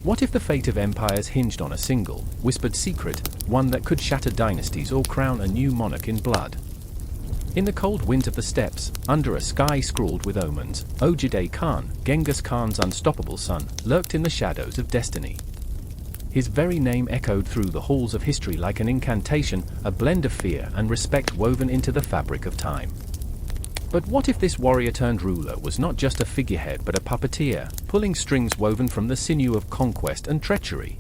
What if the fate of empires hinged on a single, whispered secret, one that could shatter dynasties or crown a new monarch in blood? In the cold winds of the steppes, under a sky scrawled with omens, Ögedei Khan, Genghis Khan's unstoppable son, lurked in the shadows of destiny. His very name echoed through the halls of history like an incantation, a blend of fear and respect woven into the fabric of time. But what if this warrior-turned-ruler was not just a figurehead but a puppeteer, pulling strings woven from the sinew of conquest and treachery?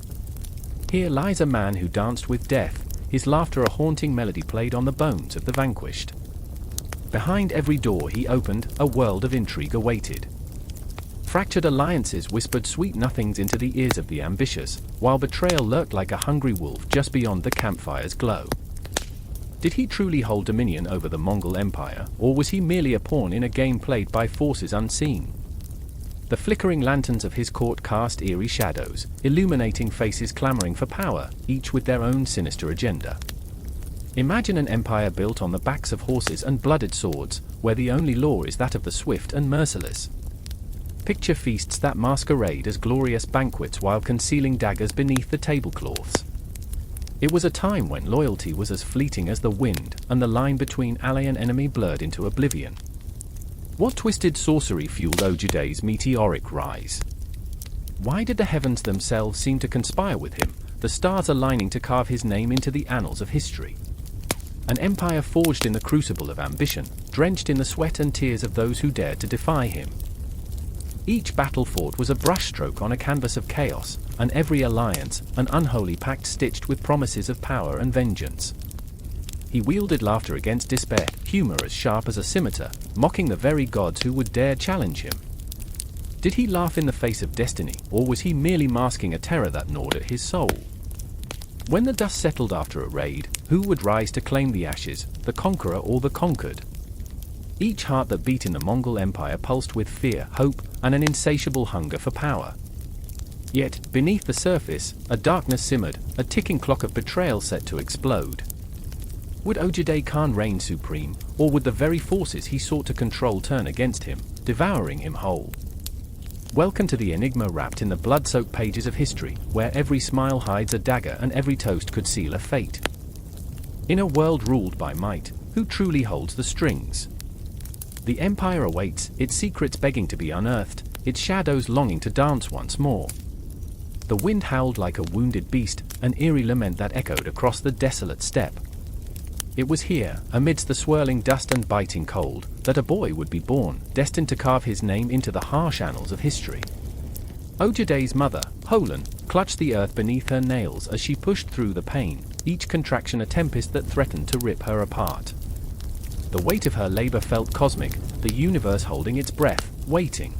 Here lies a man who danced with death, his laughter a haunting melody played on the bones of the vanquished. Behind every door he opened, a world of intrigue awaited. Fractured alliances whispered sweet nothings into the ears of the ambitious, while betrayal lurked like a hungry wolf just beyond the campfire's glow. Did he truly hold dominion over the Mongol Empire, or was he merely a pawn in a game played by forces unseen? The flickering lanterns of his court cast eerie shadows, illuminating faces clamoring for power, each with their own sinister agenda. Imagine an empire built on the backs of horses and blooded swords, where the only law is that of the swift and merciless. Picture feasts that masquerade as glorious banquets while concealing daggers beneath the tablecloths. It was a time when loyalty was as fleeting as the wind, and the line between ally and enemy blurred into oblivion. What twisted sorcery fueled Ogedei's meteoric rise? Why did the heavens themselves seem to conspire with him, the stars aligning to carve his name into the annals of history? An empire forged in the crucible of ambition, drenched in the sweat and tears of those who dared to defy him. Each battle fought was a brushstroke on a canvas of chaos, and every alliance, an unholy pact stitched with promises of power and vengeance. He wielded laughter against despair, humor as sharp as a scimitar, mocking the very gods who would dare challenge him. Did he laugh in the face of destiny, or was he merely masking a terror that gnawed at his soul? When the dust settled after a raid, who would rise to claim the ashes, the conqueror or the conquered? Each heart that beat in the Mongol Empire pulsed with fear, hope, and an insatiable hunger for power. Yet, beneath the surface, a darkness simmered, a ticking clock of betrayal set to explode. Would Ögedei Khan reign supreme, or would the very forces he sought to control turn against him, devouring him whole? Welcome to the enigma wrapped in the blood-soaked pages of history, where every smile hides a dagger and every toast could seal a fate. In a world ruled by might, who truly holds the strings? The empire awaits, its secrets begging to be unearthed, its shadows longing to dance once more. The wind howled like a wounded beast, an eerie lament that echoed across the desolate steppe. It was here, amidst the swirling dust and biting cold, that a boy would be born, destined to carve his name into the harsh annals of history. Ogedei's mother, Holan, clutched the earth beneath her nails as she pushed through the pain, each contraction a tempest that threatened to rip her apart. The weight of her labor felt cosmic, the universe holding its breath, waiting.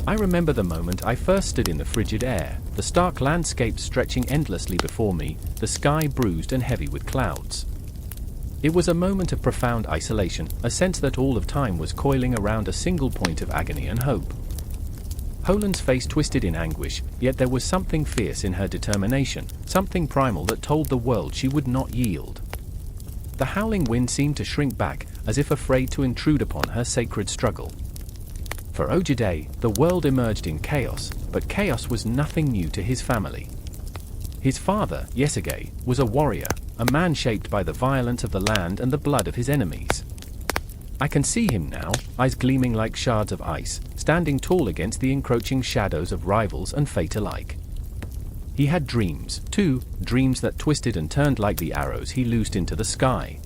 I remember the moment I first stood in the frigid air, the stark landscape stretching endlessly before me, the sky bruised and heavy with clouds. It was a moment of profound isolation, a sense that all of time was coiling around a single point of agony and hope. Holan's face twisted in anguish, yet there was something fierce in her determination, something primal that told the world she would not yield. The howling wind seemed to shrink back, as if afraid to intrude upon her sacred struggle. For Ögedei, the world emerged in chaos, but chaos was nothing new to his family. His father, Ögedei, was a warrior, a man shaped by the violence of the land and the blood of his enemies. I can see him now, eyes gleaming like shards of ice, standing tall against the encroaching shadows of rivals and fate alike. He had dreams, too, dreams that twisted and turned like the arrows he loosed into the sky.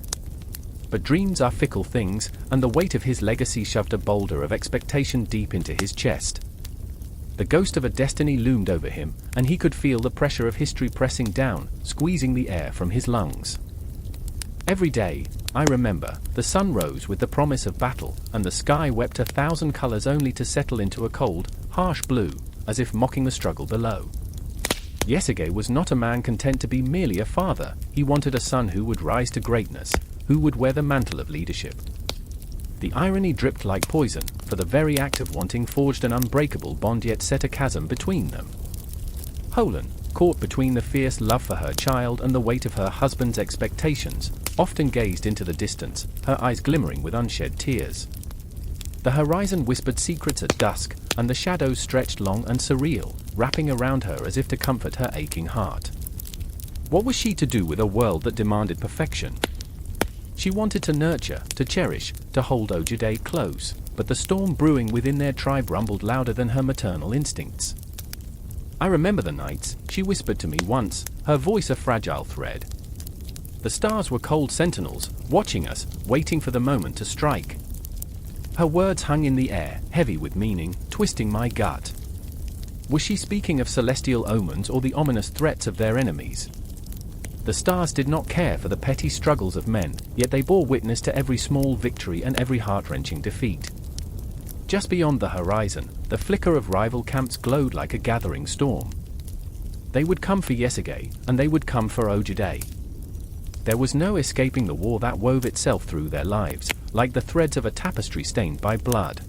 But dreams are fickle things, and the weight of his legacy shoved a boulder of expectation deep into his chest. The ghost of a destiny loomed over him, and he could feel the pressure of history pressing down, squeezing the air from his lungs. Every day, I remember, the sun rose with the promise of battle, and the sky wept 1,000 colors only to settle into a cold, harsh blue, as if mocking the struggle below. Ögedei was not a man content to be merely a father, he wanted a son who would rise to greatness, who would wear the mantle of leadership. The irony dripped like poison, for the very act of wanting forged an unbreakable bond yet set a chasm between them. Holan, caught between the fierce love for her child and the weight of her husband's expectations, often gazed into the distance, her eyes glimmering with unshed tears. The horizon whispered secrets at dusk, and the shadows stretched long and surreal, wrapping around her as if to comfort her aching heart. What was she to do with a world that demanded perfection? She wanted to nurture, to cherish, to hold Ögedei close, but the storm brewing within their tribe rumbled louder than her maternal instincts. I remember the nights, she whispered to me once, her voice a fragile thread. The stars were cold sentinels, watching us, waiting for the moment to strike. Her words hung in the air, heavy with meaning, twisting my gut. Was she speaking of celestial omens or the ominous threats of their enemies? The stars did not care for the petty struggles of men, yet they bore witness to every small victory and every heart-wrenching defeat. Just beyond the horizon, the flicker of rival camps glowed like a gathering storm. They would come for Ögedei, and they would come for Ögedei. There was no escaping the war that wove itself through their lives, like the threads of a tapestry stained by blood.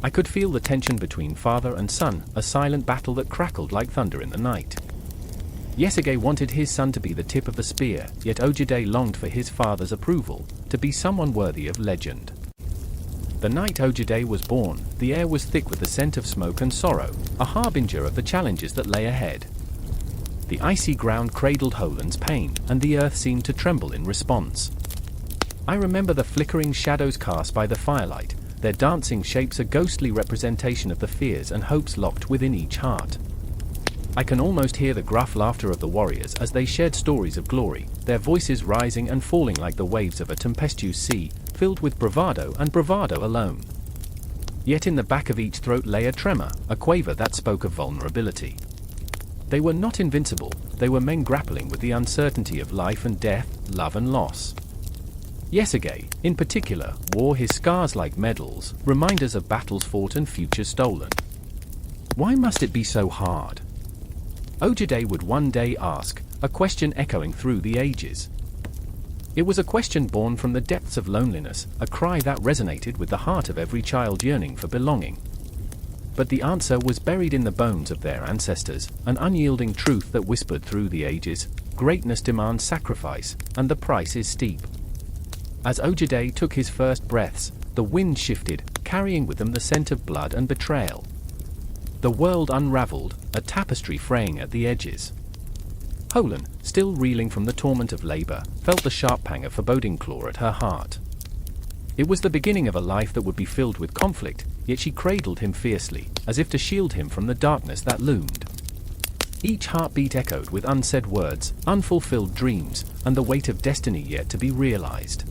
I could feel the tension between father and son, a silent battle that crackled like thunder in the night. Ögedei wanted his son to be the tip of the spear, yet Ögedei longed for his father's approval, to be someone worthy of legend. The night Ögedei was born, the air was thick with the scent of smoke and sorrow, a harbinger of the challenges that lay ahead. The icy ground cradled Holand's pain, and the earth seemed to tremble in response. I remember the flickering shadows cast by the firelight, their dancing shapes a ghostly representation of the fears and hopes locked within each heart. I can almost hear the gruff laughter of the warriors as they shared stories of glory, their voices rising and falling like the waves of a tempestuous sea, filled with bravado and bravado alone. Yet in the back of each throat lay a tremor, a quaver that spoke of vulnerability. They were not invincible, they were men grappling with the uncertainty of life and death, love and loss. Ögedei, in particular, wore his scars like medals, reminders of battles fought and futures stolen. Why must it be so hard? Ögedei would one day ask, a question echoing through the ages. It was a question born from the depths of loneliness, a cry that resonated with the heart of every child yearning for belonging. But the answer was buried in the bones of their ancestors, an unyielding truth that whispered through the ages: greatness demands sacrifice, and the price is steep. As Ögedei took his first breaths, the wind shifted, carrying with them the scent of blood and betrayal. The world unraveled, a tapestry fraying at the edges. Holand, still reeling from the torment of labor, felt the sharp pang of foreboding claw at her heart. It was the beginning of a life that would be filled with conflict, yet she cradled him fiercely, as if to shield him from the darkness that loomed. Each heartbeat echoed with unsaid words, unfulfilled dreams, and the weight of destiny yet to be realized.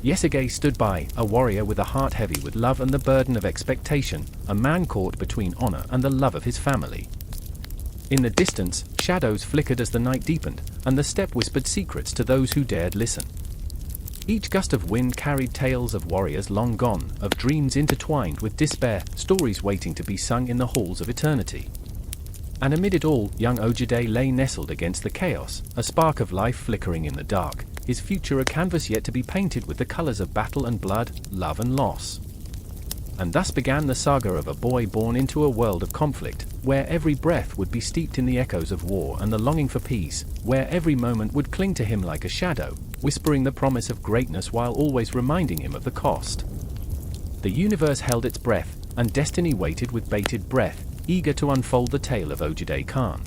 Ögedei stood by, a warrior with a heart heavy with love and the burden of expectation, a man caught between honor and the love of his family. In the distance, shadows flickered as the night deepened, and the steppe whispered secrets to those who dared listen. Each gust of wind carried tales of warriors long gone, of dreams intertwined with despair, stories waiting to be sung in the halls of eternity. And amid it all, young Ögedei lay nestled against the chaos, a spark of life flickering in the dark, his future a canvas yet to be painted with the colors of battle and blood, love and loss. And thus began the saga of a boy born into a world of conflict, where every breath would be steeped in the echoes of war and the longing for peace, where every moment would cling to him like a shadow, whispering the promise of greatness while always reminding him of the cost. The universe held its breath, and destiny waited with bated breath, eager to unfold the tale of Ögedei Khan.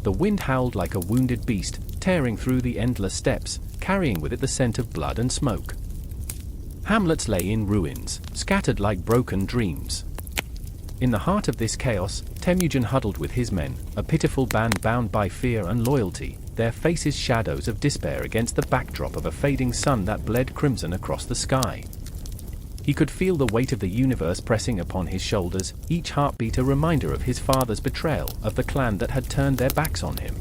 The wind howled like a wounded beast, tearing through the endless steppes, carrying with it the scent of blood and smoke. Hamlets lay in ruins, scattered like broken dreams. In the heart of this chaos, Temujin huddled with his men, a pitiful band bound by fear and loyalty, their faces shadows of despair against the backdrop of a fading sun that bled crimson across the sky. He could feel the weight of the universe pressing upon his shoulders, each heartbeat a reminder of his father's betrayal, of the clan that had turned their backs on him.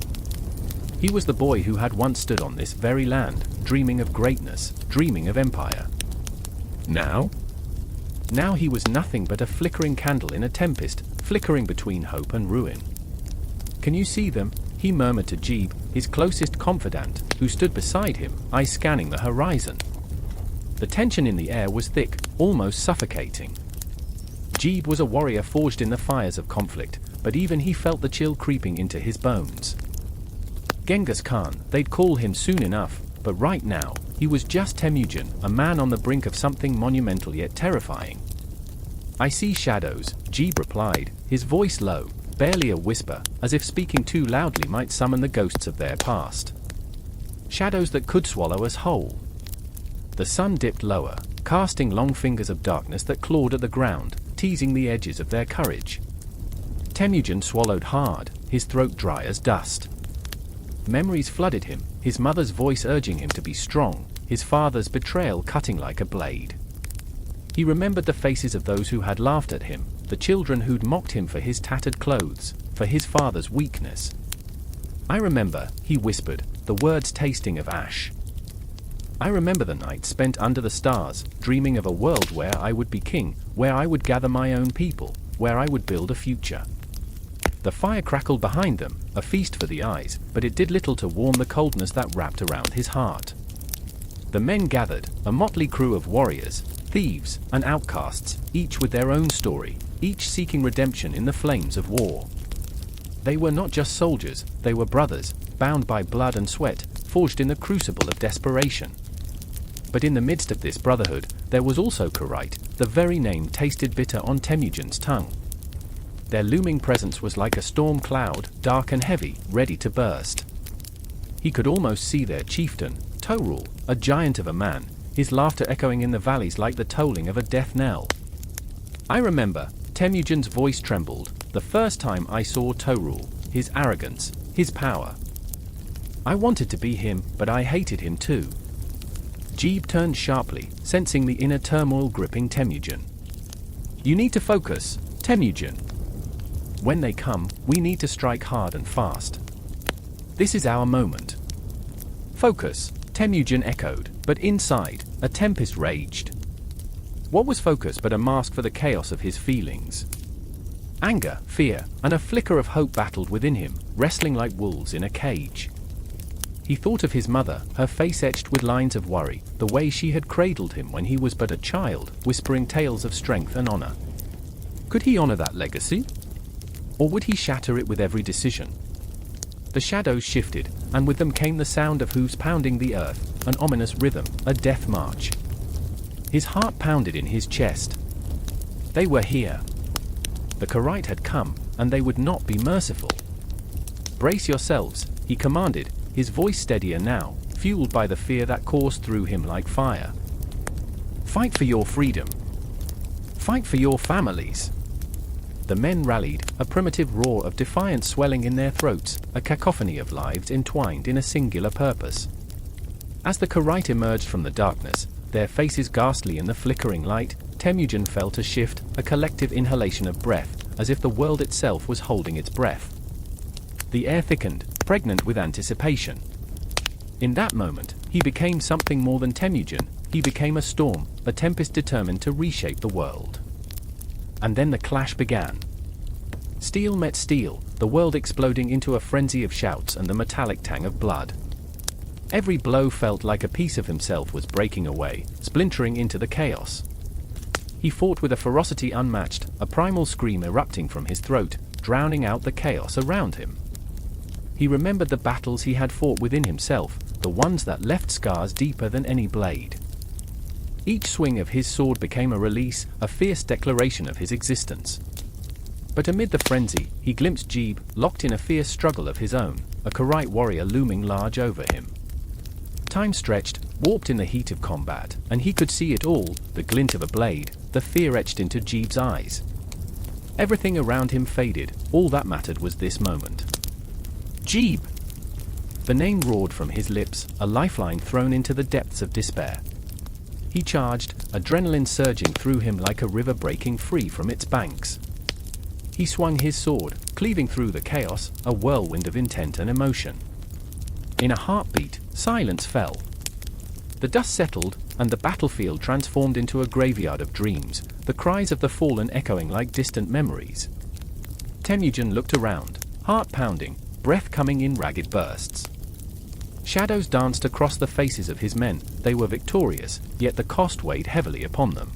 He was the boy who had once stood on this very land, dreaming of greatness, dreaming of empire. Now? Now he was nothing but a flickering candle in a tempest, flickering between hope and ruin. "Can you see them?" he murmured to Jeeb, his closest confidant, who stood beside him, eyes scanning the horizon. The tension in the air was thick, almost suffocating. Jeeb was a warrior forged in the fires of conflict, but even he felt the chill creeping into his bones. Genghis Khan, they'd call him soon enough, but right now, he was just Temujin, a man on the brink of something monumental yet terrifying. "I see shadows," Jeeb replied, his voice low, barely a whisper, as if speaking too loudly might summon the ghosts of their past. "Shadows that could swallow us whole." The sun dipped lower, casting long fingers of darkness that clawed at the ground, teasing the edges of their courage. Temujin swallowed hard, his throat dry as dust. Memories flooded him, his mother's voice urging him to be strong, his father's betrayal cutting like a blade. He remembered the faces of those who had laughed at him, the children who'd mocked him for his tattered clothes, for his father's weakness. "I remember," he whispered, the words tasting of ash. "I remember the night spent under the stars, dreaming of a world where I would be king, where I would gather my own people, where I would build a future." The fire crackled behind them, a feast for the eyes, but it did little to warm the coldness that wrapped around his heart. The men gathered, a motley crew of warriors, thieves, and outcasts, each with their own story, each seeking redemption in the flames of war. They were not just soldiers, they were brothers, bound by blood and sweat, forged in the crucible of desperation. But in the midst of this brotherhood, there was also Karite, the very name tasted bitter on Temujin's tongue. Their looming presence was like a storm cloud, dark and heavy, ready to burst. He could almost see their chieftain, Torul, a giant of a man, his laughter echoing in the valleys like the tolling of a death knell. "I remember," Temujin's voice trembled, "the first time I saw Torul, his arrogance, his power. I wanted to be him, but I hated him too." Jeeb turned sharply, sensing the inner turmoil gripping Temujin. "You need to focus, Temujin. When they come, we need to strike hard and fast. This is our moment." "Focus," Temujin echoed, but inside, a tempest raged. What was focus but a mask for the chaos of his feelings? Anger, fear, and a flicker of hope battled within him, wrestling like wolves in a cage. He thought of his mother, her face etched with lines of worry, the way she had cradled him when he was but a child, whispering tales of strength and honor. Could he honor that legacy? Or would he shatter it with every decision? The shadows shifted, and with them came the sound of hooves pounding the earth, an ominous rhythm, a death march. His heart pounded in his chest. They were here. The Karite had come, and they would not be merciful. "Brace yourselves," he commanded, his voice steadier now, fueled by the fear that coursed through him like fire. "Fight for your freedom. Fight for your families." The men rallied, a primitive roar of defiance swelling in their throats, a cacophony of lives entwined in a singular purpose. As the Karite emerged from the darkness, their faces ghastly in the flickering light, Temujin felt a shift, a collective inhalation of breath, as if the world itself was holding its breath. The air thickened, pregnant with anticipation. In that moment, he became something more than Temujin, he became a storm, a tempest determined to reshape the world. And then the clash began. Steel met steel, the world exploding into a frenzy of shouts and the metallic tang of blood. Every blow felt like a piece of himself was breaking away, splintering into the chaos. He fought with a ferocity unmatched, a primal scream erupting from his throat, drowning out the chaos around him. He remembered the battles he had fought within himself, the ones that left scars deeper than any blade. Each swing of his sword became a release, a fierce declaration of his existence. But amid the frenzy, he glimpsed Jeeb, locked in a fierce struggle of his own, a Karite warrior looming large over him. Time stretched, warped in the heat of combat, and he could see it all, the glint of a blade, the fear etched into Jeeb's eyes. Everything around him faded, all that mattered was this moment. "Jeeb!" The name roared from his lips, a lifeline thrown into the depths of despair. He charged, adrenaline surging through him like a river breaking free from its banks. He swung his sword, cleaving through the chaos, a whirlwind of intent and emotion. In a heartbeat, silence fell. The dust settled, and the battlefield transformed into a graveyard of dreams, the cries of the fallen echoing like distant memories. Temujin looked around, heart pounding, breath coming in ragged bursts. Shadows danced across the faces of his men, they were victorious, yet the cost weighed heavily upon them.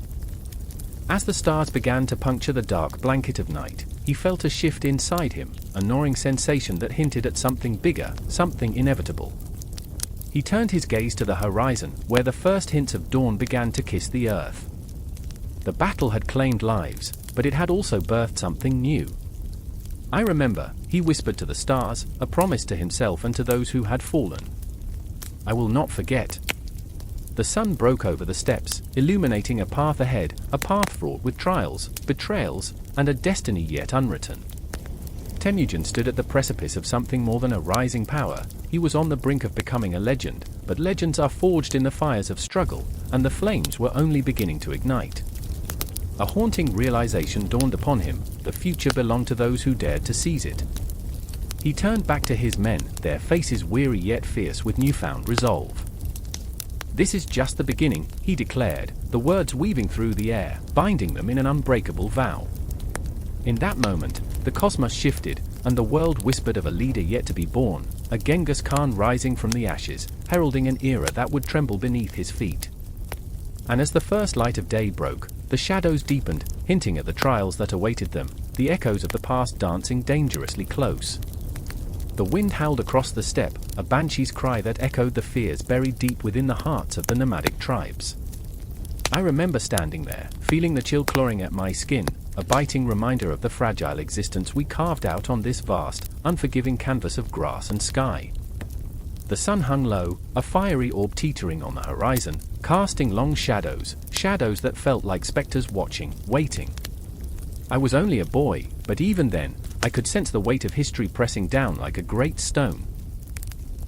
As the stars began to puncture the dark blanket of night, he felt a shift inside him, a gnawing sensation that hinted at something bigger, something inevitable. He turned his gaze to the horizon, where the first hints of dawn began to kiss the earth. The battle had claimed lives, but it had also birthed something new. I remember, he whispered to the stars, a promise to himself and to those who had fallen. I will not forget. The sun broke over the steppes, illuminating a path ahead, a path fraught with trials, betrayals, and a destiny yet unwritten. Temujin stood at the precipice of something more than a rising power. He was on the brink of becoming a legend, but legends are forged in the fires of struggle, and the flames were only beginning to ignite. A haunting realization dawned upon him: the future belonged to those who dared to seize it. He turned back to his men, their faces weary yet fierce with newfound resolve. "This is just the beginning," he declared, the words weaving through the air, binding them in an unbreakable vow. In that moment, the cosmos shifted, and the world whispered of a leader yet to be born, a Genghis Khan rising from the ashes, heralding an era that would tremble beneath his feet. And as the first light of day broke, the shadows deepened, hinting at the trials that awaited them, the echoes of the past dancing dangerously close. The wind howled across the steppe, a banshee's cry that echoed the fears buried deep within the hearts of the nomadic tribes. I remember standing there, feeling the chill clawing at my skin, a biting reminder of the fragile existence we carved out on this vast, unforgiving canvas of grass and sky. The sun hung low, a fiery orb teetering on the horizon, casting long shadows that felt like specters watching, waiting. I was only a boy, but even then, I could sense the weight of history pressing down like a great stone.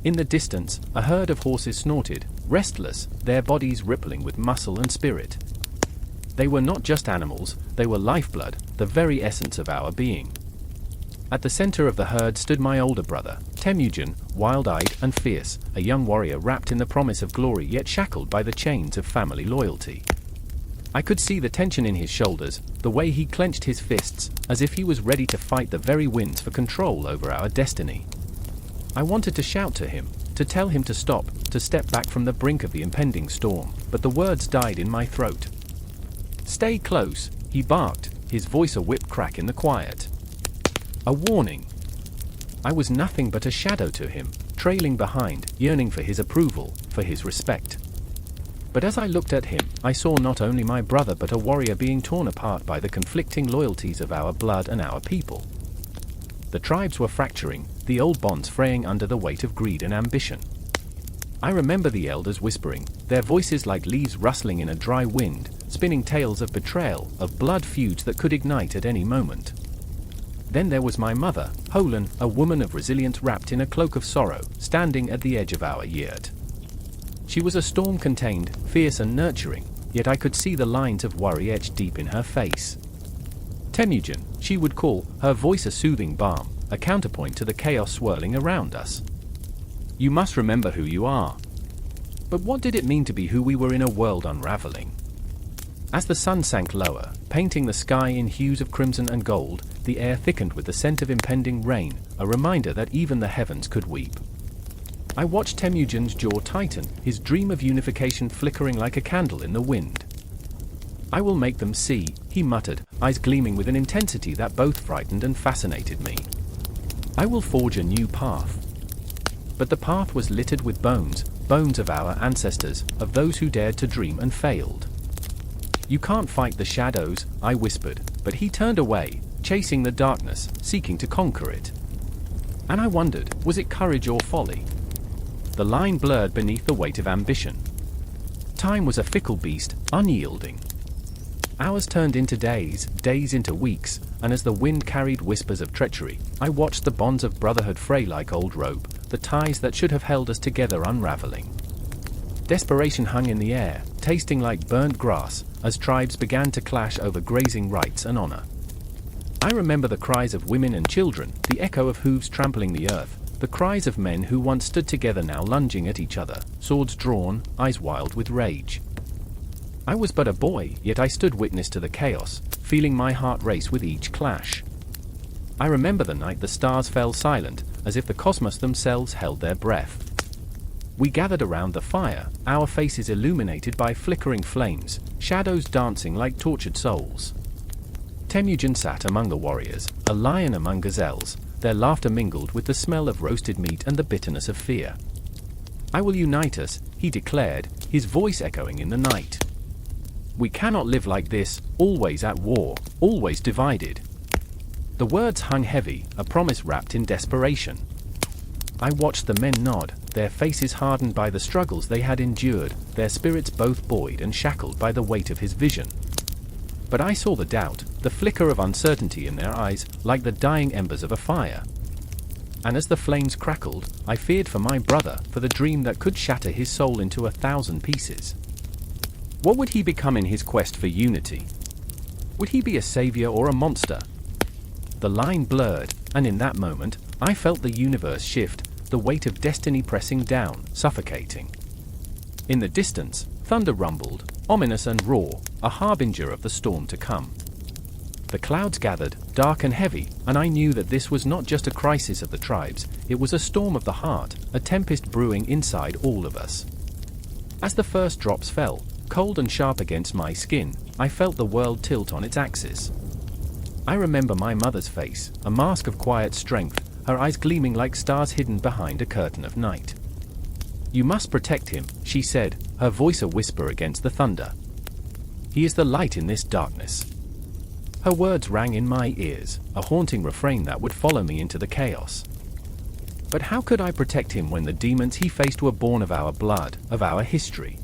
In the distance, a herd of horses snorted, restless, their bodies rippling with muscle and spirit. They were not just animals, they were lifeblood, the very essence of our being. At the center of the herd stood my older brother, Temujin, wild-eyed and fierce, a young warrior wrapped in the promise of glory yet shackled by the chains of family loyalty. I could see the tension in his shoulders, the way he clenched his fists, as if he was ready to fight the very winds for control over our destiny. I wanted to shout to him, to tell him to stop, to step back from the brink of the impending storm, but the words died in my throat. "Stay close," he barked, his voice a whip crack in the quiet. A warning. I was nothing but a shadow to him, trailing behind, yearning for his approval, for his respect. But as I looked at him, I saw not only my brother but a warrior being torn apart by the conflicting loyalties of our blood and our people. The tribes were fracturing, the old bonds fraying under the weight of greed and ambition. I remember the elders whispering, their voices like leaves rustling in a dry wind, spinning tales of betrayal, of blood feuds that could ignite at any moment. Then there was my mother, Holan, a woman of resilience wrapped in a cloak of sorrow, standing at the edge of our yurt. She was a storm-contained, fierce and nurturing, yet I could see the lines of worry etched deep in her face. Temujin, she would call, her voice a soothing balm, a counterpoint to the chaos swirling around us. "You must remember who you are." But what did it mean to be who we were in a world unraveling? As the sun sank lower, painting the sky in hues of crimson and gold, the air thickened with the scent of impending rain, a reminder that even the heavens could weep. I watched Temujin's jaw tighten, his dream of unification flickering like a candle in the wind. "I will make them see," he muttered, eyes gleaming with an intensity that both frightened and fascinated me. "I will forge a new path." But the path was littered with bones, bones of our ancestors, of those who dared to dream and failed. "You can't fight the shadows," I whispered, but he turned away, chasing the darkness, seeking to conquer it. And I wondered, was it courage or folly? The line blurred beneath the weight of ambition. Time was a fickle beast, unyielding. Hours turned into days, days into weeks, and as the wind carried whispers of treachery, I watched the bonds of brotherhood fray like old rope, the ties that should have held us together unraveling. Desperation hung in the air, tasting like burnt grass, as tribes began to clash over grazing rights and honor. I remember the cries of women and children, the echo of hooves trampling the earth, the cries of men who once stood together now lunging at each other, swords drawn, eyes wild with rage. I was but a boy, yet I stood witness to the chaos, feeling my heart race with each clash. I remember the night the stars fell silent, as if the cosmos themselves held their breath. We gathered around the fire, our faces illuminated by flickering flames, shadows dancing like tortured souls. Temujin sat among the warriors, a lion among gazelles, their laughter mingled with the smell of roasted meat and the bitterness of fear. "I will unite us," he declared, his voice echoing in the night. We cannot live like this, always at war, always divided." The words hung heavy, a promise wrapped in desperation. I watched the men nod, their faces hardened by the struggles they had endured, their spirits both buoyed and shackled by the weight of his vision. But I saw the doubt, the flicker of uncertainty in their eyes, like the dying embers of a fire. And as the flames crackled, I feared for my brother, for the dream that could shatter his soul into 1,000 pieces. What would he become in his quest for unity? Would he be a savior or a monster? The line blurred, and in that moment, I felt the universe shift, the weight of destiny pressing down, suffocating. In the distance, thunder rumbled, ominous and raw, a harbinger of the storm to come. The clouds gathered, dark and heavy, and I knew that this was not just a crisis of the tribes, it was a storm of the heart, a tempest brewing inside all of us. As the first drops fell, cold and sharp against my skin, I felt the world tilt on its axis. I remember my mother's face, a mask of quiet strength, her eyes gleaming like stars hidden behind a curtain of night. "You must protect him," she said, her voice a whisper against the thunder. "He is the light in this darkness." Her words rang in my ears, a haunting refrain that would follow me into the chaos. But how could I protect him when the demons he faced were born of our blood, of our history?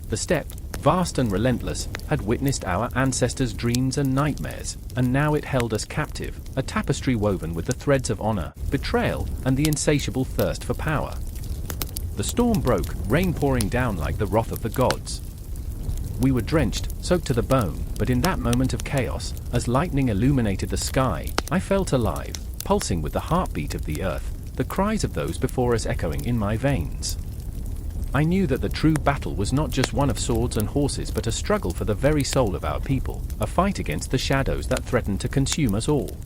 The steppe, vast and relentless, had witnessed our ancestors' dreams and nightmares, and now it held us captive, a tapestry woven with the threads of honor, betrayal, and the insatiable thirst for power. The storm broke, rain pouring down like the wrath of the gods. We were drenched, soaked to the bone, but in that moment of chaos, as lightning illuminated the sky, I felt alive, pulsing with the heartbeat of the earth, the cries of those before us echoing in my veins. I knew that the true battle was not just one of swords and horses but a struggle for the very soul of our people, a fight against the shadows that threatened to consume us all.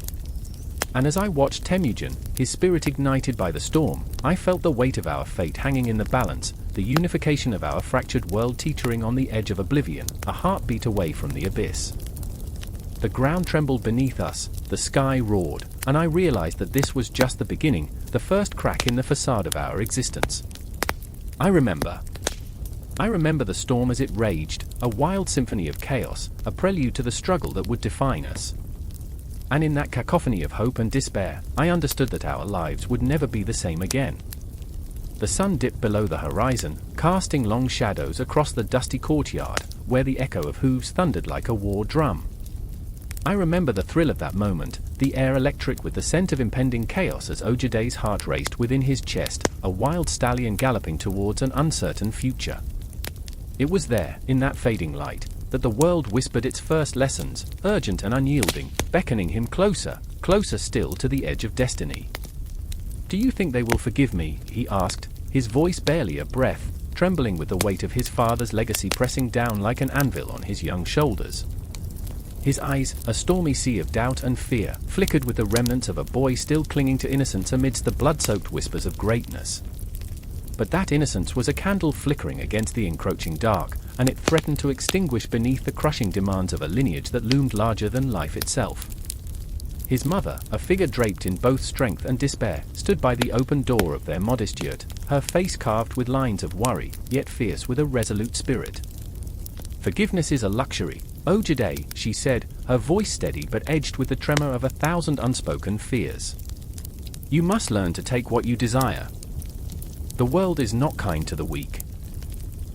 And as I watched Temujin, his spirit ignited by the storm, I felt the weight of our fate hanging in the balance, the unification of our fractured world teetering on the edge of oblivion, a heartbeat away from the abyss. The ground trembled beneath us, the sky roared, and I realized that this was just the beginning, the first crack in the facade of our existence. I remember the storm as it raged, a wild symphony of chaos, a prelude to the struggle that would define us. And in that cacophony of hope and despair, I understood that our lives would never be the same again. The sun dipped below the horizon, casting long shadows across the dusty courtyard, where the echo of hooves thundered like a war drum. I remember the thrill of that moment, the air electric with the scent of impending chaos as Ogedei's heart raced within his chest, a wild stallion galloping towards an uncertain future. It was there, in that fading light, that the world whispered its first lessons, urgent and unyielding, beckoning him closer, closer still to the edge of destiny. "Do you think they will forgive me?" he asked, his voice barely a breath, trembling with the weight of his father's legacy pressing down like an anvil on his young shoulders. His eyes, a stormy sea of doubt and fear, flickered with the remnants of a boy still clinging to innocence amidst the blood-soaked whispers of greatness. But that innocence was a candle flickering against the encroaching dark, and it threatened to extinguish beneath the crushing demands of a lineage that loomed larger than life itself. His mother, a figure draped in both strength and despair, stood by the open door of their modest yurt, her face carved with lines of worry, yet fierce with a resolute spirit. "Forgiveness is a luxury, Ögedei," she said, her voice steady but edged with the tremor of 1,000 unspoken fears. "You must learn to take what you desire. The world is not kind to the weak."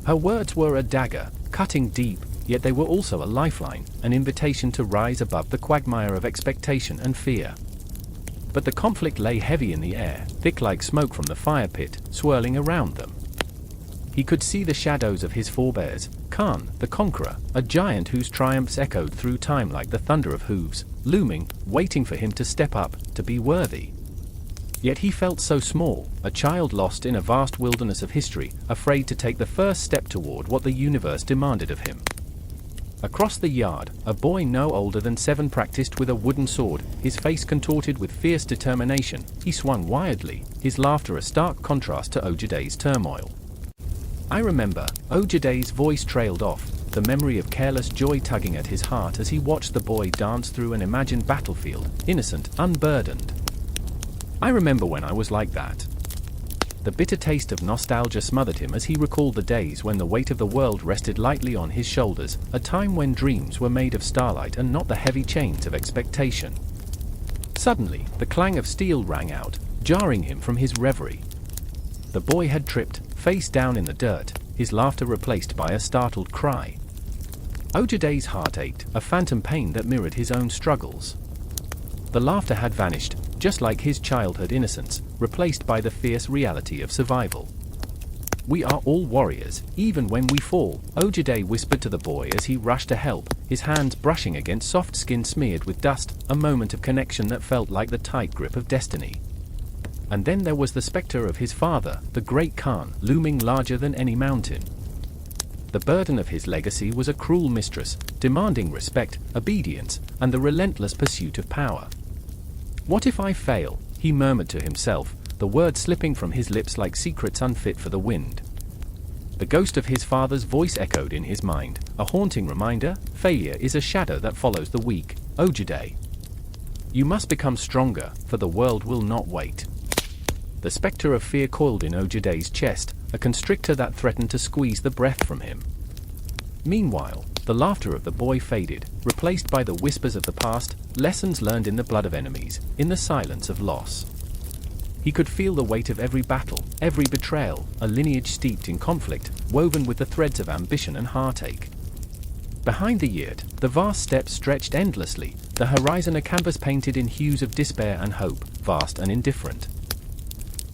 Her words were a dagger, cutting deep, yet they were also a lifeline, an invitation to rise above the quagmire of expectation and fear. But the conflict lay heavy in the air, thick like smoke from the fire pit, swirling around them. He could see the shadows of his forebears, Khan, the conqueror, a giant whose triumphs echoed through time like the thunder of hooves, looming, waiting for him to step up, to be worthy. Yet he felt so small, a child lost in a vast wilderness of history, afraid to take the first step toward what the universe demanded of him. Across the yard, a boy no older than 7 practiced with a wooden sword, his face contorted with fierce determination. He swung wildly, his laughter a stark contrast to Ogedei's turmoil. I remember, Ogedei's voice trailed off, the memory of careless joy tugging at his heart as he watched the boy dance through an imagined battlefield, innocent, unburdened. I remember when I was like that. The bitter taste of nostalgia smothered him as he recalled the days when the weight of the world rested lightly on his shoulders, a time when dreams were made of starlight and not the heavy chains of expectation. Suddenly, the clang of steel rang out, jarring him from his reverie. The boy had tripped, face down in the dirt, his laughter replaced by a startled cry. Ogedei's heart ached, a phantom pain that mirrored his own struggles. The laughter had vanished, just like his childhood innocence, replaced by the fierce reality of survival. "We are all warriors, even when we fall," Ogedei whispered to the boy as he rushed to help, his hands brushing against soft skin smeared with dust, a moment of connection that felt like the tight grip of destiny. And then there was the specter of his father, the great Khan, looming larger than any mountain. The burden of his legacy was a cruel mistress, demanding respect, obedience, and the relentless pursuit of power. "What if I fail?" he murmured to himself, the words slipping from his lips like secrets unfit for the wind. The ghost of his father's voice echoed in his mind, a haunting reminder: failure is a shadow that follows the weak, Ogedei. You must become stronger, for the world will not wait. The specter of fear coiled in Ogedei's chest, a constrictor that threatened to squeeze the breath from him. Meanwhile, the laughter of the boy faded, replaced by the whispers of the past, lessons learned in the blood of enemies, in the silence of loss. He could feel the weight of every battle, every betrayal, a lineage steeped in conflict, woven with the threads of ambition and heartache. Behind the yurt, the vast steppes stretched endlessly, the horizon a canvas painted in hues of despair and hope, vast and indifferent.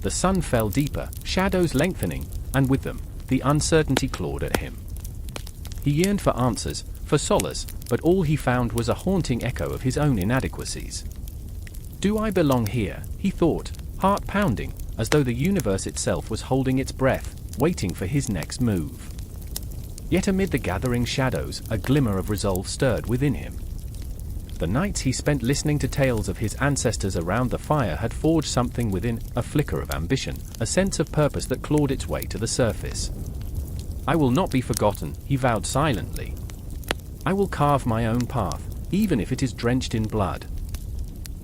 The sun fell deeper, shadows lengthening, and with them, the uncertainty clawed at him. He yearned for answers, for solace, but all he found was a haunting echo of his own inadequacies. "Do I belong here?" he thought, heart pounding, as though the universe itself was holding its breath, waiting for his next move. Yet amid the gathering shadows, a glimmer of resolve stirred within him. The nights he spent listening to tales of his ancestors around the fire had forged something within, a flicker of ambition, a sense of purpose that clawed its way to the surface. "I will not be forgotten," he vowed silently. "I will carve my own path, even if it is drenched in blood."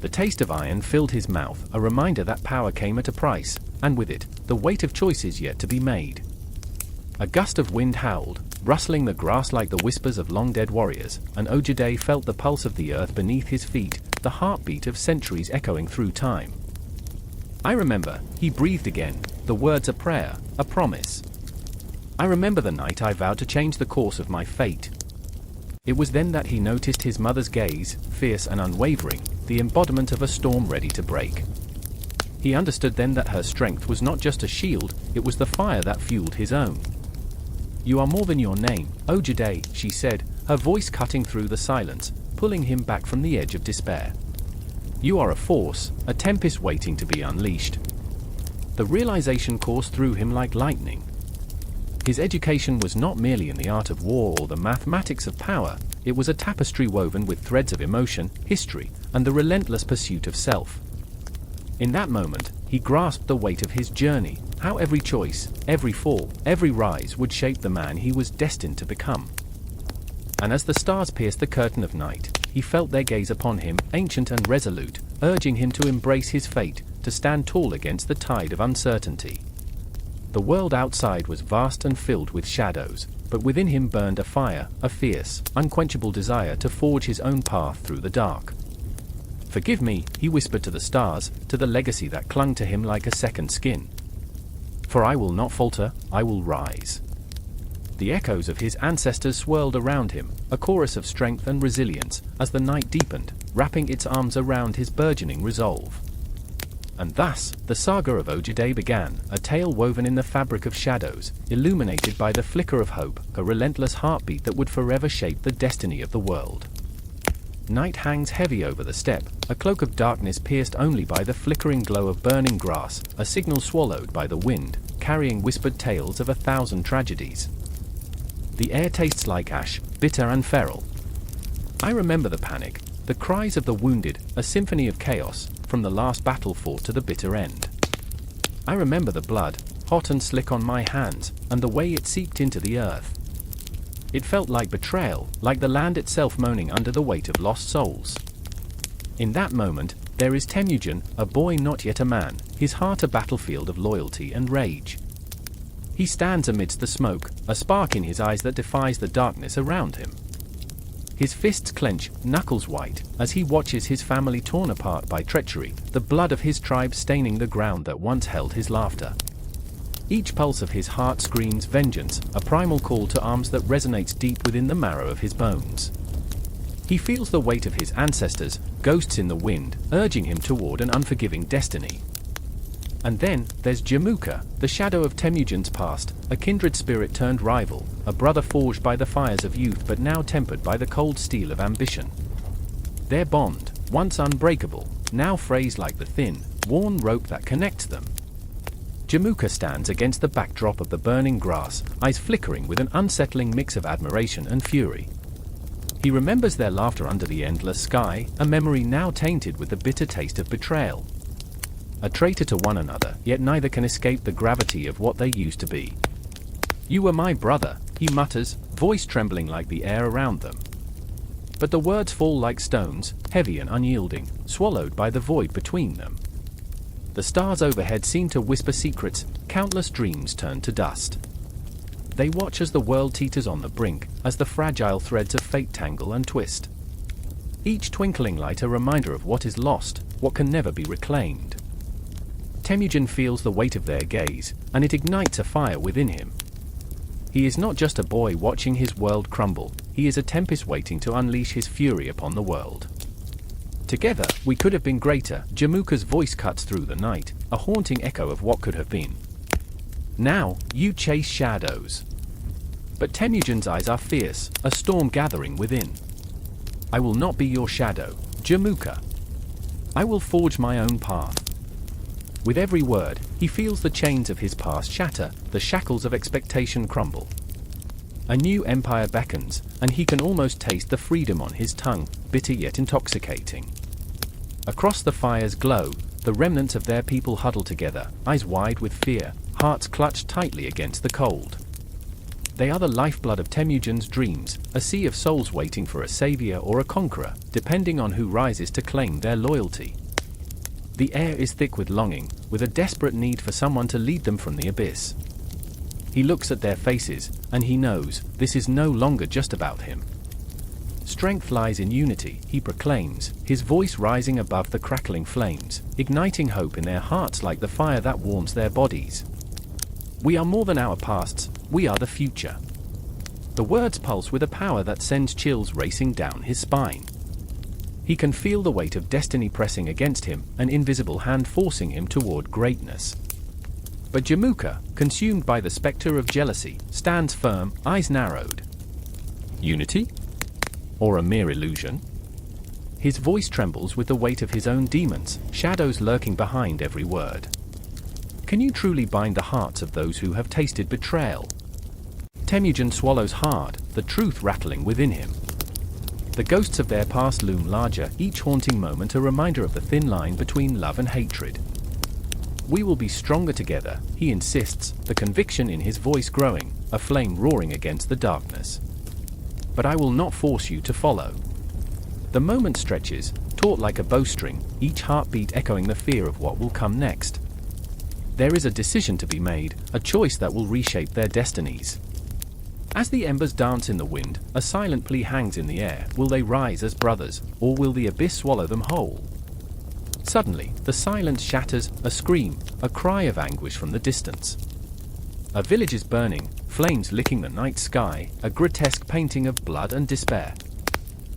The taste of iron filled his mouth, a reminder that power came at a price, and with it, the weight of choices yet to be made. A gust of wind howled, rustling the grass like the whispers of long-dead warriors, and Ogedei felt the pulse of the earth beneath his feet, the heartbeat of centuries echoing through time. "I remember," he breathed again, the words a prayer, a promise. "I remember the night I vowed to change the course of my fate." It was then that he noticed his mother's gaze, fierce and unwavering, the embodiment of a storm ready to break. He understood then that her strength was not just a shield, it was the fire that fueled his own. "You are more than your name, Ogedei," she said, her voice cutting through the silence, pulling him back from the edge of despair. "You are a force, a tempest waiting to be unleashed." The realization coursed through him like lightning. His education was not merely in the art of war or the mathematics of power, it was a tapestry woven with threads of emotion, history, and the relentless pursuit of self. In that moment, he grasped the weight of his journey, how every choice, every fall, every rise would shape the man he was destined to become. And as the stars pierced the curtain of night, he felt their gaze upon him, ancient and resolute, urging him to embrace his fate, to stand tall against the tide of uncertainty. The world outside was vast and filled with shadows, but within him burned a fire, a fierce, unquenchable desire to forge his own path through the dark. "Forgive me," he whispered to the stars, to the legacy that clung to him like a second skin. "For I will not falter, I will rise." The echoes of his ancestors swirled around him, a chorus of strength and resilience, as the night deepened, wrapping its arms around his burgeoning resolve. And thus, the saga of Ogedei began, a tale woven in the fabric of shadows, illuminated by the flicker of hope, a relentless heartbeat that would forever shape the destiny of the world. Night hangs heavy over the steppe, a cloak of darkness pierced only by the flickering glow of burning grass, a signal swallowed by the wind, carrying whispered tales of 1,000 tragedies. The air tastes like ash, bitter and feral. I remember the panic, the cries of the wounded, a symphony of chaos, from the last battle fought to the bitter end. I remember the blood, hot and slick on my hands, and the way it seeped into the earth. It felt like betrayal, like the land itself moaning under the weight of lost souls. In that moment, There is Temujin, a boy not yet a man, his heart a battlefield of loyalty and rage. He stands amidst the smoke, a spark in his eyes that defies the darkness around him. His fists clench, knuckles white, as he watches his family torn apart by treachery, the blood of his tribe staining the ground that once held his laughter. Each pulse of his heart screams vengeance, a primal call to arms that resonates deep within the marrow of his bones. He feels the weight of his ancestors, ghosts in the wind, urging him toward an unforgiving destiny. And then, there's Jamuka, the shadow of Temujin's past, a kindred spirit turned rival, a brother forged by the fires of youth but now tempered by the cold steel of ambition. Their bond, once unbreakable, now frayed like the thin, worn rope that connects them. Jamuka stands against the backdrop of the burning grass, eyes flickering with an unsettling mix of admiration and fury. He remembers their laughter under the endless sky, a memory now tainted with the bitter taste of betrayal. A traitor to one another, yet neither can escape the gravity of what they used to be. "You were my brother," he mutters, voice trembling like the air around them. But the words fall like stones, heavy and unyielding, swallowed by the void between them. The stars overhead seem to whisper secrets, countless dreams turn to dust. They watch as the world teeters on the brink, as the fragile threads of fate tangle and twist. Each twinkling light a reminder of what is lost, what can never be reclaimed. Temujin feels the weight of their gaze, and it ignites a fire within him. He is not just a boy watching his world crumble, he is a tempest waiting to unleash his fury upon the world. "Together, we could have been greater," Jamuka's voice cuts through the night, a haunting echo of what could have been. "Now, you chase shadows." But Temujin's eyes are fierce, a storm gathering within. "I will not be your shadow, Jamuka. I will forge my own path." With every word, he feels the chains of his past shatter, the shackles of expectation crumble. A new empire beckons, and he can almost taste the freedom on his tongue, bitter yet intoxicating. Across the fire's glow, the remnants of their people huddle together, eyes wide with fear, hearts clutched tightly against the cold. They are the lifeblood of Temujin's dreams, a sea of souls waiting for a savior or a conqueror, depending on who rises to claim their loyalty. The air is thick with longing, with a desperate need for someone to lead them from the abyss. He looks at their faces, and he knows, this is no longer just about him. Strength lies in unity, he proclaims, his voice rising above the crackling flames, igniting hope in their hearts like the fire that warms their bodies. "We are more than our pasts, we are the future." The words pulse with a power that sends chills racing down his spine. He can feel the weight of destiny pressing against him, an invisible hand forcing him toward greatness. But Jamuka, consumed by the specter of jealousy, stands firm, eyes narrowed. Unity? Or a mere illusion? His voice trembles with the weight of his own demons, shadows lurking behind every word. Can you truly bind the hearts of those who have tasted betrayal? Temujin swallows hard, the truth rattling within him. The ghosts of their past loom larger, each haunting moment a reminder of the thin line between love and hatred. "We will be stronger together," he insists, the conviction in his voice growing, a flame roaring against the darkness. "But I will not force you to follow." The moment stretches, taut like a bowstring, each heartbeat echoing the fear of what will come next. There is a decision to be made, a choice that will reshape their destinies. As the embers dance in the wind, a silent plea hangs in the air. Will they rise as brothers, or will the abyss swallow them whole? Suddenly, the silence shatters, a scream, a cry of anguish from the distance. A village is burning, flames licking the night sky, a grotesque painting of blood and despair.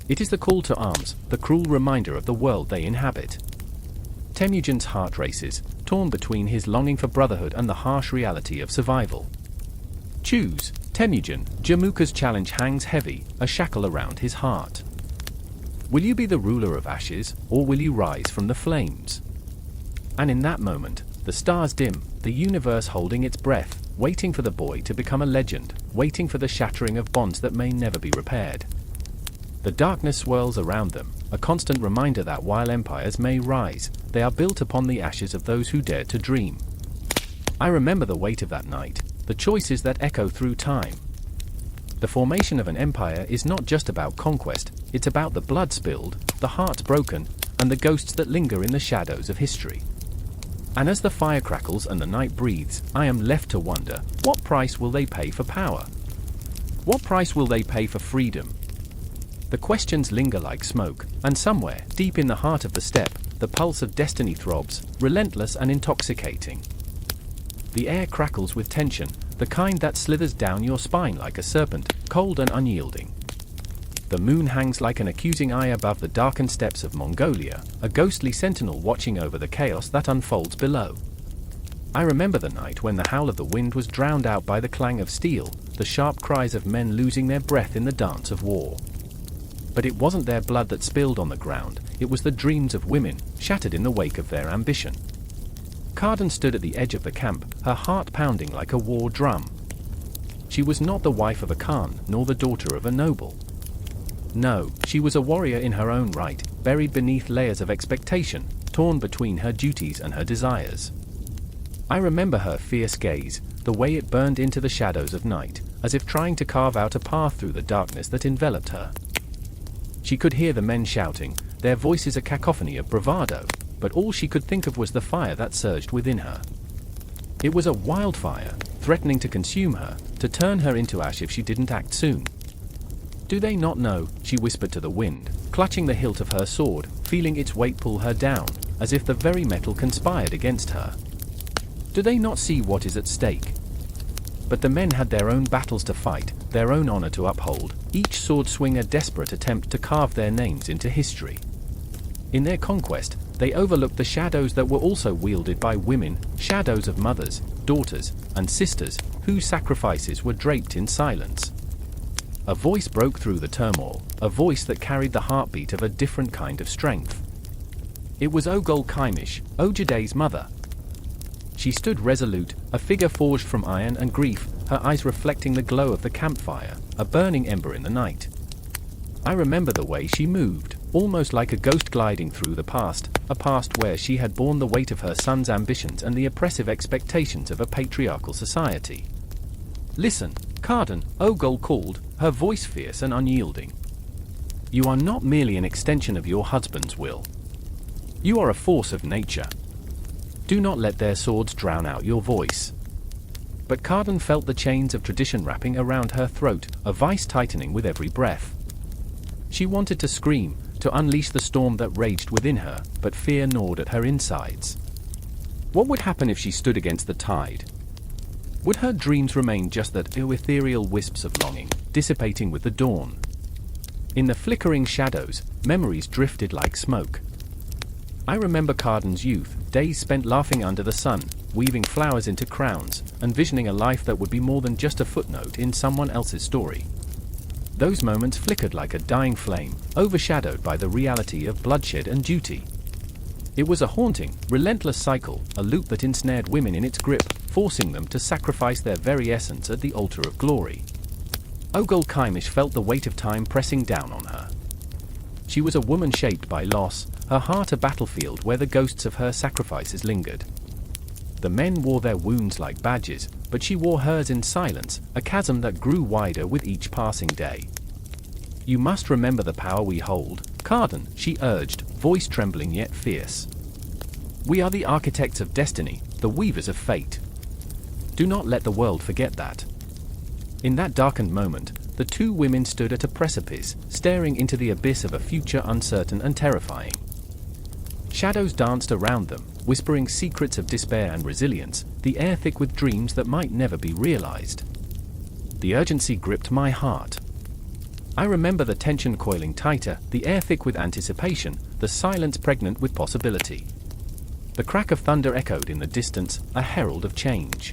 It is the call to arms, the cruel reminder of the world they inhabit. Temujin's heart races, torn between his longing for brotherhood and the harsh reality of survival. Choose, Temujin. Jamuka's challenge hangs heavy, a shackle around his heart. Will you be the ruler of ashes, or will you rise from the flames? And in that moment, the stars dim, the universe holding its breath, waiting for the boy to become a legend, waiting for the shattering of bonds that may never be repaired. The darkness swirls around them, a constant reminder that while empires may rise, they are built upon the ashes of those who dared to dream. I remember the weight of that night, the choices that echo through time. The formation of an empire is not just about conquest, it's about the blood spilled, the hearts broken, and the ghosts that linger in the shadows of history. And as the fire crackles and the night breathes, I am left to wonder, what price will they pay for power? What price will they pay for freedom? The questions linger like smoke, and somewhere, deep in the heart of the steppe, the pulse of destiny throbs, relentless and intoxicating. The air crackles with tension, the kind that slithers down your spine like a serpent, cold and unyielding. The moon hangs like an accusing eye above the darkened steppes of Mongolia, a ghostly sentinel watching over the chaos that unfolds below. I remember the night when the howl of the wind was drowned out by the clang of steel, the sharp cries of men losing their breath in the dance of war. But it wasn't their blood that spilled on the ground, it was the dreams of women, shattered in the wake of their ambition. Kardon stood at the edge of the camp, her heart pounding like a war drum. She was not the wife of a Khan, nor the daughter of a noble. No, she was a warrior in her own right, buried beneath layers of expectation, torn between her duties and her desires. I remember her fierce gaze, the way it burned into the shadows of night, as if trying to carve out a path through the darkness that enveloped her. She could hear the men shouting, their voices a cacophony of bravado, but all she could think of was the fire that surged within her. It was a wildfire, threatening to consume her, to turn her into ash if she didn't act soon. "Do they not know?" she whispered to the wind, clutching the hilt of her sword, feeling its weight pull her down, as if the very metal conspired against her. "Do they not see what is at stake?" But the men had their own battles to fight, their own honor to uphold, each sword swing a desperate attempt to carve their names into history. In their conquest, they overlooked the shadows that were also wielded by women, shadows of mothers, daughters, and sisters, whose sacrifices were draped in silence. A voice broke through the turmoil, a voice that carried the heartbeat of a different kind of strength. It was Ogedei Khan, Ogedei's mother. She stood resolute, a figure forged from iron and grief, her eyes reflecting the glow of the campfire, a burning ember in the night. I remember the way she moved, almost like a ghost gliding through the past, a past where she had borne the weight of her son's ambitions and the oppressive expectations of a patriarchal society. "Listen, Kardon," Ogedei called, her voice fierce and unyielding. "You are not merely an extension of your husband's will. You are a force of nature. Do not let their swords drown out your voice." But Kardon felt the chains of tradition wrapping around her throat, a vice tightening with every breath. She wanted to scream, to unleash the storm that raged within her, but fear gnawed at her insides. What would happen if she stood against the tide? Would her dreams remain just that ethereal wisps of longing, dissipating with the dawn? In the flickering shadows, memories drifted like smoke. I remember Kardon's youth, days spent laughing under the sun, weaving flowers into crowns, envisioning a life that would be more than just a footnote in someone else's story. Those moments flickered like a dying flame, overshadowed by the reality of bloodshed and duty. It was a haunting, relentless cycle, a loop that ensnared women in its grip, forcing them to sacrifice their very essence at the altar of glory. Ogedei Khan felt the weight of time pressing down on her. She was a woman shaped by loss, her heart a battlefield where the ghosts of her sacrifices lingered. The men wore their wounds like badges, but she wore hers in silence, a chasm that grew wider with each passing day. "You must remember the power we hold, Kardon," she urged, voice trembling yet fierce. "We are the architects of destiny, the weavers of fate. Do not let the world forget that." In that darkened moment, the two women stood at a precipice, staring into the abyss of a future uncertain and terrifying. Shadows danced around them, whispering secrets of despair and resilience, the air thick with dreams that might never be realized. The urgency gripped my heart. I remember the tension coiling tighter, the air thick with anticipation, the silence pregnant with possibility. The crack of thunder echoed in the distance, a herald of change.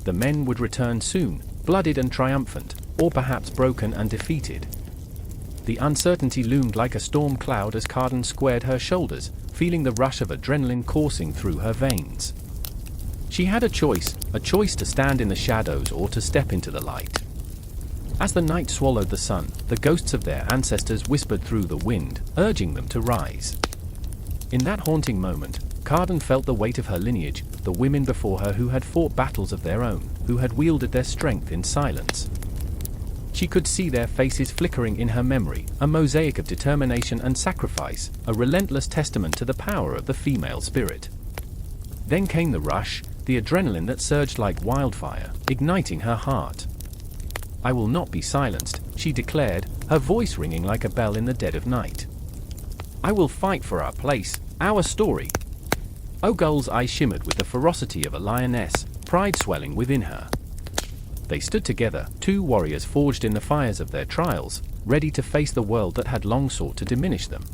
The men would return soon, bloodied and triumphant, or perhaps broken and defeated. The uncertainty loomed like a storm cloud as Kardon squared her shoulders, feeling the rush of adrenaline coursing through her veins. She had a choice to stand in the shadows or to step into the light. As the night swallowed the sun, the ghosts of their ancestors whispered through the wind, urging them to rise. In that haunting moment, Kardon felt the weight of her lineage, the women before her who had fought battles of their own, who had wielded their strength in silence. She could see their faces flickering in her memory, a mosaic of determination and sacrifice, a relentless testament to the power of the female spirit. Then came the rush, the adrenaline that surged like wildfire, igniting her heart. "I will not be silenced," she declared, her voice ringing like a bell in the dead of night. "I will fight for our place, our story." Ogedei's eyes shimmered with the ferocity of a lioness, pride swelling within her. They stood together, two warriors forged in the fires of their trials, ready to face the world that had long sought to diminish them.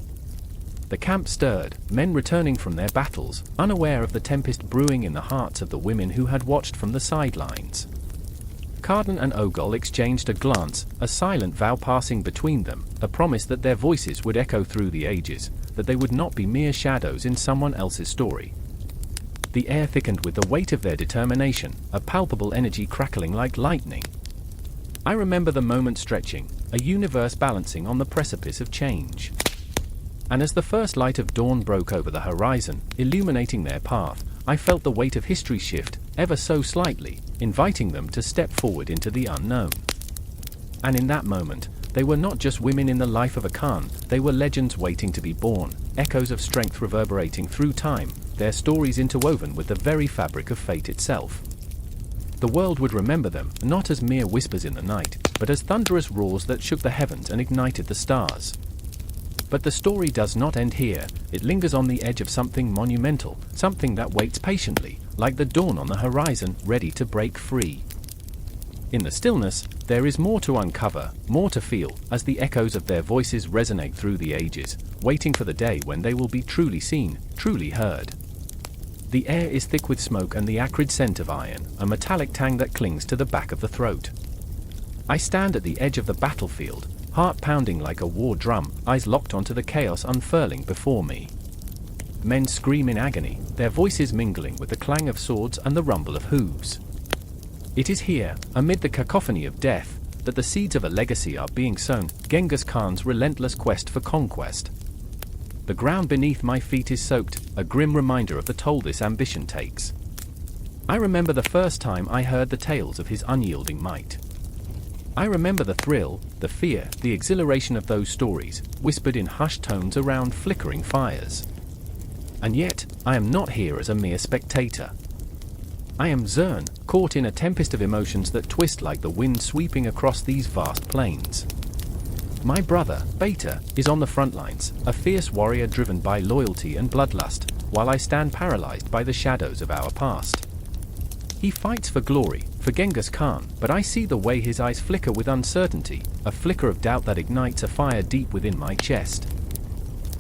The camp stirred, men returning from their battles, unaware of the tempest brewing in the hearts of the women who had watched from the sidelines. Kardon and Ögedei exchanged a glance, a silent vow passing between them, a promise that their voices would echo through the ages, that they would not be mere shadows in someone else's story. The air thickened with the weight of their determination, a palpable energy crackling like lightning. I remember the moment stretching, a universe balancing on the precipice of change. And as the first light of dawn broke over the horizon, illuminating their path, I felt the weight of history shift, ever so slightly, inviting them to step forward into the unknown. And in that moment, they were not just women in the life of a Khan, they were legends waiting to be born, echoes of strength reverberating through time, their stories interwoven with the very fabric of fate itself. The world would remember them, not as mere whispers in the night, but as thunderous roars that shook the heavens and ignited the stars. But the story does not end here, it lingers on the edge of something monumental, something that waits patiently, like the dawn on the horizon, ready to break free. In the stillness, there is more to uncover, more to feel, as the echoes of their voices resonate through the ages, waiting for the day when they will be truly seen, truly heard. The air is thick with smoke and the acrid scent of iron, a metallic tang that clings to the back of the throat. I stand at the edge of the battlefield, heart pounding like a war drum, eyes locked onto the chaos unfurling before me. Men scream in agony, their voices mingling with the clang of swords and the rumble of hooves. It is here, amid the cacophony of death, that the seeds of a legacy are being sown, Genghis Khan's relentless quest for conquest. The ground beneath my feet is soaked, a grim reminder of the toll this ambition takes. I remember the first time I heard the tales of his unyielding might. I remember the thrill, the fear, the exhilaration of those stories, whispered in hushed tones around flickering fires. And yet, I am not here as a mere spectator. I am Zern, caught in a tempest of emotions that twist like the wind sweeping across these vast plains. My brother, Beta, is on the front lines, a fierce warrior driven by loyalty and bloodlust, while I stand paralyzed by the shadows of our past. He fights for glory, for Genghis Khan, but I see the way his eyes flicker with uncertainty, a flicker of doubt that ignites a fire deep within my chest.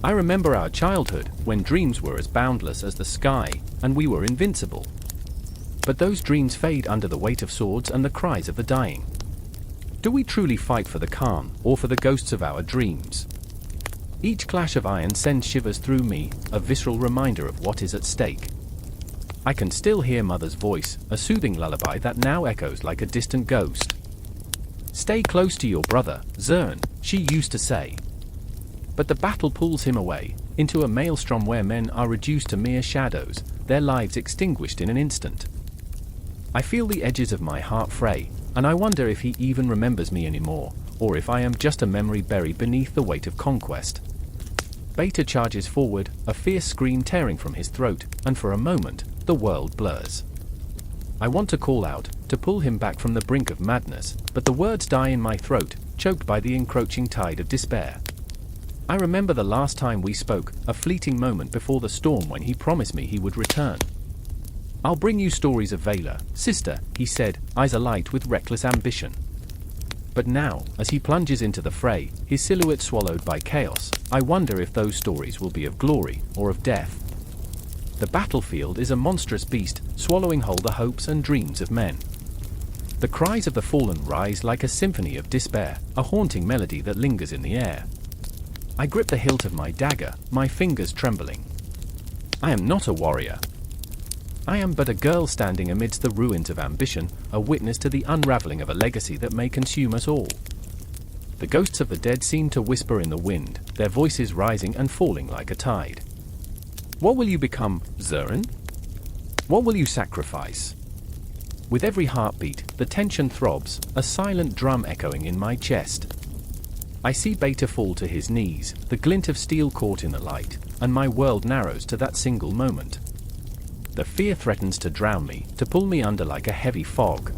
I remember our childhood, when dreams were as boundless as the sky, and we were invincible. But those dreams fade under the weight of swords and the cries of the dying. Do we truly fight for the Khan, or for the ghosts of our dreams? Each clash of iron sends shivers through me, a visceral reminder of what is at stake. I can still hear Mother's voice, a soothing lullaby that now echoes like a distant ghost. "Stay close to your brother, Zern," she used to say. But the battle pulls him away, into a maelstrom where men are reduced to mere shadows, their lives extinguished in an instant. I feel the edges of my heart fray, and I wonder if he even remembers me anymore, or if I am just a memory buried beneath the weight of conquest. Beta charges forward, a fierce scream tearing from his throat, and for a moment, the world blurs. I want to call out, to pull him back from the brink of madness, but the words die in my throat, choked by the encroaching tide of despair. I remember the last time we spoke, a fleeting moment before the storm when he promised me he would return. "I'll bring you stories of Valor, sister," he said, eyes alight with reckless ambition. But now, as he plunges into the fray, his silhouette swallowed by chaos, I wonder if those stories will be of glory, or of death. The battlefield is a monstrous beast, swallowing whole the hopes and dreams of men. The cries of the fallen rise like a symphony of despair, a haunting melody that lingers in the air. I grip the hilt of my dagger, my fingers trembling. I am not a warrior. I am but a girl standing amidst the ruins of ambition, a witness to the unraveling of a legacy that may consume us all. The ghosts of the dead seem to whisper in the wind, their voices rising and falling like a tide. What will you become, Zeren? What will you sacrifice? With every heartbeat, the tension throbs, a silent drum echoing in my chest. I see Beta fall to his knees, the glint of steel caught in the light, and my world narrows to that single moment. The fear threatens to drown me, to pull me under like a heavy fog.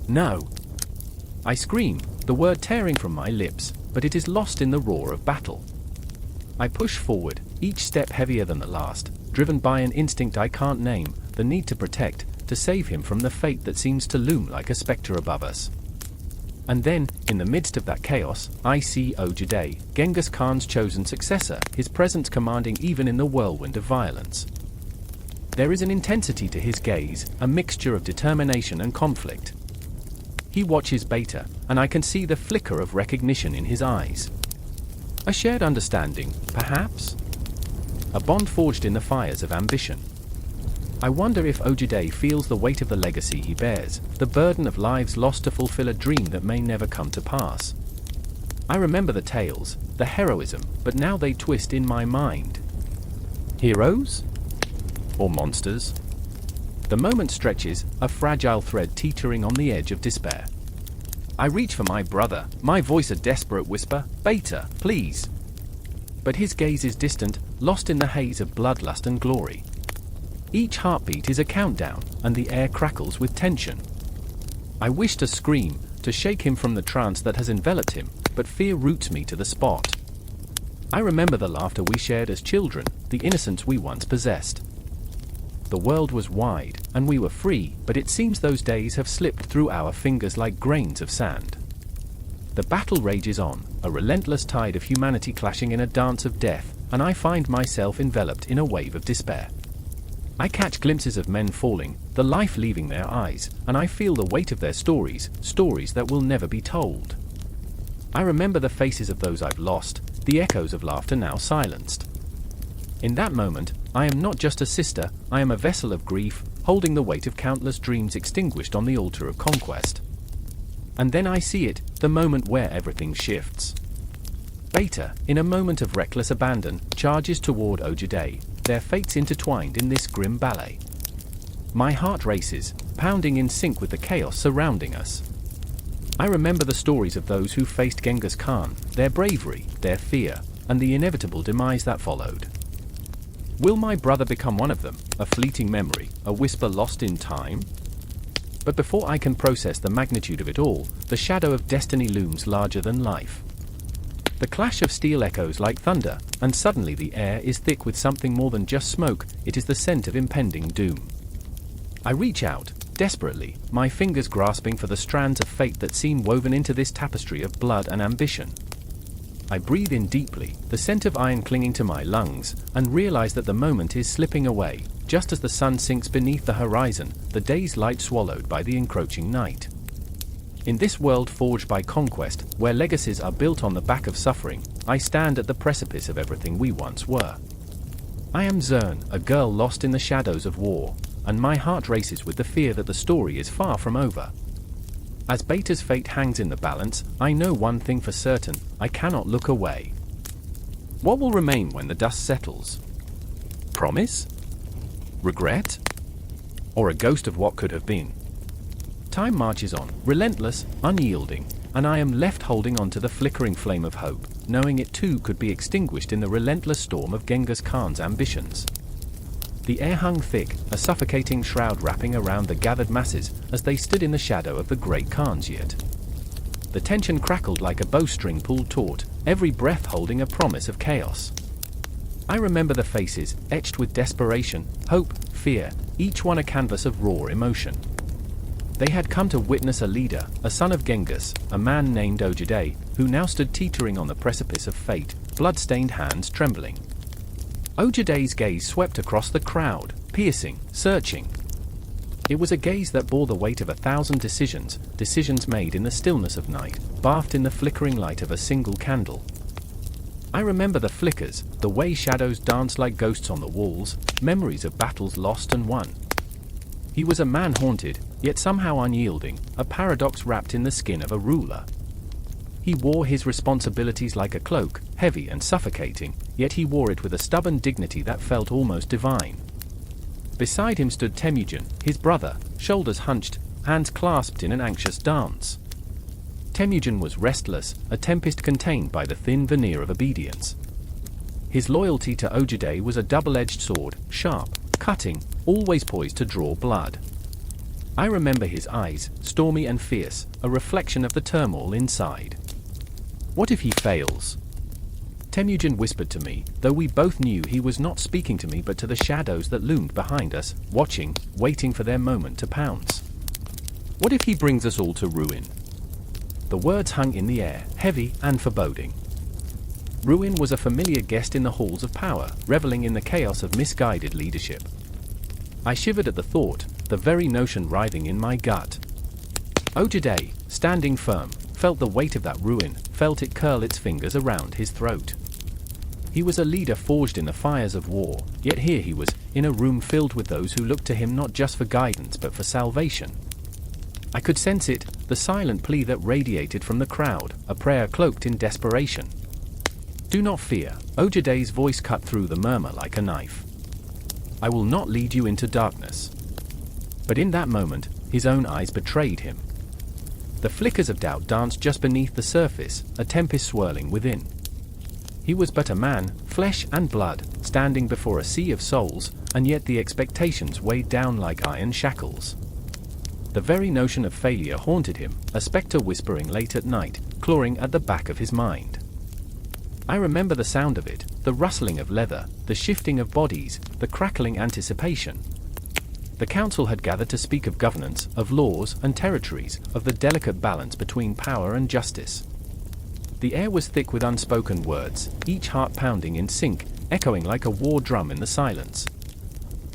No! I scream, the word tearing from my lips, but it is lost in the roar of battle. I push forward, each step heavier than the last, driven by an instinct I can't name, the need to protect, to save him from the fate that seems to loom like a specter above us. And then, in the midst of that chaos, I see Ogedei, Genghis Khan's chosen successor, his presence commanding even in the whirlwind of violence. There is an intensity to his gaze, a mixture of determination and conflict. He watches Beta, and I can see the flicker of recognition in his eyes. A shared understanding, perhaps? A bond forged in the fires of ambition. I wonder if Ogedei feels the weight of the legacy he bears, the burden of lives lost to fulfill a dream that may never come to pass. I remember the tales, the heroism, but now they twist in my mind. Heroes? Or monsters? The moment stretches, a fragile thread teetering on the edge of despair. I reach for my brother, my voice a desperate whisper, "Beta, please." But his gaze is distant, lost in the haze of bloodlust and glory. Each heartbeat is a countdown, and the air crackles with tension. I wish to scream, to shake him from the trance that has enveloped him, but fear roots me to the spot. I remember the laughter we shared as children, the innocence we once possessed. The world was wide, and we were free, but it seems those days have slipped through our fingers like grains of sand. The battle rages on, a relentless tide of humanity clashing in a dance of death, and I find myself enveloped in a wave of despair. I catch glimpses of men falling, the life leaving their eyes, and I feel the weight of their stories, stories that will never be told. I remember the faces of those I've lost, the echoes of laughter now silenced. In that moment, I am not just a sister, I am a vessel of grief, holding the weight of countless dreams extinguished on the altar of conquest. And then I see it, the moment where everything shifts. Beta, in a moment of reckless abandon, charges toward Ogedei, their fates intertwined in this grim ballet. My heart races, pounding in sync with the chaos surrounding us. I remember the stories of those who faced Genghis Khan, their bravery, their fear, and the inevitable demise that followed. Will my brother become one of them, a fleeting memory, a whisper lost in time? But before I can process the magnitude of it all, the shadow of destiny looms larger than life. The clash of steel echoes like thunder, and suddenly the air is thick with something more than just smoke, it is the scent of impending doom. I reach out, desperately, my fingers grasping for the strands of fate that seem woven into this tapestry of blood and ambition. I breathe in deeply, the scent of iron clinging to my lungs, and realize that the moment is slipping away, just as the sun sinks beneath the horizon, the day's light swallowed by the encroaching night. In this world forged by conquest, where legacies are built on the back of suffering, I stand at the precipice of everything we once were. I am Zern, a girl lost in the shadows of war, and my heart races with the fear that the story is far from over. As Beta's fate hangs in the balance, I know one thing for certain, I cannot look away. What will remain when the dust settles? Promise? Regret? Or a ghost of what could have been? Time marches on, relentless, unyielding, and I am left holding on to the flickering flame of hope, knowing it too could be extinguished in the relentless storm of Genghis Khan's ambitions. The air hung thick, a suffocating shroud wrapping around the gathered masses as they stood in the shadow of the great Khan's yurt. The tension crackled like a bowstring pulled taut, every breath holding a promise of chaos. I remember the faces, etched with desperation, hope, fear, each one a canvas of raw emotion. They had come to witness a leader, a son of Genghis, a man named Ogedei, who now stood teetering on the precipice of fate, blood-stained hands trembling. Ogedei's gaze swept across the crowd, piercing, searching. It was a gaze that bore the weight of 1,000 decisions, decisions made in the stillness of night, bathed in the flickering light of a single candle. I remember the flickers, the way shadows danced like ghosts on the walls, memories of battles lost and won. He was a man haunted, yet somehow unyielding, a paradox wrapped in the skin of a ruler. He wore his responsibilities like a cloak, heavy and suffocating, yet he wore it with a stubborn dignity that felt almost divine. Beside him stood Temujin, his brother, shoulders hunched, hands clasped in an anxious dance. Temujin was restless, a tempest contained by the thin veneer of obedience. His loyalty to Ögedei was a double-edged sword, sharp, cutting, always poised to draw blood. I remember his eyes, stormy and fierce, a reflection of the turmoil inside. What if he fails? Temujin whispered to me, though we both knew he was not speaking to me but to the shadows that loomed behind us, watching, waiting for their moment to pounce. What if he brings us all to ruin? The words hung in the air, heavy and foreboding. Ruin was a familiar guest in the halls of power, reveling in the chaos of misguided leadership. I shivered at the thought, the very notion writhing in my gut. Ögedei, standing firm, felt the weight of that ruin, felt it curl its fingers around his throat. He was a leader forged in the fires of war, yet here he was, in a room filled with those who looked to him not just for guidance but for salvation. I could sense it, the silent plea that radiated from the crowd, a prayer cloaked in desperation. Do not fear, Ögedei's voice cut through the murmur like a knife. I will not lead you into darkness. But in that moment, his own eyes betrayed him. The flickers of doubt danced just beneath the surface, a tempest swirling within. He was but a man, flesh and blood, standing before a sea of souls, and yet the expectations weighed down like iron shackles. The very notion of failure haunted him, a spectre whispering late at night, clawing at the back of his mind. I remember the sound of it, the rustling of leather, the shifting of bodies, the crackling anticipation. The council had gathered to speak of governance, of laws and territories, of the delicate balance between power and justice. The air was thick with unspoken words, each heart pounding in sync, echoing like a war drum in the silence.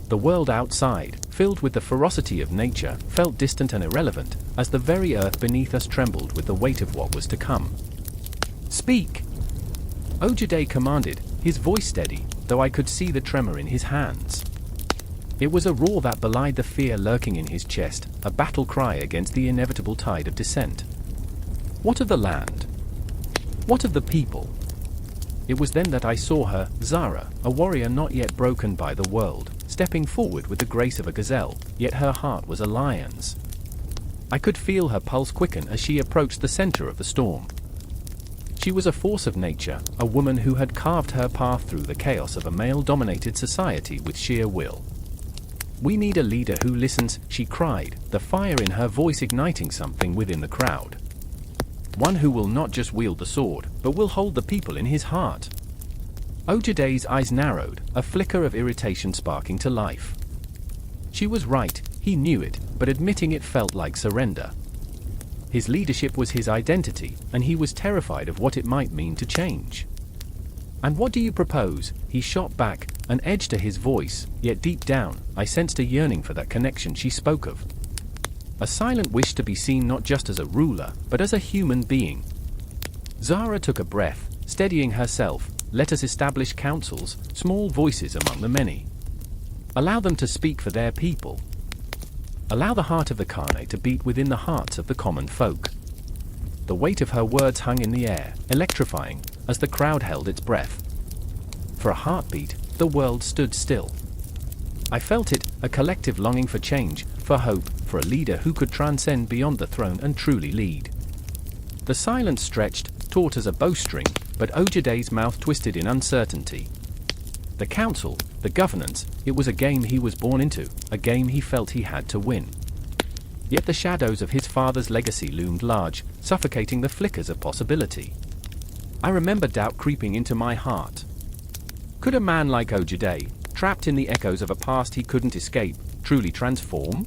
The world outside, filled with the ferocity of nature, felt distant and irrelevant, as the very earth beneath us trembled with the weight of what was to come. Speak! Ögedei commanded, his voice steady, though I could see the tremor in his hands. It was a roar that belied the fear lurking in his chest, a battle cry against the inevitable tide of dissent. What of the land? What of the people? It was then that I saw her, Zara, a warrior not yet broken by the world, stepping forward with the grace of a gazelle, yet her heart was a lion's. I could feel her pulse quicken as she approached the center of the storm. She was a force of nature, a woman who had carved her path through the chaos of a male-dominated society with sheer will. We need a leader who listens, she cried, the fire in her voice igniting something within the crowd. One who will not just wield the sword, but will hold the people in his heart. Ögedei's eyes narrowed, a flicker of irritation sparking to life. She was right, he knew it, but admitting it felt like surrender. His leadership was his identity, and he was terrified of what it might mean to change. And what do you propose? He shot back, an edge to his voice, yet deep down, I sensed a yearning for that connection she spoke of. A silent wish to be seen not just as a ruler, but as a human being. Zara took a breath, steadying herself. Let us establish councils, small voices among the many. Allow them to speak for their people. Allow the heart of the Khanate to beat within the hearts of the common folk. The weight of her words hung in the air, electrifying, as the crowd held its breath. For a heartbeat, the world stood still. I felt it, a collective longing for change, for hope, for a leader who could transcend beyond the throne and truly lead. The silence stretched, taut as a bowstring, but Ögedei's mouth twisted in uncertainty. The council, the governance, it was a game he was born into, a game he felt he had to win. Yet the shadows of his father's legacy loomed large, suffocating the flickers of possibility. I remember doubt creeping into my heart. Could a man like Ögedei, trapped in the echoes of a past he couldn't escape, truly transform?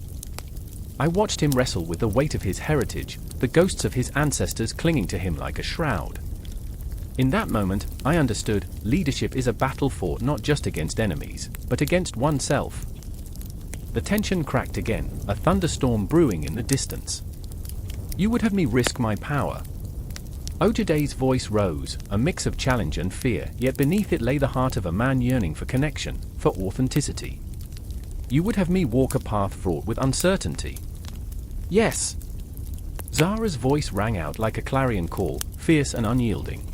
I watched him wrestle with the weight of his heritage, the ghosts of his ancestors clinging to him like a shroud. In that moment, I understood, leadership is a battle fought not just against enemies, but against oneself. The tension cracked again, a thunderstorm brewing in the distance. You would have me risk my power. Ögedei's voice rose, a mix of challenge and fear, yet beneath it lay the heart of a man yearning for connection, for authenticity. You would have me walk a path fraught with uncertainty. Yes. Zara's voice rang out like a clarion call, fierce and unyielding.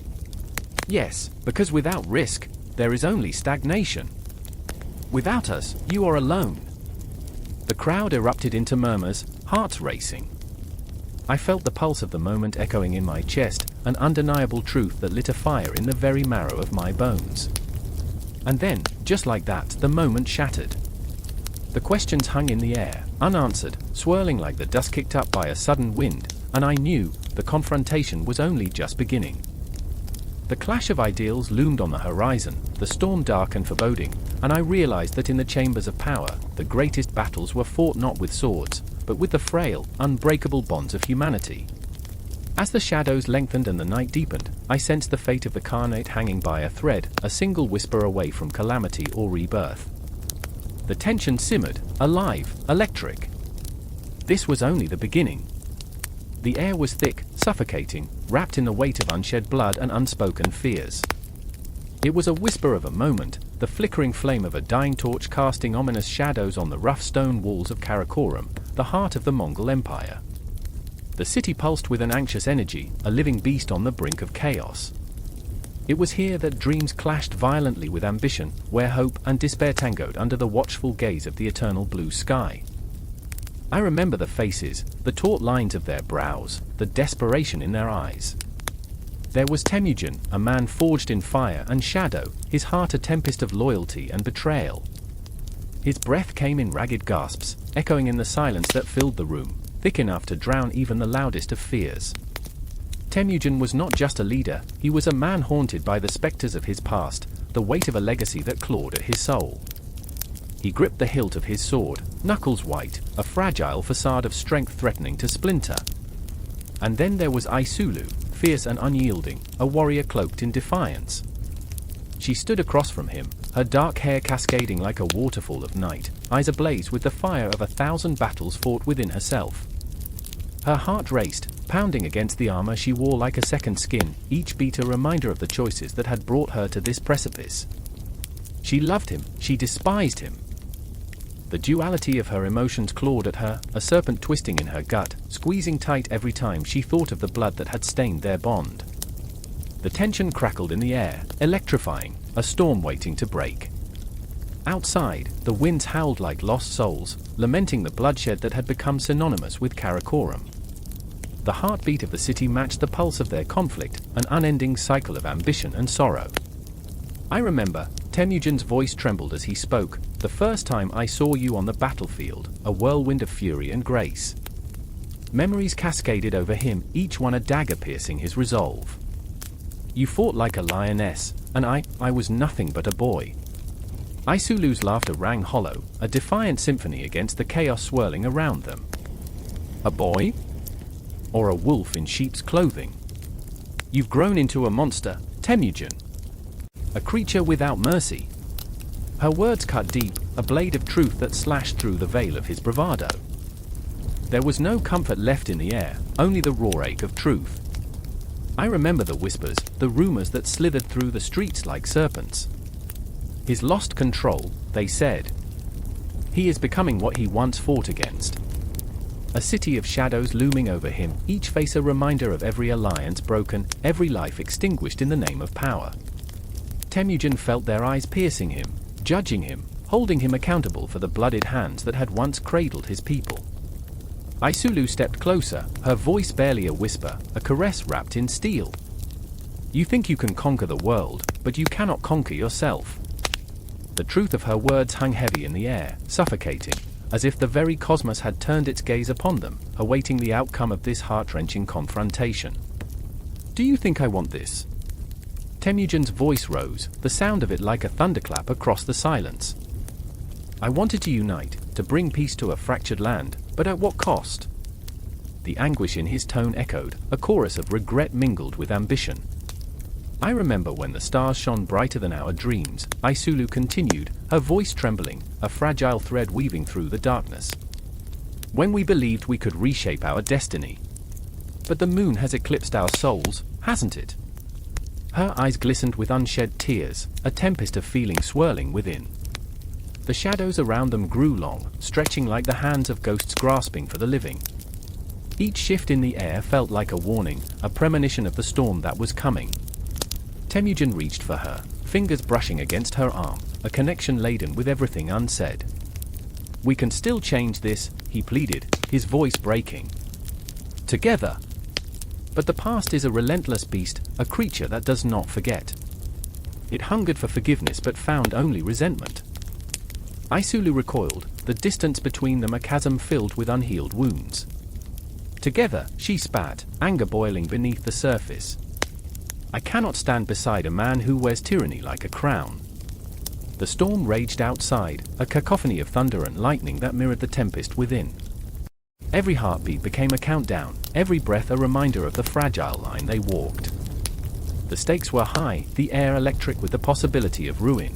Yes, because without risk, there is only stagnation. Without us, you are alone. crowd erupted into murmurs, hearts racing. I felt the pulse of the moment echoing in my chest, an undeniable truth that lit a fire in the very marrow of my bones. And then, just like that, the moment shattered. The questions hung in the air, unanswered, swirling like the dust kicked up by a sudden wind, and I knew the confrontation was only just beginning. The clash of ideals loomed on the horizon, the storm dark and foreboding, and I realized that in the chambers of power, the greatest battles were fought not with swords, but with the frail, unbreakable bonds of humanity. As the shadows lengthened and the night deepened, I sensed the fate of the Khanate hanging by a thread, a single whisper away from calamity or rebirth. The tension simmered, alive, electric. This was only the beginning. The air was thick, suffocating, wrapped in the weight of unshed blood and unspoken fears. It was a whisper of a moment, the flickering flame of a dying torch casting ominous shadows on the rough stone walls of Karakorum, the heart of the Mongol Empire. The city pulsed with an anxious energy, a living beast on the brink of chaos. It was here that dreams clashed violently with ambition, where hope and despair tangoed under the watchful gaze of the eternal blue sky. I remember the faces, the taut lines of their brows, the desperation in their eyes. There was Temujin, a man forged in fire and shadow, his heart a tempest of loyalty and betrayal. His breath came in ragged gasps, echoing in the silence that filled the room, thick enough to drown even the loudest of fears. Temujin was not just a leader, he was a man haunted by the specters of his past, the weight of a legacy that clawed at his soul. He gripped the hilt of his sword, knuckles white, a fragile facade of strength threatening to splinter. And then there was Aisulu, fierce and unyielding, a warrior cloaked in defiance. She stood across from him, her dark hair cascading like a waterfall of night, eyes ablaze with the fire of 1,000 battles fought within herself. Her heart raced, pounding against the armor she wore like a second skin, each beat a reminder of the choices that had brought her to this precipice. She loved him, she despised him. The duality of her emotions clawed at her, a serpent twisting in her gut, squeezing tight every time she thought of the blood that had stained their bond. The tension crackled in the air, electrifying, a storm waiting to break. Outside, the winds howled like lost souls, lamenting the bloodshed that had become synonymous with Karakorum. The heartbeat of the city matched the pulse of their conflict, an unending cycle of ambition and sorrow. I remember, Temujin's voice trembled as he spoke, the first time I saw you on the battlefield, a whirlwind of fury and grace. Memories cascaded over him, each one a dagger piercing his resolve. You fought like a lioness, and I was nothing but a boy. Aisulu's laughter rang hollow, a defiant symphony against the chaos swirling around them. A boy? Or a wolf in sheep's clothing? You've grown into a monster, Temujin. A creature without mercy. Her words cut deep, a blade of truth that slashed through the veil of his bravado. There was no comfort left in the air, only the raw ache of truth. I remember the whispers, the rumors that slithered through the streets like serpents. He's lost control, they said. He is becoming what he once fought against. A city of shadows looming over him, each face a reminder of every alliance broken, every life extinguished in the name of power. Temujin felt their eyes piercing him, judging him, holding him accountable for the blooded hands that had once cradled his people. Aisulu stepped closer, her voice barely a whisper, a caress wrapped in steel. You think you can conquer the world, but you cannot conquer yourself. The truth of her words hung heavy in the air, suffocating, as if the very cosmos had turned its gaze upon them, awaiting the outcome of this heart-wrenching confrontation. Do you think I want this? Temujin's voice rose, the sound of it like a thunderclap across the silence. I wanted to unite, to bring peace to a fractured land, but at what cost? The anguish in his tone echoed, a chorus of regret mingled with ambition. I remember when the stars shone brighter than our dreams, Aisulu continued, her voice trembling, a fragile thread weaving through the darkness. When we believed we could reshape our destiny. But the moon has eclipsed our souls, hasn't it? Her eyes glistened with unshed tears, a tempest of feeling swirling within. The shadows around them grew long, stretching like the hands of ghosts grasping for the living. Each shift in the air felt like a warning, a premonition of the storm that was coming. Temujin reached for her, fingers brushing against her arm, a connection laden with everything unsaid. We can still change this, he pleaded, his voice breaking. Together. But the past is a relentless beast, a creature that does not forget. It hungered for forgiveness but found only resentment. Isulu recoiled, the distance between them a chasm filled with unhealed wounds. Together, she spat, anger boiling beneath the surface. I cannot stand beside a man who wears tyranny like a crown. The storm raged outside, a cacophony of thunder and lightning that mirrored the tempest within. Every heartbeat became a countdown, every breath a reminder of the fragile line they walked. The stakes were high, the air electric with the possibility of ruin.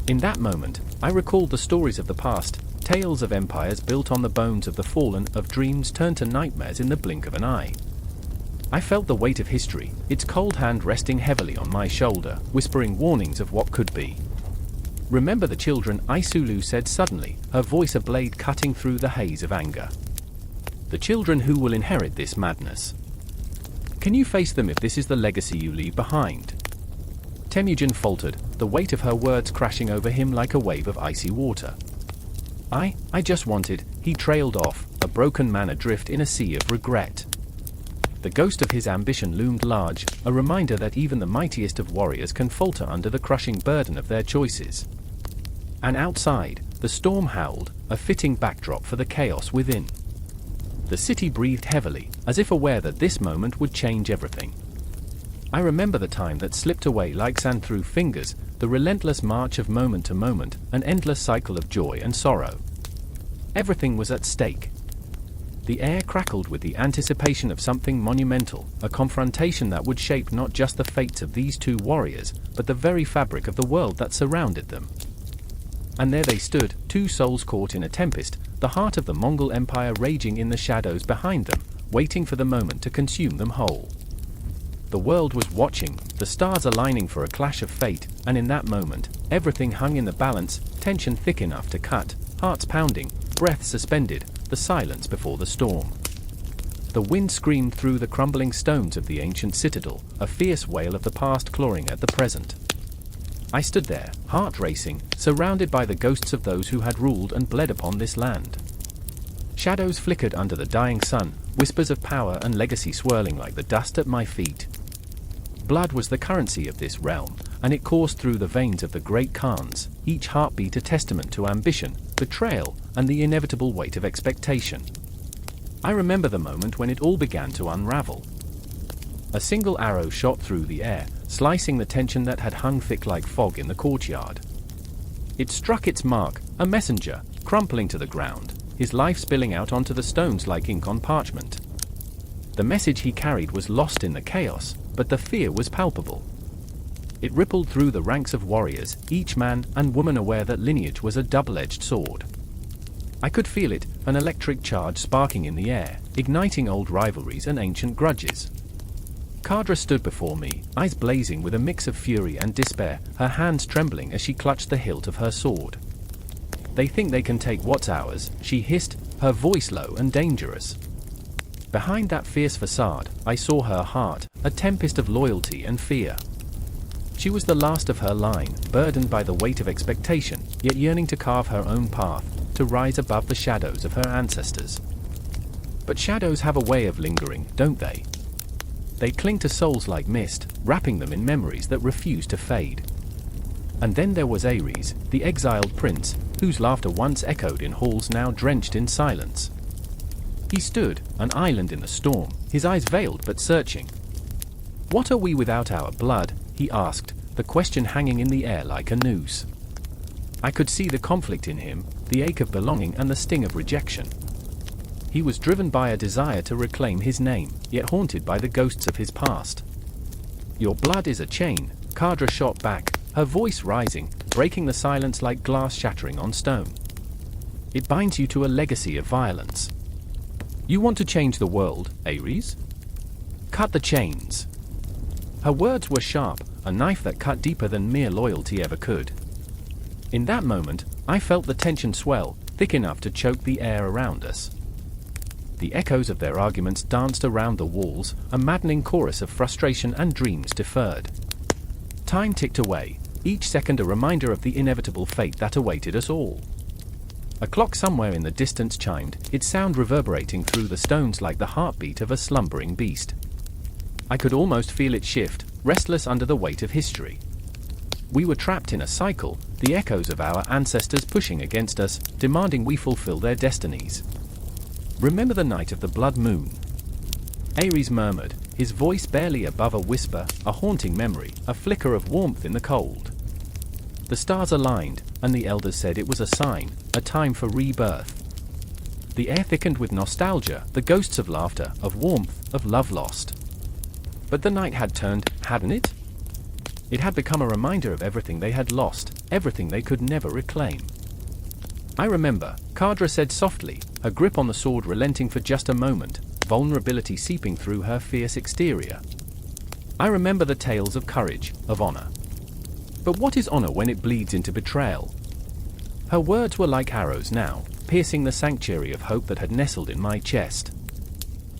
In that moment, I recalled the stories of the past, tales of empires built on the bones of the fallen, of dreams turned to nightmares in the blink of an eye. I felt the weight of history, its cold hand resting heavily on my shoulder, whispering warnings of what could be. Remember the children, Isulu said suddenly, her voice a blade cutting through the haze of anger. The children who will inherit this madness. Can you face them if this is the legacy you leave behind? Temujin faltered, the weight of her words crashing over him like a wave of icy water. I just wanted, he trailed off, a broken man adrift in a sea of regret. The ghost of his ambition loomed large, a reminder that even the mightiest of warriors can falter under the crushing burden of their choices. And outside, the storm howled, a fitting backdrop for the chaos within. The city breathed heavily, as if aware that this moment would change everything. I remember the time that slipped away like sand through fingers, the relentless march of moment to moment, an endless cycle of joy and sorrow. Everything was at stake. The air crackled with the anticipation of something monumental, a confrontation that would shape not just the fates of these two warriors, but the very fabric of the world that surrounded them. And there they stood, two souls caught in a tempest, the heart of the Mongol Empire raging in the shadows behind them, waiting for the moment to consume them whole. The world was watching, the stars aligning for a clash of fate, and in that moment, everything hung in the balance, tension thick enough to cut, hearts pounding, breath suspended, the silence before the storm. The wind screamed through the crumbling stones of the ancient citadel, a fierce wail of the past clawing at the present. I stood there, heart racing, surrounded by the ghosts of those who had ruled and bled upon this land. Shadows flickered under the dying sun, whispers of power and legacy swirling like the dust at my feet. Blood was the currency of this realm, and it coursed through the veins of the great Khans, each heartbeat a testament to ambition, betrayal, and the inevitable weight of expectation. I remember the moment when it all began to unravel. A single arrow shot through the air, slicing the tension that had hung thick like fog in the courtyard. It struck its mark, a messenger, crumpling to the ground, his life spilling out onto the stones like ink on parchment. The message he carried was lost in the chaos, but the fear was palpable. It rippled through the ranks of warriors, each man and woman aware that lineage was a double-edged sword. I could feel it, an electric charge sparking in the air, igniting old rivalries and ancient grudges. Kadra stood before me, eyes blazing with a mix of fury and despair, her hands trembling as she clutched the hilt of her sword. They think they can take what's ours, she hissed, her voice low and dangerous. Behind that fierce facade, I saw her heart, a tempest of loyalty and fear. She was the last of her line, burdened by the weight of expectation, yet yearning to carve her own path, to rise above the shadows of her ancestors. But shadows have a way of lingering, don't they? They cling to souls like mist, wrapping them in memories that refuse to fade. And then there was Ares, the exiled prince, whose laughter once echoed in halls now drenched in silence. He stood, an island in the storm, his eyes veiled but searching. "What are we without our blood?" he asked, the question hanging in the air like a noose. I could see the conflict in him, the ache of belonging and the sting of rejection. He was driven by a desire to reclaim his name, yet haunted by the ghosts of his past. "Your blood is a chain," Kadra shot back, her voice rising, breaking the silence like glass shattering on stone. "It binds you to a legacy of violence. You want to change the world, Ares? Cut the chains." Her words were sharp, a knife that cut deeper than mere loyalty ever could. In that moment, I felt the tension swell, thick enough to choke the air around us. The echoes of their arguments danced around the walls, a maddening chorus of frustration and dreams deferred. Time ticked away, each second a reminder of the inevitable fate that awaited us all. A clock somewhere in the distance chimed, its sound reverberating through the stones like the heartbeat of a slumbering beast. I could almost feel it shift, restless under the weight of history. We were trapped in a cycle, the echoes of our ancestors pushing against us, demanding we fulfill their destinies. Remember the night of the blood moon? Ares murmured, his voice barely above a whisper, a haunting memory, a flicker of warmth in the cold. The stars aligned, and the elders said it was a sign, a time for rebirth. The air thickened with nostalgia, the ghosts of laughter, of warmth, of love lost. But the night had turned, hadn't it? It had become a reminder of everything they had lost, everything they could never reclaim. I remember, Kadra said softly, her grip on the sword relenting for just a moment, vulnerability seeping through her fierce exterior. I remember the tales of courage, of honor. But what is honor when it bleeds into betrayal? Her words were like arrows now, piercing the sanctuary of hope that had nestled in my chest.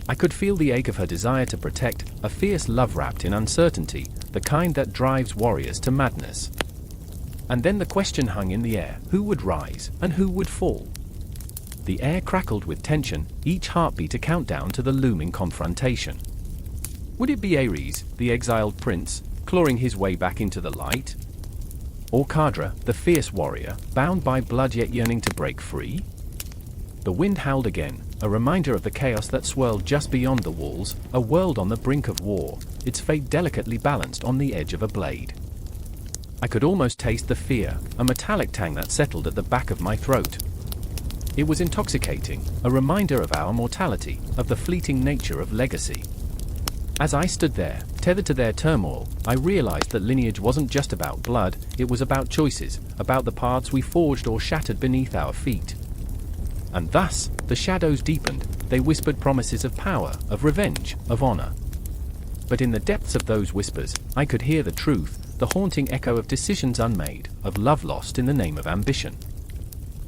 I could feel the ache of her desire to protect, a fierce love wrapped in uncertainty, the kind that drives warriors to madness. And then the question hung in the air, who would rise, and who would fall? The air crackled with tension, each heartbeat a countdown to the looming confrontation. Would it be Ares, the exiled prince, clawing his way back into the light? Or Kadra, the fierce warrior, bound by blood yet yearning to break free? The wind howled again, a reminder of the chaos that swirled just beyond the walls, a world on the brink of war, its fate delicately balanced on the edge of a blade. I could almost taste the fear, a metallic tang that settled at the back of my throat. It was intoxicating, a reminder of our mortality, of the fleeting nature of legacy. As I stood there, tethered to their turmoil, I realized that lineage wasn't just about blood, it was about choices, about the paths we forged or shattered beneath our feet. And thus, the shadows deepened, they whispered promises of power, of revenge, of honor. But in the depths of those whispers, I could hear the truth, the haunting echo of decisions unmade, of love lost in the name of ambition.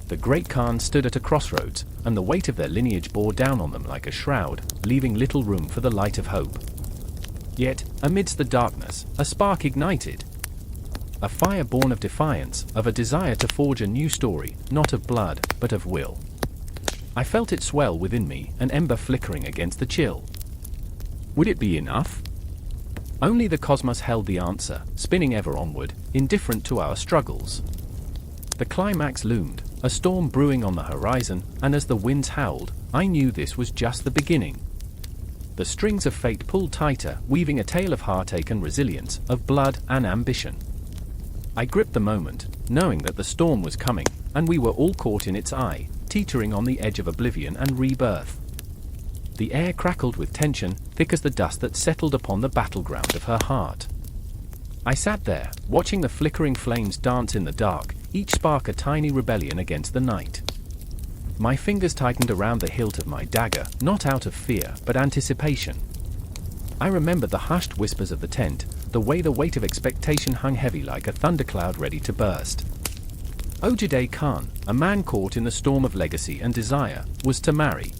The great Khan stood at a crossroads, and the weight of their lineage bore down on them like a shroud, leaving little room for the light of hope. Yet, amidst the darkness, a spark ignited. A fire born of defiance, of a desire to forge a new story, not of blood, but of will. I felt it swell within me, an ember flickering against the chill. Would it be enough? Only the cosmos held the answer, spinning ever onward, indifferent to our struggles. The climax loomed, a storm brewing on the horizon, and as the winds howled, I knew this was just the beginning. The strings of fate pulled tighter, weaving a tale of heartache and resilience, of blood and ambition. I gripped the moment, knowing that the storm was coming, and we were all caught in its eye, teetering on the edge of oblivion and rebirth. The air crackled with tension, thick as the dust that settled upon the battleground of her heart. I sat there, watching the flickering flames dance in the dark, each spark a tiny rebellion against the night. My fingers tightened around the hilt of my dagger, not out of fear, but anticipation. I remembered the hushed whispers of the tent, the way the weight of expectation hung heavy like a thundercloud ready to burst. Ögedei Khan, a man caught in the storm of legacy and desire, was to marry.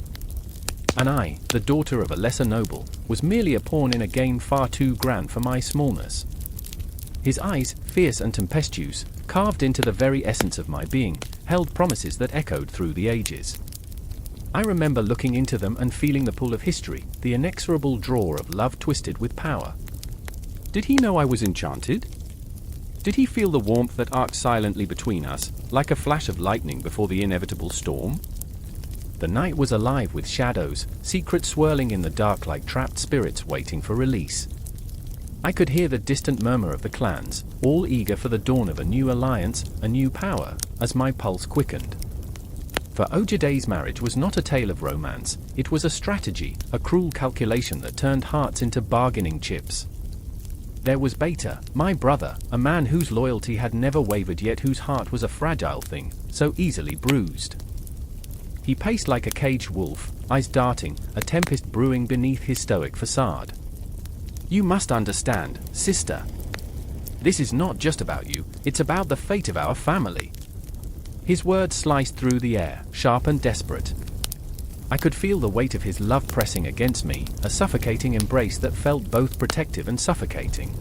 And I, the daughter of a lesser noble, was merely a pawn in a game far too grand for my smallness. His eyes, fierce and tempestuous, carved into the very essence of my being, held promises that echoed through the ages. I remember looking into them and feeling the pull of history, the inexorable draw of love twisted with power. Did he know I was enchanted? Did he feel the warmth that arced silently between us, like a flash of lightning before the inevitable storm? The night was alive with shadows, secrets swirling in the dark like trapped spirits waiting for release. I could hear the distant murmur of the clans, all eager for the dawn of a new alliance, a new power, as my pulse quickened. For Ogedei's marriage was not a tale of romance, it was a strategy, a cruel calculation that turned hearts into bargaining chips. There was Beta, my brother, a man whose loyalty had never wavered yet whose heart was a fragile thing, so easily bruised. He paced like a caged wolf, eyes darting, a tempest brewing beneath his stoic facade. You must understand, sister. This is not just about you, it's about the fate of our family. His words sliced through the air, sharp and desperate. I could feel the weight of his love pressing against me, a suffocating embrace that felt both protective and suffocating.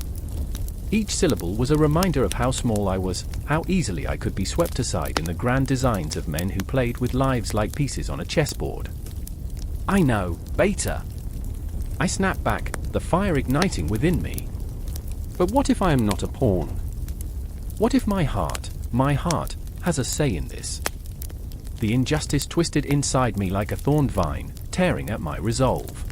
Each syllable was a reminder of how small I was, how easily I could be swept aside in the grand designs of men who played with lives like pieces on a chessboard. "I know, Beta!" I snapped back, the fire igniting within me. But what if I am not a pawn? What if my heart, has a say in this? The injustice twisted inside me like a thorned vine, tearing at my resolve.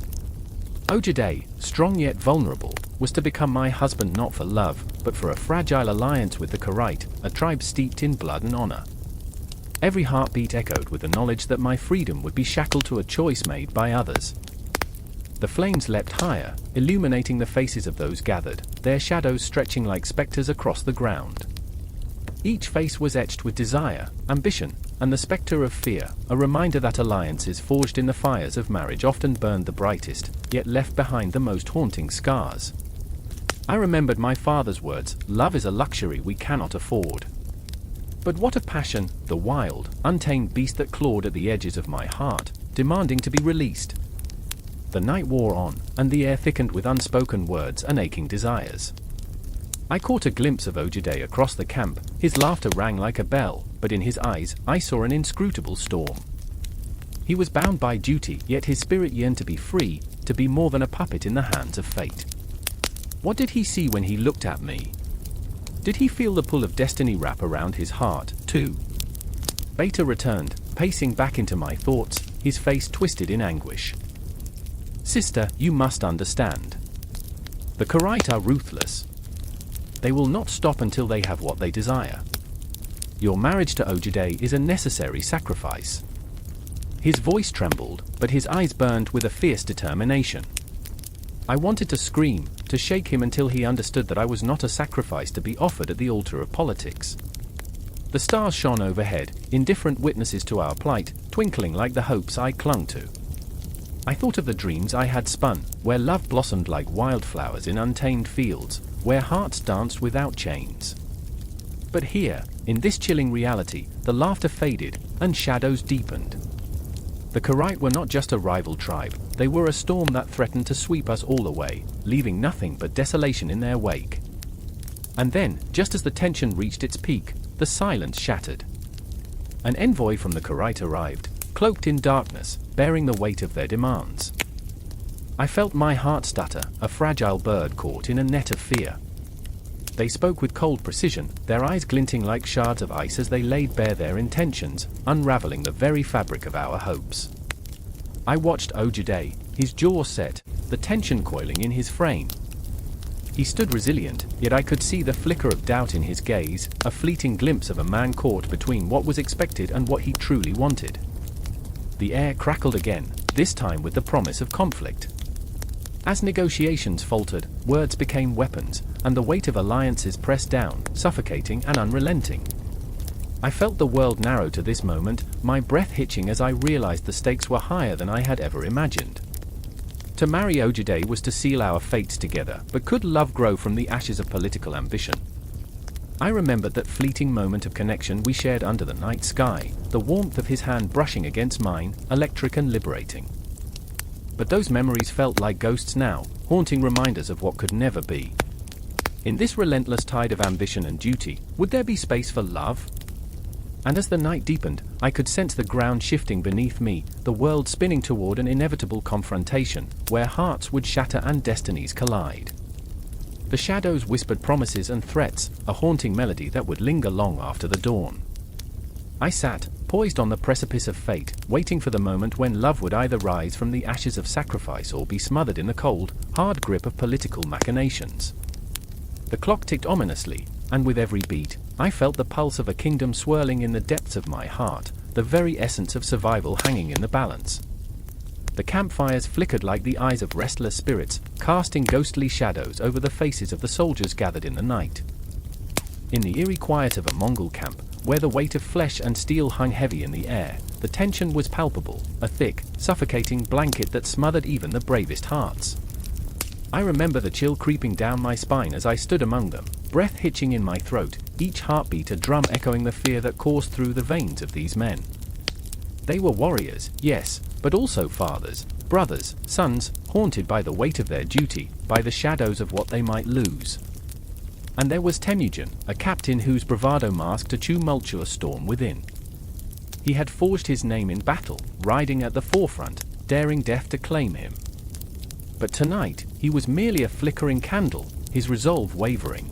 Ogedei, strong yet vulnerable, was to become my husband not for love, but for a fragile alliance with the Karaite, a tribe steeped in blood and honor. Every heartbeat echoed with the knowledge that my freedom would be shackled to a choice made by others. The flames leapt higher, illuminating the faces of those gathered, their shadows stretching like specters across the ground. Each face was etched with desire, ambition, and the specter of fear, a reminder that alliances forged in the fires of marriage often burned the brightest, yet left behind the most haunting scars. I remembered my father's words, "Love is a luxury we cannot afford." But what of passion, the wild, untamed beast that clawed at the edges of my heart, demanding to be released? The night wore on, and the air thickened with unspoken words and aching desires. I caught a glimpse of Ogedei across the camp. His laughter rang like a bell, but in his eyes, I saw an inscrutable storm. He was bound by duty, yet his spirit yearned to be free, to be more than a puppet in the hands of fate. What did he see when he looked at me? Did he feel the pull of destiny wrap around his heart, too? Beta returned, pacing back into my thoughts, his face twisted in anguish. "Sister, you must understand. The Karaite are ruthless. They will not stop until they have what they desire. Your marriage to Ogedei is a necessary sacrifice." His voice trembled, but his eyes burned with a fierce determination. I wanted to scream, to shake him until he understood that I was not a sacrifice to be offered at the altar of politics. The stars shone overhead, indifferent witnesses to our plight, twinkling like the hopes I clung to. I thought of the dreams I had spun, where love blossomed like wildflowers in untamed fields, where hearts danced without chains. But here, in this chilling reality, the laughter faded, and shadows deepened. The Karaite were not just a rival tribe, they were a storm that threatened to sweep us all away, leaving nothing but desolation in their wake. And then, just as the tension reached its peak, the silence shattered. An envoy from the Karaite arrived, cloaked in darkness, bearing the weight of their demands. I felt my heart stutter, a fragile bird caught in a net of fear. They spoke with cold precision, their eyes glinting like shards of ice as they laid bare their intentions, unraveling the very fabric of our hopes. I watched Ogedei, his jaw set, the tension coiling in his frame. He stood resilient, yet I could see the flicker of doubt in his gaze, a fleeting glimpse of a man caught between what was expected and what he truly wanted. The air crackled again, this time with the promise of conflict. As negotiations faltered, words became weapons, and the weight of alliances pressed down, suffocating and unrelenting. I felt the world narrow to this moment, my breath hitching as I realized the stakes were higher than I had ever imagined. To marry Ogedei was to seal our fates together, but could love grow from the ashes of political ambition? I remembered that fleeting moment of connection we shared under the night sky, the warmth of his hand brushing against mine, electric and liberating. But those memories felt like ghosts now, haunting reminders of what could never be. In this relentless tide of ambition and duty, would there be space for love? And as the night deepened, I could sense the ground shifting beneath me, the world spinning toward an inevitable confrontation, where hearts would shatter and destinies collide. The shadows whispered promises and threats, a haunting melody that would linger long after the dawn. I sat, poised on the precipice of fate, waiting for the moment when love would either rise from the ashes of sacrifice or be smothered in the cold, hard grip of political machinations. The clock ticked ominously, and with every beat, I felt the pulse of a kingdom swirling in the depths of my heart, the very essence of survival hanging in the balance. The campfires flickered like the eyes of restless spirits, casting ghostly shadows over the faces of the soldiers gathered in the night. In the eerie quiet of a Mongol camp, where the weight of flesh and steel hung heavy in the air, the tension was palpable, a thick, suffocating blanket that smothered even the bravest hearts. I remember the chill creeping down my spine as I stood among them, breath hitching in my throat, each heartbeat a drum echoing the fear that coursed through the veins of these men. They were warriors, yes, but also fathers, brothers, sons, haunted by the weight of their duty, by the shadows of what they might lose. And there was Temujin, a captain whose bravado masked a tumultuous storm within. He had forged his name in battle, riding at the forefront, daring death to claim him. But tonight, he was merely a flickering candle, his resolve wavering.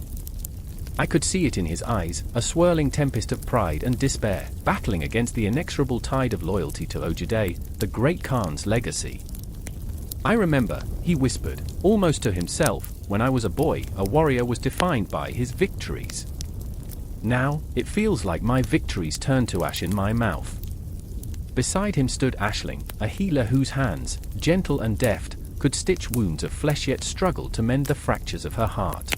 I could see it in his eyes, a swirling tempest of pride and despair, battling against the inexorable tide of loyalty to Ogedei, the great Khan's legacy. I remember, he whispered, almost to himself, when I was a boy, a warrior was defined by his victories. Now, it feels like my victories turn to ash in my mouth. Beside him stood Aisling, a healer whose hands, gentle and deft, could stitch wounds of flesh yet struggled to mend the fractures of her heart.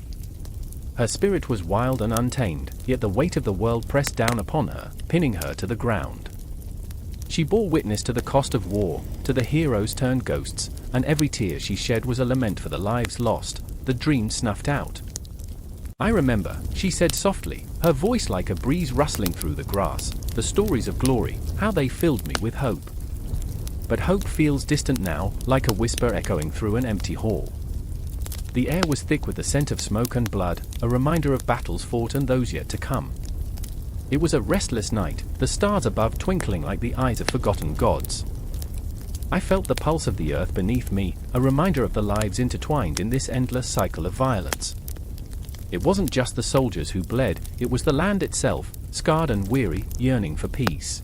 Her spirit was wild and untamed, yet the weight of the world pressed down upon her, pinning her to the ground. She bore witness to the cost of war, to the heroes turned ghosts, and every tear she shed was a lament for the lives lost, the dreams snuffed out. I remember, she said softly, her voice like a breeze rustling through the grass, the stories of glory, how they filled me with hope. But hope feels distant now, like a whisper echoing through an empty hall. The air was thick with the scent of smoke and blood, a reminder of battles fought and those yet to come. It was a restless night, the stars above twinkling like the eyes of forgotten gods. I felt the pulse of the earth beneath me, a reminder of the lives intertwined in this endless cycle of violence. It wasn't just the soldiers who bled, it was the land itself, scarred and weary, yearning for peace.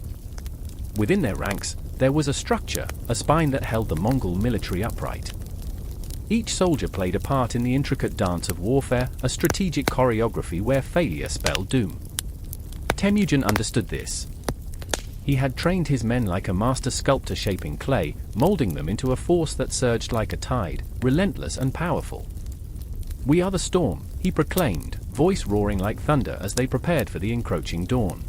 Within their ranks, there was a structure, a spine that held the Mongol military upright. Each soldier played a part in the intricate dance of warfare, a strategic choreography where failure spelled doom. Temujin understood this. He had trained his men like a master sculptor shaping clay, molding them into a force that surged like a tide, relentless and powerful. "We are the storm," he proclaimed, voice roaring like thunder as they prepared for the encroaching dawn.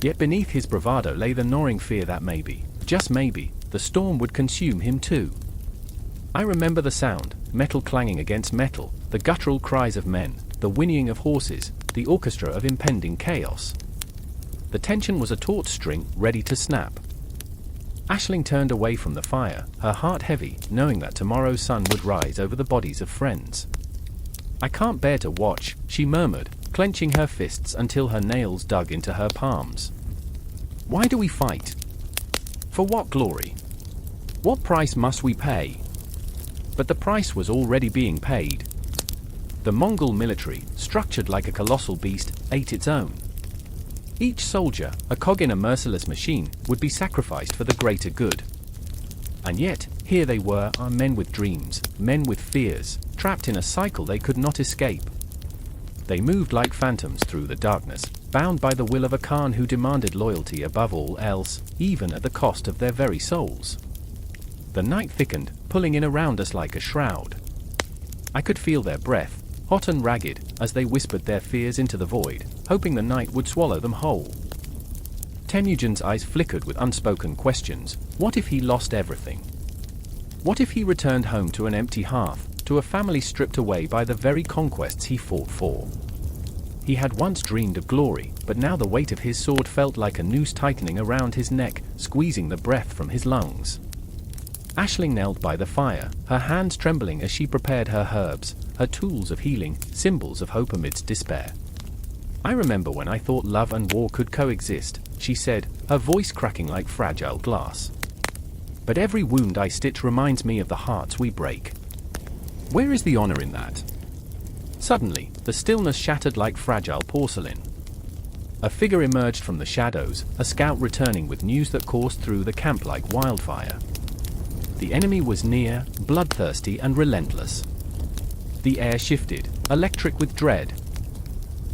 Yet beneath his bravado lay the gnawing fear that maybe, just maybe, the storm would consume him too. I remember the sound, metal clanging against metal, the guttural cries of men, the whinnying of horses, the orchestra of impending chaos. The tension was a taut string, ready to snap. Aisling turned away from the fire, her heart heavy, knowing that tomorrow's sun would rise over the bodies of friends. "I can't bear to watch," she murmured, clenching her fists until her nails dug into her palms. "Why do we fight? For what glory? What price must we pay?" But the price was already being paid. The Mongol military, structured like a colossal beast, ate its own. Each soldier, a cog in a merciless machine, would be sacrificed for the greater good. And yet, here they were, our men with dreams, men with fears, trapped in a cycle they could not escape. They moved like phantoms through the darkness, bound by the will of a Khan who demanded loyalty above all else, even at the cost of their very souls. The night thickened, pulling in around us like a shroud. I could feel their breath, hot and ragged, as they whispered their fears into the void, hoping the night would swallow them whole. Temujin's eyes flickered with unspoken questions. What if he lost everything? What if he returned home to an empty hearth, to a family stripped away by the very conquests he fought for? He had once dreamed of glory, but now the weight of his sword felt like a noose tightening around his neck, squeezing the breath from his lungs. Aisling knelt by the fire, her hands trembling as she prepared her herbs, her tools of healing, symbols of hope amidst despair. "I remember when I thought love and war could coexist," she said, her voice cracking like fragile glass. "But every wound I stitch reminds me of the hearts we break. Where is the honor in that?" Suddenly, the stillness shattered like fragile porcelain. A figure emerged from the shadows, a scout returning with news that coursed through the camp like wildfire. The enemy was near, bloodthirsty and relentless. The air shifted, electric with dread.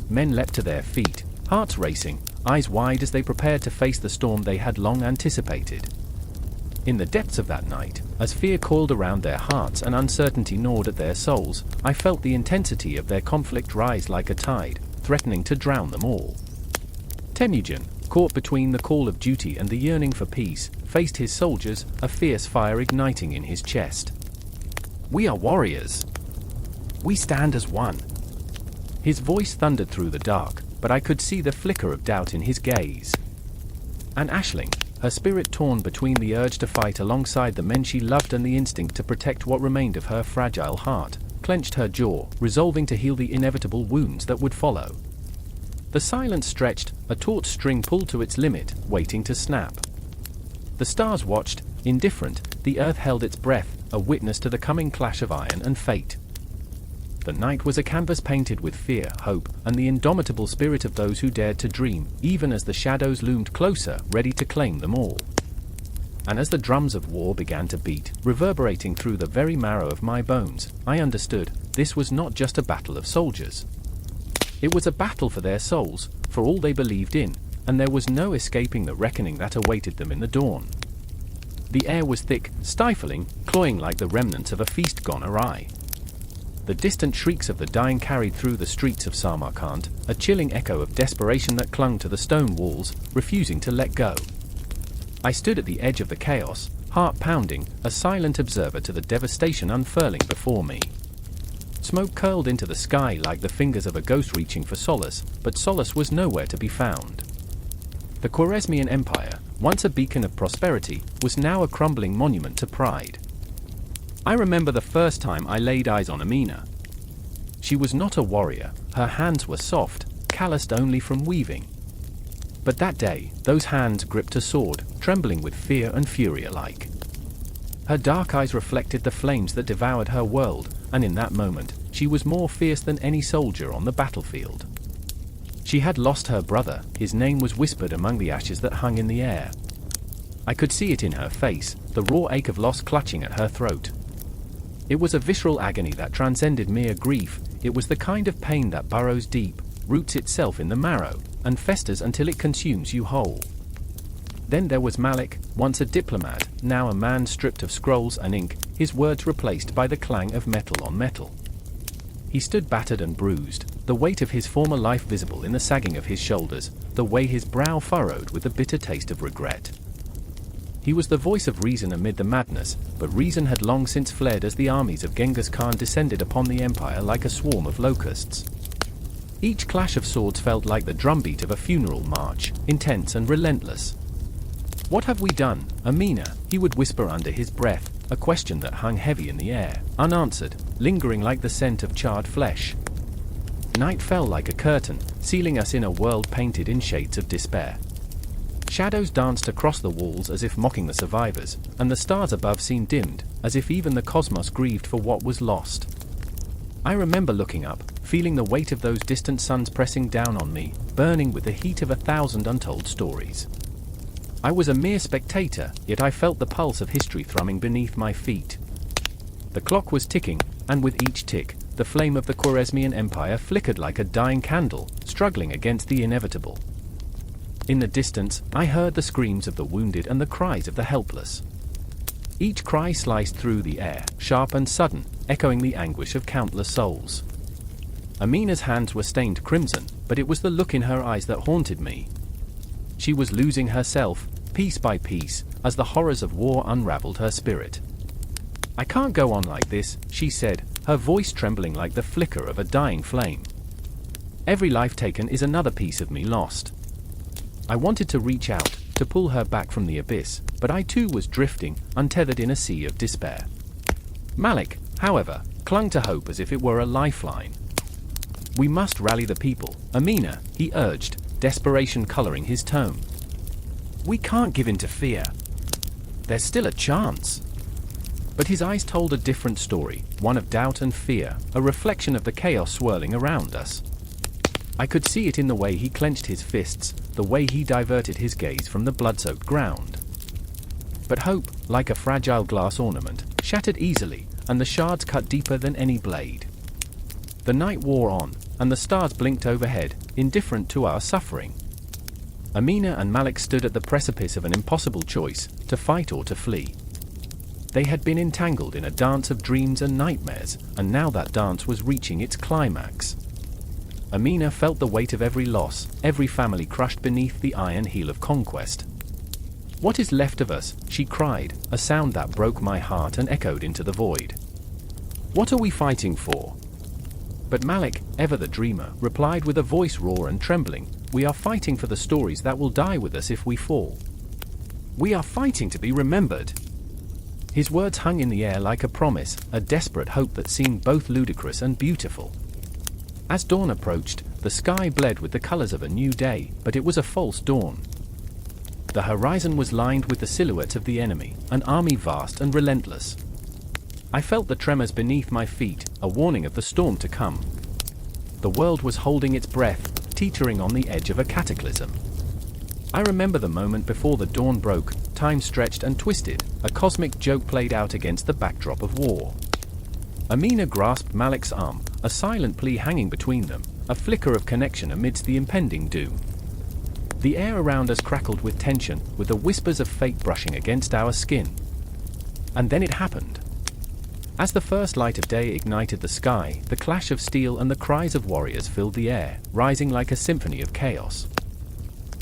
Men leapt to their feet, hearts racing, eyes wide as they prepared to face the storm they had long anticipated. In the depths of that night, as fear coiled around their hearts and uncertainty gnawed at their souls, I felt the intensity of their conflict rise like a tide, threatening to drown them all. Temujin, caught between the call of duty and the yearning for peace, faced his soldiers, a fierce fire igniting in his chest. "We are warriors. We stand as one." His voice thundered through the dark, but I could see the flicker of doubt in his gaze. And Aisling, her spirit torn between the urge to fight alongside the men she loved and the instinct to protect what remained of her fragile heart, clenched her jaw, resolving to heal the inevitable wounds that would follow. The silence stretched, a taut string pulled to its limit, waiting to snap. The stars watched, indifferent, the earth held its breath, a witness to the coming clash of iron and fate. The night was a canvas painted with fear, hope, and the indomitable spirit of those who dared to dream, even as the shadows loomed closer, ready to claim them all. And as the drums of war began to beat, reverberating through the very marrow of my bones, I understood, this was not just a battle of soldiers. It was a battle for their souls, for all they believed in, and there was no escaping the reckoning that awaited them in the dawn. The air was thick, stifling, cloying like the remnants of a feast gone awry. The distant shrieks of the dying carried through the streets of Samarkand, a chilling echo of desperation that clung to the stone walls, refusing to let go. I stood at the edge of the chaos, heart pounding, a silent observer to the devastation unfurling before me. Smoke curled into the sky like the fingers of a ghost reaching for solace, but solace was nowhere to be found. The Khwarezmian Empire, once a beacon of prosperity, was now a crumbling monument to pride. I remember the first time I laid eyes on Amina. She was not a warrior, her hands were soft, calloused only from weaving. But that day, those hands gripped a sword, trembling with fear and fury alike. Her dark eyes reflected the flames that devoured her world, and in that moment, she was more fierce than any soldier on the battlefield. She had lost her brother, his name was whispered among the ashes that hung in the air. I could see it in her face, the raw ache of loss clutching at her throat. It was a visceral agony that transcended mere grief, it was the kind of pain that burrows deep, roots itself in the marrow, and festers until it consumes you whole. Then there was Malik, once a diplomat, now a man stripped of scrolls and ink, his words replaced by the clang of metal on metal. He stood battered and bruised, the weight of his former life visible in the sagging of his shoulders, the way his brow furrowed with the bitter taste of regret. He was the voice of reason amid the madness, but reason had long since fled as the armies of Genghis Khan descended upon the empire like a swarm of locusts. Each clash of swords felt like the drumbeat of a funeral march, intense and relentless. "What have we done, Amina?" he would whisper under his breath, a question that hung heavy in the air, unanswered, lingering like the scent of charred flesh. Night fell like a curtain, sealing us in a world painted in shades of despair. Shadows danced across the walls as if mocking the survivors, and the stars above seemed dimmed, as if even the cosmos grieved for what was lost. I remember looking up, feeling the weight of those distant suns pressing down on me, burning with the heat of 1,000 untold stories. I was a mere spectator, yet I felt the pulse of history thrumming beneath my feet. The clock was ticking, and with each tick, the flame of the Khwarezmian Empire flickered like a dying candle, struggling against the inevitable. In the distance, I heard the screams of the wounded and the cries of the helpless. Each cry sliced through the air, sharp and sudden, echoing the anguish of countless souls. Amina's hands were stained crimson, but it was the look in her eyes that haunted me. She was losing herself, piece by piece, as the horrors of war unraveled her spirit. "I can't go on like this," she said, her voice trembling like the flicker of a dying flame. "Every life taken is another piece of me lost." I wanted to reach out, to pull her back from the abyss, but I too was drifting, untethered in a sea of despair. Malik, however, clung to hope as if it were a lifeline. "We must rally the people, Amina," he urged, desperation coloring his tone. "We can't give in to fear. There's still a chance." But his eyes told a different story, one of doubt and fear, a reflection of the chaos swirling around us. I could see it in the way he clenched his fists, the way he diverted his gaze from the blood-soaked ground. But hope, like a fragile glass ornament, shattered easily, and the shards cut deeper than any blade. The night wore on, and the stars blinked overhead, indifferent to our suffering. Amina and Malik stood at the precipice of an impossible choice, to fight or to flee. They had been entangled in a dance of dreams and nightmares, and now that dance was reaching its climax. Amina felt the weight of every loss, every family crushed beneath the iron heel of conquest. "What is left of us?" she cried, a sound that broke my heart and echoed into the void. "What are we fighting for?" But Malik, ever the dreamer, replied with a voice raw and trembling, "We are fighting for the stories that will die with us if we fall. We are fighting to be remembered." His words hung in the air like a promise, a desperate hope that seemed both ludicrous and beautiful. As dawn approached, the sky bled with the colors of a new day, but it was a false dawn. The horizon was lined with the silhouette of the enemy, an army vast and relentless. I felt the tremors beneath my feet, a warning of the storm to come. The world was holding its breath, teetering on the edge of a cataclysm. I remember the moment before the dawn broke, time stretched and twisted, a cosmic joke played out against the backdrop of war. Amina grasped Malik's arm, a silent plea hanging between them, a flicker of connection amidst the impending doom. The air around us crackled with tension, with the whispers of fate brushing against our skin. And then it happened. As the first light of day ignited the sky, the clash of steel and the cries of warriors filled the air, rising like a symphony of chaos.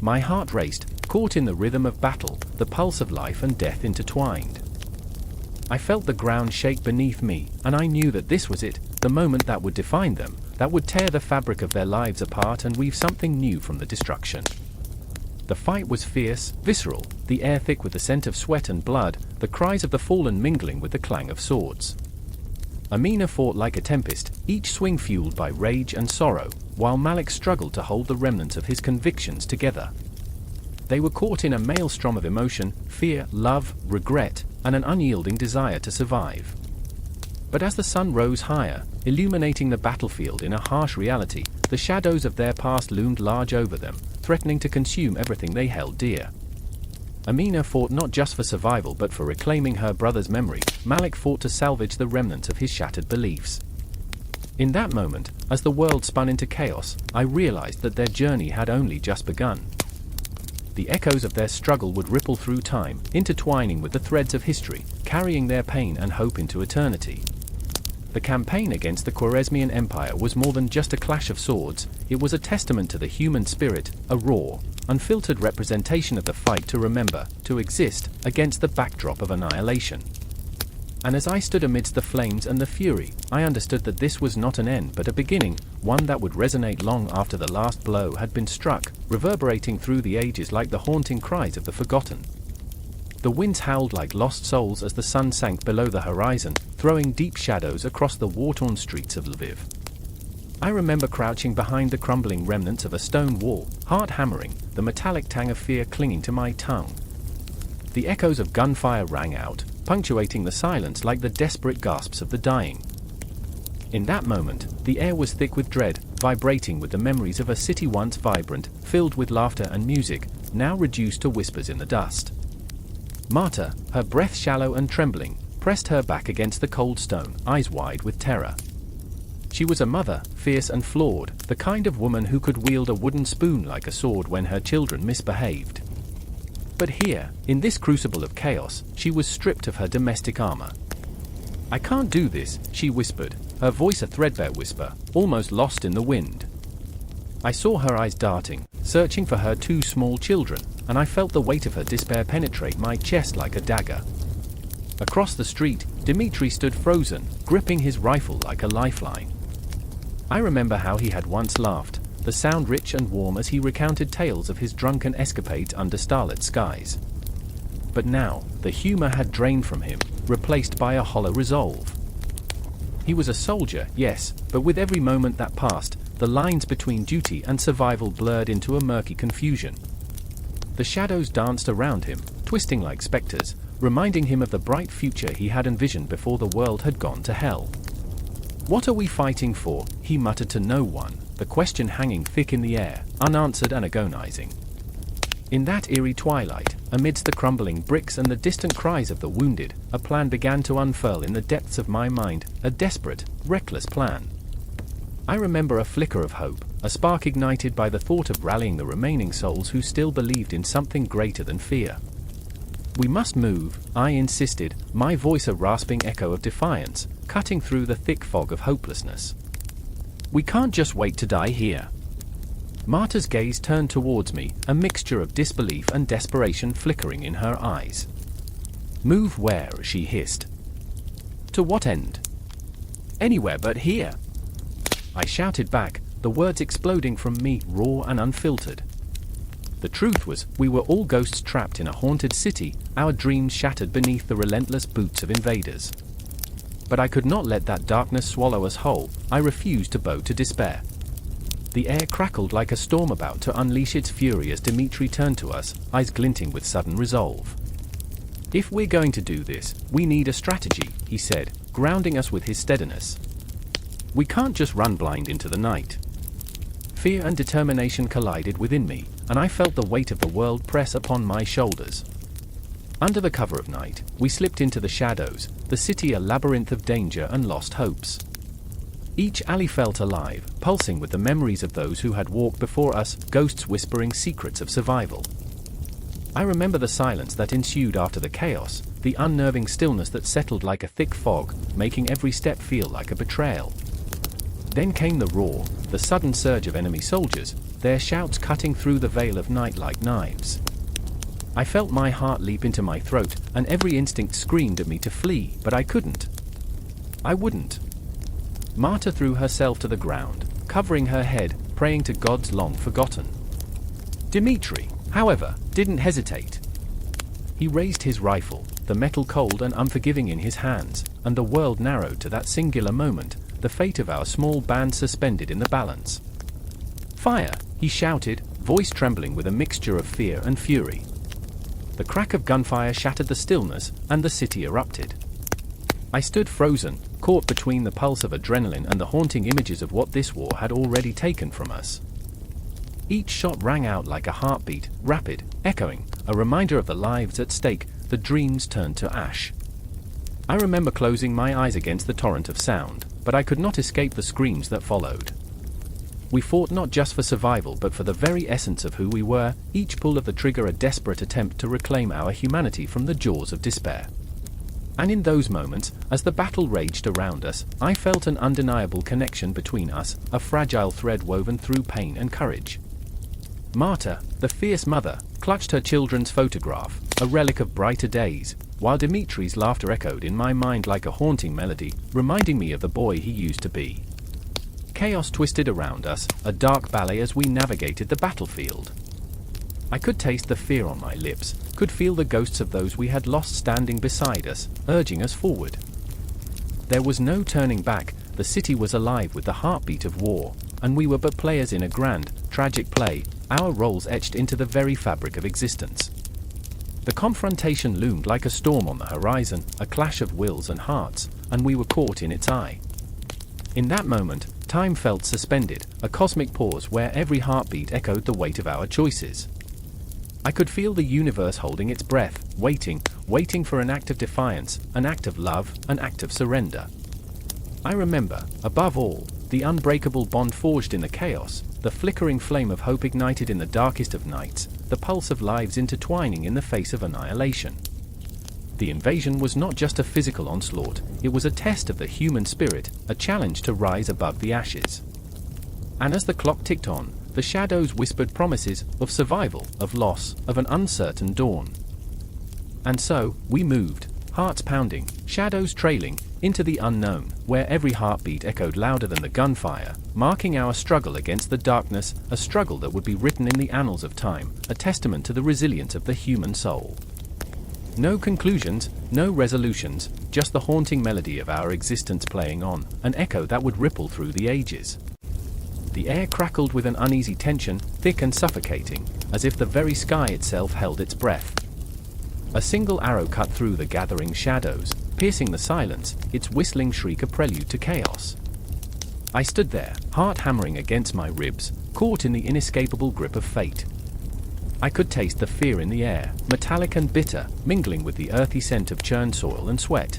My heart raced, caught in the rhythm of battle, the pulse of life and death intertwined. I felt the ground shake beneath me, and I knew that this was it, the moment that would define them, that would tear the fabric of their lives apart and weave something new from the destruction. The fight was fierce, visceral, the air thick with the scent of sweat and blood, the cries of the fallen mingling with the clang of swords. Amina fought like a tempest, each swing fueled by rage and sorrow, while Malik struggled to hold the remnants of his convictions together. They were caught in a maelstrom of emotion, fear, love, regret, and an unyielding desire to survive. But as the sun rose higher, illuminating the battlefield in a harsh reality, the shadows of their past loomed large over them, threatening to consume everything they held dear. Amina fought not just for survival but for reclaiming her brother's memory. Malik fought to salvage the remnants of his shattered beliefs. In that moment, as the world spun into chaos, I realized that their journey had only just begun. The echoes of their struggle would ripple through time, intertwining with the threads of history, carrying their pain and hope into eternity. The campaign against the Khwarezmian Empire was more than just a clash of swords, it was a testament to the human spirit, a raw, unfiltered representation of the fight to remember, to exist, against the backdrop of annihilation. And as I stood amidst the flames and the fury, I understood that this was not an end but a beginning, one that would resonate long after the last blow had been struck, reverberating through the ages like the haunting cries of the forgotten. The winds howled like lost souls as the sun sank below the horizon, throwing deep shadows across the war-torn streets of Lviv. I remember crouching behind the crumbling remnants of a stone wall, heart hammering, the metallic tang of fear clinging to my tongue. The echoes of gunfire rang out, punctuating the silence like the desperate gasps of the dying. In that moment, the air was thick with dread, vibrating with the memories of a city once vibrant, filled with laughter and music, now reduced to whispers in the dust. Marta, her breath shallow and trembling, pressed her back against the cold stone, eyes wide with terror. She was a mother, fierce and flawed, the kind of woman who could wield a wooden spoon like a sword when her children misbehaved. But here, in this crucible of chaos, she was stripped of her domestic armor. "I can't do this," she whispered, her voice a threadbare whisper, almost lost in the wind. I saw her eyes darting, searching for her two small children, and I felt the weight of her despair penetrate my chest like a dagger. Across the street, Dmitri stood frozen, gripping his rifle like a lifeline. I remember how he had once laughed, the sound rich and warm as he recounted tales of his drunken escapades under starlit skies. But now, the humor had drained from him, replaced by a hollow resolve. He was a soldier, yes, but with every moment that passed, the lines between duty and survival blurred into a murky confusion. The shadows danced around him, twisting like specters, reminding him of the bright future he had envisioned before the world had gone to hell. "What are we fighting for?" he muttered to no one, the question hanging thick in the air, unanswered and agonizing. In that eerie twilight, amidst the crumbling bricks and the distant cries of the wounded, a plan began to unfurl in the depths of my mind, a desperate, reckless plan. I remember a flicker of hope, a spark ignited by the thought of rallying the remaining souls who still believed in something greater than fear. "We must move," I insisted, my voice a rasping echo of defiance, cutting through the thick fog of hopelessness. "We can't just wait to die here." Marta's gaze turned towards me, a mixture of disbelief and desperation flickering in her eyes. "Move where?" she hissed. "To what end?" "Anywhere but here," I shouted back, the words exploding from me, raw and unfiltered. The truth was, we were all ghosts trapped in a haunted city, our dreams shattered beneath the relentless boots of invaders. But I could not let that darkness swallow us whole. I refused to bow to despair. The air crackled like a storm about to unleash its fury as Dmitri turned to us, eyes glinting with sudden resolve. "If we're going to do this, we need a strategy," he said, grounding us with his steadiness. "We can't just run blind into the night." Fear and determination collided within me, and I felt the weight of the world press upon my shoulders. Under the cover of night, we slipped into the shadows, the city a labyrinth of danger and lost hopes. Each alley felt alive, pulsing with the memories of those who had walked before us, ghosts whispering secrets of survival. I remember the silence that ensued after the chaos, the unnerving stillness that settled like a thick fog, making every step feel like a betrayal. Then came the roar, the sudden surge of enemy soldiers, their shouts cutting through the veil of night like knives. I felt my heart leap into my throat, and every instinct screamed at me to flee, but I couldn't. I wouldn't. Marta threw herself to the ground, covering her head, praying to gods long forgotten. Dmitri, however, didn't hesitate. He raised his rifle, the metal cold and unforgiving in his hands, and the world narrowed to that singular moment, the fate of our small band suspended in the balance. "Fire!" he shouted, voice trembling with a mixture of fear and fury. The crack of gunfire shattered the stillness, and the city erupted. I stood frozen, caught between the pulse of adrenaline and the haunting images of what this war had already taken from us. Each shot rang out like a heartbeat, rapid, echoing, a reminder of the lives at stake, the dreams turned to ash. I remember closing my eyes against the torrent of sound, but I could not escape the screams that followed. We fought not just for survival but for the very essence of who we were, each pull of the trigger a desperate attempt to reclaim our humanity from the jaws of despair. And in those moments, as the battle raged around us, I felt an undeniable connection between us, a fragile thread woven through pain and courage. Marta, the fierce mother, clutched her children's photograph, a relic of brighter days, while Dimitri's laughter echoed in my mind like a haunting melody, reminding me of the boy he used to be. Chaos twisted around us, a dark ballet as we navigated the battlefield. I could taste the fear on my lips, could feel the ghosts of those we had lost standing beside us, urging us forward. There was no turning back, the city was alive with the heartbeat of war, and we were but players in a grand, tragic play, our roles etched into the very fabric of existence. The confrontation loomed like a storm on the horizon, a clash of wills and hearts, and we were caught in its eye. In that moment, time felt suspended, a cosmic pause where every heartbeat echoed the weight of our choices. I could feel the universe holding its breath, waiting for an act of defiance, an act of love, an act of surrender. I remember, above all, the unbreakable bond forged in the chaos, the flickering flame of hope ignited in the darkest of nights, the pulse of lives intertwining in the face of annihilation. The invasion was not just a physical onslaught, it was a test of the human spirit, a challenge to rise above the ashes. And as the clock ticked on, the shadows whispered promises of survival, of loss, of an uncertain dawn. And so, we moved, hearts pounding, shadows trailing, into the unknown, where every heartbeat echoed louder than the gunfire, marking our struggle against the darkness, a struggle that would be written in the annals of time, a testament to the resilience of the human soul. No conclusions, no resolutions, just the haunting melody of our existence playing on, an echo that would ripple through the ages. The air crackled with an uneasy tension, thick and suffocating, as if the very sky itself held its breath. A single arrow cut through the gathering shadows, piercing the silence, its whistling shriek a prelude to chaos. I stood there, heart hammering against my ribs, caught in the inescapable grip of fate. I could taste the fear in the air, metallic and bitter, mingling with the earthy scent of churned soil and sweat.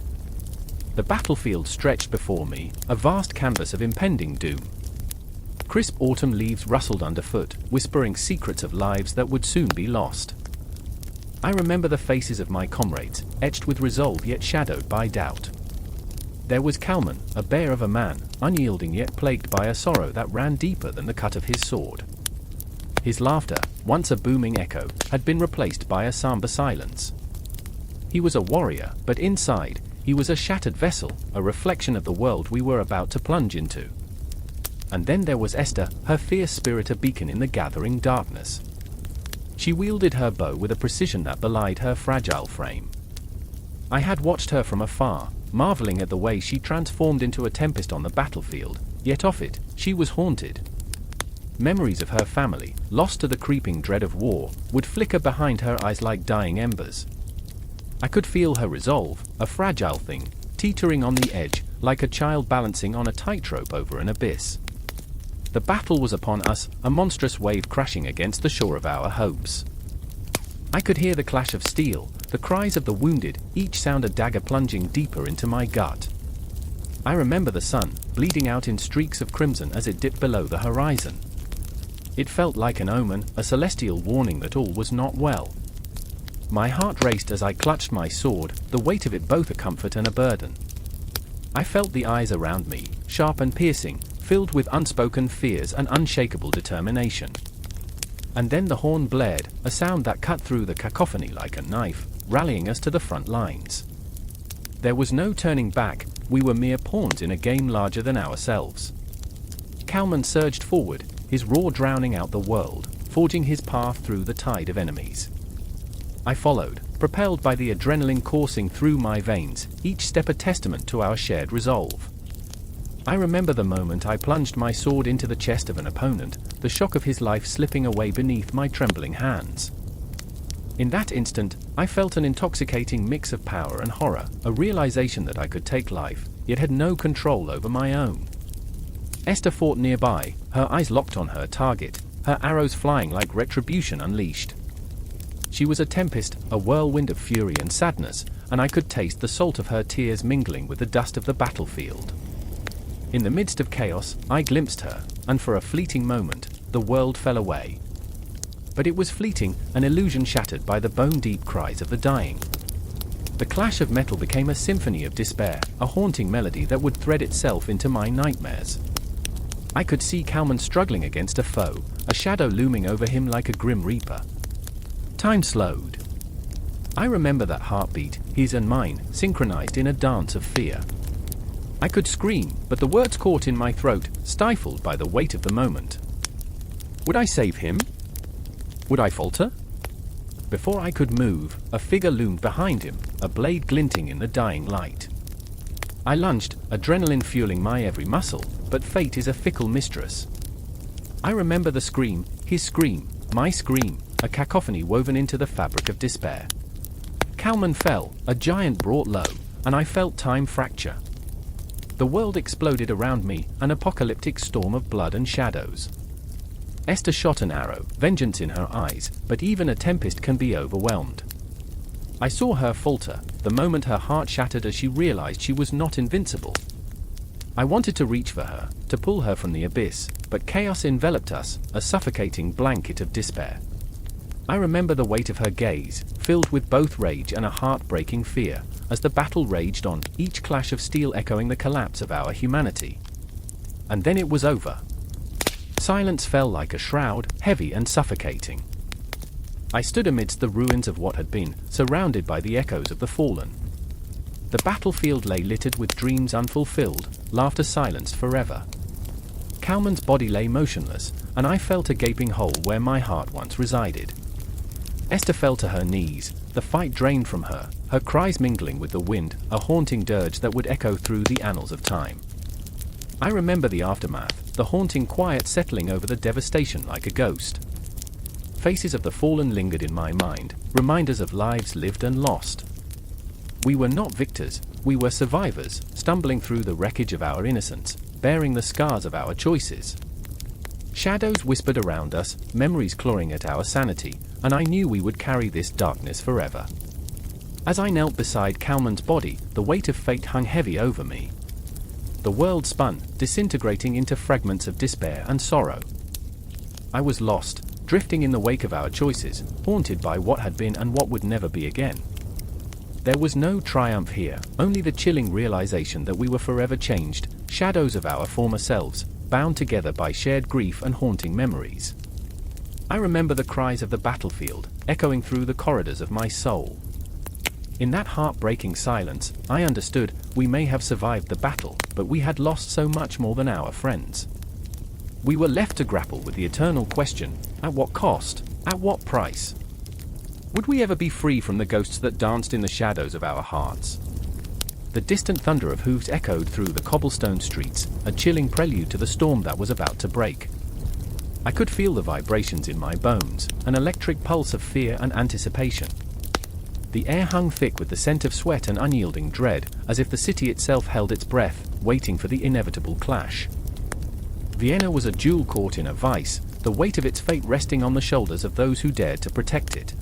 The battlefield stretched before me, a vast canvas of impending doom. Crisp autumn leaves rustled underfoot, whispering secrets of lives that would soon be lost. I remember the faces of my comrades, etched with resolve yet shadowed by doubt. There was Kalman, a bear of a man, unyielding yet plagued by a sorrow that ran deeper than the cut of his sword. His laughter, once a booming echo, had been replaced by a somber silence. He was a warrior, but inside, he was a shattered vessel, a reflection of the world we were about to plunge into. And then there was Esther, her fierce spirit a beacon in the gathering darkness. She wielded her bow with a precision that belied her fragile frame. I had watched her from afar, marveling at the way she transformed into a tempest on the battlefield, yet off it, she was haunted. Memories of her family, lost to the creeping dread of war, would flicker behind her eyes like dying embers. I could feel her resolve, a fragile thing, teetering on the edge, like a child balancing on a tightrope over an abyss. The battle was upon us, a monstrous wave crashing against the shore of our hopes. I could hear the clash of steel, the cries of the wounded, each sound a dagger plunging deeper into my gut. I remember the sun, bleeding out in streaks of crimson as it dipped below the horizon. It felt like an omen, a celestial warning that all was not well. My heart raced as I clutched my sword, the weight of it both a comfort and a burden. I felt the eyes around me, sharp and piercing, filled with unspoken fears and unshakable determination. And then the horn blared, a sound that cut through the cacophony like a knife, rallying us to the front lines. There was no turning back, we were mere pawns in a game larger than ourselves. Kalman surged forward, his roar drowning out the world, forging his path through the tide of enemies. I followed, propelled by the adrenaline coursing through my veins, each step a testament to our shared resolve. I remember the moment I plunged my sword into the chest of an opponent, the shock of his life slipping away beneath my trembling hands. In that instant, I felt an intoxicating mix of power and horror, a realization that I could take life, yet had no control over my own. Esther fought nearby, her eyes locked on her target, her arrows flying like retribution unleashed. She was a tempest, a whirlwind of fury and sadness, and I could taste the salt of her tears mingling with the dust of the battlefield. In the midst of chaos, I glimpsed her, and for a fleeting moment, the world fell away. But it was fleeting, an illusion shattered by the bone-deep cries of the dying. The clash of metal became a symphony of despair, a haunting melody that would thread itself into my nightmares. I could see Kalman struggling against a foe, a shadow looming over him like a grim reaper. Time slowed. I remember that heartbeat, his and mine, synchronized in a dance of fear. I could scream, but the words caught in my throat, stifled by the weight of the moment. Would I save him? Would I falter? Before I could move, a figure loomed behind him, a blade glinting in the dying light. I lunged, adrenaline fueling my every muscle, but fate is a fickle mistress. I remember the scream, his scream, my scream, a cacophony woven into the fabric of despair. Kalman fell, a giant brought low, and I felt time fracture. The world exploded around me, an apocalyptic storm of blood and shadows. Esther shot an arrow, vengeance in her eyes, but even a tempest can be overwhelmed. I saw her falter, the moment her heart shattered as she realized she was not invincible. I wanted to reach for her, to pull her from the abyss, but chaos enveloped us, a suffocating blanket of despair. I remember the weight of her gaze, filled with both rage and a heart-breaking fear, as the battle raged on, each clash of steel echoing the collapse of our humanity. And then it was over. Silence fell like a shroud, heavy and suffocating. I stood amidst the ruins of what had been, surrounded by the echoes of the fallen. The battlefield lay littered with dreams unfulfilled, laughter silenced forever. Kalman's body lay motionless, and I felt a gaping hole where my heart once resided. Esther fell to her knees, the fight drained from her, her cries mingling with the wind, a haunting dirge that would echo through the annals of time. I remember the aftermath, the haunting quiet settling over the devastation like a ghost. Faces of the fallen lingered in my mind, reminders of lives lived and lost. We were not victors, we were survivors, stumbling through the wreckage of our innocence, bearing the scars of our choices. Shadows whispered around us, memories clawing at our sanity, and I knew we would carry this darkness forever. As I knelt beside Kalman's body, the weight of fate hung heavy over me. The world spun, disintegrating into fragments of despair and sorrow. I was lost, drifting in the wake of our choices, haunted by what had been and what would never be again. There was no triumph here, only the chilling realization that we were forever changed, shadows of our former selves, bound together by shared grief and haunting memories. I remember the cries of the battlefield, echoing through the corridors of my soul. In that heartbreaking silence, I understood, we may have survived the battle, but we had lost so much more than our friends. We were left to grapple with the eternal question, at what cost? At what price? Would we ever be free from the ghosts that danced in the shadows of our hearts? The distant thunder of hooves echoed through the cobblestone streets, a chilling prelude to the storm that was about to break. I could feel the vibrations in my bones, an electric pulse of fear and anticipation. The air hung thick with the scent of sweat and unyielding dread, as if the city itself held its breath, waiting for the inevitable clash. Vienna was a jewel caught in a vice, the weight of its fate resting on the shoulders of those who dared to protect it.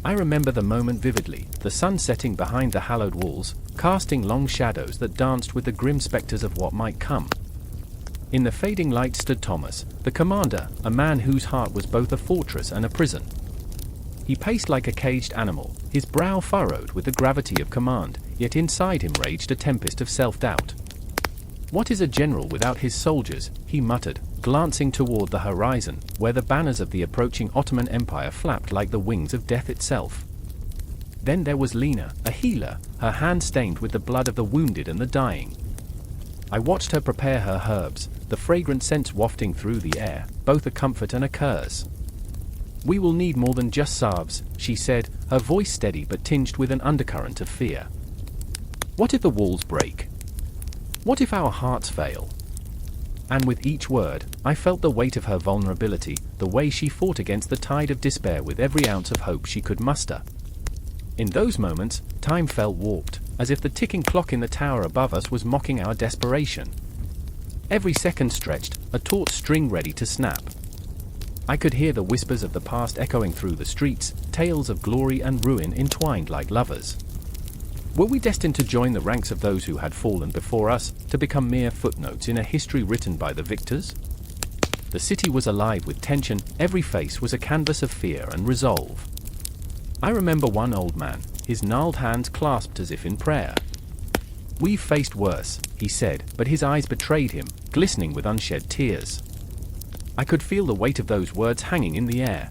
I remember the moment vividly, the sun setting behind the hallowed walls, casting long shadows that danced with the grim specters of what might come. In the fading light stood Thomas, the commander, a man whose heart was both a fortress and a prison. He paced like a caged animal, his brow furrowed with the gravity of command, yet inside him raged a tempest of self-doubt. "What is a general without his soldiers?" he muttered, glancing toward the horizon, where the banners of the approaching Ottoman Empire flapped like the wings of death itself. Then there was Lena, a healer, her hand stained with the blood of the wounded and the dying. I watched her prepare her herbs, the fragrant scents wafting through the air, both a comfort and a curse. "We will need more than just salves," she said, her voice steady but tinged with an undercurrent of fear. "What if the walls break? What if our hearts fail?" And with each word, I felt the weight of her vulnerability, the way she fought against the tide of despair with every ounce of hope she could muster. In those moments, time felt warped, as if the ticking clock in the tower above us was mocking our desperation. Every second stretched, a taut string ready to snap. I could hear the whispers of the past echoing through the streets, tales of glory and ruin entwined like lovers. Were we destined to join the ranks of those who had fallen before us, to become mere footnotes in a history written by the victors? The city was alive with tension, every face was a canvas of fear and resolve. I remember one old man, his gnarled hands clasped as if in prayer. "We've faced worse," he said, but his eyes betrayed him, glistening with unshed tears. I could feel the weight of those words hanging in the air.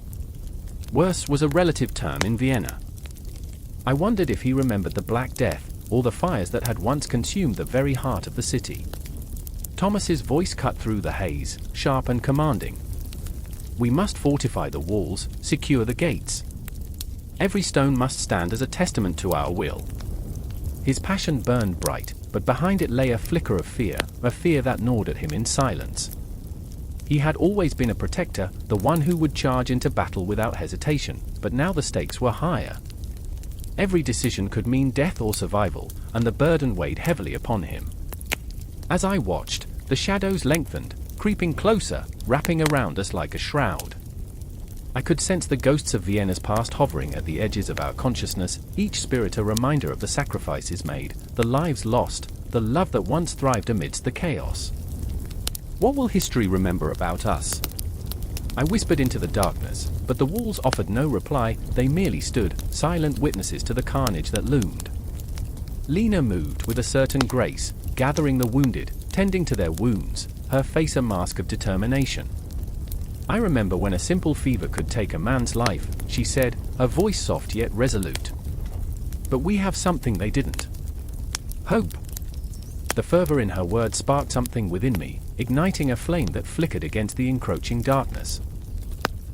Worse was a relative term in Vienna. I wondered if he remembered the Black Death, or the fires that had once consumed the very heart of the city. Thomas's voice cut through the haze, sharp and commanding. "We must fortify the walls, secure the gates. Every stone must stand as a testament to our will." His passion burned bright, but behind it lay a flicker of fear, a fear that gnawed at him in silence. He had always been a protector, the one who would charge into battle without hesitation, but now the stakes were higher. Every decision could mean death or survival, and the burden weighed heavily upon him. As I watched, the shadows lengthened, creeping closer, wrapping around us like a shroud. I could sense the ghosts of Vienna's past hovering at the edges of our consciousness, each spirit a reminder of the sacrifices made, the lives lost, the love that once thrived amidst the chaos. What will history remember about us? I whispered into the darkness, but the walls offered no reply, they merely stood, silent witnesses to the carnage that loomed. Lena moved with a certain grace, gathering the wounded, tending to their wounds, her face a mask of determination. "I remember when a simple fever could take a man's life," she said, her voice soft yet resolute. "But we have something they didn't. Hope." The fervor in her words sparked something within me, igniting a flame that flickered against the encroaching darkness.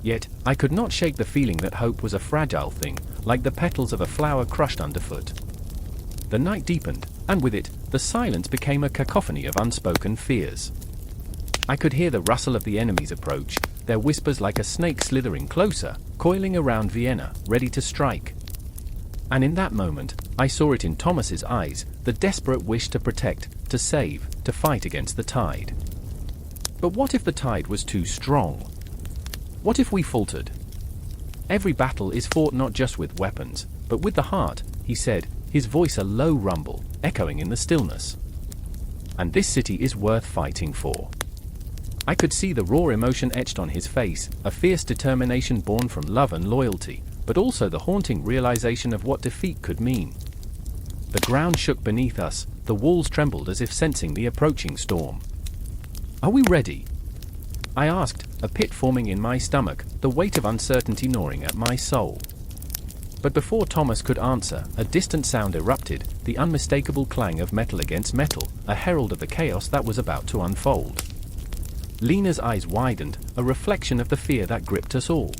Yet, I could not shake the feeling that hope was a fragile thing, like the petals of a flower crushed underfoot. The night deepened, and with it, the silence became a cacophony of unspoken fears. I could hear the rustle of the enemy's approach, their whispers like a snake slithering closer, coiling around Vienna, ready to strike. And in that moment, I saw it in Thomas's eyes, the desperate wish to protect, to save, to fight against the tide. But what if the tide was too strong? What if we faltered? "Every battle is fought not just with weapons, but with the heart," he said, his voice a low rumble, echoing in the stillness. "And this city is worth fighting for." I could see the raw emotion etched on his face, a fierce determination born from love and loyalty, but also the haunting realization of what defeat could mean. The ground shook beneath us, the walls trembled as if sensing the approaching storm. "Are we ready?" I asked, a pit forming in my stomach, the weight of uncertainty gnawing at my soul. But before Thomas could answer, a distant sound erupted, the unmistakable clang of metal against metal, a herald of the chaos that was about to unfold. Lena's eyes widened, a reflection of the fear that gripped us all.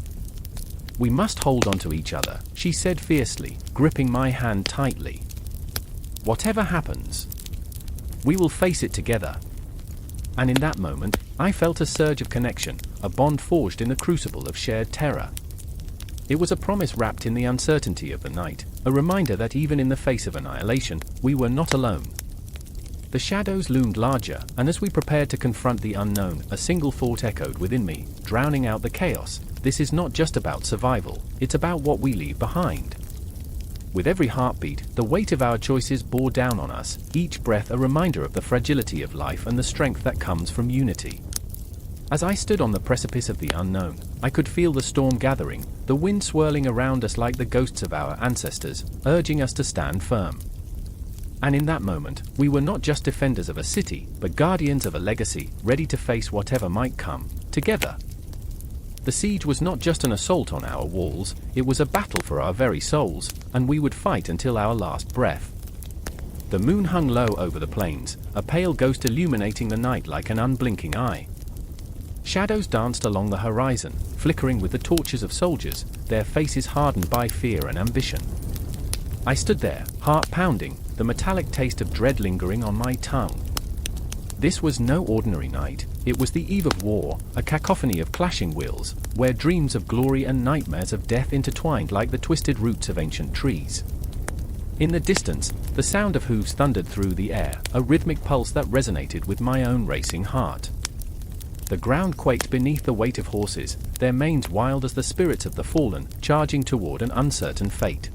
We must hold on to each other, she said fiercely, gripping my hand tightly. Whatever happens, we will face it together. And in that moment, I felt a surge of connection, a bond forged in the crucible of shared terror. It was a promise wrapped in the uncertainty of the night, a reminder that even in the face of annihilation, we were not alone. The shadows loomed larger, and as we prepared to confront the unknown, a single thought echoed within me, drowning out the chaos. This is not just about survival, it's about what we leave behind. With every heartbeat, the weight of our choices bore down on us, each breath a reminder of the fragility of life and the strength that comes from unity. As I stood on the precipice of the unknown, I could feel the storm gathering, the wind swirling around us like the ghosts of our ancestors, urging us to stand firm. And in that moment, we were not just defenders of a city, but guardians of a legacy, ready to face whatever might come, together. The siege was not just an assault on our walls, it was a battle for our very souls, and we would fight until our last breath. The moon hung low over the plains, a pale ghost illuminating the night like an unblinking eye. Shadows danced along the horizon, flickering with the torches of soldiers, their faces hardened by fear and ambition. I stood there, heart pounding, the metallic taste of dread lingering on my tongue. This was no ordinary night, it was the eve of war, a cacophony of clashing wills, where dreams of glory and nightmares of death intertwined like the twisted roots of ancient trees. In the distance, the sound of hooves thundered through the air, a rhythmic pulse that resonated with my own racing heart. The ground quaked beneath the weight of horses, their manes wild as the spirits of the fallen, charging toward an uncertain fate.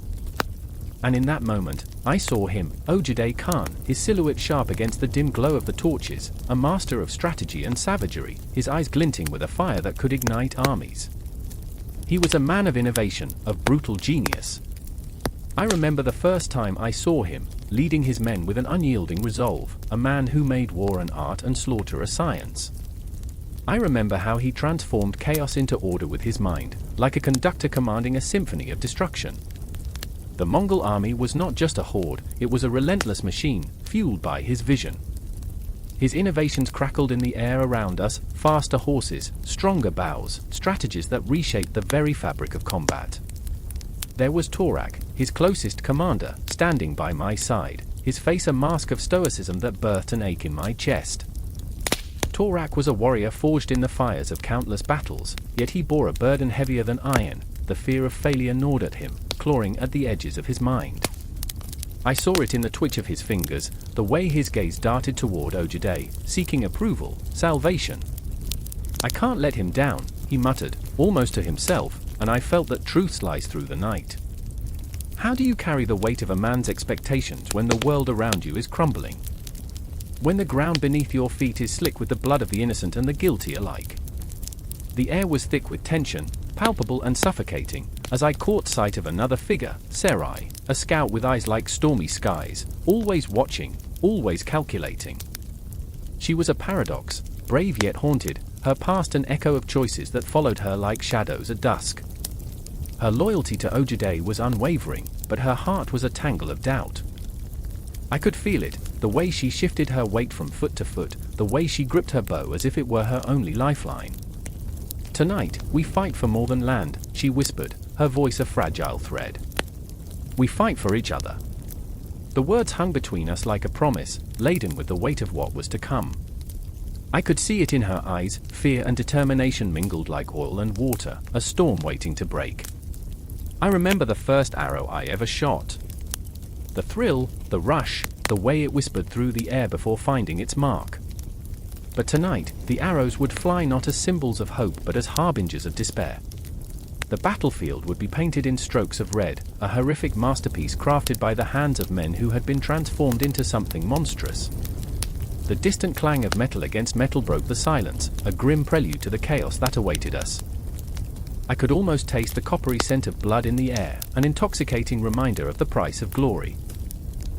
And in that moment, I saw him, Ögedei Khan, his silhouette sharp against the dim glow of the torches, a master of strategy and savagery, his eyes glinting with a fire that could ignite armies. He was a man of innovation, of brutal genius. I remember the first time I saw him, leading his men with an unyielding resolve, a man who made war an art and slaughter a science. I remember how he transformed chaos into order with his mind, like a conductor commanding a symphony of destruction. The Mongol army was not just a horde, it was a relentless machine, fueled by his vision. His innovations crackled in the air around us, faster horses, stronger bows, strategies that reshaped the very fabric of combat. There was Torak, his closest commander, standing by my side, his face a mask of stoicism that birthed an ache in my chest. Torak was a warrior forged in the fires of countless battles, yet he bore a burden heavier than iron. The fear of failure gnawed at him, clawing at the edges of his mind. I saw it in the twitch of his fingers, the way his gaze darted toward Ogedei, seeking approval, salvation. "I can't let him down," he muttered, almost to himself, and I felt that truth sliced through the night. How do you carry the weight of a man's expectations when the world around you is crumbling? When the ground beneath your feet is slick with the blood of the innocent and the guilty alike? The air was thick with tension, palpable and suffocating, as I caught sight of another figure, Sarai, a scout with eyes like stormy skies, always watching, always calculating. She was a paradox, brave yet haunted, her past an echo of choices that followed her like shadows at dusk. Her loyalty to Ogedei was unwavering, but her heart was a tangle of doubt. I could feel it, the way she shifted her weight from foot to foot, the way she gripped her bow as if it were her only lifeline. "Tonight, we fight for more than land," she whispered, her voice a fragile thread. "We fight for each other." The words hung between us like a promise, laden with the weight of what was to come. I could see it in her eyes, fear and determination mingled like oil and water, a storm waiting to break. I remember the first arrow I ever shot. The thrill, the rush, the way it whispered through the air before finding its mark. But tonight, the arrows would fly not as symbols of hope but as harbingers of despair. The battlefield would be painted in strokes of red, a horrific masterpiece crafted by the hands of men who had been transformed into something monstrous. The distant clang of metal against metal broke the silence, a grim prelude to the chaos that awaited us. I could almost taste the coppery scent of blood in the air, an intoxicating reminder of the price of glory.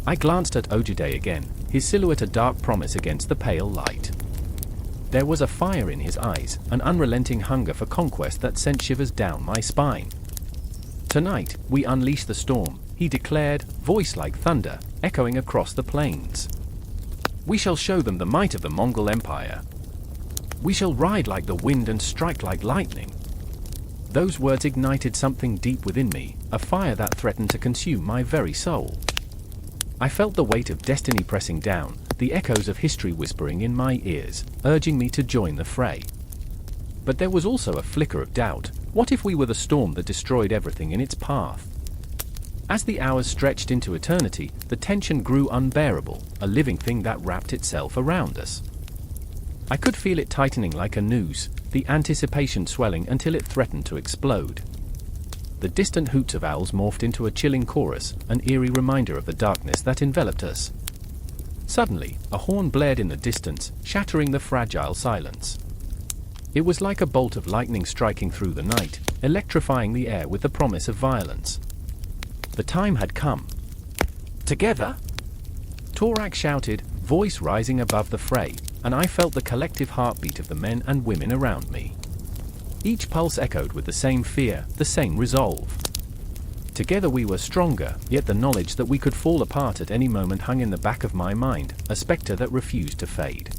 I glanced at Ogedei again, his silhouette a dark promise against the pale light. There was a fire in his eyes, an unrelenting hunger for conquest that sent shivers down my spine. "Tonight, we unleash the storm," he declared, voice like thunder, echoing across the plains. "We shall show them the might of the Mongol Empire. We shall ride like the wind and strike like lightning." Those words ignited something deep within me, a fire that threatened to consume my very soul. I felt the weight of destiny pressing down, the echoes of history whispering in my ears, urging me to join the fray. But there was also a flicker of doubt. What if we were the storm that destroyed everything in its path? As the hours stretched into eternity, the tension grew unbearable, a living thing that wrapped itself around us. I could feel it tightening like a noose, the anticipation swelling until it threatened to explode. The distant hoots of owls morphed into a chilling chorus, an eerie reminder of the darkness that enveloped us. Suddenly, a horn blared in the distance, shattering the fragile silence. It was like a bolt of lightning striking through the night, electrifying the air with the promise of violence. The time had come. Together? Torak shouted, voice rising above the fray, and I felt the collective heartbeat of the men and women around me. Each pulse echoed with the same fear, the same resolve. Together we were stronger, yet the knowledge that we could fall apart at any moment hung in the back of my mind, a specter that refused to fade.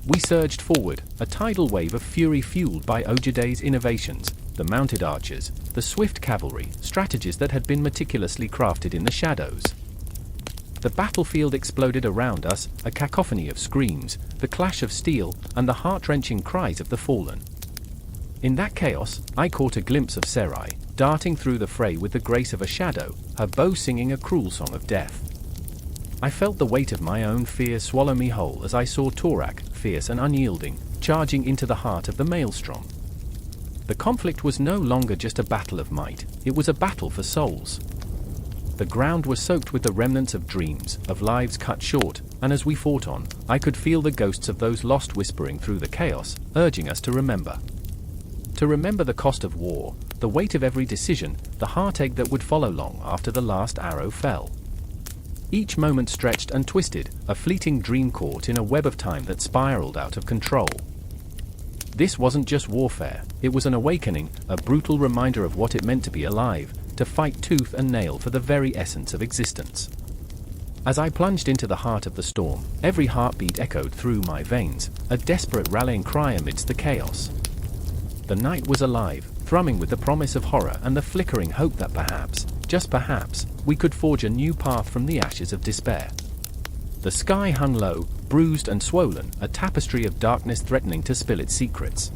We surged forward, a tidal wave of fury fueled by Ogedei's innovations, the mounted archers, the swift cavalry, strategies that had been meticulously crafted in the shadows. The battlefield exploded around us, a cacophony of screams, the clash of steel, and the heart-wrenching cries of the fallen. In that chaos, I caught a glimpse of Sarai, darting through the fray with the grace of a shadow, her bow singing a cruel song of death. I felt the weight of my own fear swallow me whole as I saw Torak, fierce and unyielding, charging into the heart of the maelstrom. The conflict was no longer just a battle of might, it was a battle for souls. The ground was soaked with the remnants of dreams, of lives cut short, and as we fought on, I could feel the ghosts of those lost whispering through the chaos, urging us to remember. To remember the cost of war, the weight of every decision, the heartache that would follow long after the last arrow fell. Each moment stretched and twisted, a fleeting dream caught in a web of time that spiraled out of control. This wasn't just warfare, it was an awakening, a brutal reminder of what it meant to be alive, to fight tooth and nail for the very essence of existence. As I plunged into the heart of the storm, every heartbeat echoed through my veins, a desperate rallying cry amidst the chaos. The night was alive, thrumming with the promise of horror and the flickering hope that perhaps, just perhaps, we could forge a new path from the ashes of despair. The sky hung low, bruised and swollen, a tapestry of darkness threatening to spill its secrets.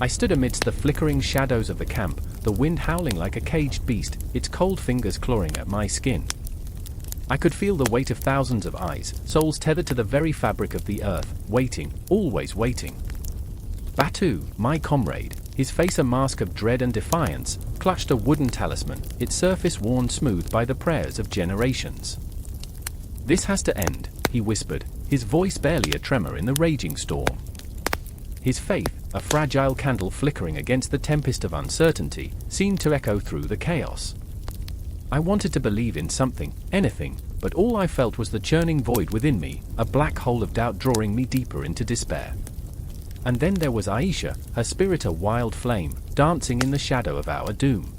I stood amidst the flickering shadows of the camp, the wind howling like a caged beast, its cold fingers clawing at my skin. I could feel the weight of thousands of eyes, souls tethered to the very fabric of the earth, waiting, always waiting. Batu, my comrade, his face a mask of dread and defiance, clutched a wooden talisman, its surface worn smooth by the prayers of generations. "This has to end," he whispered, his voice barely a tremor in the raging storm. His faith, a fragile candle flickering against the tempest of uncertainty, seemed to echo through the chaos. I wanted to believe in something, anything, but all I felt was the churning void within me, a black hole of doubt drawing me deeper into despair. And then there was Aisha, her spirit a wild flame, dancing in the shadow of our doom.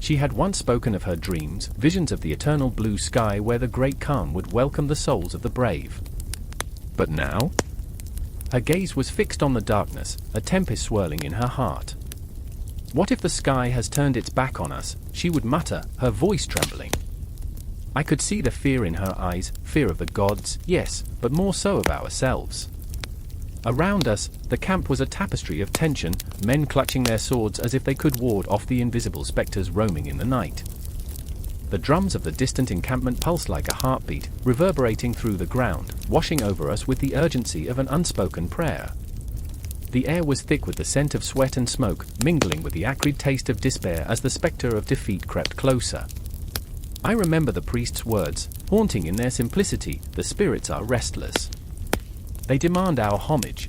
She had once spoken of her dreams, visions of the eternal blue sky where the great Khan would welcome the souls of the brave. But now? Her gaze was fixed on the darkness, a tempest swirling in her heart. "What if the sky has turned its back on us?" she would mutter, her voice trembling. I could see the fear in her eyes, fear of the gods, yes, but more so of ourselves. Around us, the camp was a tapestry of tension, men clutching their swords as if they could ward off the invisible specters roaming in the night. The drums of the distant encampment pulsed like a heartbeat, reverberating through the ground, washing over us with the urgency of an unspoken prayer. The air was thick with the scent of sweat and smoke, mingling with the acrid taste of despair as the specter of defeat crept closer. I remember the priest's words, haunting in their simplicity, "The spirits are restless. They demand our homage."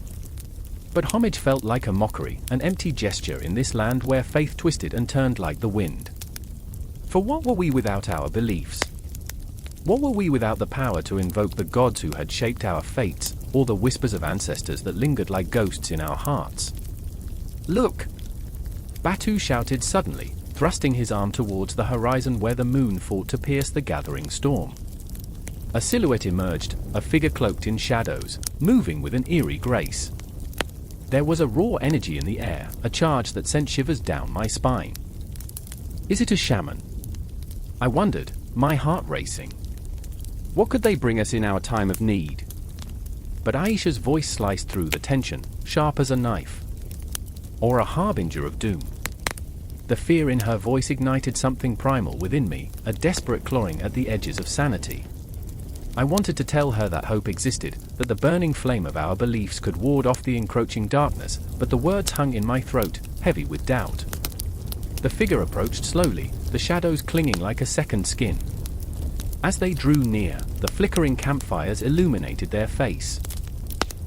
But homage felt like a mockery, an empty gesture in this land where faith twisted and turned like the wind. For what were we without our beliefs? What were we without the power to invoke the gods who had shaped our fates, or the whispers of ancestors that lingered like ghosts in our hearts? "Look!" Batu shouted suddenly, thrusting his arm towards the horizon where the moon fought to pierce the gathering storm. A silhouette emerged, a figure cloaked in shadows, moving with an eerie grace. There was a raw energy in the air, a charge that sent shivers down my spine. Is it a shaman? I wondered, my heart racing. What could they bring us in our time of need? But Aisha's voice sliced through the tension, sharp as a knife. Or a harbinger of doom. The fear in her voice ignited something primal within me, a desperate clawing at the edges of sanity. I wanted to tell her that hope existed, that the burning flame of our beliefs could ward off the encroaching darkness, but the words hung in my throat, heavy with doubt. The figure approached slowly, the shadows clinging like a second skin. As they drew near, the flickering campfires illuminated their face.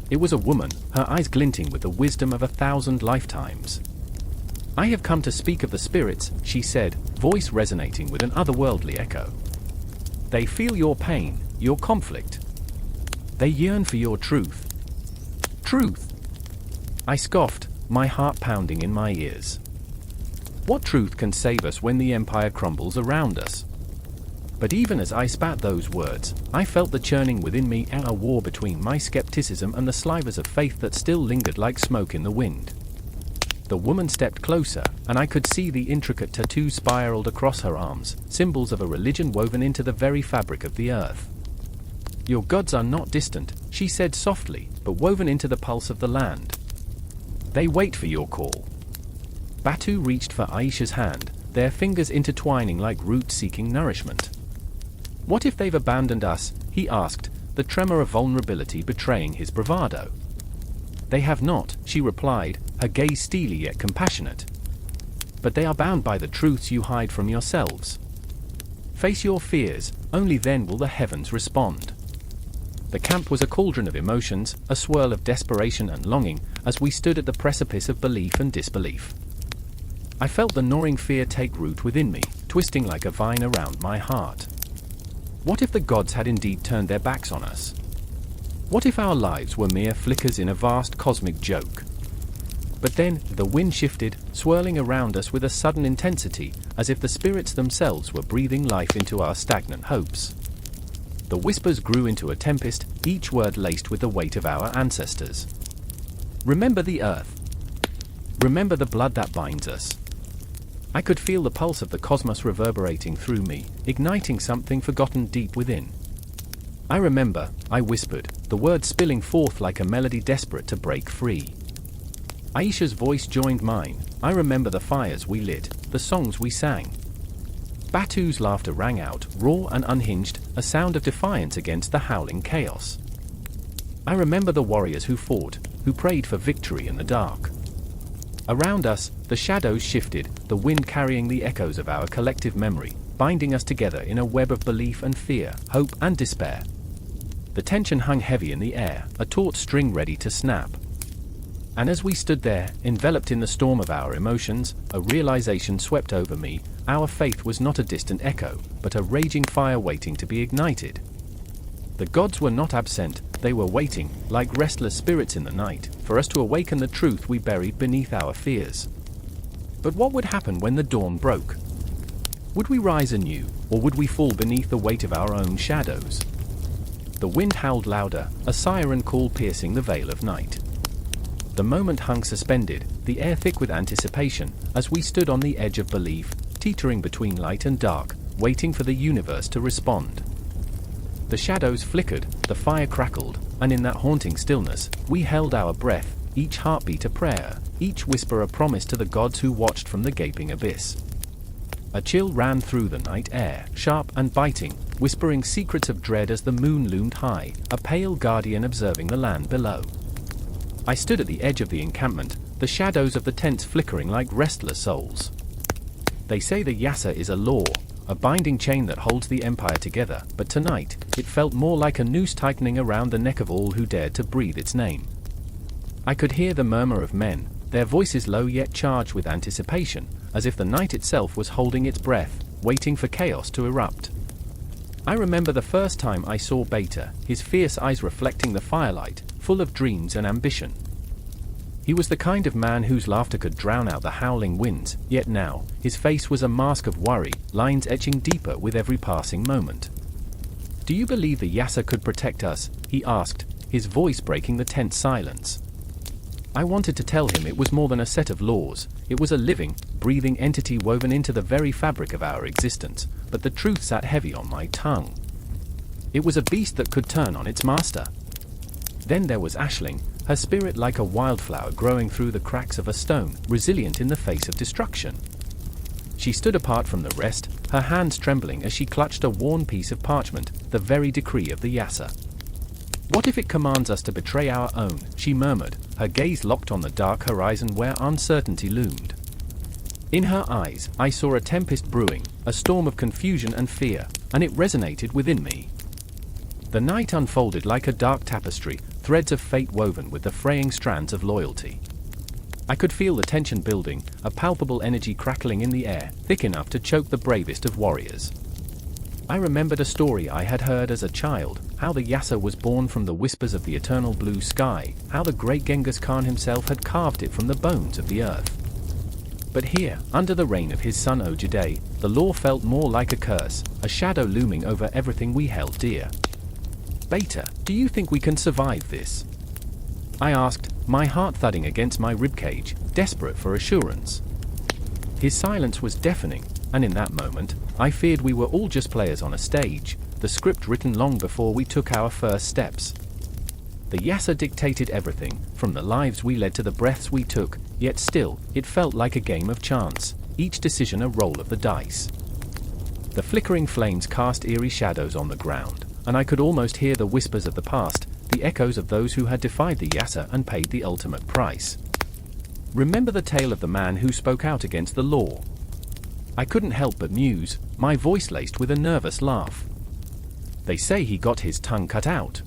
It was a woman, her eyes glinting with the wisdom of 1,000 lifetimes. "I have come to speak of the spirits," she said, voice resonating with an otherworldly echo. "They feel your pain, your conflict. They yearn for your truth." Truth? I scoffed, my heart pounding in my ears. What truth can save us when the empire crumbles around us? But even as I spat those words, I felt the churning within me, a war between my skepticism and the slivers of faith that still lingered like smoke in the wind. The woman stepped closer, and I could see the intricate tattoos spiraled across her arms, symbols of a religion woven into the very fabric of the earth. "Your gods are not distant," she said softly, "but woven into the pulse of the land. They wait for your call." Batu reached for Aisha's hand, their fingers intertwining like roots seeking nourishment. "What if they've abandoned us?" he asked, the tremor of vulnerability betraying his bravado. "They have not," she replied, her gaze steely yet compassionate. "But they are bound by the truths you hide from yourselves. Face your fears, only then will the heavens respond." The camp was a cauldron of emotions, a swirl of desperation and longing, as we stood at the precipice of belief and disbelief. I felt the gnawing fear take root within me, twisting like a vine around my heart. What if the gods had indeed turned their backs on us? What if our lives were mere flickers in a vast cosmic joke? But then, the wind shifted, swirling around us with a sudden intensity, as if the spirits themselves were breathing life into our stagnant hopes. The whispers grew into a tempest, each word laced with the weight of our ancestors. "Remember the earth. Remember the blood that binds us." I could feel the pulse of the cosmos reverberating through me, igniting something forgotten deep within. "I remember," I whispered, the words spilling forth like a melody desperate to break free. Aisha's voice joined mine. "I remember the fires we lit, the songs we sang." Batu's laughter rang out, raw and unhinged, a sound of defiance against the howling chaos. "I remember the warriors who fought, who prayed for victory in the dark." Around us, the shadows shifted, the wind carrying the echoes of our collective memory, binding us together in a web of belief and fear, hope and despair. The tension hung heavy in the air, a taut string ready to snap. And as we stood there, enveloped in the storm of our emotions, a realization swept over me: our faith was not a distant echo, but a raging fire waiting to be ignited. The gods were not absent, they were waiting, like restless spirits in the night, for us to awaken the truth we buried beneath our fears. But what would happen when the dawn broke? Would we rise anew, or would we fall beneath the weight of our own shadows? The wind howled louder, a siren call piercing the veil of night. The moment hung suspended, the air thick with anticipation, as we stood on the edge of belief, teetering between light and dark, waiting for the universe to respond. The shadows flickered, the fire crackled, and in that haunting stillness, we held our breath, each heartbeat a prayer, each whisper a promise to the gods who watched from the gaping abyss. A chill ran through the night air, sharp and biting, whispering secrets of dread as the moon loomed high, a pale guardian observing the land below. I stood at the edge of the encampment, the shadows of the tents flickering like restless souls. They say the Yasa is a law, a binding chain that holds the empire together, but tonight, it felt more like a noose tightening around the neck of all who dared to breathe its name. I could hear the murmur of men, their voices low yet charged with anticipation, as if the night itself was holding its breath, waiting for chaos to erupt. I remember the first time I saw Beta, his fierce eyes reflecting the firelight, full of dreams and ambition. He was the kind of man whose laughter could drown out the howling winds, yet now, his face was a mask of worry, lines etching deeper with every passing moment. "Do you believe the Yasa could protect us?" he asked, his voice breaking the tense silence. I wanted to tell him it was more than a set of laws, it was a living, breathing entity woven into the very fabric of our existence, but the truth sat heavy on my tongue. It was a beast that could turn on its master. Then there was Aisling, her spirit like a wildflower growing through the cracks of a stone, resilient in the face of destruction. She stood apart from the rest, her hands trembling as she clutched a worn piece of parchment, the very decree of the Yasa. "What if it commands us to betray our own?" she murmured, her gaze locked on the dark horizon where uncertainty loomed. In her eyes, I saw a tempest brewing, a storm of confusion and fear, and it resonated within me. The night unfolded like a dark tapestry, threads of fate woven with the fraying strands of loyalty. I could feel the tension building, a palpable energy crackling in the air, thick enough to choke the bravest of warriors. I remembered a story I had heard as a child, how the Yasa was born from the whispers of the eternal blue sky, how the great Genghis Khan himself had carved it from the bones of the earth. But here, under the reign of his son Ogedei, the law felt more like a curse, a shadow looming over everything we held dear. "Beta, do you think we can survive this?" I asked, my heart thudding against my ribcage, desperate for assurance. His silence was deafening, and in that moment, I feared we were all just players on a stage, the script written long before we took our first steps. The Yasa dictated everything, from the lives we led to the breaths we took, yet still, it felt like a game of chance, each decision a roll of the dice. The flickering flames cast eerie shadows on the ground, and I could almost hear the whispers of the past, the echoes of those who had defied the Yasa and paid the ultimate price. "Remember the tale of the man who spoke out against the law?" I couldn't help but muse, my voice laced with a nervous laugh. "They say he got his tongue cut out.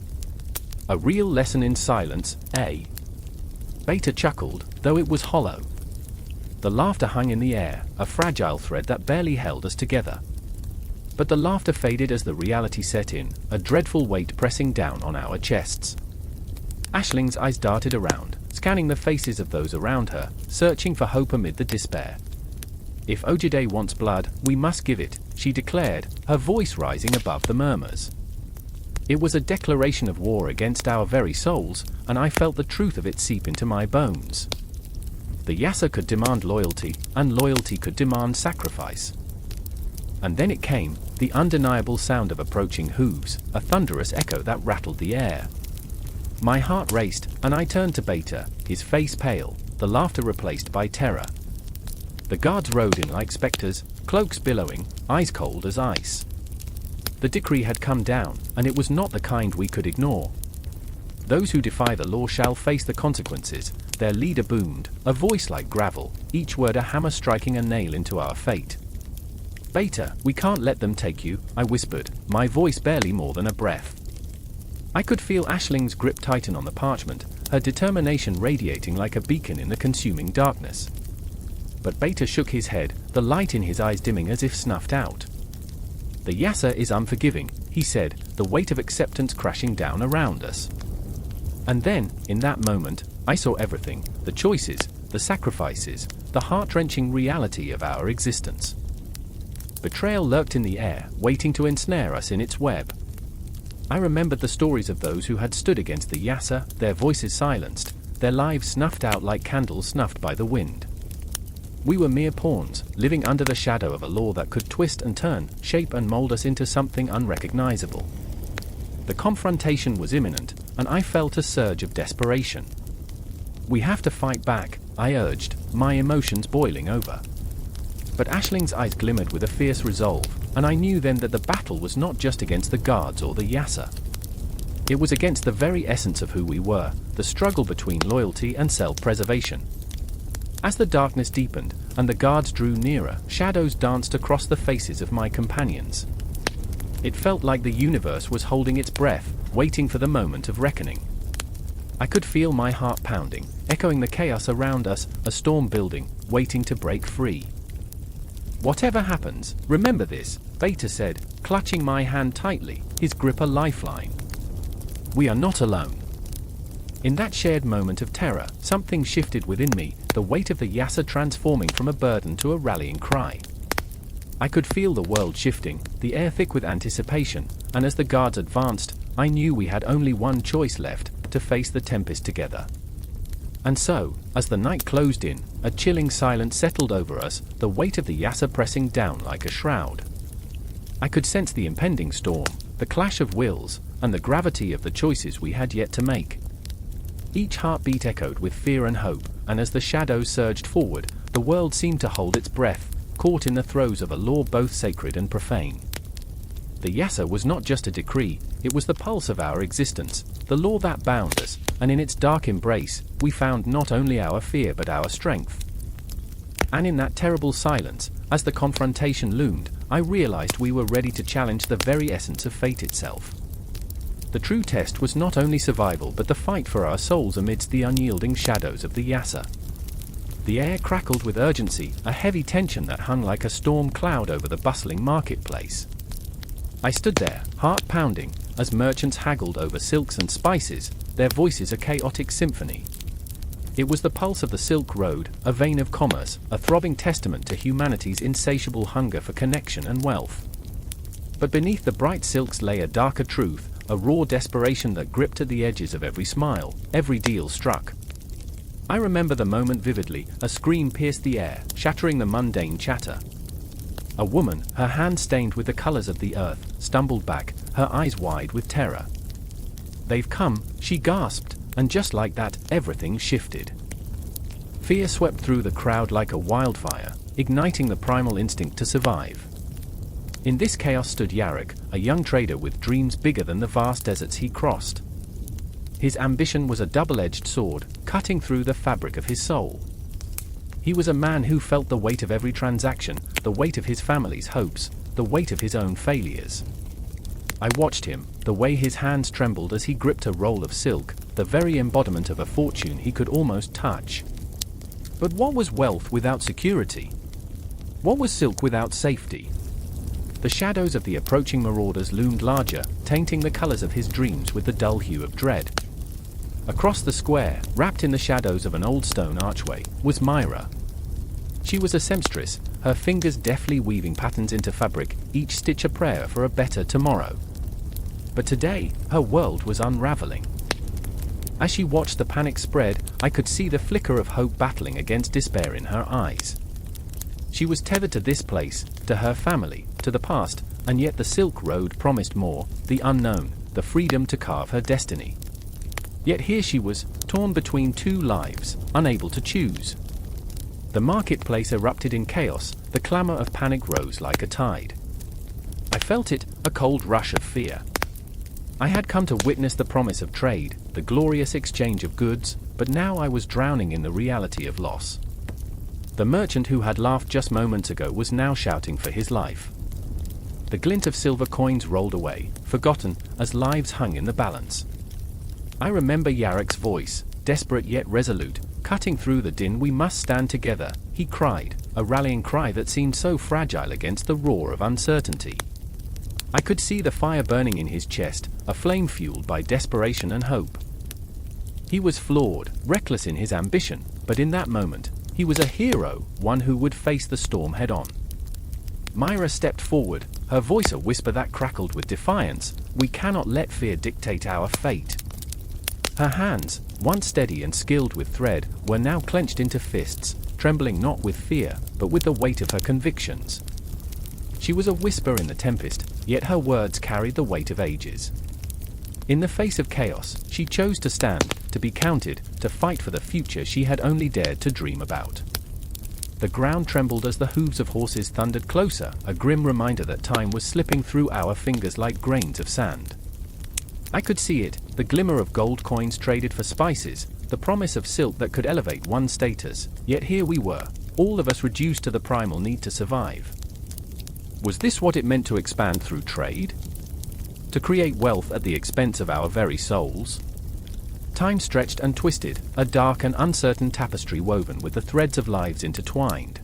A real lesson in silence, eh?" Beta chuckled, though it was hollow. The laughter hung in the air, a fragile thread that barely held us together. But the laughter faded as the reality set in, a dreadful weight pressing down on our chests. Aisling's eyes darted around, scanning the faces of those around her, searching for hope amid the despair. "If Ogedei wants blood, we must give it," she declared, her voice rising above the murmurs. It was a declaration of war against our very souls, and I felt the truth of it seep into my bones. The Yasa could demand loyalty, and loyalty could demand sacrifice. And then it came, the undeniable sound of approaching hooves, a thunderous echo that rattled the air. My heart raced, and I turned to Beta, his face pale, the laughter replaced by terror. The guards rode in like specters, cloaks billowing, eyes cold as ice. The decree had come down, and it was not the kind we could ignore. "Those who defy the law shall face the consequences," their leader boomed, a voice like gravel, each word a hammer striking a nail into our fate. "Beta, we can't let them take you," I whispered, my voice barely more than a breath. I could feel Aisling's grip tighten on the parchment, her determination radiating like a beacon in the consuming darkness. But Beta shook his head, the light in his eyes dimming as if snuffed out. "The Yasa is unforgiving," he said, the weight of acceptance crashing down around us. And then, in that moment, I saw everything, the choices, the sacrifices, the heart-wrenching reality of our existence. Betrayal lurked in the air, waiting to ensnare us in its web. I remembered the stories of those who had stood against the Yasa, their voices silenced, their lives snuffed out like candles snuffed by the wind. We were mere pawns, living under the shadow of a law that could twist and turn, shape and mold us into something unrecognizable. The confrontation was imminent, and I felt a surge of desperation. "We have to fight back," I urged, my emotions boiling over. But Aisling's eyes glimmered with a fierce resolve, and I knew then that the battle was not just against the guards or the Yasa. It was against the very essence of who we were, the struggle between loyalty and self-preservation. As the darkness deepened, and the guards drew nearer, shadows danced across the faces of my companions. It felt like the universe was holding its breath, waiting for the moment of reckoning. I could feel my heart pounding, echoing the chaos around us, a storm building, waiting to break free. "Whatever happens, remember this," Beta said, clutching my hand tightly, his grip a lifeline. "We are not alone." In that shared moment of terror, something shifted within me, the weight of the Yasa transforming from a burden to a rallying cry. I could feel the world shifting, the air thick with anticipation, and as the guards advanced, I knew we had only one choice left, to face the tempest together. And so, as the night closed in, a chilling silence settled over us, the weight of the Yasa pressing down like a shroud. I could sense the impending storm, the clash of wills, and the gravity of the choices we had yet to make. Each heartbeat echoed with fear and hope, and as the shadows surged forward, the world seemed to hold its breath, caught in the throes of a law both sacred and profane. The Yasa was not just a decree, it was the pulse of our existence, the law that bound us, and in its dark embrace, we found not only our fear but our strength. And in that terrible silence, as the confrontation loomed, I realized we were ready to challenge the very essence of fate itself. The true test was not only survival but the fight for our souls amidst the unyielding shadows of the Yasa. The air crackled with urgency, a heavy tension that hung like a storm cloud over the bustling marketplace. I stood there, heart pounding, as merchants haggled over silks and spices, their voices a chaotic symphony. It was the pulse of the Silk Road, a vein of commerce, a throbbing testament to humanity's insatiable hunger for connection and wealth. But beneath the bright silks lay a darker truth, a raw desperation that gripped at the edges of every smile, every deal struck. I remember the moment vividly, a scream pierced the air, shattering the mundane chatter. A woman, her hand stained with the colors of the earth, stumbled back, her eyes wide with terror. "They've come," she gasped, and just like that, everything shifted. Fear swept through the crowd like a wildfire, igniting the primal instinct to survive. In this chaos stood Yarok, a young trader with dreams bigger than the vast deserts he crossed. His ambition was a double-edged sword, cutting through the fabric of his soul. He was a man who felt the weight of every transaction, the weight of his family's hopes, the weight of his own failures. I watched him, the way his hands trembled as he gripped a roll of silk, the very embodiment of a fortune he could almost touch. But what was wealth without security? What was silk without safety? The shadows of the approaching marauders loomed larger, tainting the colors of his dreams with the dull hue of dread. Across the square, wrapped in the shadows of an old stone archway, was Myra. She was a seamstress, her fingers deftly weaving patterns into fabric, each stitch a prayer for a better tomorrow. But today, her world was unraveling. As she watched the panic spread, I could see the flicker of hope battling against despair in her eyes. She was tethered to this place, to her family, to the past, and yet the Silk Road promised more, the unknown, the freedom to carve her destiny. Yet here she was, torn between two lives, unable to choose. The marketplace erupted in chaos, the clamor of panic rose like a tide. I felt it, a cold rush of fear. I had come to witness the promise of trade, the glorious exchange of goods, but now I was drowning in the reality of loss. The merchant who had laughed just moments ago was now shouting for his life. The glint of silver coins rolled away, forgotten, as lives hung in the balance. I remember Yarok's voice, desperate yet resolute, cutting through the din. "We must stand together," he cried, a rallying cry that seemed so fragile against the roar of uncertainty. I could see the fire burning in his chest, a flame fueled by desperation and hope. He was flawed, reckless in his ambition, but in that moment, he was a hero, one who would face the storm head-on. Myra stepped forward, her voice a whisper that crackled with defiance. "We cannot let fear dictate our fate." Her hands, once steady and skilled with thread, were now clenched into fists, trembling not with fear, but with the weight of her convictions. She was a whisper in the tempest, yet her words carried the weight of ages. In the face of chaos, she chose to stand, to be counted, to fight for the future she had only dared to dream about. The ground trembled as the hooves of horses thundered closer, a grim reminder that time was slipping through our fingers like grains of sand. I could see it, the glimmer of gold coins traded for spices, the promise of silk that could elevate one's status, yet here we were, all of us reduced to the primal need to survive. Was this what it meant to expand through trade? To create wealth at the expense of our very souls? Time stretched and twisted, a dark and uncertain tapestry woven with the threads of lives intertwined.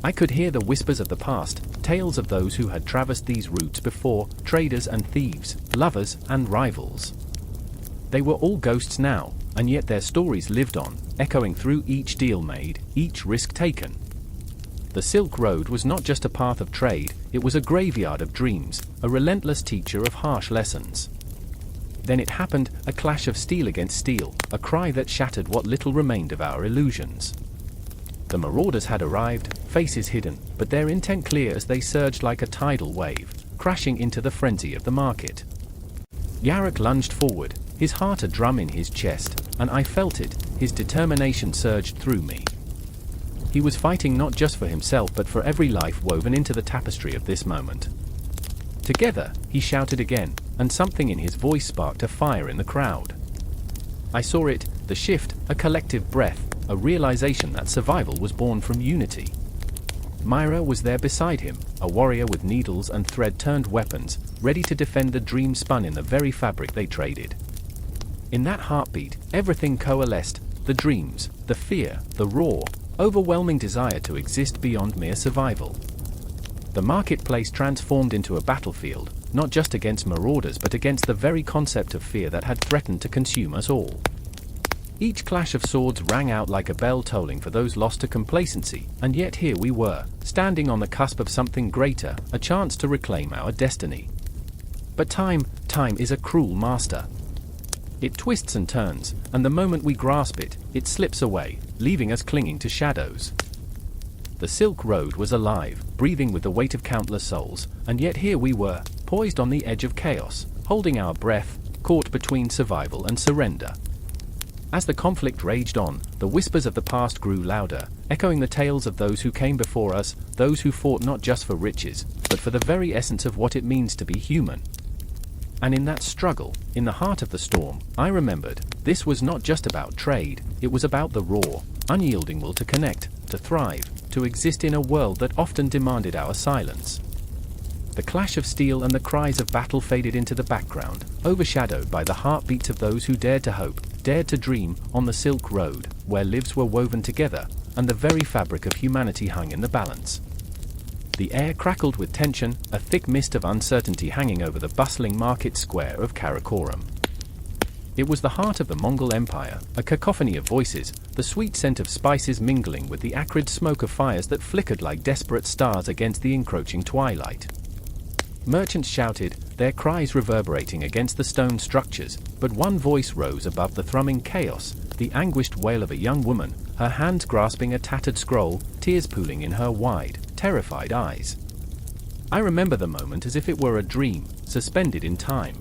I could hear the whispers of the past, tales of those who had traversed these routes before, traders and thieves, lovers and rivals. They were all ghosts now, and yet their stories lived on, echoing through each deal made, each risk taken. The Silk Road was not just a path of trade, it was a graveyard of dreams, a relentless teacher of harsh lessons. Then it happened, a clash of steel against steel, a cry that shattered what little remained of our illusions. The marauders had arrived, faces hidden, but their intent clear as they surged like a tidal wave, crashing into the frenzy of the market. Yarok lunged forward, his heart a drum in his chest, and I felt it, his determination surged through me. He was fighting not just for himself but for every life woven into the tapestry of this moment. Together, he shouted again, and something in his voice sparked a fire in the crowd. I saw it, the shift, a collective breath, a realization that survival was born from unity. Myra was there beside him, a warrior with needles and thread-turned weapons, ready to defend the dream spun in the very fabric they traded. In that heartbeat, everything coalesced, the dreams, the fear, the raw, overwhelming desire to exist beyond mere survival. The marketplace transformed into a battlefield, not just against marauders but against the very concept of fear that had threatened to consume us all. Each clash of swords rang out like a bell tolling for those lost to complacency, and yet here we were, standing on the cusp of something greater, a chance to reclaim our destiny. But time is a cruel master. It twists and turns, and the moment we grasp it, it slips away, leaving us clinging to shadows. The Silk Road was alive, breathing with the weight of countless souls, and yet here we were, poised on the edge of chaos, holding our breath, caught between survival and surrender. As the conflict raged on, the whispers of the past grew louder, echoing the tales of those who came before us, those who fought not just for riches, but for the very essence of what it means to be human. And in that struggle, in the heart of the storm, I remembered, this was not just about trade, it was about the raw, unyielding will to connect, to thrive, to exist in a world that often demanded our silence. The clash of steel and the cries of battle faded into the background, overshadowed by the heartbeats of those who dared to hope, dared to dream, on the Silk Road, where lives were woven together, and the very fabric of humanity hung in the balance. The air crackled with tension, a thick mist of uncertainty hanging over the bustling market square of Karakorum. It was the heart of the Mongol Empire, a cacophony of voices, the sweet scent of spices mingling with the acrid smoke of fires that flickered like desperate stars against the encroaching twilight. Merchants shouted, their cries reverberating against the stone structures, but one voice rose above the thrumming chaos, the anguished wail of a young woman, her hands grasping a tattered scroll, tears pooling in her wide, terrified eyes. I remember the moment as if it were a dream, suspended in time.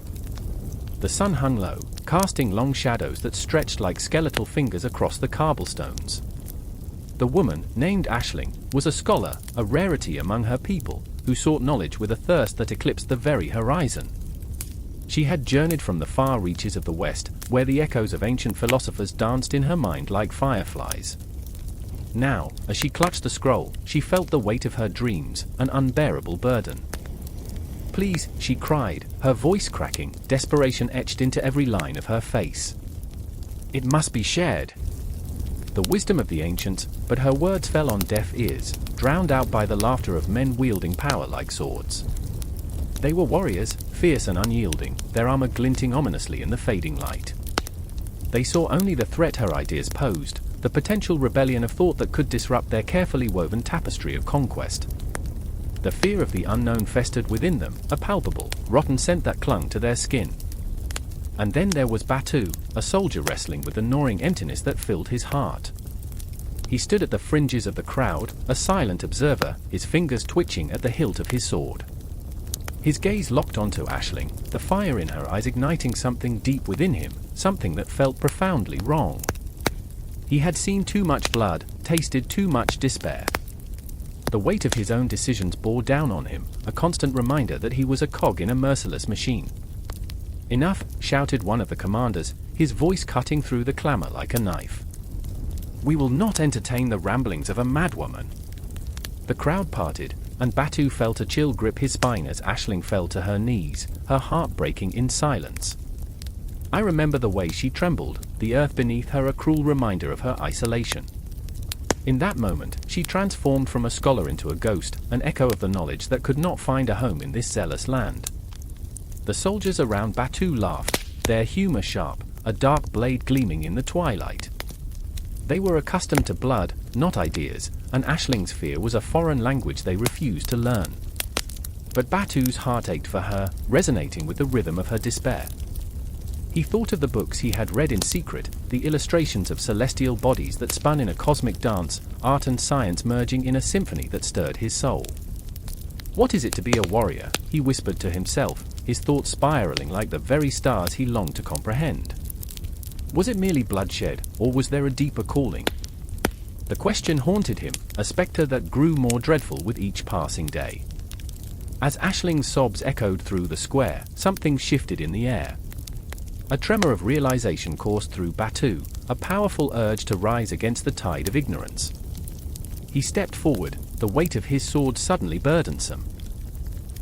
The sun hung low, casting long shadows that stretched like skeletal fingers across the cobblestones. The woman, named Aisling, was a scholar, a rarity among her people, who sought knowledge with a thirst that eclipsed the very horizon. She had journeyed from the far reaches of the West, where the echoes of ancient philosophers danced in her mind like fireflies. Now, as she clutched the scroll, she felt the weight of her dreams, an unbearable burden. "Please," she cried, her voice cracking, desperation etched into every line of her face. "It must be shared." The wisdom of the ancients, but her words fell on deaf ears, drowned out by the laughter of men wielding power like swords. They were warriors, fierce and unyielding, their armor glinting ominously in the fading light. They saw only the threat her ideas posed, the potential rebellion of thought that could disrupt their carefully woven tapestry of conquest. The fear of the unknown festered within them, a palpable, rotten scent that clung to their skin. And then there was Batu, a soldier wrestling with the gnawing emptiness that filled his heart. He stood at the fringes of the crowd, a silent observer, his fingers twitching at the hilt of his sword. His gaze locked onto Aisling, the fire in her eyes igniting something deep within him, something that felt profoundly wrong. He had seen too much blood, tasted too much despair. The weight of his own decisions bore down on him, a constant reminder that he was a cog in a merciless machine. "Enough," shouted one of the commanders, his voice cutting through the clamor like a knife. "We will not entertain the ramblings of a madwoman." The crowd parted, and Batu felt a chill grip his spine as Aisling fell to her knees, her heart breaking in silence. I remember the way she trembled, the earth beneath her a cruel reminder of her isolation. In that moment, she transformed from a scholar into a ghost, an echo of the knowledge that could not find a home in this zealous land. The soldiers around Batu laughed, their humor sharp, a dark blade gleaming in the twilight. They were accustomed to blood, not ideas, and Aisling's fear was a foreign language they refused to learn. But Batu's heart ached for her, resonating with the rhythm of her despair. He thought of the books he had read in secret, the illustrations of celestial bodies that spun in a cosmic dance, art and science merging in a symphony that stirred his soul. What is it to be a warrior? He whispered to himself, his thoughts spiraling like the very stars he longed to comprehend. Was it merely bloodshed, or was there a deeper calling? The question haunted him, a spectre that grew more dreadful with each passing day. As Ashling's sobs echoed through the square, something shifted in the air. A tremor of realization coursed through Batu, a powerful urge to rise against the tide of ignorance. He stepped forward, the weight of his sword suddenly burdensome.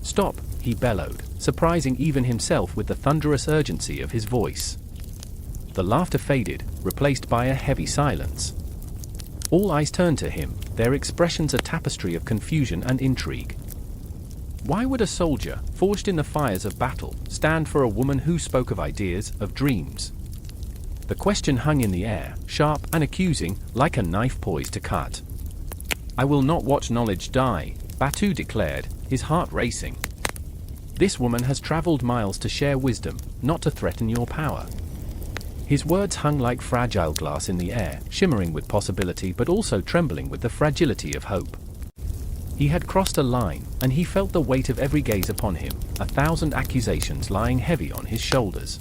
"Stop," he bellowed, surprising even himself with the thunderous urgency of his voice. The laughter faded, replaced by a heavy silence. All eyes turned to him, their expressions a tapestry of confusion and intrigue. Why would a soldier, forged in the fires of battle, stand for a woman who spoke of ideas, of dreams? The question hung in the air, sharp and accusing, like a knife poised to cut. "I will not watch knowledge die," Batu declared, his heart racing. "This woman has traveled miles to share wisdom, not to threaten your power." His words hung like fragile glass in the air, shimmering with possibility but also trembling with the fragility of hope. He had crossed a line, and he felt the weight of every gaze upon him, 1,000 accusations lying heavy on his shoulders.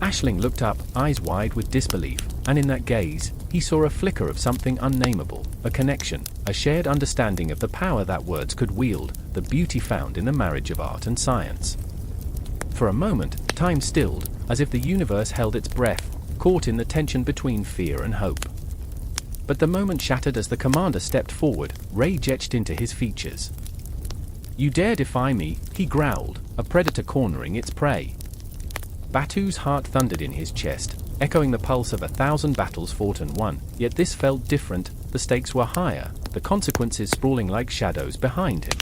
Aisling looked up, eyes wide with disbelief, and in that gaze, he saw a flicker of something unnameable, a connection, a shared understanding of the power that words could wield, the beauty found in the marriage of art and science. For a moment, time stilled, as if the universe held its breath, caught in the tension between fear and hope. But the moment shattered as the commander stepped forward, rage etched into his features. "You dare defy me," he growled, a predator cornering its prey. Batu's heart thundered in his chest, echoing the pulse of 1,000 battles fought and won, yet this felt different, the stakes were higher, the consequences sprawling like shadows behind him.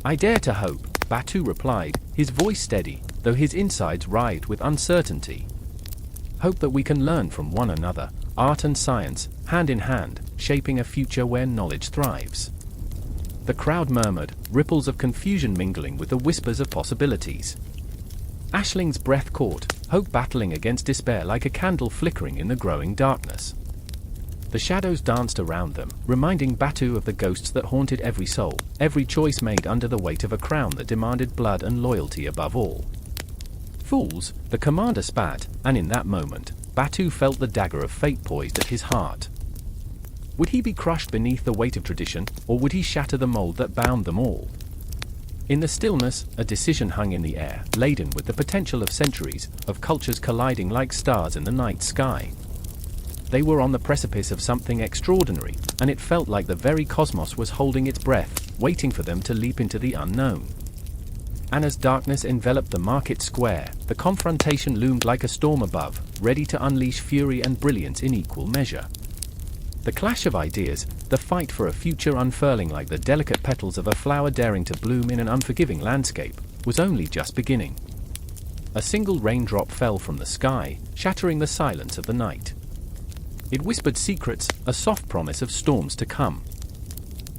"I dare to hope," Batu replied, his voice steady, though his insides writhed with uncertainty. "Hope that we can learn from one another, art and science, hand in hand, shaping a future where knowledge thrives." The crowd murmured, ripples of confusion mingling with the whispers of possibilities. Ashling's breath caught, hope battling against despair like a candle flickering in the growing darkness. The shadows danced around them, reminding Batu of the ghosts that haunted every soul, every choice made under the weight of a crown that demanded blood and loyalty above all. "Fools," the commander spat, and in that moment, Batu felt the dagger of fate poised at his heart. Would he be crushed beneath the weight of tradition, or would he shatter the mold that bound them all? In the stillness, a decision hung in the air, laden with the potential of centuries, of cultures colliding like stars in the night sky. They were on the precipice of something extraordinary, and it felt like the very cosmos was holding its breath, waiting for them to leap into the unknown. And as darkness enveloped the market square, the confrontation loomed like a storm above, ready to unleash fury and brilliance in equal measure. The clash of ideas, the fight for a future unfurling like the delicate petals of a flower daring to bloom in an unforgiving landscape, was only just beginning. A single raindrop fell from the sky, shattering the silence of the night. It whispered secrets, a soft promise of storms to come.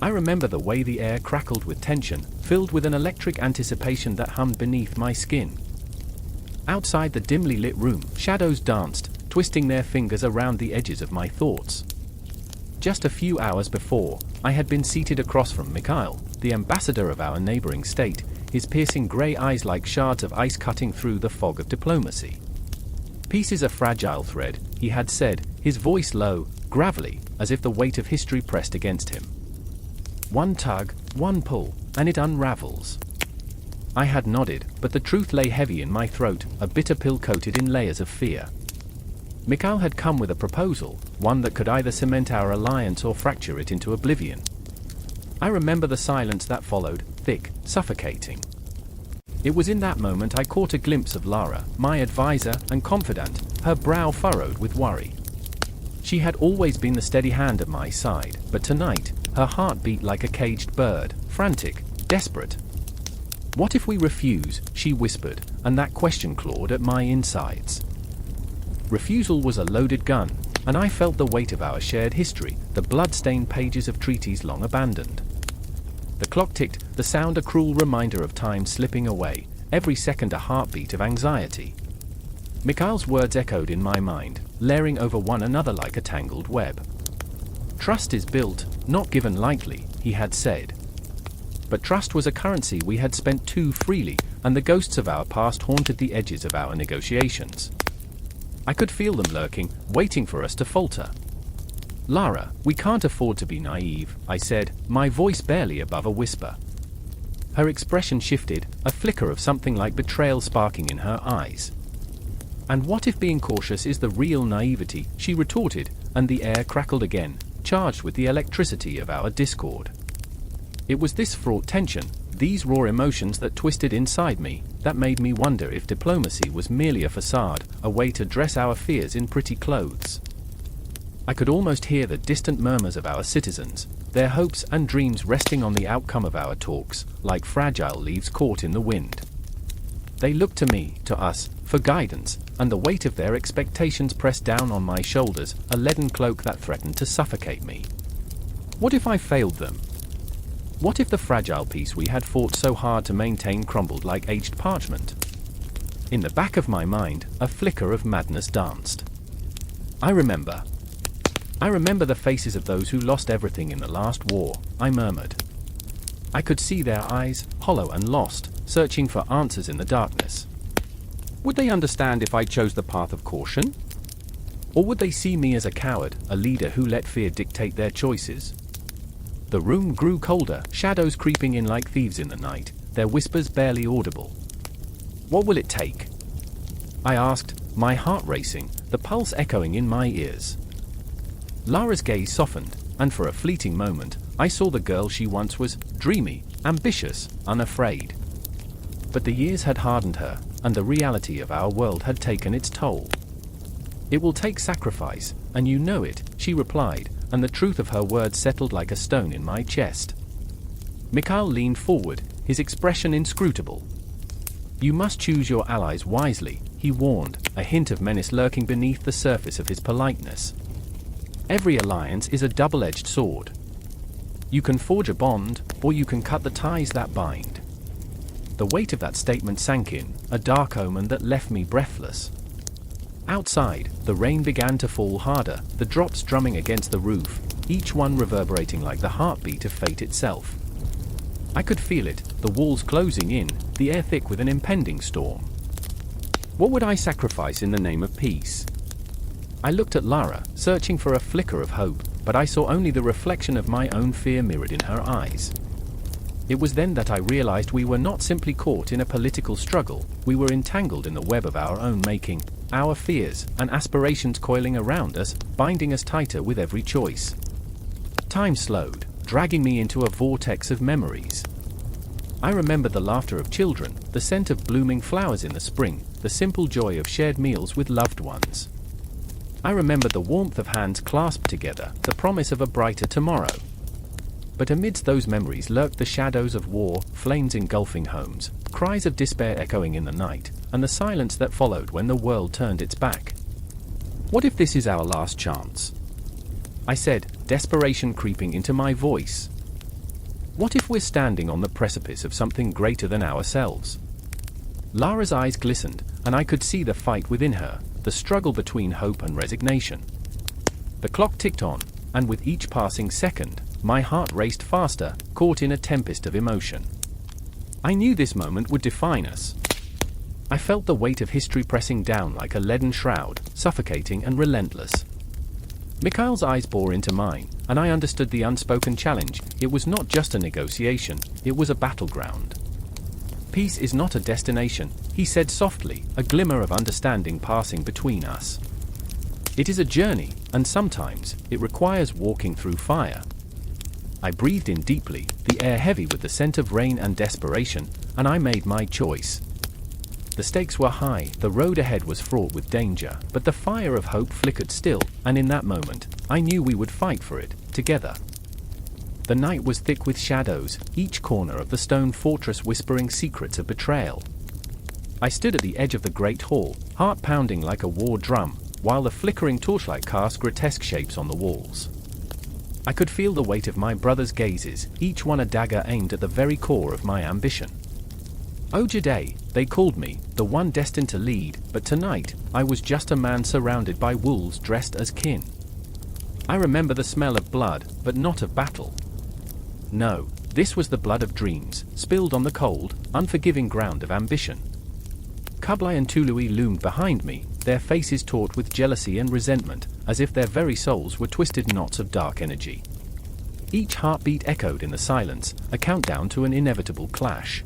I remember the way the air crackled with tension, filled with an electric anticipation that hummed beneath my skin. Outside the dimly lit room, shadows danced, twisting their fingers around the edges of my thoughts. Just a few hours before, I had been seated across from Mikhail, the ambassador of our neighboring state, his piercing grey eyes like shards of ice cutting through the fog of diplomacy. "Peace is a fragile thread," he had said, his voice low, gravelly, as if the weight of history pressed against him. "One tug, one pull, and it unravels." I had nodded, but the truth lay heavy in my throat, a bitter pill coated in layers of fear. Mikhail had come with a proposal, one that could either cement our alliance or fracture it into oblivion. I remember the silence that followed, thick, suffocating. It was in that moment I caught a glimpse of Lara, my advisor and confidant, her brow furrowed with worry. She had always been the steady hand at my side, but tonight, her heart beat like a caged bird, frantic, desperate. "What if we refuse?" she whispered, and that question clawed at my insides. Refusal was a loaded gun, and I felt the weight of our shared history, the blood-stained pages of treaties long abandoned. The clock ticked, the sound a cruel reminder of time slipping away, every second a heartbeat of anxiety. Mikhail's words echoed in my mind, layering over one another like a tangled web. Trust is built, not given lightly, he had said. But trust was a currency we had spent too freely, and the ghosts of our past haunted the edges of our negotiations. I could feel them lurking, waiting for us to falter. Lara, we can't afford to be naive, I said, my voice barely above a whisper. Her expression shifted, a flicker of something like betrayal sparking in her eyes. And what if being cautious is the real naivety, she retorted, and the air crackled again, charged with the electricity of our discord. It was this fraught tension, these raw emotions that twisted inside me, that made me wonder if diplomacy was merely a facade, a way to dress our fears in pretty clothes. I could almost hear the distant murmurs of our citizens, their hopes and dreams resting on the outcome of our talks, like fragile leaves caught in the wind. They looked to me, to us, for guidance, and the weight of their expectations pressed down on my shoulders, a leaden cloak that threatened to suffocate me. What if I failed them? What if the fragile peace we had fought so hard to maintain crumbled like aged parchment? In the back of my mind, a flicker of madness danced. I remember the faces of those who lost everything in the last war, I murmured. I could see their eyes, hollow and lost, searching for answers in the darkness. Would they understand if I chose the path of caution? Or would they see me as a coward, a leader who let fear dictate their choices? The room grew colder, shadows creeping in like thieves in the night, their whispers barely audible. What will it take? I asked, my heart racing, the pulse echoing in my ears. Lara's gaze softened, and for a fleeting moment, I saw the girl she once was, dreamy, ambitious, unafraid. But the years had hardened her, and the reality of our world had taken its toll. It will take sacrifice, and you know it, she replied, and the truth of her words settled like a stone in my chest. Mikhail leaned forward, his expression inscrutable. You must choose your allies wisely, he warned, a hint of menace lurking beneath the surface of his politeness. Every alliance is a double-edged sword. You can forge a bond, or you can cut the ties that bind. The weight of that statement sank in, a dark omen that left me breathless. Outside, the rain began to fall harder, the drops drumming against the roof, each one reverberating like the heartbeat of fate itself. I could feel it, the walls closing in, the air thick with an impending storm. What would I sacrifice in the name of peace? I looked at Lara, searching for a flicker of hope, but I saw only the reflection of my own fear mirrored in her eyes. It was then that I realized we were not simply caught in a political struggle, we were entangled in the web of our own making, our fears and aspirations coiling around us, binding us tighter with every choice. Time slowed, dragging me into a vortex of memories. I remember the laughter of children, the scent of blooming flowers in the spring, the simple joy of shared meals with loved ones. I remember the warmth of hands clasped together, the promise of a brighter tomorrow. But amidst those memories lurked the shadows of war, flames engulfing homes, cries of despair echoing in the night, and the silence that followed when the world turned its back. What if this is our last chance? I said, desperation creeping into my voice. What if we're standing on the precipice of something greater than ourselves? Lara's eyes glistened, and I could see the fight within her, the struggle between hope and resignation. The clock ticked on, and with each passing second, my heart raced faster, caught in a tempest of emotion. I knew this moment would define us. I felt the weight of history pressing down like a leaden shroud, suffocating and relentless. Mikhail's eyes bore into mine, and I understood the unspoken challenge. It was not just a negotiation, it was a battleground. Peace is not a destination, he said softly, a glimmer of understanding passing between us. It is a journey, and sometimes, it requires walking through fire. I breathed in deeply, the air heavy with the scent of rain and desperation, and I made my choice. The stakes were high, the road ahead was fraught with danger, but the fire of hope flickered still, and in that moment, I knew we would fight for it, together. The night was thick with shadows, each corner of the stone fortress whispering secrets of betrayal. I stood at the edge of the great hall, heart pounding like a war drum, while the flickering torchlight cast grotesque shapes on the walls. I could feel the weight of my brothers' gazes, each one a dagger aimed at the very core of my ambition. Ogedei, They called me the one destined to lead, but tonight, I was just a man surrounded by wolves dressed as kin. I remember the smell of blood, but not of battle. No, this was the blood of dreams, spilled on the cold, unforgiving ground of ambition. Kublai and Tului loomed behind me, their faces taut with jealousy and resentment, as if their very souls were twisted knots of dark energy. Each heartbeat echoed in the silence, a countdown to an inevitable clash.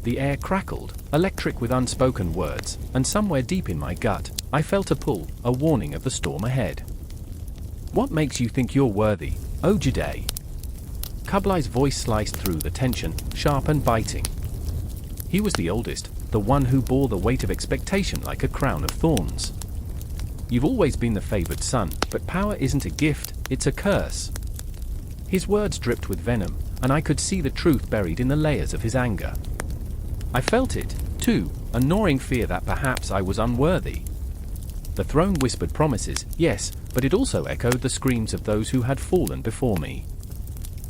The air crackled, electric with unspoken words, and somewhere deep in my gut, I felt a pull, a warning of the storm ahead. What makes you think you're worthy, Ogedei? Kublai's voice sliced through the tension, sharp and biting. He was the oldest, the one who bore the weight of expectation like a crown of thorns. You've always been the favored son, but power isn't a gift, it's a curse. His words dripped with venom, and I could see the truth buried in the layers of his anger. I felt it, too, a gnawing fear that perhaps I was unworthy. The throne whispered promises, yes, but it also echoed the screams of those who had fallen before me.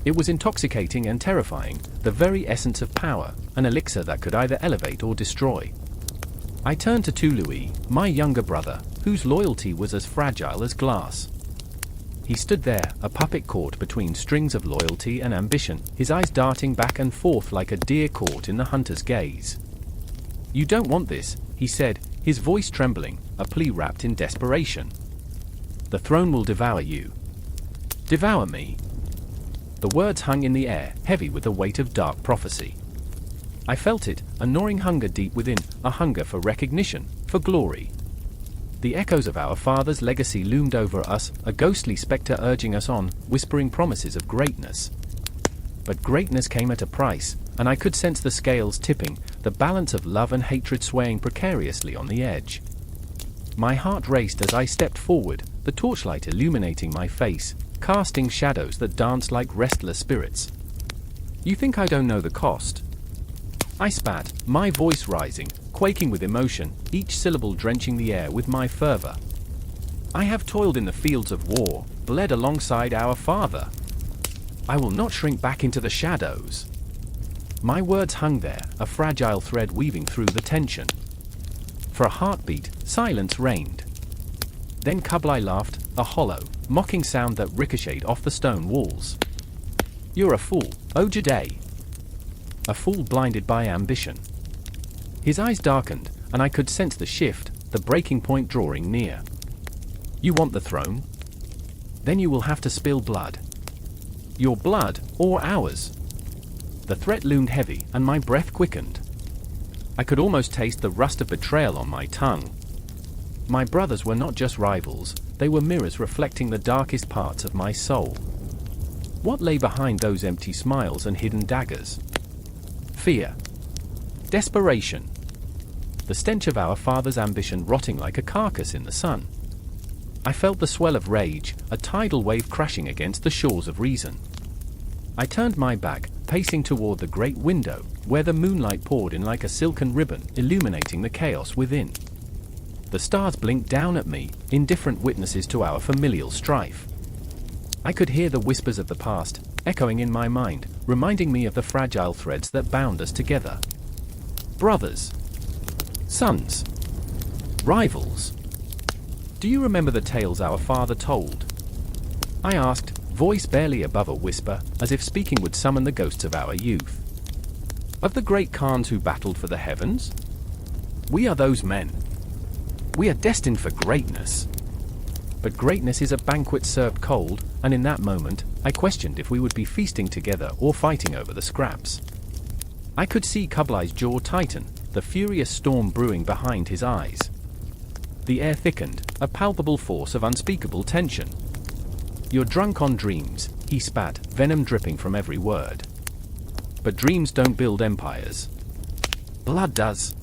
It was intoxicating and terrifying, the very essence of power, an elixir that could either elevate or destroy. I turned to Tului, my younger brother, whose loyalty was as fragile as glass. He stood there, a puppet caught between strings of loyalty and ambition, his eyes darting back and forth like a deer caught in the hunter's gaze. "You don't want this," he said, his voice trembling, a plea wrapped in desperation. "The throne will devour you." "Devour me?" The words hung in the air, heavy with the weight of dark prophecy. I felt it, a gnawing hunger deep within, a hunger for recognition, for glory. The echoes of our father's legacy loomed over us, a ghostly spectre urging us on, whispering promises of greatness. But greatness came at a price, and I could sense the scales tipping, the balance of love and hatred swaying precariously on the edge. My heart raced as I stepped forward, the torchlight illuminating my face, casting shadows that danced like restless spirits. "You think I don't know the cost?" I spat, my voice rising, quaking with emotion, each syllable drenching the air with my fervor. "I have toiled in the fields of war, bled alongside our father. I will not shrink back into the shadows." My words hung there, a fragile thread weaving through the tension. For a heartbeat, silence reigned. Then Kublai laughed, a hollow, mocking sound that ricocheted off the stone walls. "You're a fool, Ogedei." A fool blinded by ambition. His eyes darkened, and I could sense the shift, the breaking point drawing near. "You want the throne? Then you will have to spill blood. Your blood, or ours." The threat loomed heavy, and my breath quickened. I could almost taste the rust of betrayal on my tongue. My brothers were not just rivals, they were mirrors reflecting the darkest parts of my soul. What lay behind those empty smiles and hidden daggers? Fear. Desperation. The stench of our father's ambition rotting like a carcass in the sun. I felt the swell of rage, a tidal wave crashing against the shores of reason. I turned my back, pacing toward the great window, where the moonlight poured in like a silken ribbon, illuminating the chaos within. The stars blinked down at me, indifferent witnesses to our familial strife. I could hear the whispers of the past, echoing in my mind, reminding me of the fragile threads that bound us together. Brothers. Sons. Rivals. "Do you remember the tales our father told?" I asked, voice barely above a whisper, as if speaking would summon the ghosts of our youth. "Of the great Khans who battled for the heavens? We are those men. We are destined for greatness." But greatness is a banquet served cold, and in that moment, I questioned if we would be feasting together or fighting over the scraps. I could see Kublai's jaw tighten, the furious storm brewing behind his eyes. The air thickened, a palpable force of unspeakable tension. "You're drunk on dreams," he spat, venom dripping from every word. "But dreams don't build empires. Blood does."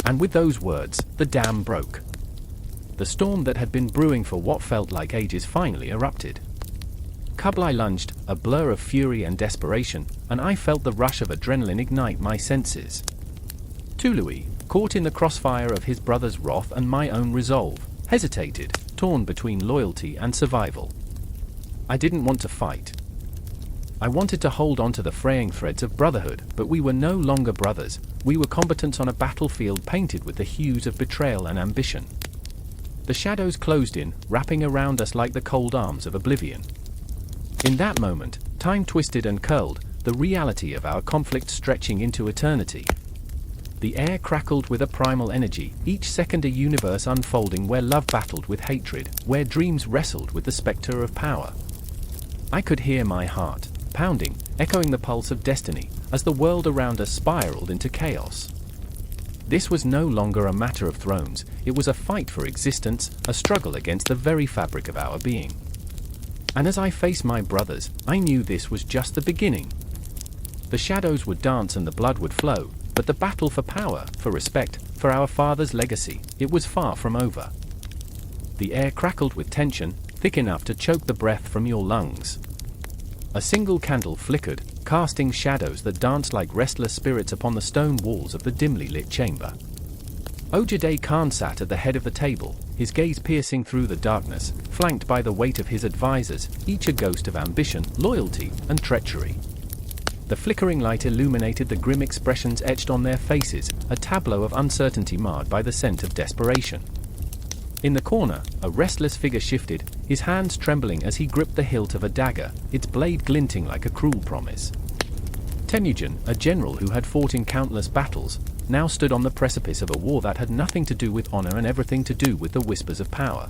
And with those words, the dam broke. The storm that had been brewing for what felt like ages finally erupted. Kublai lunged, a blur of fury and desperation, and I felt the rush of adrenaline ignite my senses. Tului, caught in the crossfire of his brother's wrath and my own resolve, hesitated, torn between loyalty and survival. I didn't want to fight. I wanted to hold on to the fraying threads of brotherhood, but we were no longer brothers. We were combatants on a battlefield painted with the hues of betrayal and ambition. The shadows closed in, wrapping around us like the cold arms of oblivion. In that moment, time twisted and curled, the reality of our conflict stretching into eternity. The air crackled with a primal energy, each second a universe unfolding where love battled with hatred, where dreams wrestled with the specter of power. I could hear my heart pounding, echoing the pulse of destiny, as the world around us spiraled into chaos. This was no longer a matter of thrones, it was a fight for existence, a struggle against the very fabric of our being. And as I faced my brothers, I knew this was just the beginning. The shadows would dance and the blood would flow, but the battle for power, for respect, for our father's legacy, it was far from over. The air crackled with tension, thick enough to choke the breath from your lungs. A single candle flickered, casting shadows that danced like restless spirits upon the stone walls of the dimly lit chamber. Ögedei Khan sat at the head of the table, his gaze piercing through the darkness, flanked by the weight of his advisors, each a ghost of ambition, loyalty, and treachery. The flickering light illuminated the grim expressions etched on their faces, a tableau of uncertainty marred by the scent of desperation. In the corner, a restless figure shifted, his hands trembling as he gripped the hilt of a dagger, its blade glinting like a cruel promise. Temujin, a general who had fought in countless battles, now stood on the precipice of a war that had nothing to do with honor and everything to do with the whispers of power.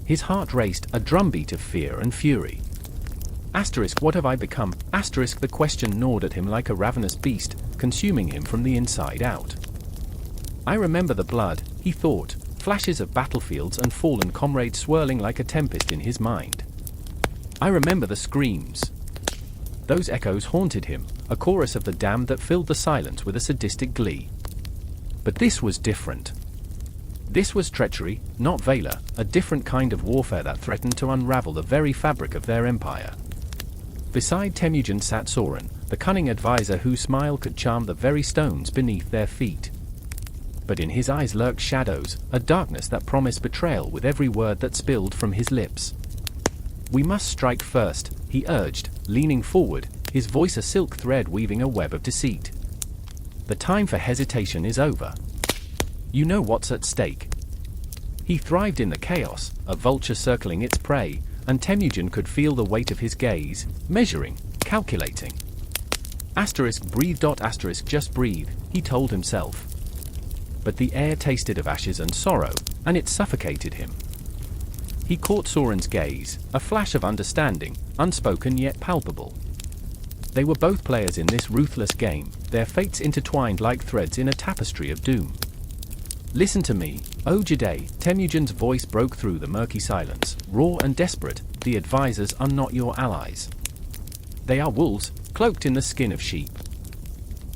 His heart raced, a drumbeat of fear and fury. What have I become? The question gnawed at him like a ravenous beast, consuming him from the inside out. I remember the blood, he thought, flashes of battlefields and fallen comrades swirling like a tempest in his mind. I remember the screams. Those echoes haunted him, a chorus of the damned that filled the silence with a sadistic glee. But this was different. This was treachery, not valor, a different kind of warfare that threatened to unravel the very fabric of their empire. Beside Temujin sat Soren, the cunning advisor whose smile could charm the very stones beneath their feet. But in his eyes lurked shadows, a darkness that promised betrayal with every word that spilled from his lips. "We must strike first," he urged, leaning forward, his voice a silk thread weaving a web of deceit. "The time for hesitation is over. You know what's at stake." He thrived in the chaos, a vulture circling its prey, and Temujin could feel the weight of his gaze, measuring, calculating. Breathe. Just breathe, he told himself. But the air tasted of ashes and sorrow, and it suffocated him. He caught Soren's gaze, a flash of understanding, unspoken yet palpable. They were both players in this ruthless game, their fates intertwined like threads in a tapestry of doom. "Listen to me, Ogedei," Temujin's voice broke through the murky silence, raw and desperate. "The advisors are not your allies. They are wolves, cloaked in the skin of sheep."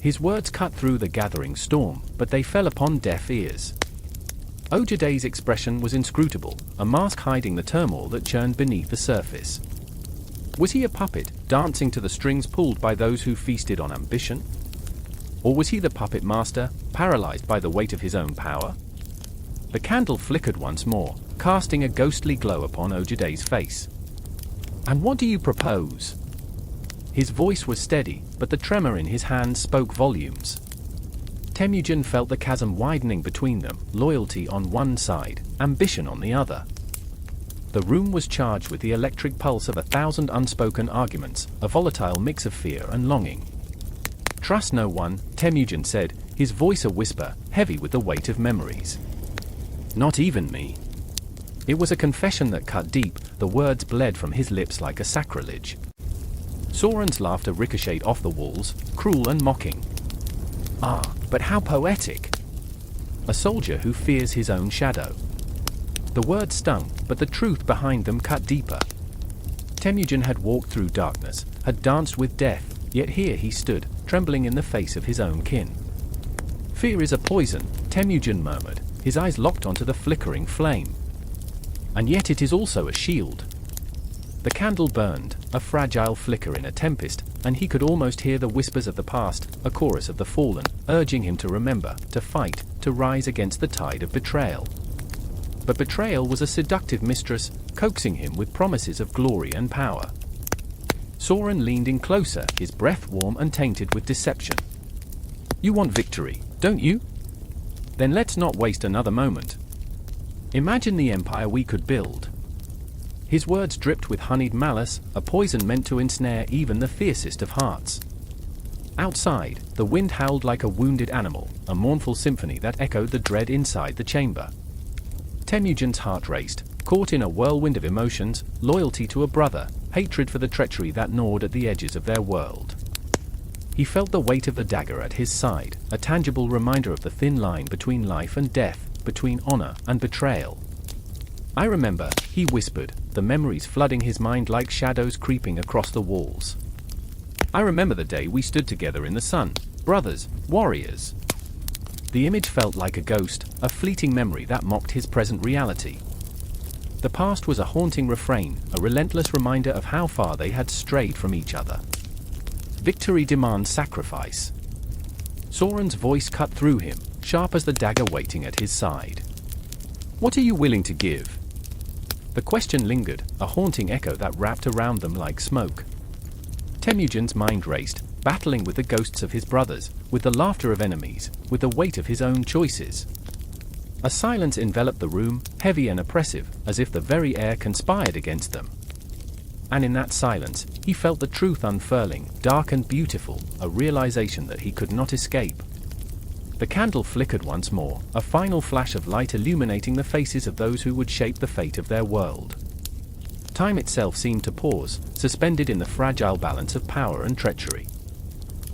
His words cut through the gathering storm, but they fell upon deaf ears. Ogedei's expression was inscrutable, a mask hiding the turmoil that churned beneath the surface. Was he a puppet, dancing to the strings pulled by those who feasted on ambition? Or was he the puppet master, paralyzed by the weight of his own power? The candle flickered once more, casting a ghostly glow upon Ogedei's face. "And what do you propose?" His voice was steady, but the tremor in his hands spoke volumes. Temujin felt the chasm widening between them, loyalty on one side, ambition on the other. The room was charged with the electric pulse of 1,000 unspoken arguments, a volatile mix of fear and longing. "Trust no one," Temujin said, his voice a whisper, heavy with the weight of memories. "Not even me." It was a confession that cut deep, the words bled from his lips like a sacrilege. Soren's laughter ricocheted off the walls, cruel and mocking. "Ah, but how poetic! A soldier who fears his own shadow." The words stung, but the truth behind them cut deeper. Temujin had walked through darkness, had danced with death, yet here he stood, trembling in the face of his own kin. "Fear is a poison," Temujin murmured, his eyes locked onto the flickering flame. "And yet it is also a shield." The candle burned, a fragile flicker in a tempest, and he could almost hear the whispers of the past, a chorus of the fallen, urging him to remember, to fight, to rise against the tide of betrayal. But betrayal was a seductive mistress, coaxing him with promises of glory and power. Soren leaned in closer, his breath warm and tainted with deception. You want victory, don't you? Then let's not waste another moment. Imagine the empire we could build. His words dripped with honeyed malice, a poison meant to ensnare even the fiercest of hearts. Outside, the wind howled like a wounded animal, a mournful symphony that echoed the dread inside the chamber. Temujin's heart raced, caught in a whirlwind of emotions, loyalty to a brother, hatred for the treachery that gnawed at the edges of their world. He felt the weight of the dagger at his side, a tangible reminder of the thin line between life and death, between honor and betrayal. I remember, he whispered, the memories flooding his mind like shadows creeping across the walls. I remember the day we stood together in the sun, brothers, warriors. The image felt like a ghost, a fleeting memory that mocked his present reality. The past was a haunting refrain, a relentless reminder of how far they had strayed from each other. Victory demands sacrifice. Soren's voice cut through him, sharp as the dagger waiting at his side. What are you willing to give? The question lingered, a haunting echo that wrapped around them like smoke. Temujin's mind raced, battling with the ghosts of his brothers, with the laughter of enemies, with the weight of his own choices. A silence enveloped the room, heavy and oppressive, as if the very air conspired against them. And in that silence, he felt the truth unfurling, dark and beautiful, a realization that he could not escape. The candle flickered once more, a final flash of light illuminating the faces of those who would shape the fate of their world. Time itself seemed to pause, suspended in the fragile balance of power and treachery.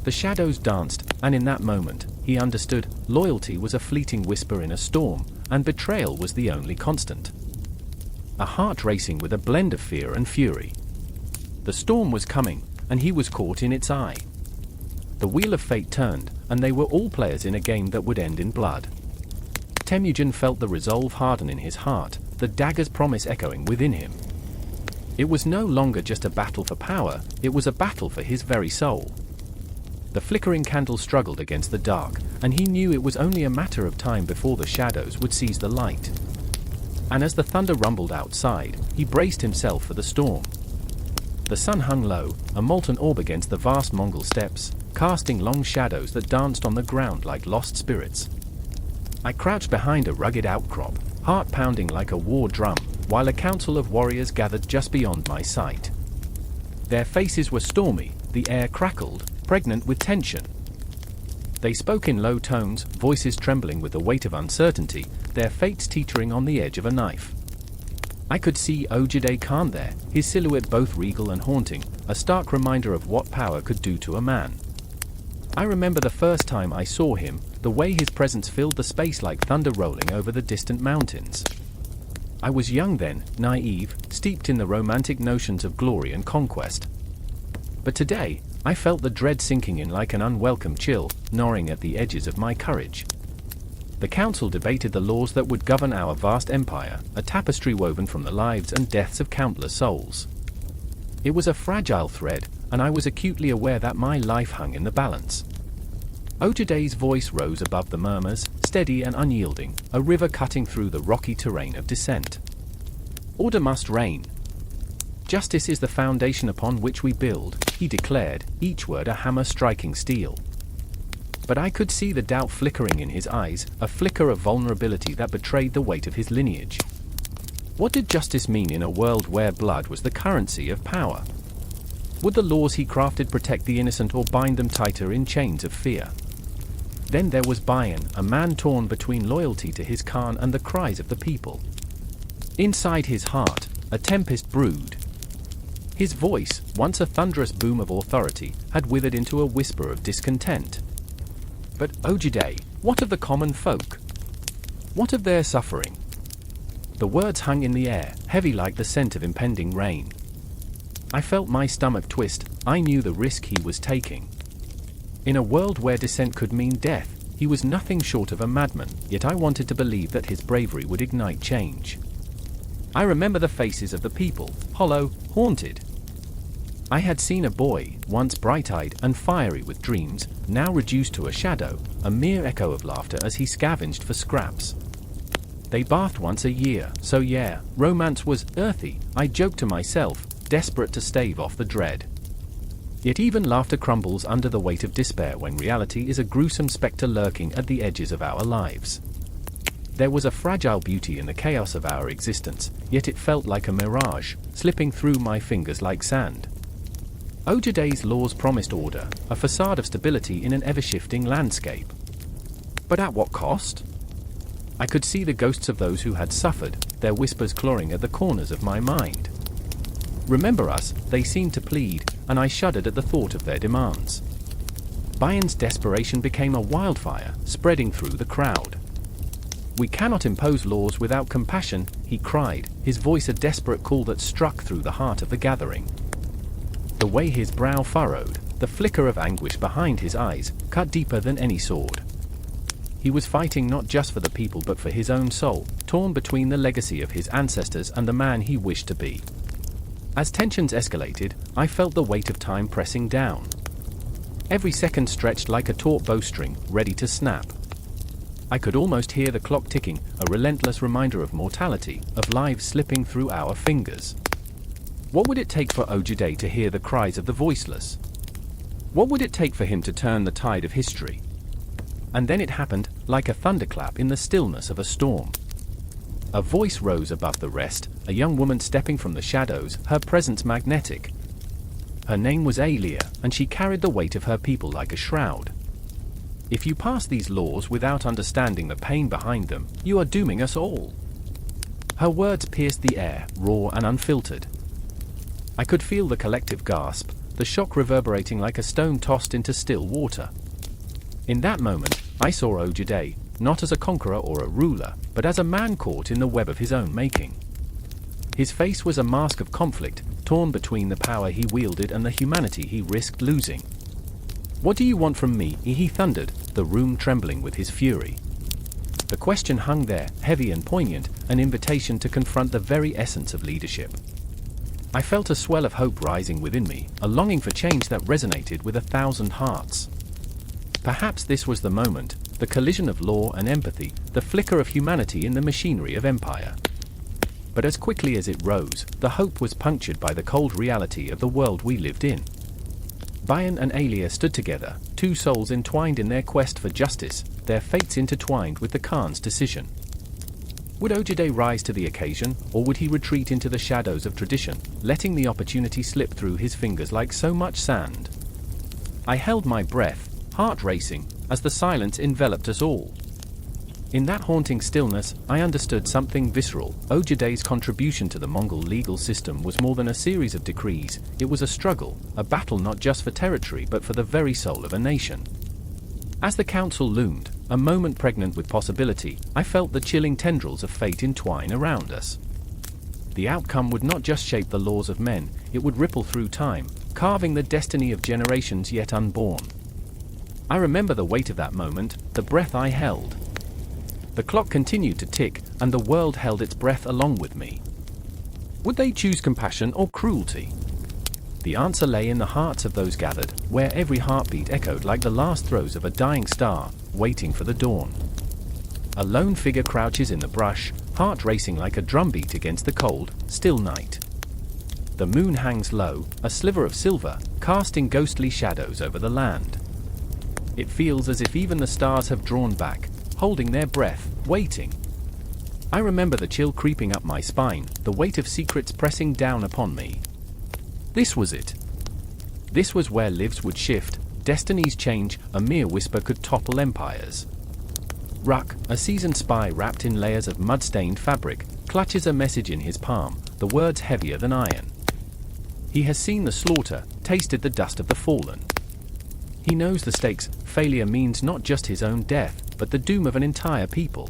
The shadows danced, and in that moment, he understood, loyalty was a fleeting whisper in a storm, and betrayal was the only constant. A heart racing with a blend of fear and fury. The storm was coming, and he was caught in its eye. The wheel of fate turned, and they were all players in a game that would end in blood. Temujin felt the resolve harden in his heart, the dagger's promise echoing within him. It was no longer just a battle for power, it was a battle for his very soul. The flickering candle struggled against the dark, and he knew it was only a matter of time before the shadows would seize the light. And as the thunder rumbled outside, he braced himself for the storm. The sun hung low, a molten orb against the vast Mongol steppes, casting long shadows that danced on the ground like lost spirits. I crouched behind a rugged outcrop, heart pounding like a war drum, while a council of warriors gathered just beyond my sight. Their faces were stormy, the air crackled, pregnant with tension. They spoke in low tones, voices trembling with the weight of uncertainty, their fates teetering on the edge of a knife. I could see Ögedei Khan there, his silhouette both regal and haunting, a stark reminder of what power could do to a man. I remember the first time I saw him, the way his presence filled the space like thunder rolling over the distant mountains. I was young then, naive, steeped in the romantic notions of glory and conquest. But today, I felt the dread sinking in like an unwelcome chill, gnawing at the edges of my courage. The council debated the laws that would govern our vast empire, a tapestry woven from the lives and deaths of countless souls. It was a fragile thread, and I was acutely aware that my life hung in the balance. Ogedei's voice rose above the murmurs, steady and unyielding, a river cutting through the rocky terrain of dissent. Order must reign. Justice is the foundation upon which we build, he declared, each word a hammer striking steel. But I could see the doubt flickering in his eyes, a flicker of vulnerability that betrayed the weight of his lineage. What did justice mean in a world where blood was the currency of power? Would the laws he crafted protect the innocent or bind them tighter in chains of fear? Then there was Bayan, a man torn between loyalty to his Khan and the cries of the people. Inside his heart, a tempest brewed. His voice, once a thunderous boom of authority, had withered into a whisper of discontent. But Ögedei, what of the common folk? What of their suffering? The words hung in the air, heavy like the scent of impending rain. I felt my stomach twist, I knew the risk he was taking. In a world where dissent could mean death, he was nothing short of a madman, yet I wanted to believe that his bravery would ignite change. I remember the faces of the people, hollow, haunted. I had seen a boy, once bright-eyed and fiery with dreams, now reduced to a shadow, a mere echo of laughter as he scavenged for scraps. They bathed once a year, so yeah, romance was earthy, I joked to myself, desperate to stave off the dread. Yet even laughter crumbles under the weight of despair when reality is a gruesome specter lurking at the edges of our lives. There was a fragile beauty in the chaos of our existence, yet it felt like a mirage, slipping through my fingers like sand. Ogedei's laws promised order, a facade of stability in an ever-shifting landscape. But at what cost? I could see the ghosts of those who had suffered, their whispers clawing at the corners of my mind. Remember us, they seemed to plead, and I shuddered at the thought of their demands. Bayan's desperation became a wildfire, spreading through the crowd. "We cannot impose laws without compassion," he cried, his voice a desperate call that struck through the heart of the gathering. The way his brow furrowed, the flicker of anguish behind his eyes, cut deeper than any sword. He was fighting not just for the people but for his own soul, torn between the legacy of his ancestors and the man he wished to be. As tensions escalated, I felt the weight of time pressing down. Every second stretched like a taut bowstring, ready to snap. I could almost hear the clock ticking, a relentless reminder of mortality, of lives slipping through our fingers. What would it take for Ögedei to hear the cries of the voiceless? What would it take for him to turn the tide of history? And then it happened, like a thunderclap in the stillness of a storm. A voice rose above the rest, a young woman stepping from the shadows, her presence magnetic. Her name was Alia, and she carried the weight of her people like a shroud. "If you pass these laws without understanding the pain behind them, you are dooming us all." Her words pierced the air, raw and unfiltered. I could feel the collective gasp, the shock reverberating like a stone tossed into still water. In that moment, I saw Ögedei, not as a conqueror or a ruler, but as a man caught in the web of his own making. His face was a mask of conflict, torn between the power he wielded and the humanity he risked losing. "What do you want from me?" he thundered, the room trembling with his fury. The question hung there, heavy and poignant, an invitation to confront the very essence of leadership. I felt a swell of hope rising within me, a longing for change that resonated with 1,000 hearts. Perhaps this was the moment, the collision of law and empathy, the flicker of humanity in the machinery of empire. But as quickly as it rose, the hope was punctured by the cold reality of the world we lived in. Bayan and Alia stood together, two souls entwined in their quest for justice, their fates intertwined with the Khan's decision. Would Ögedei rise to the occasion, or would he retreat into the shadows of tradition, letting the opportunity slip through his fingers like so much sand? I held my breath, heart racing, as the silence enveloped us all. In that haunting stillness, I understood something visceral. Ögedei's contribution to the Mongol legal system was more than a series of decrees. It was a struggle, a battle not just for territory but for the very soul of a nation. As the council loomed, a moment pregnant with possibility, I felt the chilling tendrils of fate entwine around us. The outcome would not just shape the laws of men, it would ripple through time, carving the destiny of generations yet unborn. I remember the weight of that moment, the breath I held. The clock continued to tick, and the world held its breath along with me. Would they choose compassion or cruelty? The answer lay in the hearts of those gathered, where every heartbeat echoed like the last throes of a dying star, waiting for the dawn. A lone figure crouches in the brush, heart racing like a drumbeat against the cold, still night. The moon hangs low, a sliver of silver, casting ghostly shadows over the land. It feels as if even the stars have drawn back, holding their breath, waiting. I remember the chill creeping up my spine, the weight of secrets pressing down upon me. This was it. This was where lives would shift, destinies change, a mere whisper could topple empires. Ruck, a seasoned spy wrapped in layers of mud-stained fabric, clutches a message in his palm, the words heavier than iron. He has seen the slaughter, tasted the dust of the fallen. He knows the stakes. Failure means not just his own death, but the doom of an entire people.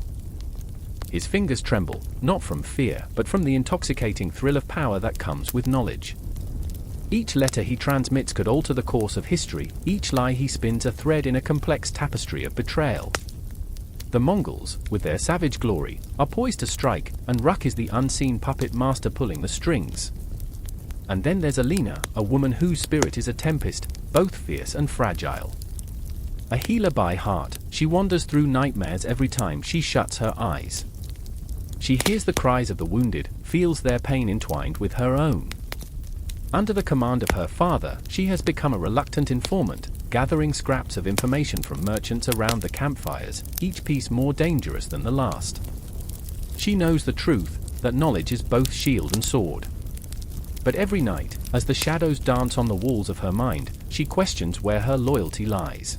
His fingers tremble, not from fear, but from the intoxicating thrill of power that comes with knowledge. Each letter he transmits could alter the course of history, each lie he spins a thread in a complex tapestry of betrayal. The Mongols, with their savage glory, are poised to strike, and Ruck is the unseen puppet master pulling the strings. And then there's Alina, a woman whose spirit is a tempest, both fierce and fragile. A healer by heart, she wanders through nightmares every time she shuts her eyes. She hears the cries of the wounded, feels their pain entwined with her own. Under the command of her father, she has become a reluctant informant, gathering scraps of information from merchants around the campfires, each piece more dangerous than the last. She knows the truth, that knowledge is both shield and sword. But every night, as the shadows dance on the walls of her mind, she questions where her loyalty lies.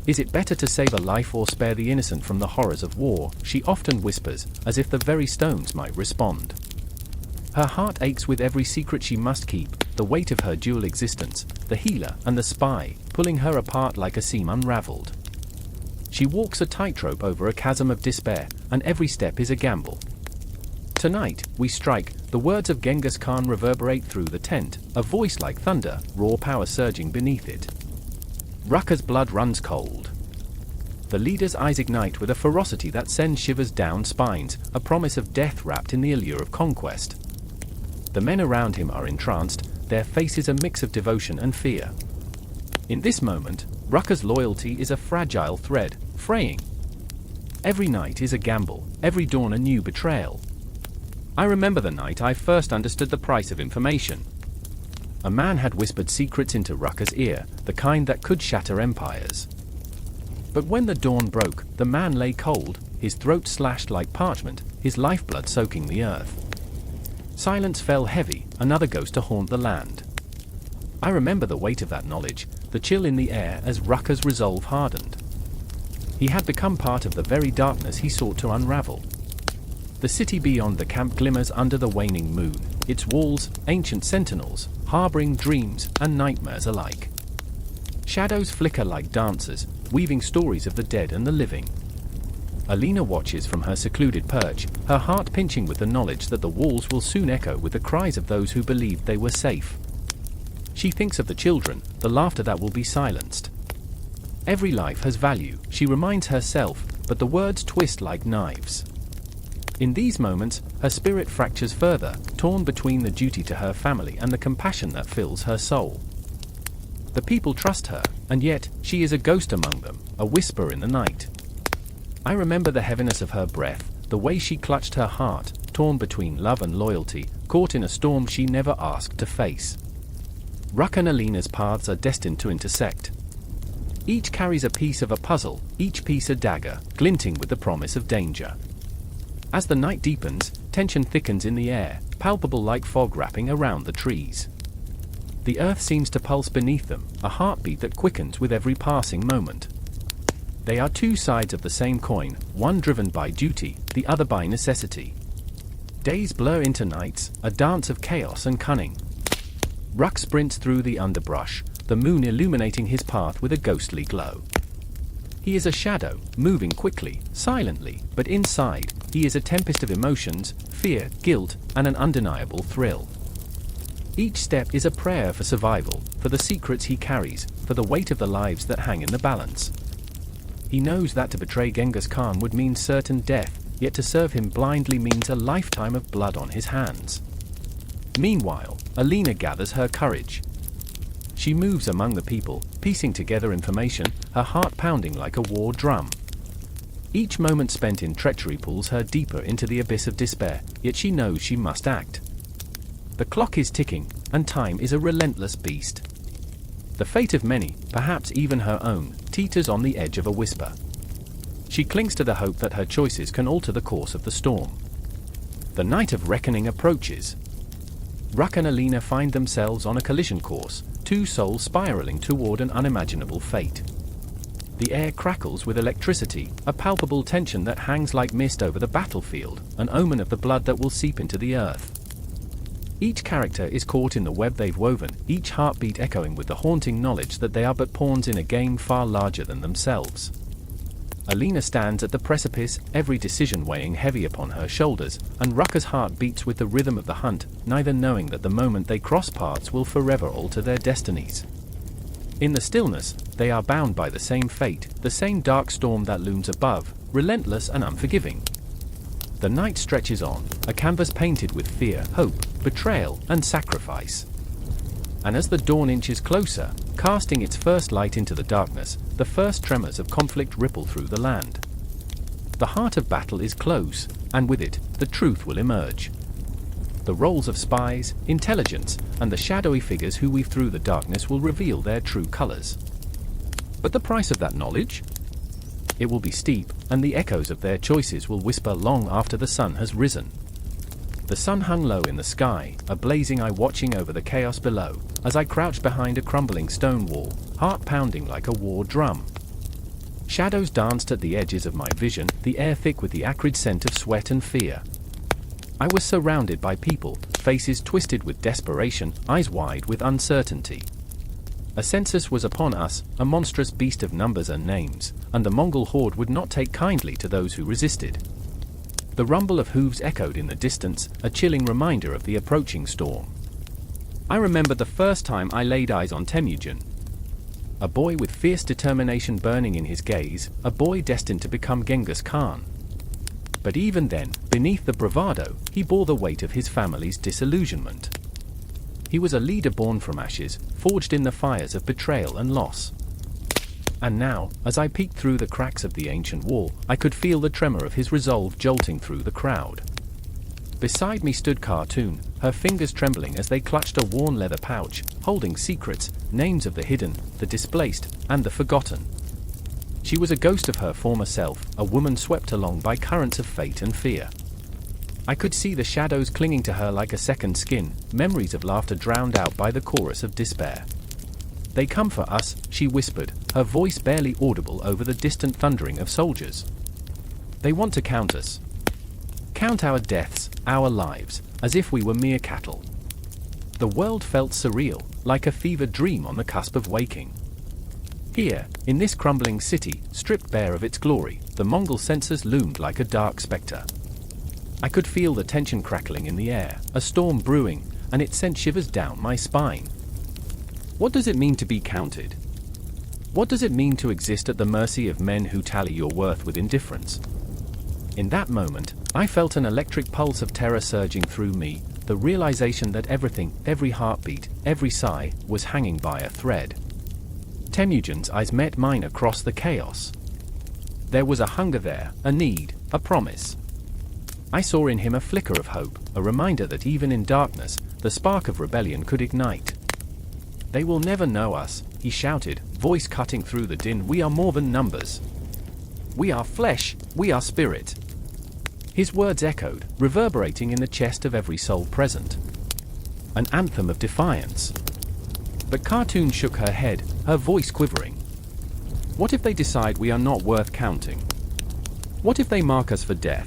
Is it better to save a life or spare the innocent from the horrors of war? She often whispers, as if the very stones might respond. Her heart aches with every secret she must keep, the weight of her dual existence, the healer and the spy, pulling her apart like a seam unraveled. She walks a tightrope over a chasm of despair, and every step is a gamble. Tonight, we strike. The words of Genghis Khan reverberate through the tent, a voice like thunder, raw power surging beneath it. Rucka's blood runs cold. The leader's eyes ignite with a ferocity that sends shivers down spines, a promise of death wrapped in the allure of conquest. The men around him are entranced, their faces a mix of devotion and fear. In this moment, Rucka's loyalty is a fragile thread, fraying. Every night is a gamble, every dawn a new betrayal. I remember the night I first understood the price of information. A man had whispered secrets into Rucka's ear, the kind that could shatter empires. But when the dawn broke, the man lay cold, his throat slashed like parchment, his lifeblood soaking the earth. Silence fell heavy, another ghost to haunt the land. I remember the weight of that knowledge, the chill in the air as Rucka's resolve hardened. He had become part of the very darkness he sought to unravel. The city beyond the camp glimmers under the waning moon, its walls, ancient sentinels, harboring dreams and nightmares alike. Shadows flicker like dancers, weaving stories of the dead and the living. Alina watches from her secluded perch, her heart pinching with the knowledge that the walls will soon echo with the cries of those who believed they were safe. She thinks of the children, the laughter that will be silenced. Every life has value, she reminds herself, but the words twist like knives. In these moments, her spirit fractures further, torn between the duty to her family and the compassion that fills her soul. The people trust her, and yet, she is a ghost among them, a whisper in the night. I remember the heaviness of her breath, the way she clutched her heart, torn between love and loyalty, caught in a storm she never asked to face. Ruck and Alina's paths are destined to intersect. Each carries a piece of a puzzle, each piece a dagger, glinting with the promise of danger. As the night deepens, tension thickens in the air, palpable like fog wrapping around the trees. The earth seems to pulse beneath them, a heartbeat that quickens with every passing moment. They are two sides of the same coin, one driven by duty, the other by necessity. Days blur into nights, a dance of chaos and cunning. Ruck sprints through the underbrush, the moon illuminating his path with a ghostly glow. He is a shadow, moving quickly, silently, but inside, he is a tempest of emotions, fear, guilt, and an undeniable thrill. Each step is a prayer for survival, for the secrets he carries, for the weight of the lives that hang in the balance. He knows that to betray Genghis Khan would mean certain death, yet to serve him blindly means a lifetime of blood on his hands. Meanwhile, Alina gathers her courage. She moves among the people, piecing together information, her heart pounding like a war drum. Each moment spent in treachery pulls her deeper into the abyss of despair, yet she knows she must act. The clock is ticking, and time is a relentless beast. The fate of many, perhaps even her own, teeters on the edge of a whisper. She clings to the hope that her choices can alter the course of the storm. The night of reckoning approaches. Ruck and Alina find themselves on a collision course, two souls spiraling toward an unimaginable fate. The air crackles with electricity, a palpable tension that hangs like mist over the battlefield, an omen of the blood that will seep into the earth. Each character is caught in the web they've woven, each heartbeat echoing with the haunting knowledge that they are but pawns in a game far larger than themselves. Alina stands at the precipice, every decision weighing heavy upon her shoulders, and Rucka's heart beats with the rhythm of the hunt, neither knowing that the moment they cross paths will forever alter their destinies. In the stillness, they are bound by the same fate, the same dark storm that looms above, relentless and unforgiving. The night stretches on, a canvas painted with fear, hope, betrayal, and sacrifice. And as the dawn inches closer, casting its first light into the darkness, the first tremors of conflict ripple through the land. The heart of battle is close, and with it, the truth will emerge. The roles of spies, intelligence, and the shadowy figures who weave through the darkness will reveal their true colors. But the price of that knowledge? It will be steep, and the echoes of their choices will whisper long after the sun has risen. The sun hung low in the sky, a blazing eye watching over the chaos below, as I crouched behind a crumbling stone wall, heart pounding like a war drum. Shadows danced at the edges of my vision, the air thick with the acrid scent of sweat and fear. I was surrounded by people, faces twisted with desperation, eyes wide with uncertainty. A census was upon us, a monstrous beast of numbers and names, and the Mongol horde would not take kindly to those who resisted. The rumble of hooves echoed in the distance, a chilling reminder of the approaching storm. I remember the first time I laid eyes on Temujin. A boy with fierce determination burning in his gaze, a boy destined to become Genghis Khan. But even then, beneath the bravado, he bore the weight of his family's disillusionment. He was a leader born from ashes, forged in the fires of betrayal and loss. And now, as I peeked through the cracks of the ancient wall, I could feel the tremor of his resolve jolting through the crowd. Beside me stood Khartoum, her fingers trembling as they clutched a worn leather pouch, holding secrets, names of the hidden, the displaced, and the forgotten. She was a ghost of her former self, a woman swept along by currents of fate and fear. I could see the shadows clinging to her like a second skin, memories of laughter drowned out by the chorus of despair. "They come for us," she whispered, her voice barely audible over the distant thundering of soldiers. "They want to count us. Count our deaths, our lives, as if we were mere cattle." The world felt surreal, like a fevered dream on the cusp of waking. Here, in this crumbling city, stripped bare of its glory, the Mongol census loomed like a dark specter. I could feel the tension crackling in the air, a storm brewing, and it sent shivers down my spine. What does it mean to be counted? What does it mean to exist at the mercy of men who tally your worth with indifference? In that moment, I felt an electric pulse of terror surging through me, the realization that everything, every heartbeat, every sigh, was hanging by a thread. Temujin's eyes met mine across the chaos. There was a hunger there, a need, a promise. I saw in him a flicker of hope, a reminder that even in darkness, the spark of rebellion could ignite. "They will never know us," he shouted, voice cutting through the din. "We are more than numbers. We are flesh, we are spirit." His words echoed, reverberating in the chest of every soul present. An anthem of defiance. But Khartoum shook her head, her voice quivering. "What if they decide we are not worth counting? What if they mark us for death?"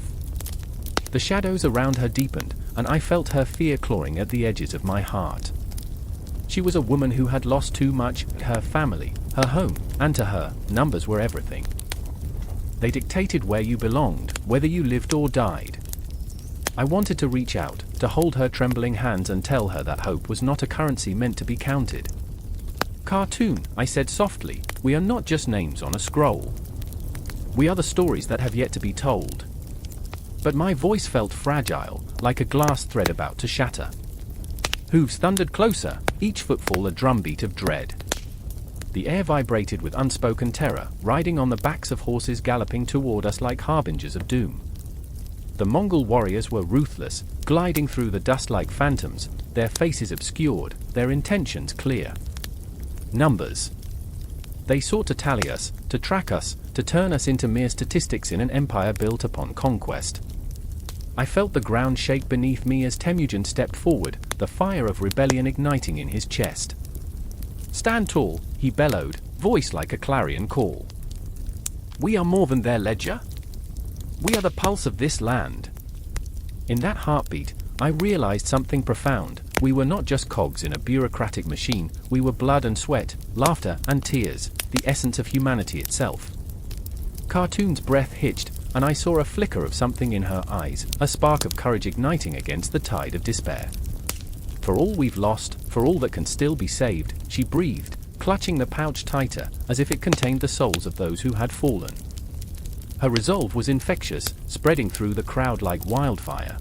The shadows around her deepened, and I felt her fear clawing at the edges of my heart. She was a woman who had lost too much, her family, her home, and to her, numbers were everything. They dictated where you belonged, whether you lived or died. I wanted to reach out, to hold her trembling hands and tell her that hope was not a currency meant to be counted. "Khartoum," I said softly, "we are not just names on a scroll. We are the stories that have yet to be told." But my voice felt fragile, like a glass thread about to shatter. Hooves thundered closer, each footfall a drumbeat of dread. The air vibrated with unspoken terror, riding on the backs of horses galloping toward us like harbingers of doom. The Mongol warriors were ruthless, gliding through the dust like phantoms, their faces obscured, their intentions clear. Numbers. They sought to tally us, to track us, to turn us into mere statistics in an empire built upon conquest. I felt the ground shake beneath me as Temujin stepped forward, the fire of rebellion igniting in his chest. "Stand tall," he bellowed, voice like a clarion call. "We are more than their ledger. We are the pulse of this land." In that heartbeat, I realized something profound. We were not just cogs in a bureaucratic machine, we were blood and sweat, laughter and tears, the essence of humanity itself. Khartoum's breath hitched, and I saw a flicker of something in her eyes, a spark of courage igniting against the tide of despair. "For all we've lost, for all that can still be saved," she breathed, clutching the pouch tighter, as if it contained the souls of those who had fallen. Her resolve was infectious, spreading through the crowd like wildfire.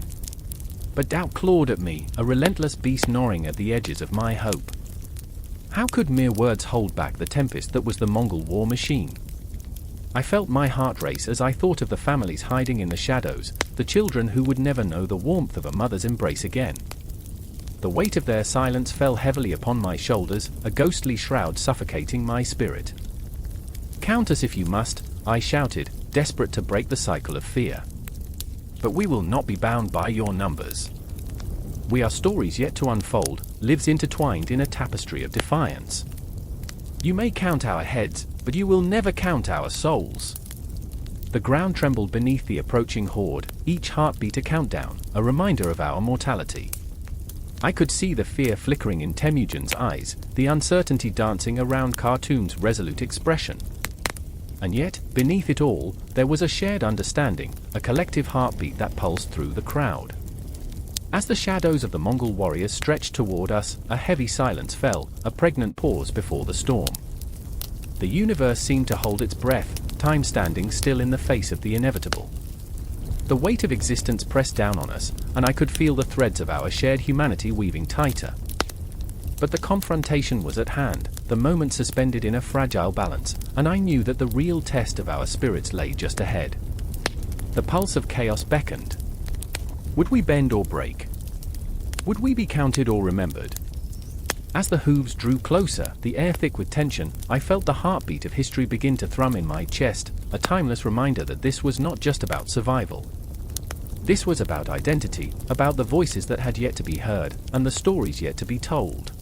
But doubt clawed at me, a relentless beast gnawing at the edges of my hope. How could mere words hold back the tempest that was the Mongol war machine? I felt my heart race as I thought of the families hiding in the shadows, the children who would never know the warmth of a mother's embrace again. The weight of their silence fell heavily upon my shoulders, a ghostly shroud suffocating my spirit. "Count us if you must," I shouted, desperate to break the cycle of fear. "But we will not be bound by your numbers. We are stories yet to unfold, lives intertwined in a tapestry of defiance. You may count our heads, but you will never count our souls." The ground trembled beneath the approaching horde, each heartbeat a countdown, a reminder of our mortality. I could see the fear flickering in Temujin's eyes, the uncertainty dancing around Khartoum's resolute expression. And yet, beneath it all, there was a shared understanding, a collective heartbeat that pulsed through the crowd. As the shadows of the Mongol warriors stretched toward us, a heavy silence fell, a pregnant pause before the storm. The universe seemed to hold its breath, time standing still in the face of the inevitable. The weight of existence pressed down on us, and I could feel the threads of our shared humanity weaving tighter. But the confrontation was at hand, the moment suspended in a fragile balance, and I knew that the real test of our spirits lay just ahead. The pulse of chaos beckoned. Would we bend or break? Would we be counted or remembered? As the hooves drew closer, the air thick with tension, I felt the heartbeat of history begin to thrum in my chest, a timeless reminder that this was not just about survival. This was about identity, about the voices that had yet to be heard, and the stories yet to be told.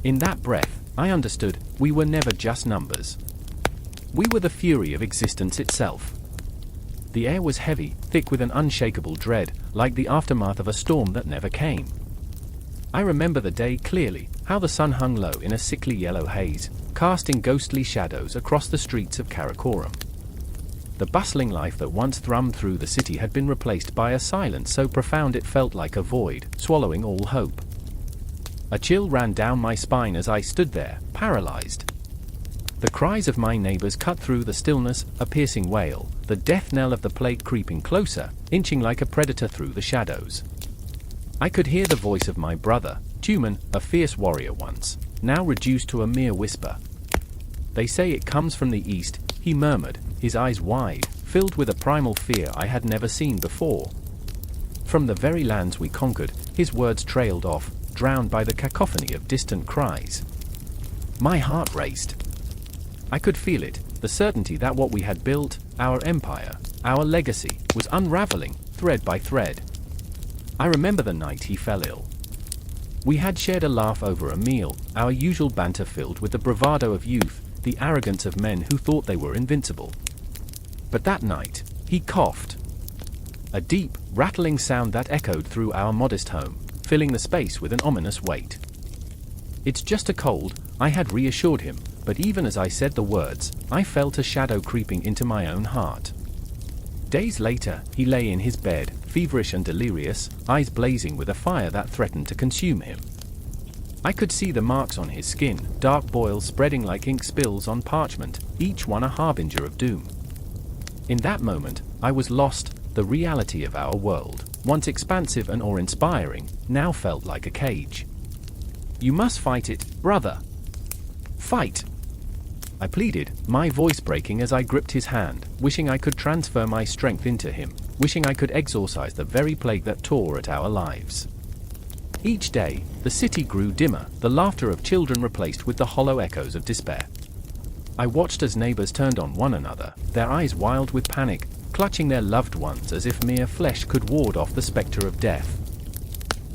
In that breath, I understood, we were never just numbers. We were the fury of existence itself. The air was heavy, thick with an unshakable dread, like the aftermath of a storm that never came. I remember the day clearly, how the sun hung low in a sickly yellow haze, casting ghostly shadows across the streets of Karakorum. The bustling life that once thrummed through the city had been replaced by a silence so profound it felt like a void, swallowing all hope. A chill ran down my spine as I stood there, paralyzed. The cries of my neighbors cut through the stillness, a piercing wail, the death knell of the plague creeping closer, inching like a predator through the shadows. I could hear the voice of my brother, Tumen, a fierce warrior once, now reduced to a mere whisper. "They say it comes from the east," he murmured, his eyes wide, filled with a primal fear I had never seen before. From the very lands we conquered, his words trailed off, drowned by the cacophony of distant cries. My heart raced. I could feel it, the certainty that what we had built, our empire, our legacy, was unraveling, thread by thread. I remember the night he fell ill. We had shared a laugh over a meal, our usual banter filled with the bravado of youth, the arrogance of men who thought they were invincible. But that night, he coughed. A deep, rattling sound that echoed through our modest home, filling the space with an ominous weight. "It's just a cold," I had reassured him, but even as I said the words, I felt a shadow creeping into my own heart. Days later, he lay in his bed, feverish and delirious, eyes blazing with a fire that threatened to consume him. I could see the marks on his skin, dark boils spreading like ink spills on parchment, each one a harbinger of doom. In that moment, I was lost. The reality of our world, once expansive and awe-inspiring, now felt like a cage. "You must fight it, brother. Fight!" I pleaded, my voice breaking as I gripped his hand, wishing I could transfer my strength into him, wishing I could exorcise the very plague that tore at our lives. Each day, the city grew dimmer, the laughter of children replaced with the hollow echoes of despair. I watched as neighbors turned on one another, their eyes wild with panic, clutching their loved ones as if mere flesh could ward off the specter of death.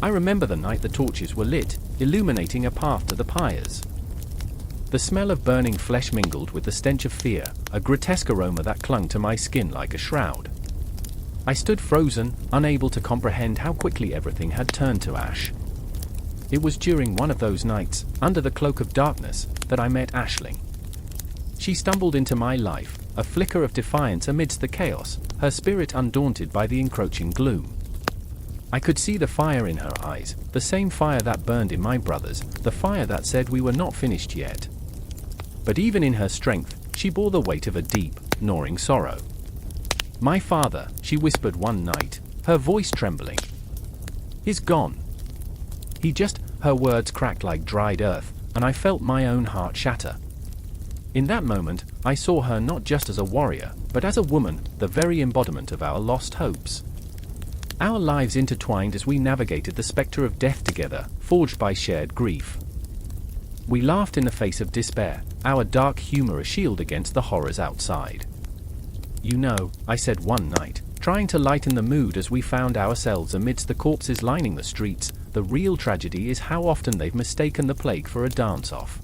I remember the night the torches were lit, illuminating a path to the pyres. The smell of burning flesh mingled with the stench of fear, a grotesque aroma that clung to my skin like a shroud. I stood frozen, unable to comprehend how quickly everything had turned to ash. It was during one of those nights, under the cloak of darkness, that I met Aisling. She stumbled into my life, a flicker of defiance amidst the chaos, her spirit undaunted by the encroaching gloom. I could see the fire in her eyes, the same fire that burned in my brother's, the fire that said we were not finished yet. But even in her strength, she bore the weight of a deep, gnawing sorrow. "My father," she whispered one night, her voice trembling. "Is gone. He just," her words cracked like dried earth, and I felt my own heart shatter. In that moment, I saw her not just as a warrior, but as a woman, the very embodiment of our lost hopes. Our lives intertwined as we navigated the specter of death together, forged by shared grief. We laughed in the face of despair, our dark humor a shield against the horrors outside. "You know," I said one night, trying to lighten the mood as we found ourselves amidst the corpses lining the streets, "the real tragedy is how often they've mistaken the plague for a dance-off.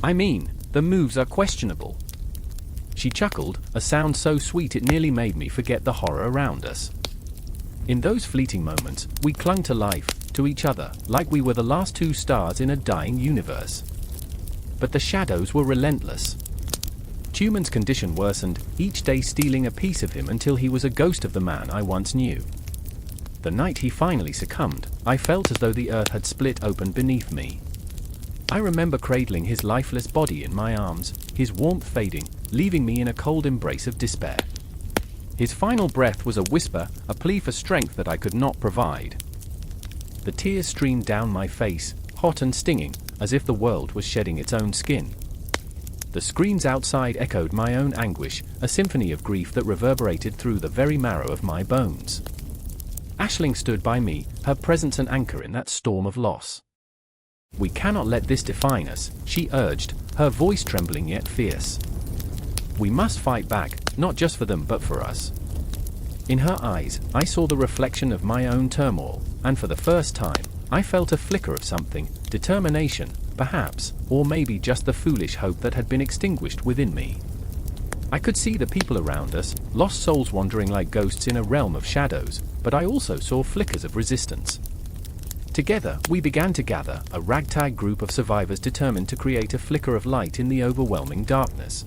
I mean, the moves are questionable." She chuckled, a sound so sweet it nearly made me forget the horror around us. In those fleeting moments, we clung to life, to each other, like we were the last two stars in a dying universe. But the shadows were relentless. Tuman's condition worsened, each day stealing a piece of him until he was a ghost of the man I once knew. The night he finally succumbed, I felt as though the earth had split open beneath me. I remember cradling his lifeless body in my arms, his warmth fading, leaving me in a cold embrace of despair. His final breath was a whisper, a plea for strength that I could not provide. The tears streamed down my face, hot and stinging, as if the world was shedding its own skin. The screams outside echoed my own anguish, a symphony of grief that reverberated through the very marrow of my bones. Aisling stood by me, her presence an anchor in that storm of loss. "We cannot let this define us," she urged, her voice trembling yet fierce. "We must fight back, not just for them but for us." In her eyes, I saw the reflection of my own turmoil, and for the first time, I felt a flicker of something, determination, perhaps, or maybe just the foolish hope that had been extinguished within me. I could see the people around us, lost souls wandering like ghosts in a realm of shadows, but I also saw flickers of resistance. Together, we began to gather, a ragtag group of survivors determined to create a flicker of light in the overwhelming darkness.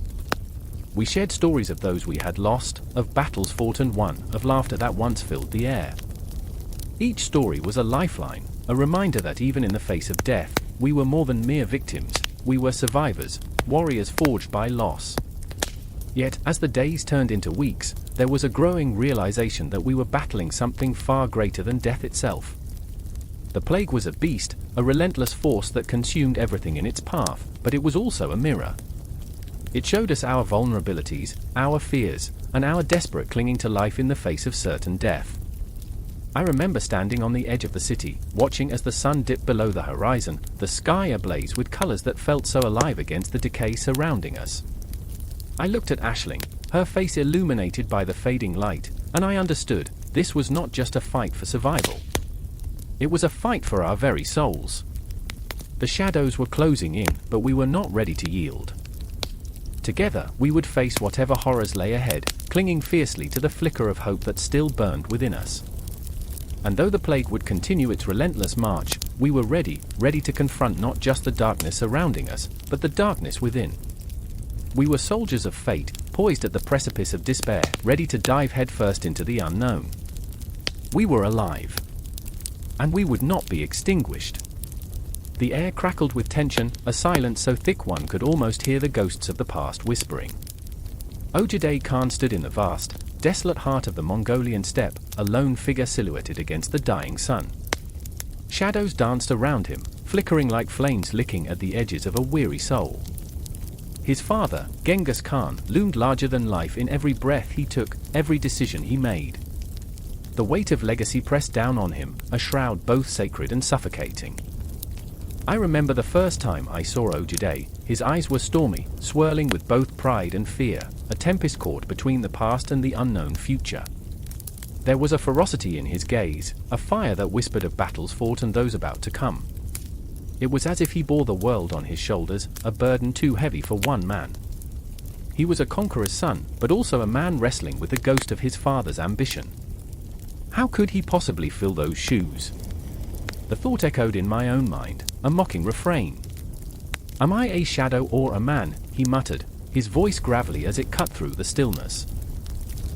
We shared stories of those we had lost, of battles fought and won, of laughter that once filled the air. Each story was a lifeline, a reminder that even in the face of death, we were more than mere victims, we were survivors, warriors forged by loss. Yet, as the days turned into weeks, there was a growing realization that we were battling something far greater than death itself. The plague was a beast, a relentless force that consumed everything in its path, but it was also a mirror. It showed us our vulnerabilities, our fears, and our desperate clinging to life in the face of certain death. I remember standing on the edge of the city, watching as the sun dipped below the horizon, the sky ablaze with colors that felt so alive against the decay surrounding us. I looked at Aisling, her face illuminated by the fading light, and I understood, this was not just a fight for survival. It was a fight for our very souls. The shadows were closing in, but we were not ready to yield. Together, we would face whatever horrors lay ahead, clinging fiercely to the flicker of hope that still burned within us. And though the plague would continue its relentless march, we were ready to confront not just the darkness surrounding us, but the darkness within. We were soldiers of fate, poised at the precipice of despair, ready to dive headfirst into the unknown. We were alive. And we would not be extinguished. The air crackled with tension, a silence so thick one could almost hear the ghosts of the past whispering. Ögedei Khan stood in the vast, desolate heart of the Mongolian steppe, a lone figure silhouetted against the dying sun. Shadows danced around him, flickering like flames licking at the edges of a weary soul. His father, Genghis Khan, loomed larger than life in every breath he took, every decision he made. The weight of legacy pressed down on him, a shroud both sacred and suffocating. I remember the first time I saw Ogedei. His eyes were stormy, swirling with both pride and fear, a tempest caught between the past and the unknown future. There was a ferocity in his gaze, a fire that whispered of battles fought and those about to come. It was as if he bore the world on his shoulders, a burden too heavy for one man. He was a conqueror's son, but also a man wrestling with the ghost of his father's ambition. How could he possibly fill those shoes? The thought echoed in my own mind, a mocking refrain. "Am I a shadow or a man?" he muttered, his voice gravelly as it cut through the stillness.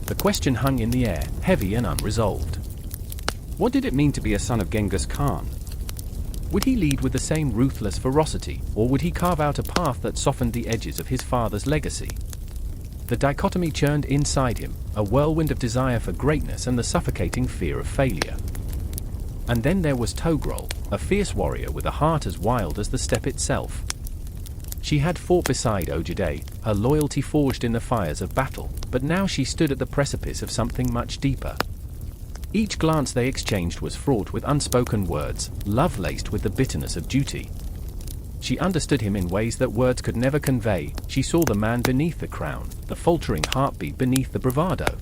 The question hung in the air, heavy and unresolved. What did it mean to be a son of Genghis Khan? Would he lead with the same ruthless ferocity, or would he carve out a path that softened the edges of his father's legacy? The dichotomy churned inside him, a whirlwind of desire for greatness and the suffocating fear of failure. And then there was Togrul, a fierce warrior with a heart as wild as the steppe itself. She had fought beside Ogedei, her loyalty forged in the fires of battle, but now she stood at the precipice of something much deeper. Each glance they exchanged was fraught with unspoken words, love laced with the bitterness of duty. She understood him in ways that words could never convey. She saw the man beneath the crown, the faltering heartbeat beneath the bravado.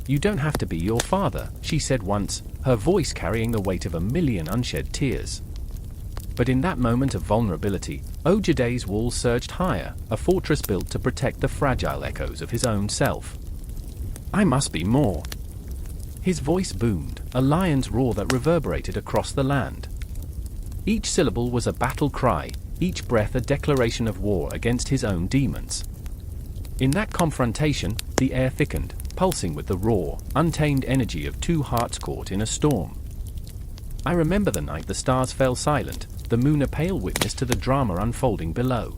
"You don't have to be your father," she said once, her voice carrying the weight of a million unshed tears. But in that moment of vulnerability, Ogedei's walls surged higher, a fortress built to protect the fragile echoes of his own self. "I must be more." His voice boomed, a lion's roar that reverberated across the land. Each syllable was a battle cry, each breath a declaration of war against his own demons. In that confrontation, the air thickened, pulsing with the raw, untamed energy of two hearts caught in a storm. I remember the night the stars fell silent, the moon a pale witness to the drama unfolding below.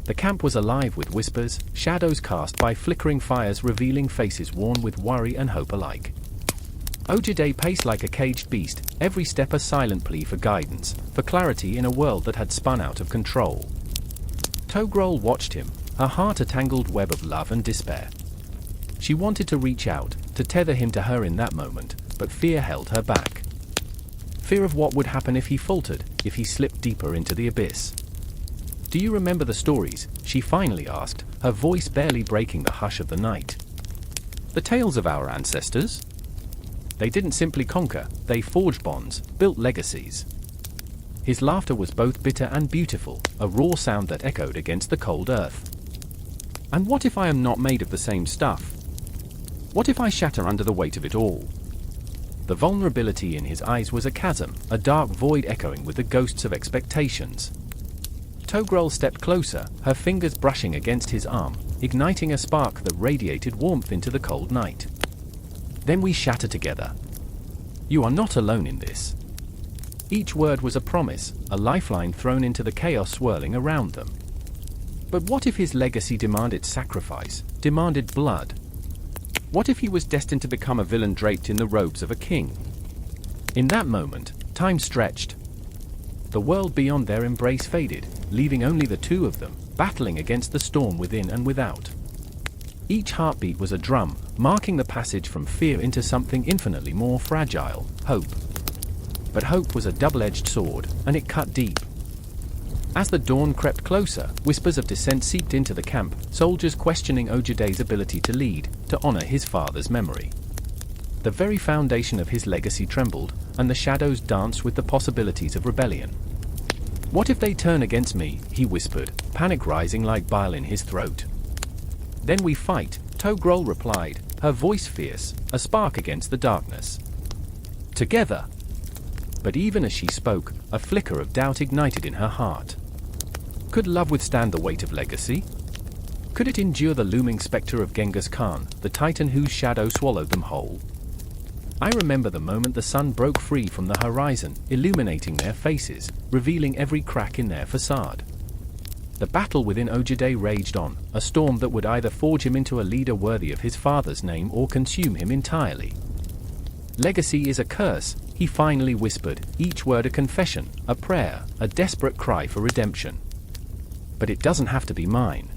The camp was alive with whispers, shadows cast by flickering fires revealing faces worn with worry and hope alike. Ogedei paced like a caged beast, every step a silent plea for guidance, for clarity in a world that had spun out of control. Togrul watched him, her heart a tangled web of love and despair. She wanted to reach out, to tether him to her in that moment, but fear held her back. Fear of what would happen if he faltered, if he slipped deeper into the abyss. "Do you remember the stories?" she finally asked, her voice barely breaking the hush of the night. "The tales of our ancestors? They didn't simply conquer, they forged bonds, built legacies." His laughter was both bitter and beautiful, a raw sound that echoed against the cold earth. "And what if I am not made of the same stuff? What if I shatter under the weight of it all?" The vulnerability in his eyes was a chasm, a dark void echoing with the ghosts of expectations. Togrul stepped closer, her fingers brushing against his arm, igniting a spark that radiated warmth into the cold night. "Then we shatter together. You are not alone in this." Each word was a promise, a lifeline thrown into the chaos swirling around them. But what if his legacy demanded sacrifice, demanded blood? What if he was destined to become a villain draped in the robes of a king? In that moment, time stretched. The world beyond their embrace faded, leaving only the two of them, battling against the storm within and without. Each heartbeat was a drum, marking the passage from fear into something infinitely more fragile, hope. But hope was a double-edged sword, and it cut deep. As the dawn crept closer, whispers of dissent seeped into the camp, soldiers questioning Ogedei's ability to lead, to honor his father's memory. The very foundation of his legacy trembled, and the shadows danced with the possibilities of rebellion. "What if they turn against me?" he whispered, panic rising like bile in his throat. "Then we fight," Togrul replied, her voice fierce, a spark against the darkness. "Together." But even as she spoke, a flicker of doubt ignited in her heart. Could love withstand the weight of legacy? Could it endure the looming specter of Genghis Khan, the titan whose shadow swallowed them whole? I remember the moment the sun broke free from the horizon, illuminating their faces, revealing every crack in their facade. The battle within Ogedei raged on, a storm that would either forge him into a leader worthy of his father's name or consume him entirely. "Legacy is a curse," he finally whispered, each word a confession, a prayer, a desperate cry for redemption. "But it doesn't have to be mine."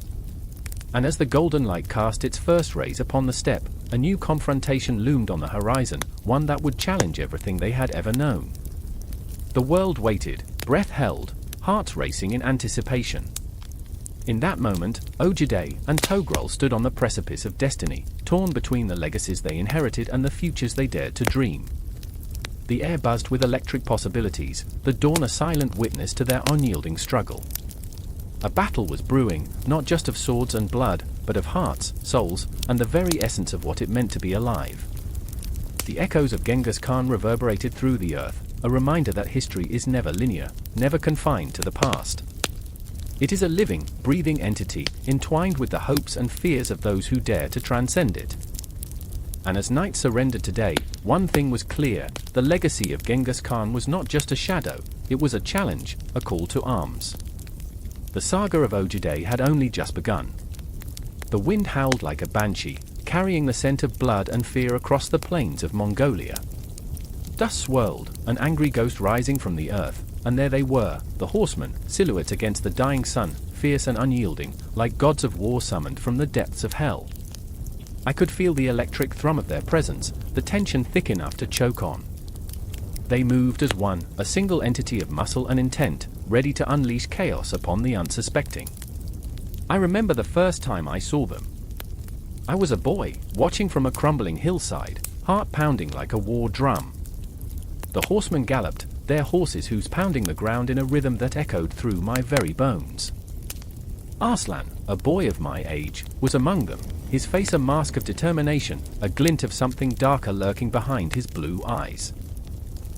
And as the golden light cast its first rays upon the steppe, a new confrontation loomed on the horizon, one that would challenge everything they had ever known. The world waited, breath held, hearts racing in anticipation. In that moment, Ogedei and Togrul stood on the precipice of destiny, torn between the legacies they inherited and the futures they dared to dream. The air buzzed with electric possibilities, the dawn a silent witness to their unyielding struggle. A battle was brewing, not just of swords and blood, but of hearts, souls, and the very essence of what it meant to be alive. The echoes of Genghis Khan reverberated through the earth, a reminder that history is never linear, never confined to the past. It is a living, breathing entity, entwined with the hopes and fears of those who dare to transcend it. And as night surrendered today, one thing was clear: the legacy of Genghis Khan was not just a shadow, it was a challenge, a call to arms. The saga of Ogedei had only just begun. The wind howled like a banshee, carrying the scent of blood and fear across the plains of Mongolia. Dust swirled, an angry ghost rising from the earth, and there they were, the horsemen, silhouettes against the dying sun, fierce and unyielding, like gods of war summoned from the depths of hell. I could feel the electric thrum of their presence, the tension thick enough to choke on. They moved as one, a single entity of muscle and intent, ready to unleash chaos upon the unsuspecting. I remember the first time I saw them. I was a boy, watching from a crumbling hillside, heart pounding like a war drum. The horsemen galloped, their horses' hooves pounding the ground in a rhythm that echoed through my very bones. Arslan, a boy of my age, was among them, his face a mask of determination, a glint of something darker lurking behind his blue eyes.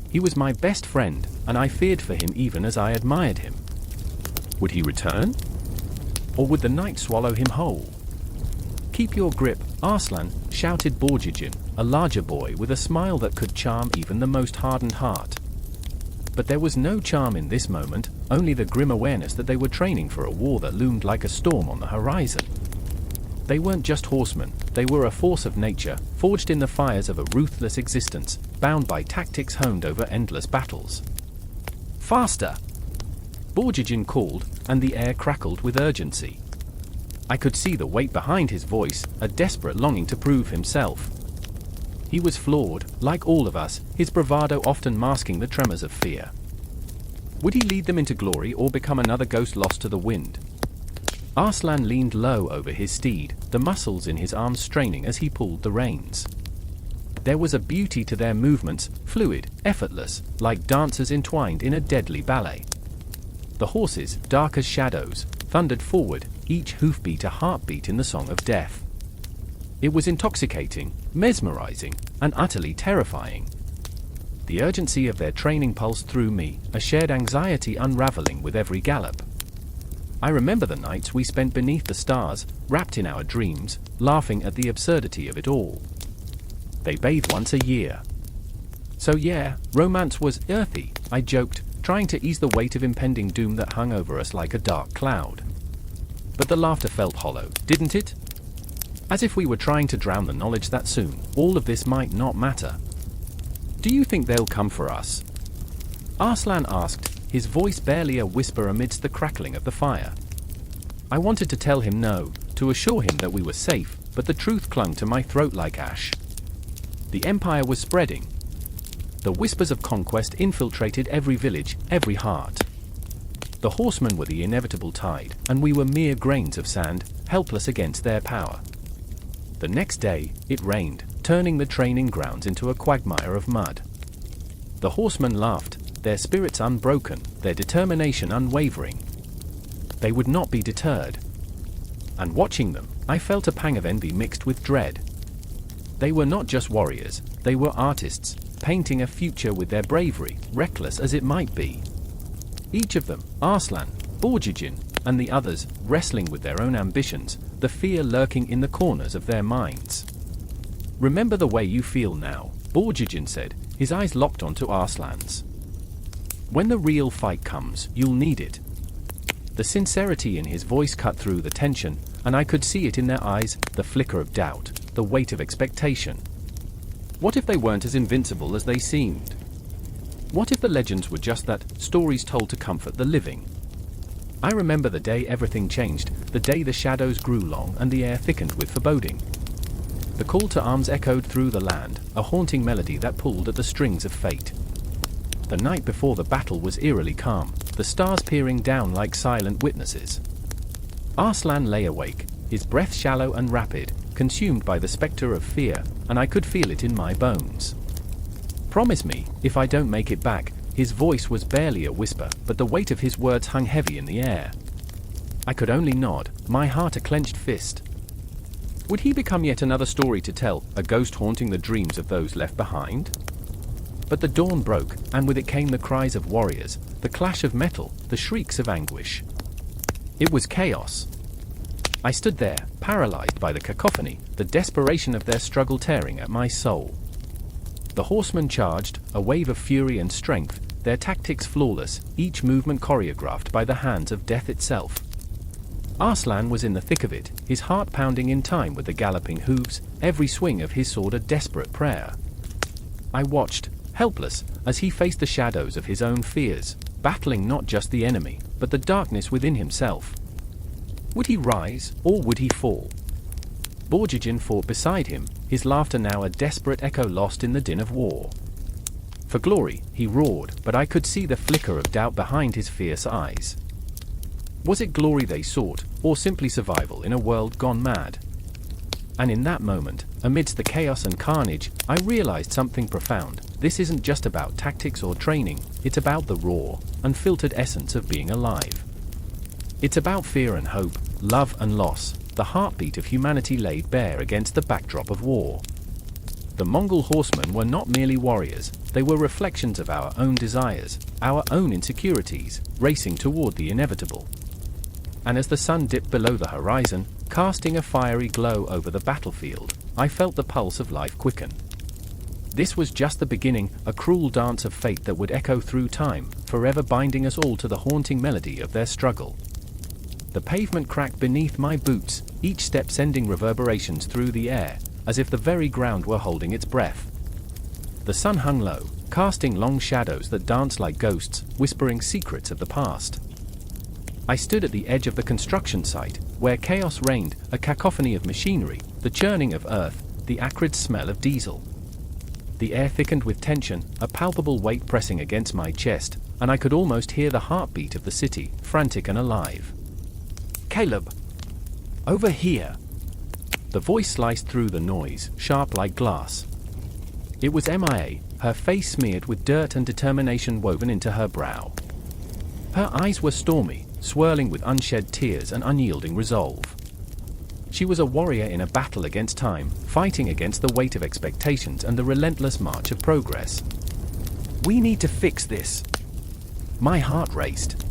He was my best friend, and I feared for him even as I admired him. Would he return? Or would the night swallow him whole? "Keep your grip, Arslan," shouted Borjigin, a larger boy with a smile that could charm even the most hardened heart. But there was no charm in this moment, only the grim awareness that they were training for a war that loomed like a storm on the horizon. They weren't just horsemen, they were a force of nature, forged in the fires of a ruthless existence, bound by tactics honed over endless battles. "Faster!" Borjigin called, and the air crackled with urgency. I could see the weight behind his voice, a desperate longing to prove himself. He was flawed, like all of us, his bravado often masking the tremors of fear. Would he lead them into glory or become another ghost lost to the wind? Arslan leaned low over his steed, the muscles in his arms straining as he pulled the reins. There was a beauty to their movements, fluid, effortless, like dancers entwined in a deadly ballet. The horses, dark as shadows, thundered forward, each hoofbeat a heartbeat in the song of death. It was intoxicating, mesmerizing, and utterly terrifying. The urgency of their training pulsed through me, a shared anxiety unraveling with every gallop. I remember the nights we spent beneath the stars, wrapped in our dreams, laughing at the absurdity of it all. They bathe once a year. So yeah, romance was earthy, I joked, trying to ease the weight of impending doom that hung over us like a dark cloud. But the laughter felt hollow, didn't it? As if we were trying to drown the knowledge that soon, all of this might not matter. "Do you think they'll come for us?" Arslan asked, his voice barely a whisper amidst the crackling of the fire. I wanted to tell him no, to assure him that we were safe, but the truth clung to my throat like ash. The empire was spreading. The whispers of conquest infiltrated every village, every heart. The horsemen were the inevitable tide, and we were mere grains of sand, helpless against their power. The next day, it rained, turning the training grounds into a quagmire of mud. The horsemen laughed, their spirits unbroken, their determination unwavering. They would not be deterred. And watching them, I felt a pang of envy mixed with dread. They were not just warriors, they were artists, painting a future with their bravery, reckless as it might be. Each of them, Arslan, Borjigin, and the others, wrestling with their own ambitions, the fear lurking in the corners of their minds. "Remember the way you feel now," Borjigin said, his eyes locked onto Arslan's. "When the real fight comes, you'll need it." The sincerity in his voice cut through the tension, and I could see it in their eyes, the flicker of doubt, the weight of expectation. What if they weren't as invincible as they seemed? What if the legends were just that, stories told to comfort the living? I remember the day everything changed, the day the shadows grew long and the air thickened with foreboding. The call to arms echoed through the land, a haunting melody that pulled at the strings of fate. The night before the battle was eerily calm, the stars peering down like silent witnesses. Arslan lay awake, his breath shallow and rapid, consumed by the spectre of fear, and I could feel it in my bones. "Promise me, if I don't make it back," his voice was barely a whisper, but the weight of his words hung heavy in the air. I could only nod, my heart a clenched fist. Would he become yet another story to tell, a ghost haunting the dreams of those left behind? But the dawn broke, and with it came the cries of warriors, the clash of metal, the shrieks of anguish. It was chaos. I stood there, paralyzed by the cacophony, the desperation of their struggle tearing at my soul. The horsemen charged, a wave of fury and strength, their tactics flawless, each movement choreographed by the hands of death itself. Arslan was in the thick of it, his heart pounding in time with the galloping hooves, every swing of his sword a desperate prayer. I watched, helpless, as he faced the shadows of his own fears. battling not just the enemy, but the darkness within himself. Would he rise, or would he fall? Borjigin fought beside him, his laughter now a desperate echo lost in the din of war. For glory, he roared, but I could see the flicker of doubt behind his fierce eyes. Was it glory they sought, or simply survival in a world gone mad? And in that moment, amidst the chaos and carnage, I realized something profound. This isn't just about tactics or training, it's about the raw, unfiltered essence of being alive. It's about fear and hope, love and loss, the heartbeat of humanity laid bare against the backdrop of war. The Mongol horsemen were not merely warriors, they were reflections of our own desires, our own insecurities, racing toward the inevitable. And as the sun dipped below the horizon, casting a fiery glow over the battlefield, I felt the pulse of life quicken. This was just the beginning, a cruel dance of fate that would echo through time, forever binding us all to the haunting melody of their struggle. The pavement cracked beneath my boots, each step sending reverberations through the air, as if the very ground were holding its breath. The sun hung low, casting long shadows that danced like ghosts, whispering secrets of the past. I stood at the edge of the construction site, where chaos reigned, a cacophony of machinery, the churning of earth, the acrid smell of diesel. The air thickened with tension, a palpable weight pressing against my chest, and I could almost hear the heartbeat of the city, frantic and alive. "Caleb! Over here!" The voice sliced through the noise, sharp like glass. It was MIA, her face smeared with dirt and determination woven into her brow. Her eyes were stormy, swirling with unshed tears and unyielding resolve. She was a warrior in a battle against time, fighting against the weight of expectations and the relentless march of progress. "We need to fix this." My heart raced.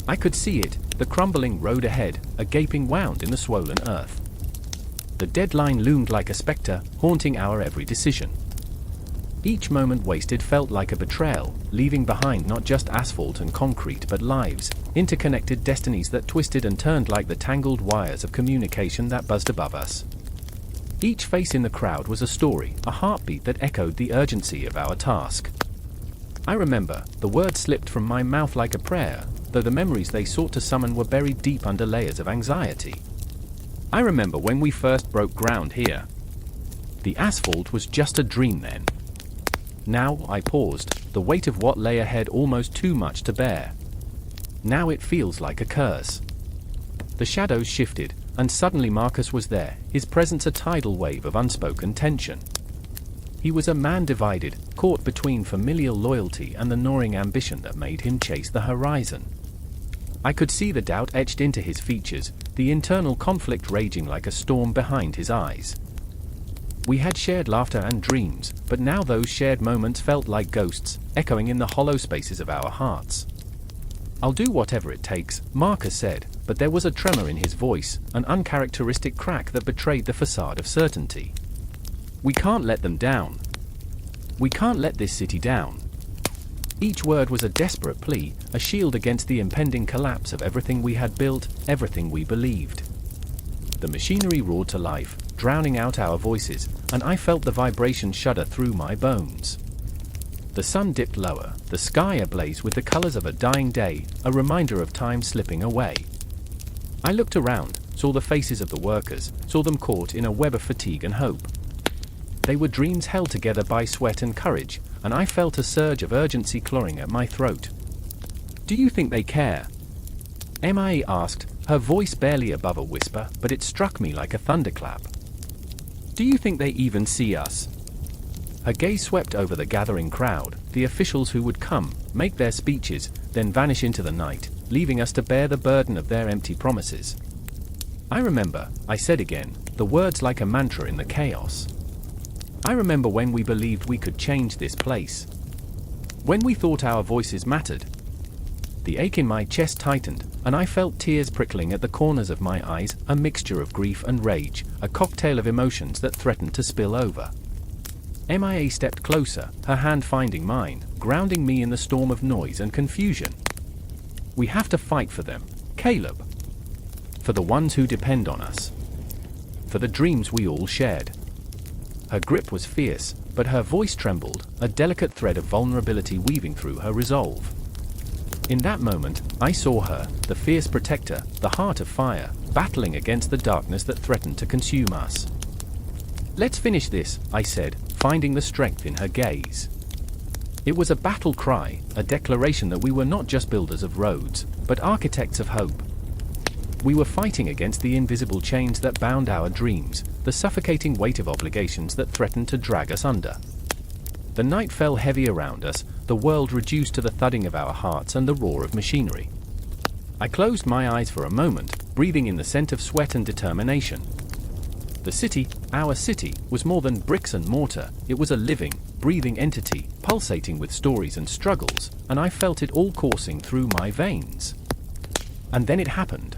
I could see it, the crumbling road ahead, a gaping wound in the swollen earth. The deadline loomed like a specter, haunting our every decision. Each moment wasted felt like a betrayal, leaving behind not just asphalt and concrete but lives, interconnected destinies that twisted and turned like the tangled wires of communication that buzzed above us. Each face in the crowd was a story, a heartbeat that echoed the urgency of our task. I remember, the words slipped from my mouth like a prayer, though the memories they sought to summon were buried deep under layers of anxiety. I remember when we first broke ground here. The asphalt was just a dream then. Now I paused, the weight of what lay ahead almost too much to bear. Now it feels like a curse. The shadows shifted, and suddenly Marcus was there, his presence a tidal wave of unspoken tension. He was a man divided, caught between familial loyalty and the gnawing ambition that made him chase the horizon. I could see the doubt etched into his features, the internal conflict raging like a storm behind his eyes. We had shared laughter and dreams, but now those shared moments felt like ghosts, echoing in the hollow spaces of our hearts. "I'll do whatever it takes," Marcus said, but there was a tremor in his voice, an uncharacteristic crack that betrayed the facade of certainty. "We can't let them down. We can't let this city down." Each word was a desperate plea, a shield against the impending collapse of everything we had built, everything we believed. The machinery roared to life, drowning out our voices, and I felt the vibration shudder through my bones. The sun dipped lower, the sky ablaze with the colors of a dying day, a reminder of time slipping away. I looked around, saw the faces of the workers, saw them caught in a web of fatigue and hope. They were dreams held together by sweat and courage, and I felt a surge of urgency clawing at my throat. "Do you think they care?" MIA asked, her voice barely above a whisper, but it struck me like a thunderclap. "Do you think they even see us?" Her gaze swept over the gathering crowd, the officials who would come, make their speeches, then vanish into the night, leaving us to bear the burden of their empty promises. "I remember," I said again, the words like a mantra in the chaos. "I remember when we believed we could change this place. When we thought our voices mattered." The ache in my chest tightened, and I felt tears prickling at the corners of my eyes, a mixture of grief and rage, a cocktail of emotions that threatened to spill over. MIA stepped closer, her hand finding mine, grounding me in the storm of noise and confusion. "We have to fight for them, Caleb. For the ones who depend on us. For the dreams we all shared." Her grip was fierce, but her voice trembled, a delicate thread of vulnerability weaving through her resolve. In that moment, I saw her, the fierce protector, the heart of fire, battling against the darkness that threatened to consume us. "Let's finish this," I said, finding the strength in her gaze. It was a battle cry, a declaration that we were not just builders of roads, but architects of hope. We were fighting against the invisible chains that bound our dreams, the suffocating weight of obligations that threatened to drag us under. The night fell heavy around us, the world reduced to the thudding of our hearts and the roar of machinery. I closed my eyes for a moment, breathing in the scent of sweat and determination. The city, our city, was more than bricks and mortar. It was a living, breathing entity, pulsating with stories and struggles, and I felt it all coursing through my veins. And then it happened.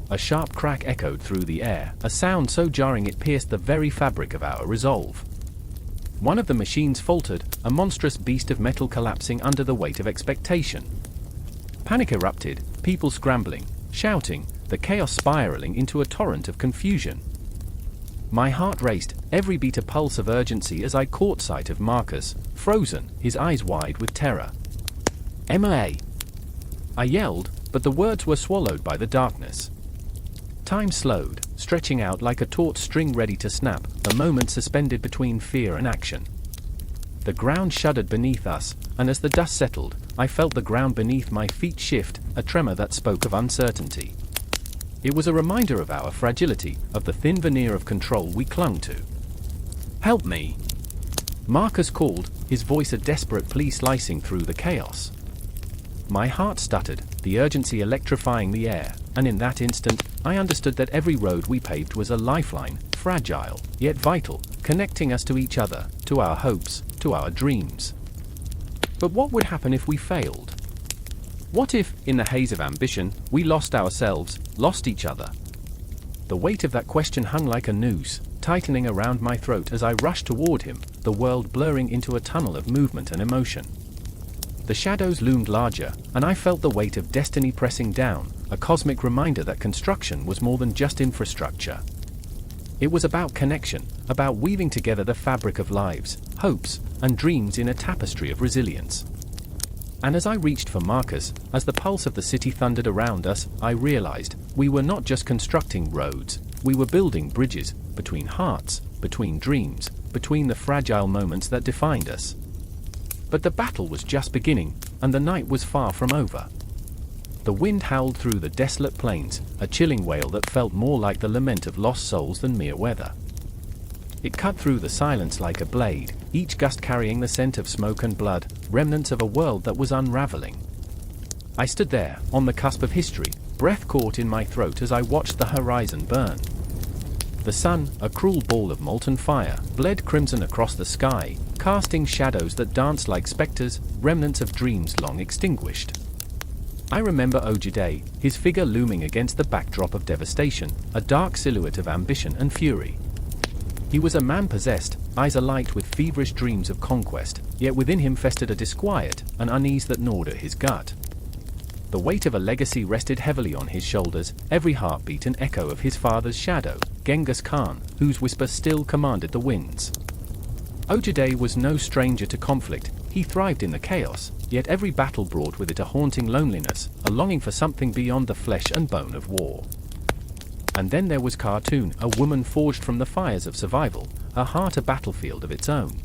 A sharp crack echoed through the air, a sound so jarring it pierced the very fabric of our resolve. One of the machines faltered, a monstrous beast of metal collapsing under the weight of expectation. Panic erupted, people scrambling, shouting, the chaos spiraling into a torrent of confusion. My heart raced, every beat a pulse of urgency as I caught sight of Marcus, frozen, his eyes wide with terror. "MA!" I yelled, but the words were swallowed by the darkness. Time slowed, stretching out like a taut string ready to snap, a moment suspended between fear and action. The ground shuddered beneath us, and as the dust settled, I felt the ground beneath my feet shift, a tremor that spoke of uncertainty. It was a reminder of our fragility, of the thin veneer of control we clung to. "Help me!" Marcus called, his voice a desperate plea slicing through the chaos. My heart stuttered, the urgency electrifying the air, and in that instant, I understood that every road we paved was a lifeline, fragile, yet vital, connecting us to each other, to our hopes, to our dreams. But what would happen if we failed? What if, in the haze of ambition, we lost ourselves, lost each other? The weight of that question hung like a noose, tightening around my throat as I rushed toward him, the world blurring into a tunnel of movement and emotion. The shadows loomed larger, and I felt the weight of destiny pressing down, a cosmic reminder that construction was more than just infrastructure. It was about connection, about weaving together the fabric of lives, hopes, and dreams in a tapestry of resilience. And as I reached for Marcus, as the pulse of the city thundered around us, I realized we were not just constructing roads, we were building bridges, between hearts, between dreams, between the fragile moments that defined us. But the battle was just beginning, and the night was far from over. The wind howled through the desolate plains, a chilling wail that felt more like the lament of lost souls than mere weather. It cut through the silence like a blade, each gust carrying the scent of smoke and blood, remnants of a world that was unraveling. I stood there, on the cusp of history, breath caught in my throat as I watched the horizon burn. The sun, a cruel ball of molten fire, bled crimson across the sky, casting shadows that danced like specters, remnants of dreams long extinguished. I remember Ogedei, his figure looming against the backdrop of devastation, a dark silhouette of ambition and fury. He was a man possessed, eyes alight with feverish dreams of conquest, yet within him festered a disquiet, an unease that gnawed at his gut. The weight of a legacy rested heavily on his shoulders, every heartbeat an echo of his father's shadow, Genghis Khan, whose whisper still commanded the winds. Ogedei was no stranger to conflict. He thrived in the chaos, yet every battle brought with it a haunting loneliness, a longing for something beyond the flesh and bone of war. And then there was Khartoum, a woman forged from the fires of survival, her heart a battlefield of its own.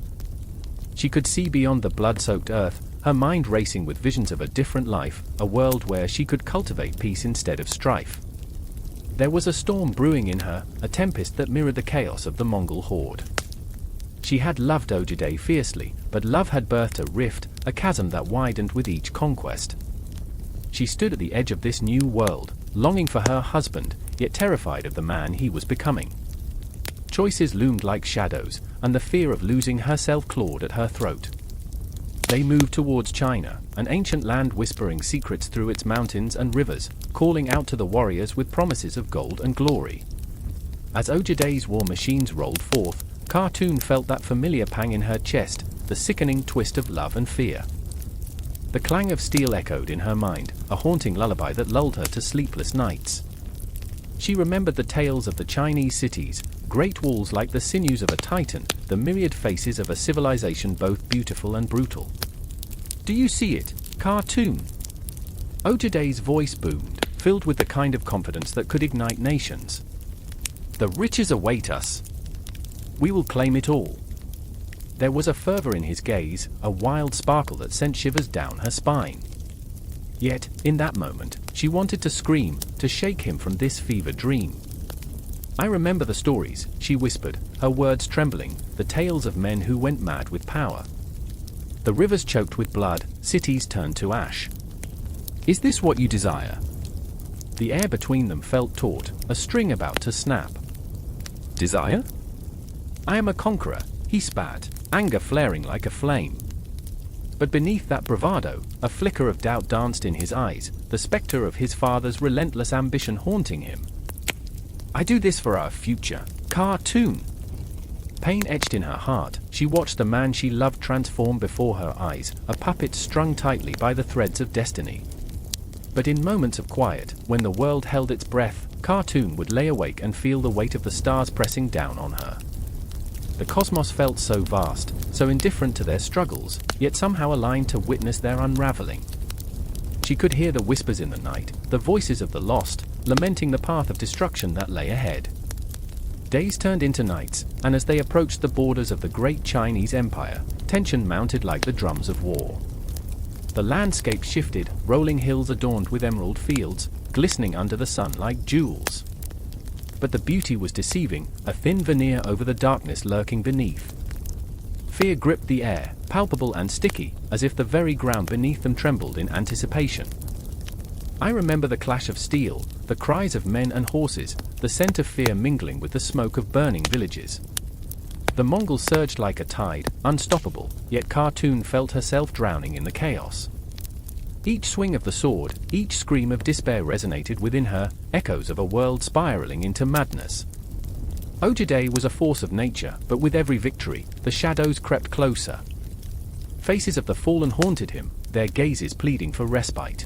She could see beyond the blood-soaked earth, her mind racing with visions of a different life, a world where she could cultivate peace instead of strife. There was a storm brewing in her, a tempest that mirrored the chaos of the Mongol horde. She had loved Ogedei fiercely, but love had birthed a rift, a chasm that widened with each conquest. She stood at the edge of this new world, longing for her husband, yet terrified of the man he was becoming. Choices loomed like shadows, and the fear of losing herself clawed at her throat. They moved towards China, an ancient land whispering secrets through its mountains and rivers, calling out to the warriors with promises of gold and glory. As Ogedei's war machines rolled forth, Khartoum felt that familiar pang in her chest, the sickening twist of love and fear. The clang of steel echoed in her mind, a haunting lullaby that lulled her to sleepless nights. She remembered the tales of the Chinese cities, great walls like the sinews of a titan, the myriad faces of a civilization both beautiful and brutal. "Do you see it, Khartoum?" Ogedei's voice boomed, filled with the kind of confidence that could ignite nations. "The riches await us. We will claim it all." There was a fervor in his gaze, a wild sparkle that sent shivers down her spine. Yet, in that moment, she wanted to scream, to shake him from this fever dream. "I remember the stories," she whispered, her words trembling, "the tales of men who went mad with power. The rivers choked with blood, cities turned to ash. Is this what you desire?" The air between them felt taut, a string about to snap. "Desire?" "I am a conqueror," he spat, anger flaring like a flame. But beneath that bravado, a flicker of doubt danced in his eyes, the specter of his father's relentless ambition haunting him. "I do this for our future, Khartoum." Pain etched in her heart, she watched the man she loved transform before her eyes, a puppet strung tightly by the threads of destiny. But in moments of quiet, when the world held its breath, Khartoum would lay awake and feel the weight of the stars pressing down on her. The cosmos felt so vast, so indifferent to their struggles, yet somehow aligned to witness their unraveling. She could hear the whispers in the night, the voices of the lost, lamenting the path of destruction that lay ahead. Days turned into nights, and as they approached the borders of the great Chinese Empire, tension mounted like the drums of war. The landscape shifted, rolling hills adorned with emerald fields, glistening under the sun like jewels. But the beauty was deceiving, a thin veneer over the darkness lurking beneath. Fear gripped the air, palpable and sticky, as if the very ground beneath them trembled in anticipation. I remember the clash of steel, the cries of men and horses, the scent of fear mingling with the smoke of burning villages. The Mongols surged like a tide, unstoppable, yet Khartoum felt herself drowning in the chaos. Each swing of the sword, each scream of despair resonated within her, echoes of a world spiraling into madness. Ogedei was a force of nature, but with every victory, the shadows crept closer. Faces of the fallen haunted him, their gazes pleading for respite.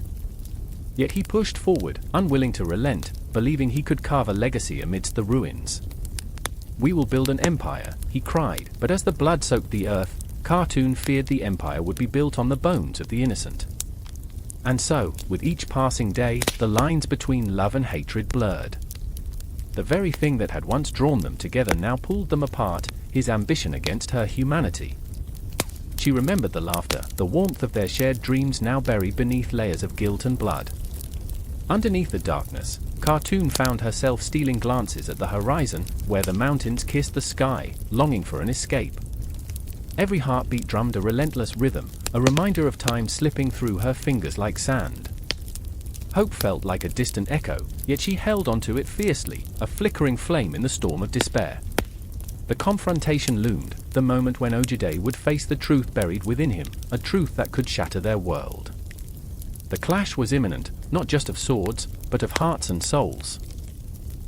Yet he pushed forward, unwilling to relent, believing he could carve a legacy amidst the ruins. "We will build an empire," he cried, but as the blood soaked the earth, Khartoum feared the empire would be built on the bones of the innocent. And so, with each passing day, the lines between love and hatred blurred. The very thing that had once drawn them together now pulled them apart, his ambition against her humanity. She remembered the laughter, the warmth of their shared dreams now buried beneath layers of guilt and blood. Underneath the darkness, Khartoum found herself stealing glances at the horizon, where the mountains kissed the sky, longing for an escape. Every heartbeat drummed a relentless rhythm, a reminder of time slipping through her fingers like sand. Hope felt like a distant echo, yet she held onto it fiercely, a flickering flame in the storm of despair. The confrontation loomed, the moment when Ogedei would face the truth buried within him, a truth that could shatter their world. The clash was imminent, not just of swords, but of hearts and souls.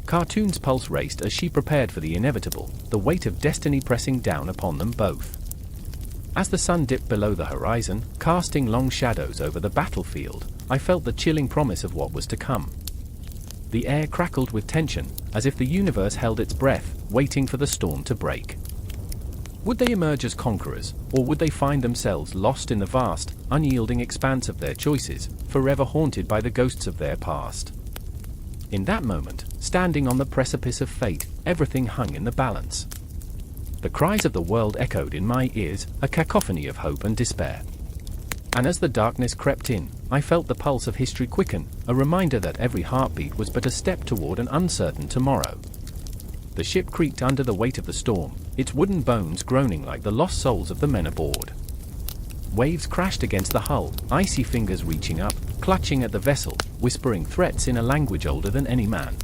Khartoum's pulse raced as she prepared for the inevitable, the weight of destiny pressing down upon them both. As the sun dipped below the horizon, casting long shadows over the battlefield, I felt the chilling promise of what was to come. The air crackled with tension, as if the universe held its breath, waiting for the storm to break. Would they emerge as conquerors, or would they find themselves lost in the vast, unyielding expanse of their choices, forever haunted by the ghosts of their past? In that moment, standing on the precipice of fate, everything hung in the balance. The cries of the world echoed in my ears, a cacophony of hope and despair. And as the darkness crept in, I felt the pulse of history quicken, a reminder that every heartbeat was but a step toward an uncertain tomorrow. The ship creaked under the weight of the storm, its wooden bones groaning like the lost souls of the men aboard. Waves crashed against the hull, icy fingers reaching up, clutching at the vessel, whispering threats in a language older than any man.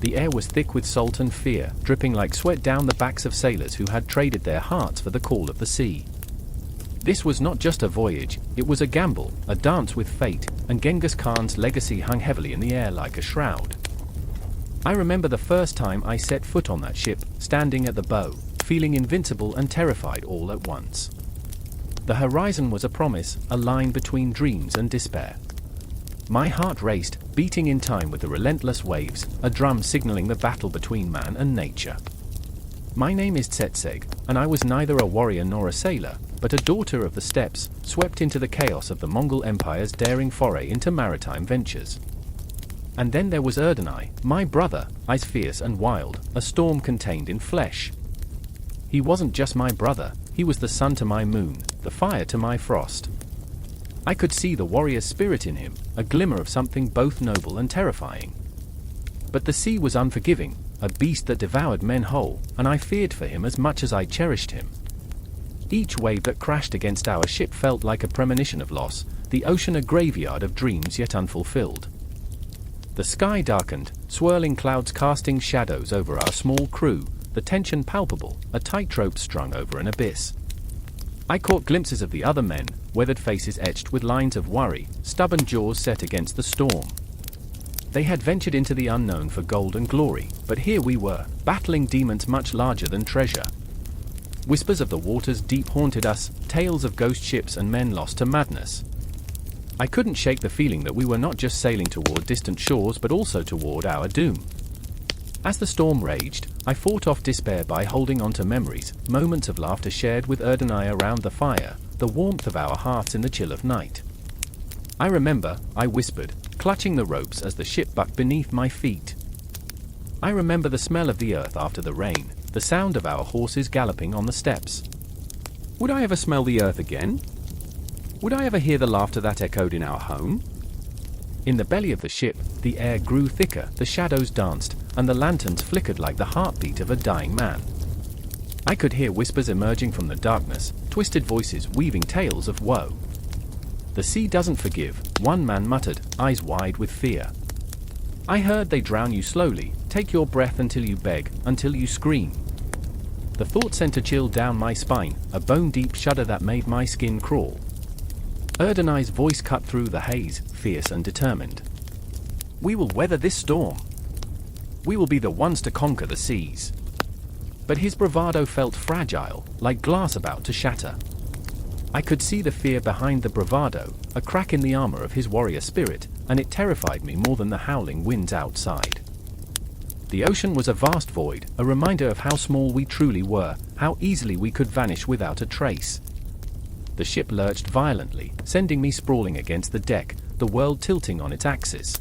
The air was thick with salt and fear, dripping like sweat down the backs of sailors who had traded their hearts for the call of the sea. This was not just a voyage, it was a gamble, a dance with fate, and Genghis Khan's legacy hung heavily in the air like a shroud. I remember the first time I set foot on that ship, standing at the bow, feeling invincible and terrified all at once. The horizon was a promise, a line between dreams and despair. My heart raced, beating in time with the relentless waves, a drum signaling the battle between man and nature. My name is Tsetseg, and I was neither a warrior nor a sailor, but a daughter of the steppes, swept into the chaos of the Mongol Empire's daring foray into maritime ventures. And then there was Ögedei, my brother, as fierce and wild, a storm contained in flesh. He wasn't just my brother, he was the sun to my moon, the fire to my frost. I could see the warrior spirit in him, a glimmer of something both noble and terrifying. But the sea was unforgiving, a beast that devoured men whole, and I feared for him as much as I cherished him. Each wave that crashed against our ship felt like a premonition of loss, the ocean a graveyard of dreams yet unfulfilled. The sky darkened, swirling clouds casting shadows over our small crew, the tension palpable, a tightrope strung over an abyss. I caught glimpses of the other men, weathered faces etched with lines of worry, stubborn jaws set against the storm. They had ventured into the unknown for gold and glory, but here we were, battling demons much larger than treasure. Whispers of the waters deep haunted us, tales of ghost ships and men lost to madness. I couldn't shake the feeling that we were not just sailing toward distant shores but also toward our doom. As the storm raged, I fought off despair by holding on to memories, moments of laughter shared with Ögedei around the fire, the warmth of our hearts in the chill of night. I remember, I whispered, clutching the ropes as the ship bucked beneath my feet. I remember the smell of the earth after the rain, the sound of our horses galloping on the steppes. Would I ever smell the earth again? Would I ever hear the laughter that echoed in our home? In the belly of the ship, the air grew thicker, the shadows danced, and the lanterns flickered like the heartbeat of a dying man. I could hear whispers emerging from the darkness, twisted voices weaving tales of woe. "The sea doesn't forgive," one man muttered, eyes wide with fear. "I heard they drown you slowly, take your breath until you beg, until you scream." The thought sent a chill down my spine, a bone-deep shudder that made my skin crawl. Ögedei's voice cut through the haze, fierce and determined. "We will weather this storm. We will be the ones to conquer the seas." But his bravado felt fragile, like glass about to shatter. I could see the fear behind the bravado, a crack in the armor of his warrior spirit, and it terrified me more than the howling winds outside. The ocean was a vast void, a reminder of how small we truly were, how easily we could vanish without a trace. The ship lurched violently, sending me sprawling against the deck, the world tilting on its axis.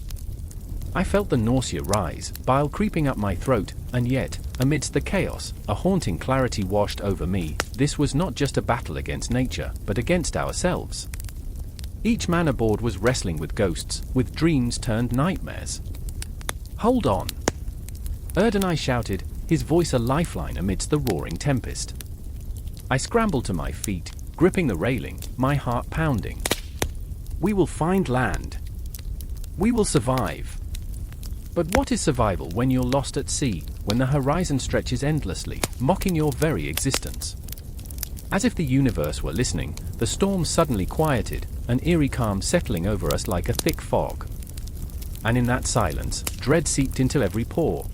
I felt the nausea rise, bile creeping up my throat, and yet, amidst the chaos, a haunting clarity washed over me. This was not just a battle against nature, but against ourselves. Each man aboard was wrestling with ghosts, with dreams turned nightmares. "Hold on!" Ögedei shouted, his voice a lifeline amidst the roaring tempest. I scrambled to my feet, gripping the railing, my heart pounding. "We will find land. We will survive." But what is survival when you're lost at sea, when the horizon stretches endlessly, mocking your very existence? As if the universe were listening, the storm suddenly quieted, an eerie calm settling over us like a thick fog. And in that silence, dread seeped into every pore.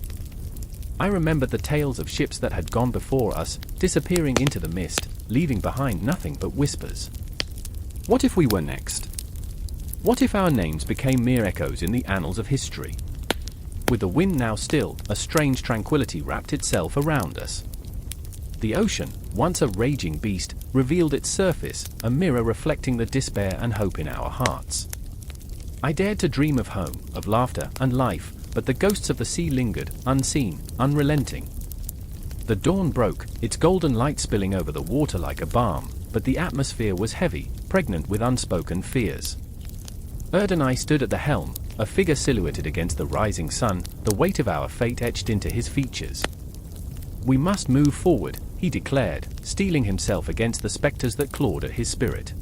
I remembered the tales of ships that had gone before us, disappearing into the mist, leaving behind nothing but whispers. What if we were next? What if our names became mere echoes in the annals of history? With the wind now still, a strange tranquility wrapped itself around us. The ocean, once a raging beast, revealed its surface, a mirror reflecting the despair and hope in our hearts. I dared to dream of home, of laughter and life, but the ghosts of the sea lingered, unseen, unrelenting. The dawn broke, its golden light spilling over the water like a balm, but the atmosphere was heavy, pregnant with unspoken fears. Ögedei stood at the helm, a figure silhouetted against the rising sun, the weight of our fate etched into his features. "We must move forward," he declared, steeling himself against the specters that clawed at his spirit.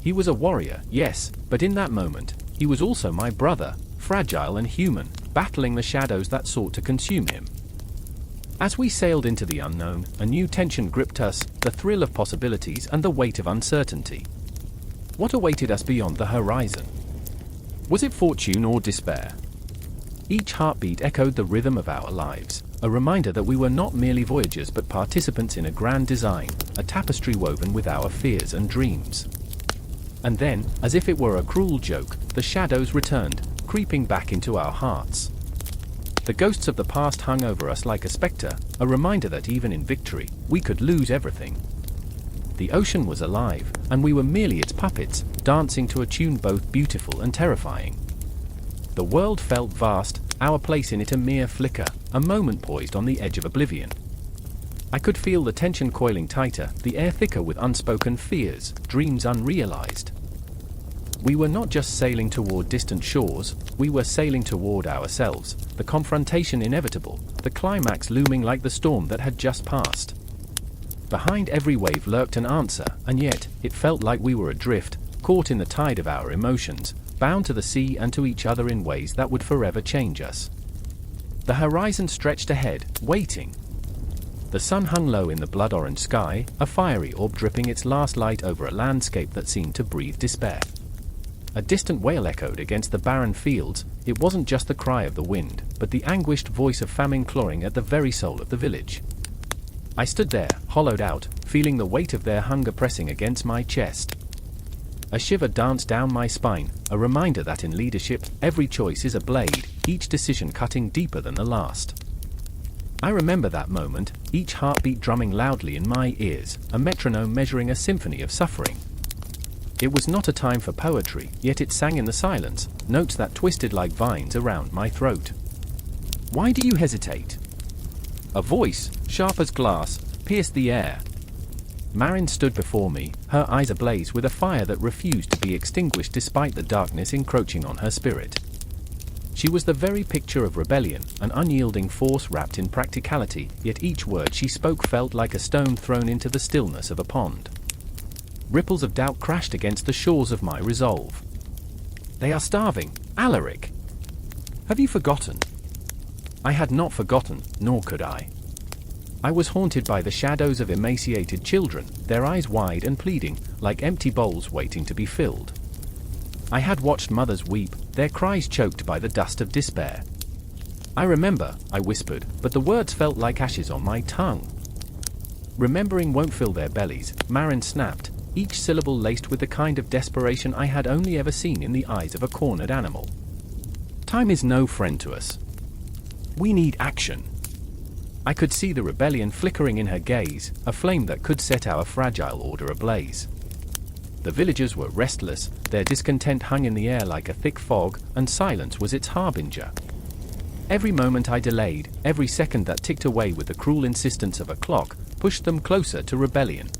He was a warrior, yes, but in that moment, he was also my brother, fragile and human, battling the shadows that sought to consume him. As we sailed into the unknown, a new tension gripped us, the thrill of possibilities and the weight of uncertainty. What awaited us beyond the horizon? Was it fortune or despair? Each heartbeat echoed the rhythm of our lives, a reminder that we were not merely voyagers but participants in a grand design, a tapestry woven with our fears and dreams. And then, as if it were a cruel joke, the shadows returned, creeping back into our hearts. The ghosts of the past hung over us like a spectre, a reminder that even in victory, we could lose everything. The ocean was alive, and we were merely its puppets, dancing to a tune both beautiful and terrifying. The world felt vast, our place in it a mere flicker, a moment poised on the edge of oblivion. I could feel the tension coiling tighter, the air thicker with unspoken fears, dreams unrealized. We were not just sailing toward distant shores, we were sailing toward ourselves, the confrontation inevitable, the climax looming like the storm that had just passed. Behind every wave lurked an answer, and yet, it felt like we were adrift, caught in the tide of our emotions, bound to the sea and to each other in ways that would forever change us. The horizon stretched ahead, waiting. The sun hung low in the blood-orange sky, a fiery orb dripping its last light over a landscape that seemed to breathe despair. A distant wail echoed against the barren fields. It wasn't just the cry of the wind, but the anguished voice of famine clawing at the very soul of the village. I stood there, hollowed out, feeling the weight of their hunger pressing against my chest. A shiver danced down my spine, a reminder that in leadership, every choice is a blade, each decision cutting deeper than the last. I remember that moment, each heartbeat drumming loudly in my ears, a metronome measuring a symphony of suffering. It was not a time for poetry, yet it sang in the silence, notes that twisted like vines around my throat. "Why do you hesitate?" A voice, sharp as glass, pierced the air. Marin stood before me, her eyes ablaze with a fire that refused to be extinguished despite the darkness encroaching on her spirit. She was the very picture of rebellion, an unyielding force wrapped in practicality, yet each word she spoke felt like a stone thrown into the stillness of a pond. Ripples of doubt crashed against the shores of my resolve. "They are starving, Alaric. Have you forgotten?" I had not forgotten, nor could I. I was haunted by the shadows of emaciated children, their eyes wide and pleading, like empty bowls waiting to be filled. I had watched mothers weep, their cries choked by the dust of despair. "I remember," I whispered, but the words felt like ashes on my tongue. "Remembering won't fill their bellies," Marin snapped, each syllable laced with the kind of desperation I had only ever seen in the eyes of a cornered animal. "Time is no friend to us. We need action." I could see the rebellion flickering in her gaze, a flame that could set our fragile order ablaze. The villagers were restless, their discontent hung in the air like a thick fog, and silence was its harbinger. Every moment I delayed, every second that ticked away with the cruel insistence of a clock, pushed them closer to rebellion.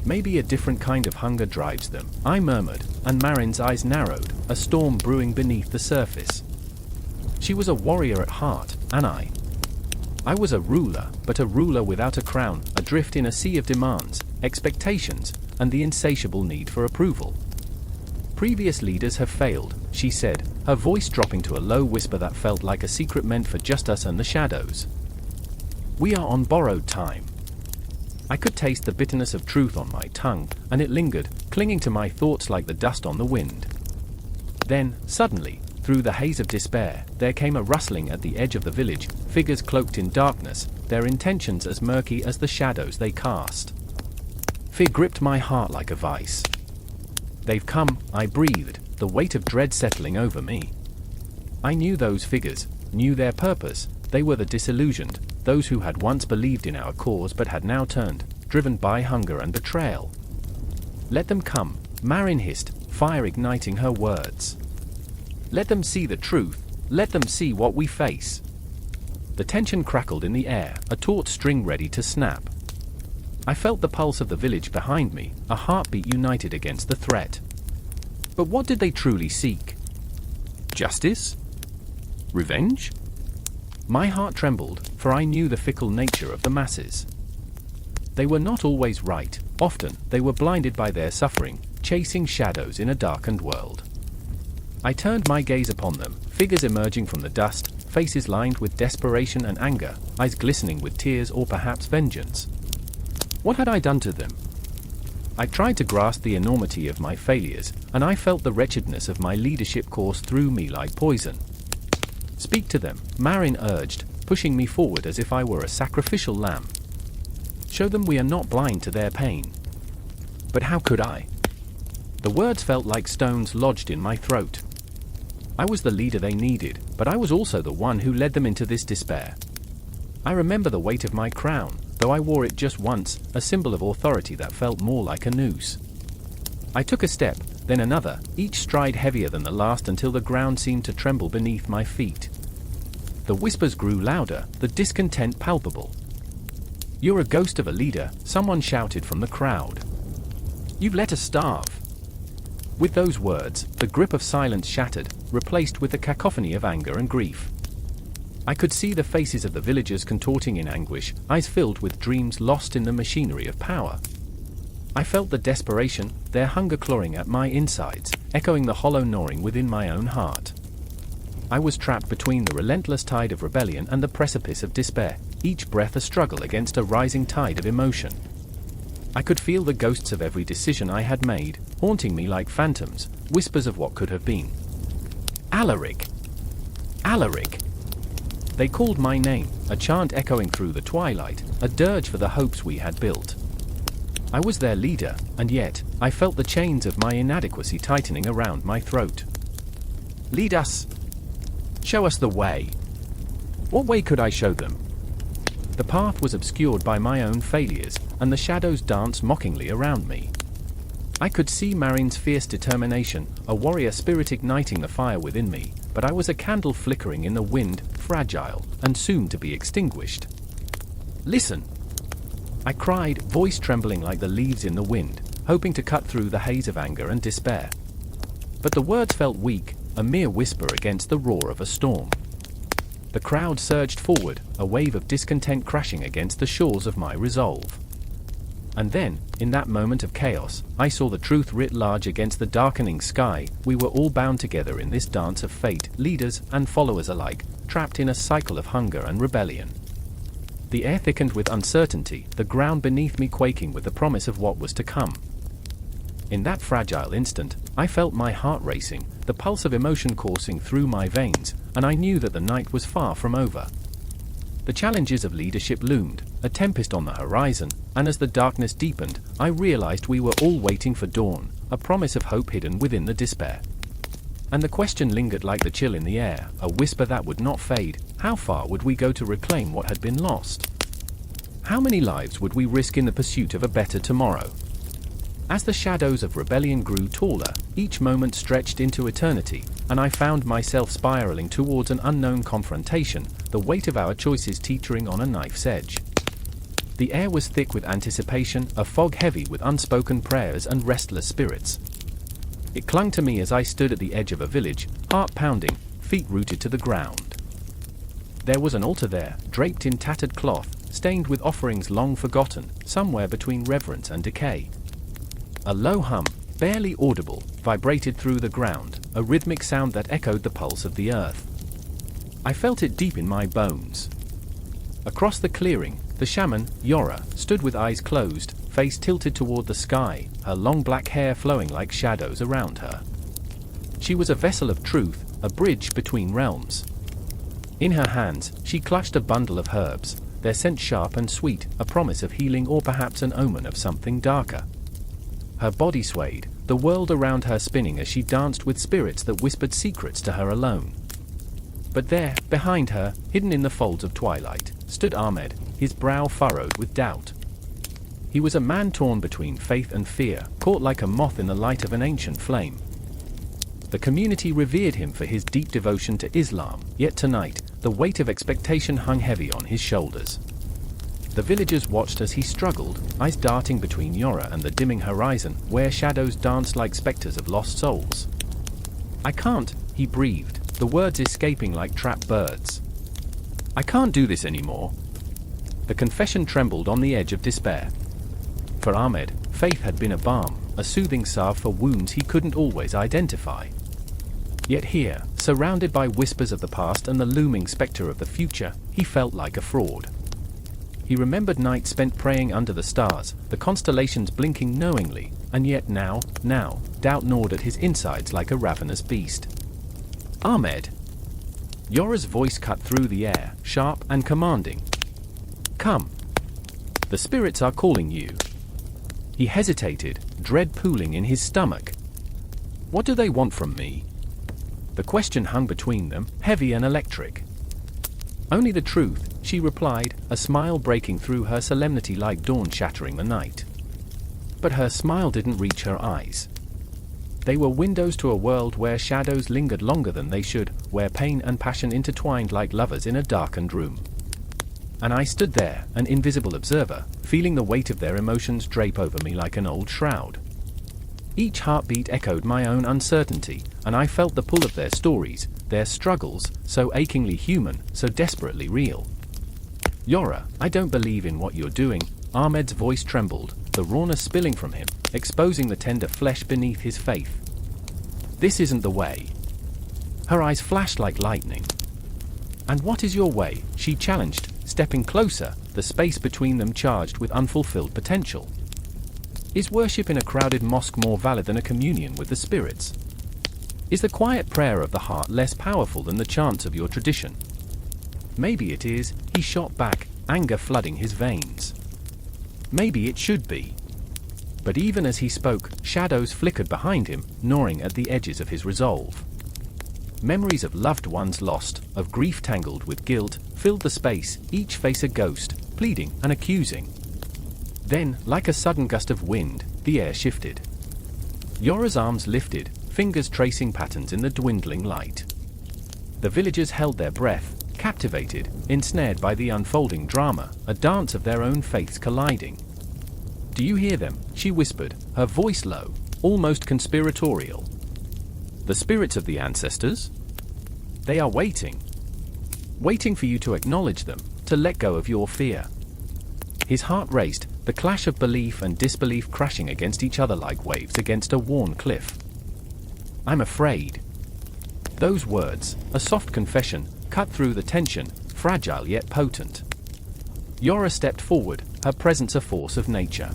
"Maybe a different kind of hunger drives them," I murmured, and Marin's eyes narrowed, a storm brewing beneath the surface. She was a warrior at heart, and I was a ruler, but a ruler without a crown, adrift in a sea of demands, expectations, and the insatiable need for approval. "Previous leaders have failed," she said, her voice dropping to a low whisper that felt like a secret meant for just us and the shadows. "We are on borrowed time." I could taste the bitterness of truth on my tongue, and it lingered, clinging to my thoughts like the dust on the wind. Then, suddenly, through the haze of despair, there came a rustling at the edge of the village, figures cloaked in darkness, their intentions as murky as the shadows they cast. Fear gripped my heart like a vice. "They've come," I breathed, the weight of dread settling over me. I knew those figures, knew their purpose. They were the disillusioned, those who had once believed in our cause but had now turned, driven by hunger and betrayal. "Let them come," Marin hissed, fire igniting her words. "Let them see the truth, let them see what we face." The tension crackled in the air, a taut string ready to snap. I felt the pulse of the village behind me, a heartbeat united against the threat. But what did they truly seek? Justice? Revenge? My heart trembled, for I knew the fickle nature of the masses. They were not always right, often they were blinded by their suffering, chasing shadows in a darkened world. I turned my gaze upon them, figures emerging from the dust, faces lined with desperation and anger, eyes glistening with tears or perhaps vengeance. What had I done to them? I tried to grasp the enormity of my failures, and I felt the wretchedness of my leadership course through me like poison. "Speak to them," Marin urged, pushing me forward as if I were a sacrificial lamb. "Show them we are not blind to their pain." But how could I? The words felt like stones lodged in my throat. I was the leader they needed, but I was also the one who led them into this despair. I remember the weight of my crown, though I wore it just once, a symbol of authority that felt more like a noose. I took a step, then another, each stride heavier than the last until the ground seemed to tremble beneath my feet. The whispers grew louder, the discontent palpable. "You're a ghost of a leader," someone shouted from the crowd. "You've let us starve." With those words, the grip of silence shattered, replaced with a cacophony of anger and grief. I could see the faces of the villagers contorting in anguish, eyes filled with dreams lost in the machinery of power. I felt the desperation, their hunger clawing at my insides, echoing the hollow gnawing within my own heart. I was trapped between the relentless tide of rebellion and the precipice of despair, each breath a struggle against a rising tide of emotion. I could feel the ghosts of every decision I had made, haunting me like phantoms, whispers of what could have been. Alaric! Alaric! They called my name, a chant echoing through the twilight, a dirge for the hopes we had built. I was their leader, and yet, I felt the chains of my inadequacy tightening around my throat. "Lead us! Show us the way!" What way could I show them? The path was obscured by my own failures, and the shadows danced mockingly around me. I could see Marin's fierce determination, a warrior spirit igniting the fire within me, but I was a candle flickering in the wind, fragile, and soon to be extinguished. "Listen!" I cried, voice trembling like the leaves in the wind, hoping to cut through the haze of anger and despair. But the words felt weak, a mere whisper against the roar of a storm. The crowd surged forward, a wave of discontent crashing against the shores of my resolve. And then, in that moment of chaos, I saw the truth writ large against the darkening sky. We were all bound together in this dance of fate, leaders and followers alike, trapped in a cycle of hunger and rebellion. The air thickened with uncertainty, the ground beneath me quaking with the promise of what was to come. In that fragile instant, I felt my heart racing, the pulse of emotion coursing through my veins, and I knew that the night was far from over. The challenges of leadership loomed, a tempest on the horizon, and as the darkness deepened, I realized we were all waiting for dawn, a promise of hope hidden within the despair. And the question lingered like the chill in the air, a whisper that would not fade: how far would we go to reclaim what had been lost? How many lives would we risk in the pursuit of a better tomorrow? As the shadows of rebellion grew taller, each moment stretched into eternity, and I found myself spiraling towards an unknown confrontation, the weight of our choices teetering on a knife's edge. The air was thick with anticipation, a fog heavy with unspoken prayers and restless spirits. It clung to me as I stood at the edge of a village, heart pounding, feet rooted to the ground. There was an altar there, draped in tattered cloth, stained with offerings long forgotten, somewhere between reverence and decay. A low hum, barely audible, vibrated through the ground, a rhythmic sound that echoed the pulse of the earth. I felt it deep in my bones. Across the clearing, the shaman, Yora, stood with eyes closed, face tilted toward the sky, her long black hair flowing like shadows around her. She was a vessel of truth, a bridge between realms. In her hands, she clutched a bundle of herbs, their scent sharp and sweet, a promise of healing or perhaps an omen of something darker. Her body swayed, the world around her spinning as she danced with spirits that whispered secrets to her alone. But there, behind her, hidden in the folds of twilight, stood Ahmed, his brow furrowed with doubt. He was a man torn between faith and fear, caught like a moth in the light of an ancient flame. The community revered him for his deep devotion to Islam, yet tonight, the weight of expectation hung heavy on his shoulders. The villagers watched as he struggled, eyes darting between Yora and the dimming horizon, where shadows danced like specters of lost souls. "I can't," he breathed, the words escaping like trapped birds. "I can't do this anymore." The confession trembled on the edge of despair. For Ahmed, faith had been a balm, a soothing salve for wounds he couldn't always identify. Yet here, surrounded by whispers of the past and the looming specter of the future, he felt like a fraud. He remembered nights spent praying under the stars, the constellations blinking knowingly, and yet now, doubt gnawed at his insides like a ravenous beast. "Ahmed!" Yora's voice cut through the air, sharp and commanding. "Come. The spirits are calling you." He hesitated, dread pooling in his stomach. What do they want from me? The question hung between them, heavy and electric. Only the truth, she replied, a smile breaking through her solemnity like dawn shattering the night. But her smile didn't reach her eyes. They were windows to a world where shadows lingered longer than they should, where pain and passion intertwined like lovers in a darkened room. And I stood there, an invisible observer, feeling the weight of their emotions drape over me like an old shroud. Each heartbeat echoed my own uncertainty, and I felt the pull of their stories, their struggles, so achingly human, so desperately real. Yora, I don't believe in what you're doing. Ahmed's voice trembled, the rawness spilling from him, exposing the tender flesh beneath his faith. This isn't the way. Her eyes flashed like lightning. And what is your way? She challenged, stepping closer, the space between them charged with unfulfilled potential. Is worship in a crowded mosque more valid than a communion with the spirits? Is the quiet prayer of the heart less powerful than the chants of your tradition? Maybe it is, he shot back, anger flooding his veins. Maybe it should be. But even as he spoke, shadows flickered behind him, gnawing at the edges of his resolve. Memories of loved ones lost, of grief tangled with guilt, filled the space, each face a ghost, pleading and accusing. Then, like a sudden gust of wind, the air shifted. Yora's arms lifted, fingers tracing patterns in the dwindling light. The villagers held their breath, captivated, ensnared by the unfolding drama, a dance of their own faiths colliding. Do you hear them? She whispered, her voice low, almost conspiratorial. The spirits of the ancestors? They are waiting. Waiting for you to acknowledge them, to let go of your fear. His heart raced, the clash of belief and disbelief crashing against each other like waves against a worn cliff. I'm afraid. Those words, a soft confession, cut through the tension, fragile yet potent. Yora stepped forward, her presence a force of nature.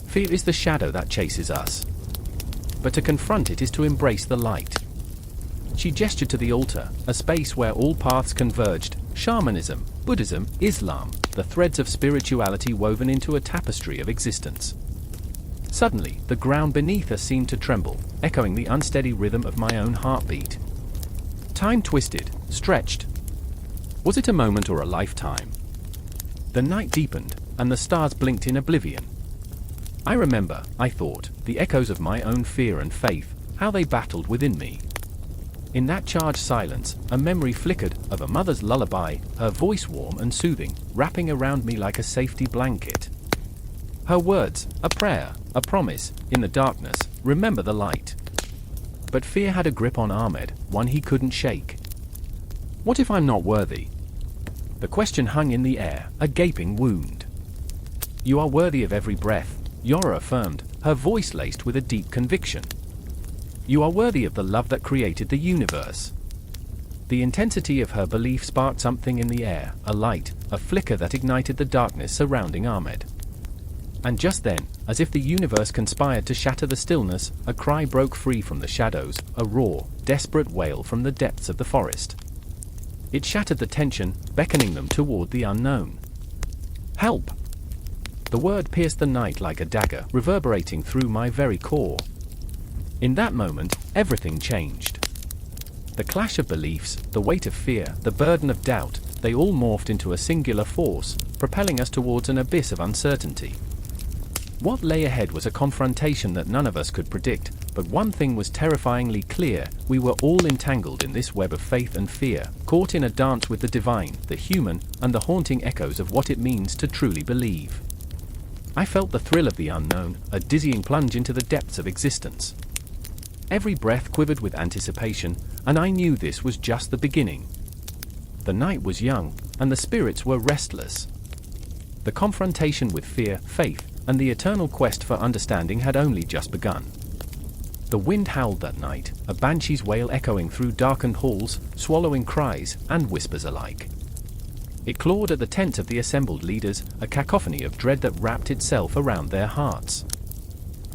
Fear is the shadow that chases us. But to confront it is to embrace the light. She gestured to the altar, a space where all paths converged, shamanism, Buddhism, Islam, the threads of spirituality woven into a tapestry of existence. Suddenly, the ground beneath us seemed to tremble, echoing the unsteady rhythm of my own heartbeat. Time twisted, stretched. Was it a moment or a lifetime? The night deepened, and the stars blinked in oblivion. I remember, I thought, the echoes of my own fear and faith, how they battled within me. In that charged silence, a memory flickered of a mother's lullaby, her voice warm and soothing, wrapping around me like a safety blanket. Her words, a prayer, a promise, in the darkness, remember the light. But fear had a grip on Ahmed, one he couldn't shake. What if I'm not worthy? The question hung in the air, a gaping wound. You are worthy of every breath, Yora affirmed, her voice laced with a deep conviction. You are worthy of the love that created the universe. The intensity of her belief sparked something in the air, a light, a flicker that ignited the darkness surrounding Ahmed. And just then, as if the universe conspired to shatter the stillness, a cry broke free from the shadows, a raw, desperate wail from the depths of the forest. It shattered the tension, beckoning them toward the unknown. Help! The word pierced the night like a dagger, reverberating through my very core. In that moment, everything changed. The clash of beliefs, the weight of fear, the burden of doubt, they all morphed into a singular force, propelling us towards an abyss of uncertainty. What lay ahead was a confrontation that none of us could predict, but one thing was terrifyingly clear: we were all entangled in this web of faith and fear, caught in a dance with the divine, the human, and the haunting echoes of what it means to truly believe. I felt the thrill of the unknown, a dizzying plunge into the depths of existence. Every breath quivered with anticipation, and I knew this was just the beginning. The night was young, and the spirits were restless. The confrontation with fear, faith, and the eternal quest for understanding had only just begun. The wind howled that night, a banshee's wail echoing through darkened halls, swallowing cries and whispers alike. It clawed at the tents of the assembled leaders, a cacophony of dread that wrapped itself around their hearts.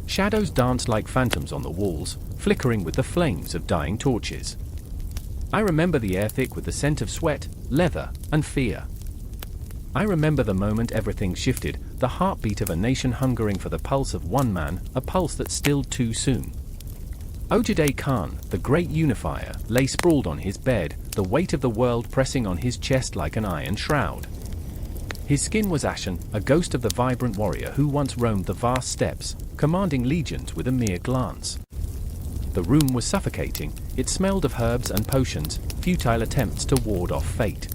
Shadows danced like phantoms on the walls, flickering with the flames of dying torches. I remember the air thick with the scent of sweat, leather, and fear. I remember the moment everything shifted, the heartbeat of a nation hungering for the pulse of one man, a pulse that stilled too soon. Ogedei Khan, the great unifier, lay sprawled on his bed, the weight of the world pressing on his chest like an iron shroud. His skin was ashen, a ghost of the vibrant warrior who once roamed the vast steppes, commanding legions with a mere glance. The room was suffocating, it smelled of herbs and potions, futile attempts to ward off fate.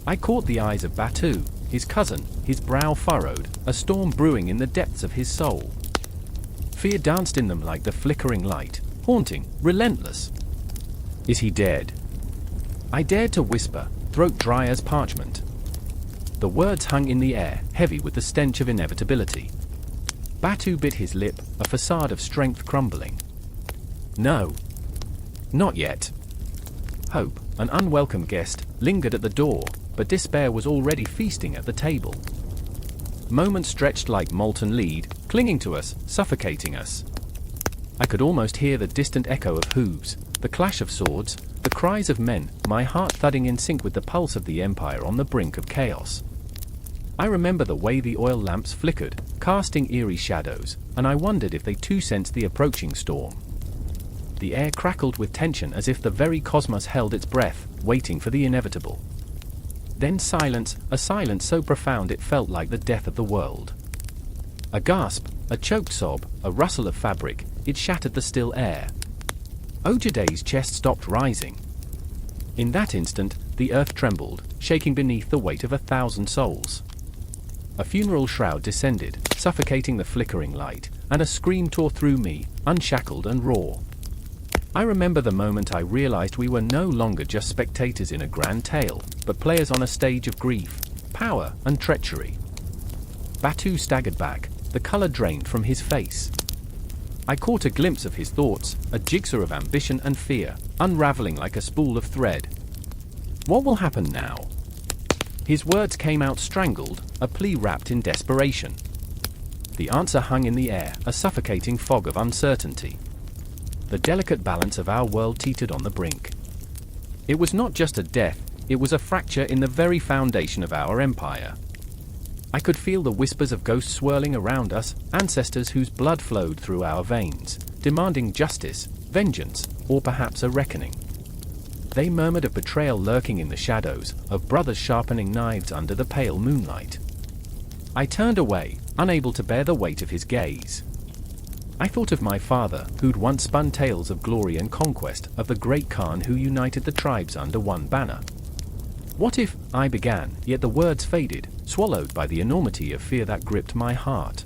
I caught the eyes of Batu, his cousin, his brow furrowed, a storm brewing in the depths of his soul. Fear danced in them like the flickering light, haunting, relentless. Is he dead? I dared to whisper, throat dry as parchment. The words hung in the air, heavy with the stench of inevitability. Batu bit his lip, a facade of strength crumbling. No. Not yet. Hope, an unwelcome guest, lingered at the door, but despair was already feasting at the table. Moments stretched like molten lead, clinging to us, suffocating us. I could almost hear the distant echo of hooves, the clash of swords, the cries of men, my heart thudding in sync with the pulse of the Empire on the brink of chaos. I remember the way the oil lamps flickered, casting eerie shadows, and I wondered if they too sensed the approaching storm. The air crackled with tension as if the very cosmos held its breath, waiting for the inevitable. Then silence, a silence so profound it felt like the death of the world. A gasp, a choked sob, a rustle of fabric, it shattered the still air. Ogedei's chest stopped rising. In that instant, the earth trembled, shaking beneath the weight of 1,000 souls. A funeral shroud descended, suffocating the flickering light, and a scream tore through me, unshackled and raw. I remember the moment I realized we were no longer just spectators in a grand tale, but players on a stage of grief, power, and treachery. Batu staggered back, the color drained from his face. I caught a glimpse of his thoughts, a jigsaw of ambition and fear, unraveling like a spool of thread. What will happen now? His words came out strangled, a plea wrapped in desperation. The answer hung in the air, a suffocating fog of uncertainty. The delicate balance of our world teetered on the brink. It was not just a death, it was a fracture in the very foundation of our empire. I could feel the whispers of ghosts swirling around us, ancestors whose blood flowed through our veins, demanding justice, vengeance, or perhaps a reckoning. They murmured of betrayal lurking in the shadows, of brothers sharpening knives under the pale moonlight. I turned away, unable to bear the weight of his gaze. I thought of my father, who'd once spun tales of glory and conquest, of the great Khan who united the tribes under one banner. What if, I began, yet the words faded, swallowed by the enormity of fear that gripped my heart.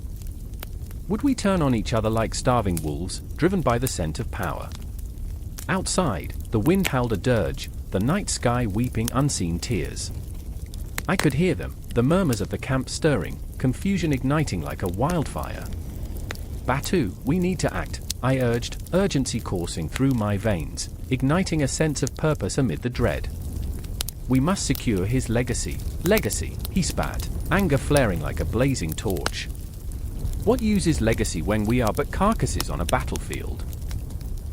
Would we turn on each other like starving wolves, driven by the scent of power? Outside, the wind howled a dirge, the night sky weeping unseen tears. I could hear them, the murmurs of the camp stirring, confusion igniting like a wildfire. Batu, we need to act, I urged, urgency coursing through my veins, igniting a sense of purpose amid the dread. We must secure his legacy. Legacy, he spat, anger flaring like a blazing torch. What use is legacy when we are but carcasses on a battlefield?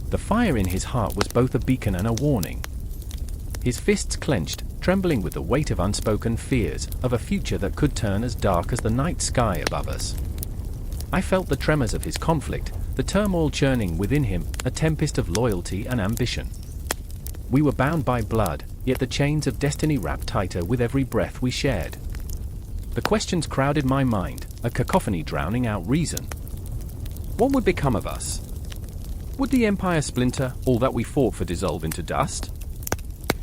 The fire in his heart was both a beacon and a warning. His fists clenched, trembling with the weight of unspoken fears, of a future that could turn as dark as the night sky above us. I felt the tremors of his conflict, the turmoil churning within him, a tempest of loyalty and ambition. We were bound by blood, yet the chains of destiny wrapped tighter with every breath we shared. The questions crowded my mind, a cacophony drowning out reason. What would become of us? Would the Empire splinter, all that we fought for dissolve into dust?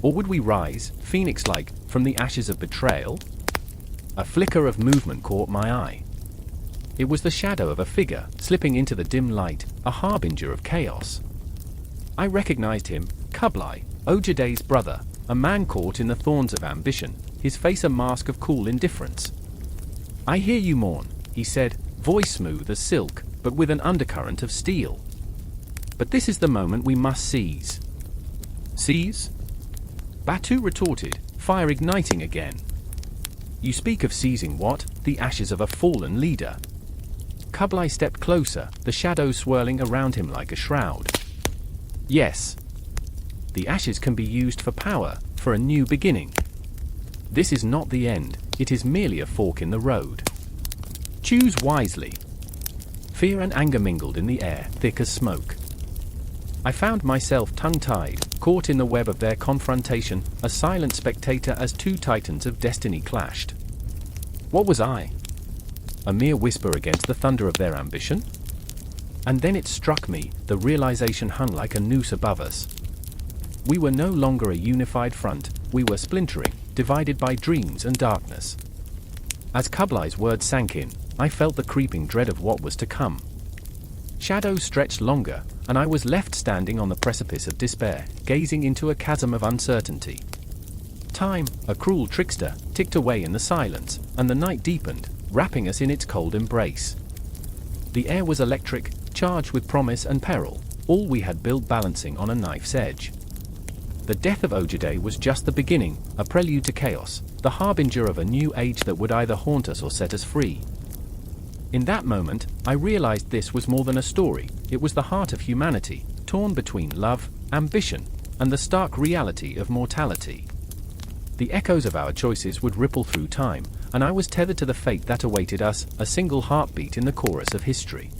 Or would we rise, phoenix-like, from the ashes of betrayal? A flicker of movement caught my eye. It was the shadow of a figure, slipping into the dim light, a harbinger of chaos. I recognized him, Kublai, Ogedei's brother, a man caught in the thorns of ambition, his face a mask of cool indifference. I hear you mourn, he said, voice smooth as silk, but with an undercurrent of steel. But this is the moment we must seize. Seize? Batu retorted, fire igniting again. You speak of seizing what? The ashes of a fallen leader. Kublai stepped closer, the shadows swirling around him like a shroud. Yes. The ashes can be used for power, for a new beginning. This is not the end, it is merely a fork in the road. Choose wisely. Fear and anger mingled in the air, thick as smoke. I found myself tongue-tied, caught in the web of their confrontation, a silent spectator as two titans of destiny clashed. What was I? A mere whisper against the thunder of their ambition? And then it struck me, the realization hung like a noose above us. We were no longer a unified front, we were splintering, divided by dreams and darkness. As Kublai's words sank in, I felt the creeping dread of what was to come. Shadows stretched longer, and I was left standing on the precipice of despair, gazing into a chasm of uncertainty. Time, a cruel trickster, ticked away in the silence, and the night deepened, wrapping us in its cold embrace. The air was electric, charged with promise and peril, all we had built balancing on a knife's edge. The death of Ogedei was just the beginning, a prelude to chaos, the harbinger of a new age that would either haunt us or set us free. In that moment, I realized this was more than a story, it was the heart of humanity, torn between love, ambition, and the stark reality of mortality. The echoes of our choices would ripple through time, and I was tethered to the fate that awaited us, a single heartbeat in the chorus of history.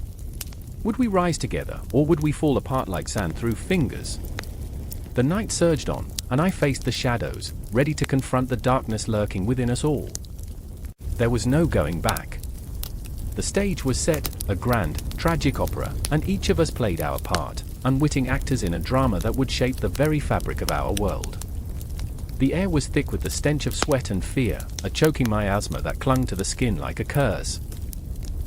Would we rise together, or would we fall apart like sand through fingers? The night surged on, and I faced the shadows, ready to confront the darkness lurking within us all. There was no going back. The stage was set, a grand, tragic opera, and each of us played our part, unwitting actors in a drama that would shape the very fabric of our world. The air was thick with the stench of sweat and fear, a choking miasma that clung to the skin like a curse.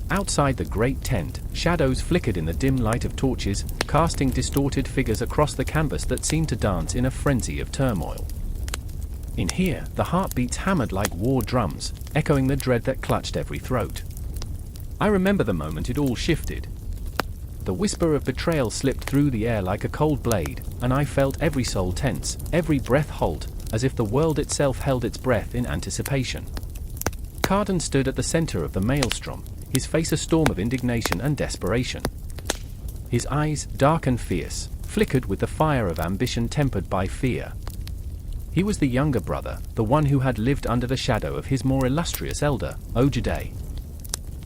Outside the great tent, shadows flickered in the dim light of torches, casting distorted figures across the canvas that seemed to dance in a frenzy of turmoil. In here, the heartbeats hammered like war drums, echoing the dread that clutched every throat. I remember the moment it all shifted. The whisper of betrayal slipped through the air like a cold blade, and I felt every soul tense, every breath halt, as if the world itself held its breath in anticipation. Carden stood at the center of the maelstrom, his face a storm of indignation and desperation. His eyes, dark and fierce, flickered with the fire of ambition tempered by fear. He was the younger brother, the one who had lived under the shadow of his more illustrious elder, Ogedei.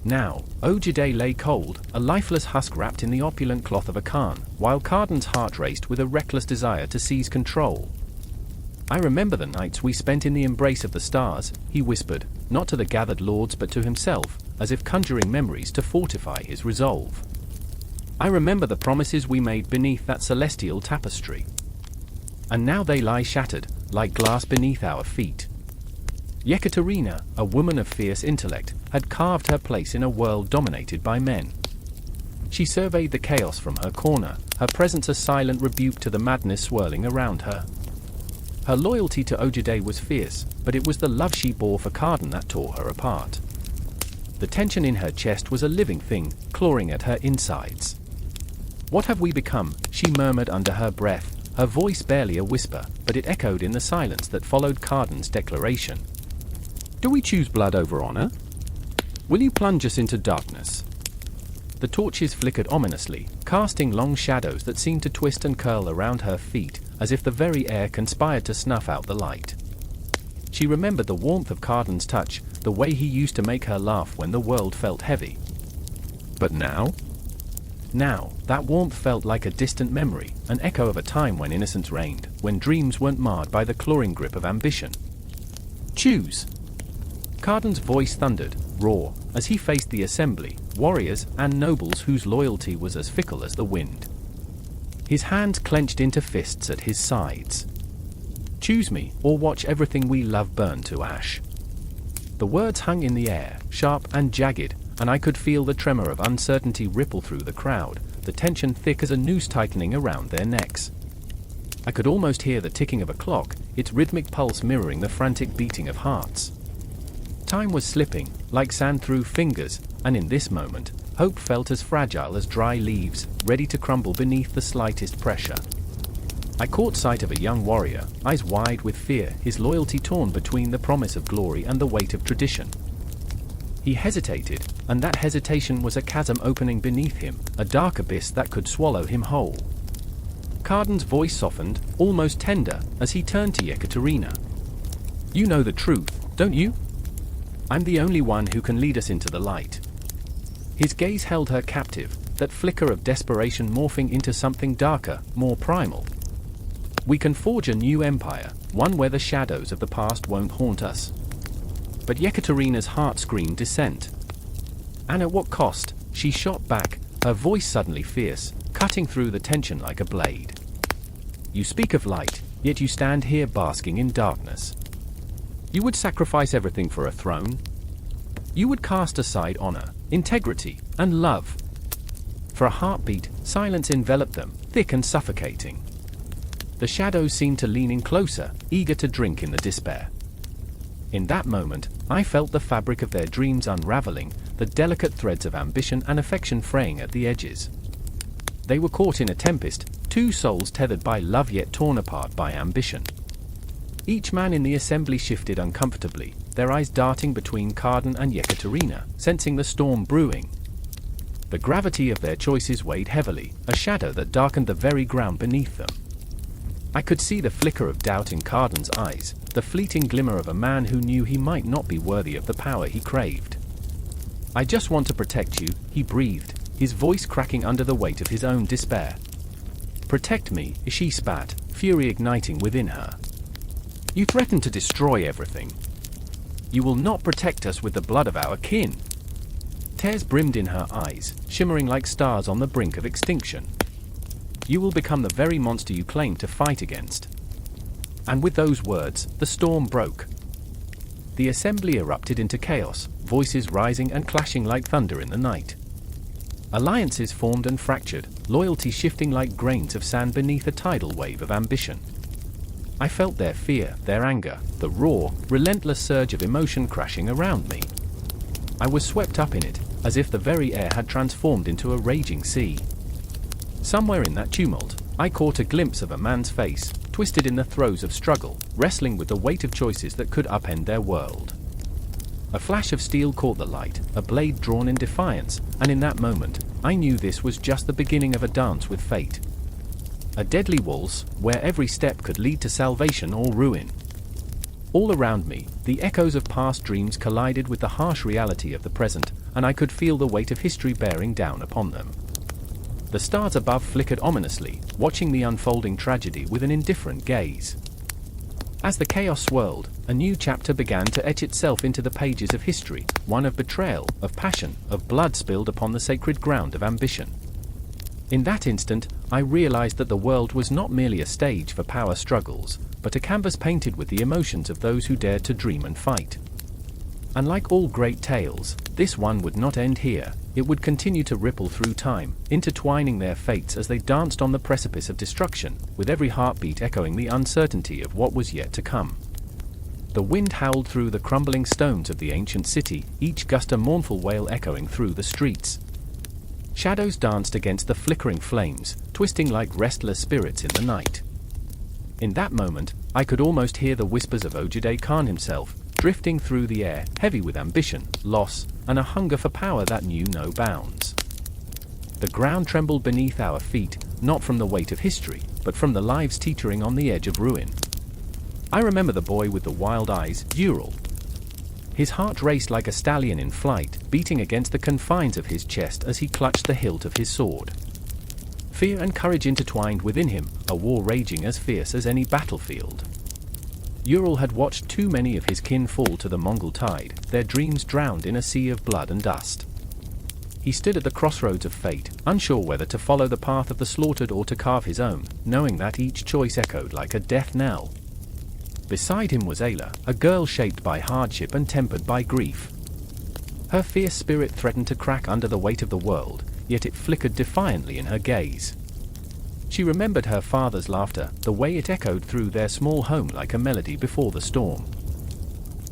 Now, Ogedei lay cold, a lifeless husk wrapped in the opulent cloth of a Khan, while Carden's heart raced with a reckless desire to seize control. I remember the nights we spent in the embrace of the stars, he whispered, not to the gathered lords but to himself, as if conjuring memories to fortify his resolve. I remember the promises we made beneath that celestial tapestry. And now they lie shattered, like glass beneath our feet. Yekaterina, a woman of fierce intellect, had carved her place in a world dominated by men. She surveyed the chaos from her corner, her presence a silent rebuke to the madness swirling around her. Her loyalty to Ogedei was fierce, but it was the love she bore for Carden that tore her apart. The tension in her chest was a living thing, clawing at her insides. "What have we become?" she murmured under her breath, her voice barely a whisper, but it echoed in the silence that followed Carden's declaration. "Do we choose blood over honor? Will you plunge us into darkness?" The torches flickered ominously, casting long shadows that seemed to twist and curl around her feet, as if the very air conspired to snuff out the light. She remembered the warmth of Carden's touch, the way he used to make her laugh when the world felt heavy. But now? Now, that warmth felt like a distant memory, an echo of a time when innocence reigned, when dreams weren't marred by the clawing grip of ambition. "Choose!" Carden's voice thundered, raw, as he faced the assembly, warriors and nobles whose loyalty was as fickle as the wind. His hands clenched into fists at his sides. "Choose me, or watch everything we love burn to ash." The words hung in the air, sharp and jagged, and I could feel the tremor of uncertainty ripple through the crowd, the tension thick as a noose tightening around their necks. I could almost hear the ticking of a clock, its rhythmic pulse mirroring the frantic beating of hearts. Time was slipping, like sand through fingers, and in this moment, hope felt as fragile as dry leaves, ready to crumble beneath the slightest pressure. I caught sight of a young warrior, eyes wide with fear, his loyalty torn between the promise of glory and the weight of tradition. He hesitated, and that hesitation was a chasm opening beneath him, a dark abyss that could swallow him whole. Carden's voice softened, almost tender, as he turned to Yekaterina. "You know the truth, don't you? I'm the only one who can lead us into the light." His gaze held her captive, that flicker of desperation morphing into something darker, more primal. We can forge a new empire, one where the shadows of the past won't haunt us. But Yekaterina's heart screamed dissent. And at what cost? She shot back, her voice suddenly fierce, cutting through the tension like a blade. You speak of light, yet you stand here basking in darkness. You would sacrifice everything for a throne? You would cast aside honor, integrity, and love. For a heartbeat, silence enveloped them, thick and suffocating. The shadows seemed to lean in closer, eager to drink in the despair. In that moment, I felt the fabric of their dreams unraveling, the delicate threads of ambition and affection fraying at the edges. They were caught in a tempest, two souls tethered by love yet torn apart by ambition. Each man in the assembly shifted uncomfortably, their eyes darting between Kardon and Yekaterina, sensing the storm brewing. The gravity of their choices weighed heavily, a shadow that darkened the very ground beneath them. I could see the flicker of doubt in Kardon's eyes, the fleeting glimmer of a man who knew he might not be worthy of the power he craved. I just want to protect you, he breathed, his voice cracking under the weight of his own despair. Protect me, she spat, fury igniting within her. You threaten to destroy everything. You will not protect us with the blood of our kin. Tears brimmed in her eyes, shimmering like stars on the brink of extinction. You will become the very monster you claim to fight against. And with those words, the storm broke. The assembly erupted into chaos, voices rising and clashing like thunder in the night. Alliances formed and fractured, loyalty shifting like grains of sand beneath a tidal wave of ambition. I felt their fear, their anger, the raw, relentless surge of emotion crashing around me. I was swept up in it, as if the very air had transformed into a raging sea. Somewhere in that tumult, I caught a glimpse of a man's face, twisted in the throes of struggle, wrestling with the weight of choices that could upend their world. A flash of steel caught the light, a blade drawn in defiance, and in that moment, I knew this was just the beginning of a dance with fate. A deadly waltz, where every step could lead to salvation or ruin. All around me, the echoes of past dreams collided with the harsh reality of the present, and I could feel the weight of history bearing down upon them. The stars above flickered ominously, watching the unfolding tragedy with an indifferent gaze. As the chaos swirled, a new chapter began to etch itself into the pages of history, one of betrayal, of passion, of blood spilled upon the sacred ground of ambition. In that instant, I realized that the world was not merely a stage for power struggles, but a canvas painted with the emotions of those who dared to dream and fight. And like all great tales, this one would not end here. It would continue to ripple through time, intertwining their fates as they danced on the precipice of destruction, with every heartbeat echoing the uncertainty of what was yet to come. The wind howled through the crumbling stones of the ancient city, each gust a mournful wail echoing through the streets. Shadows danced against the flickering flames, twisting like restless spirits in the night. In that moment, I could almost hear the whispers of Ögedei Khan himself, drifting through the air, heavy with ambition, loss, and a hunger for power that knew no bounds. The ground trembled beneath our feet, not from the weight of history, but from the lives teetering on the edge of ruin. I remember the boy with the wild eyes, Ural. His heart raced like a stallion in flight, beating against the confines of his chest as he clutched the hilt of his sword. Fear and courage intertwined within him, a war raging as fierce as any battlefield. Ural had watched too many of his kin fall to the Mongol tide, their dreams drowned in a sea of blood and dust. He stood at the crossroads of fate, unsure whether to follow the path of the slaughtered or to carve his own, knowing that each choice echoed like a death knell. Beside him was Ayla, a girl shaped by hardship and tempered by grief. Her fierce spirit threatened to crack under the weight of the world, yet it flickered defiantly in her gaze. She remembered her father's laughter, the way it echoed through their small home like a melody before the storm.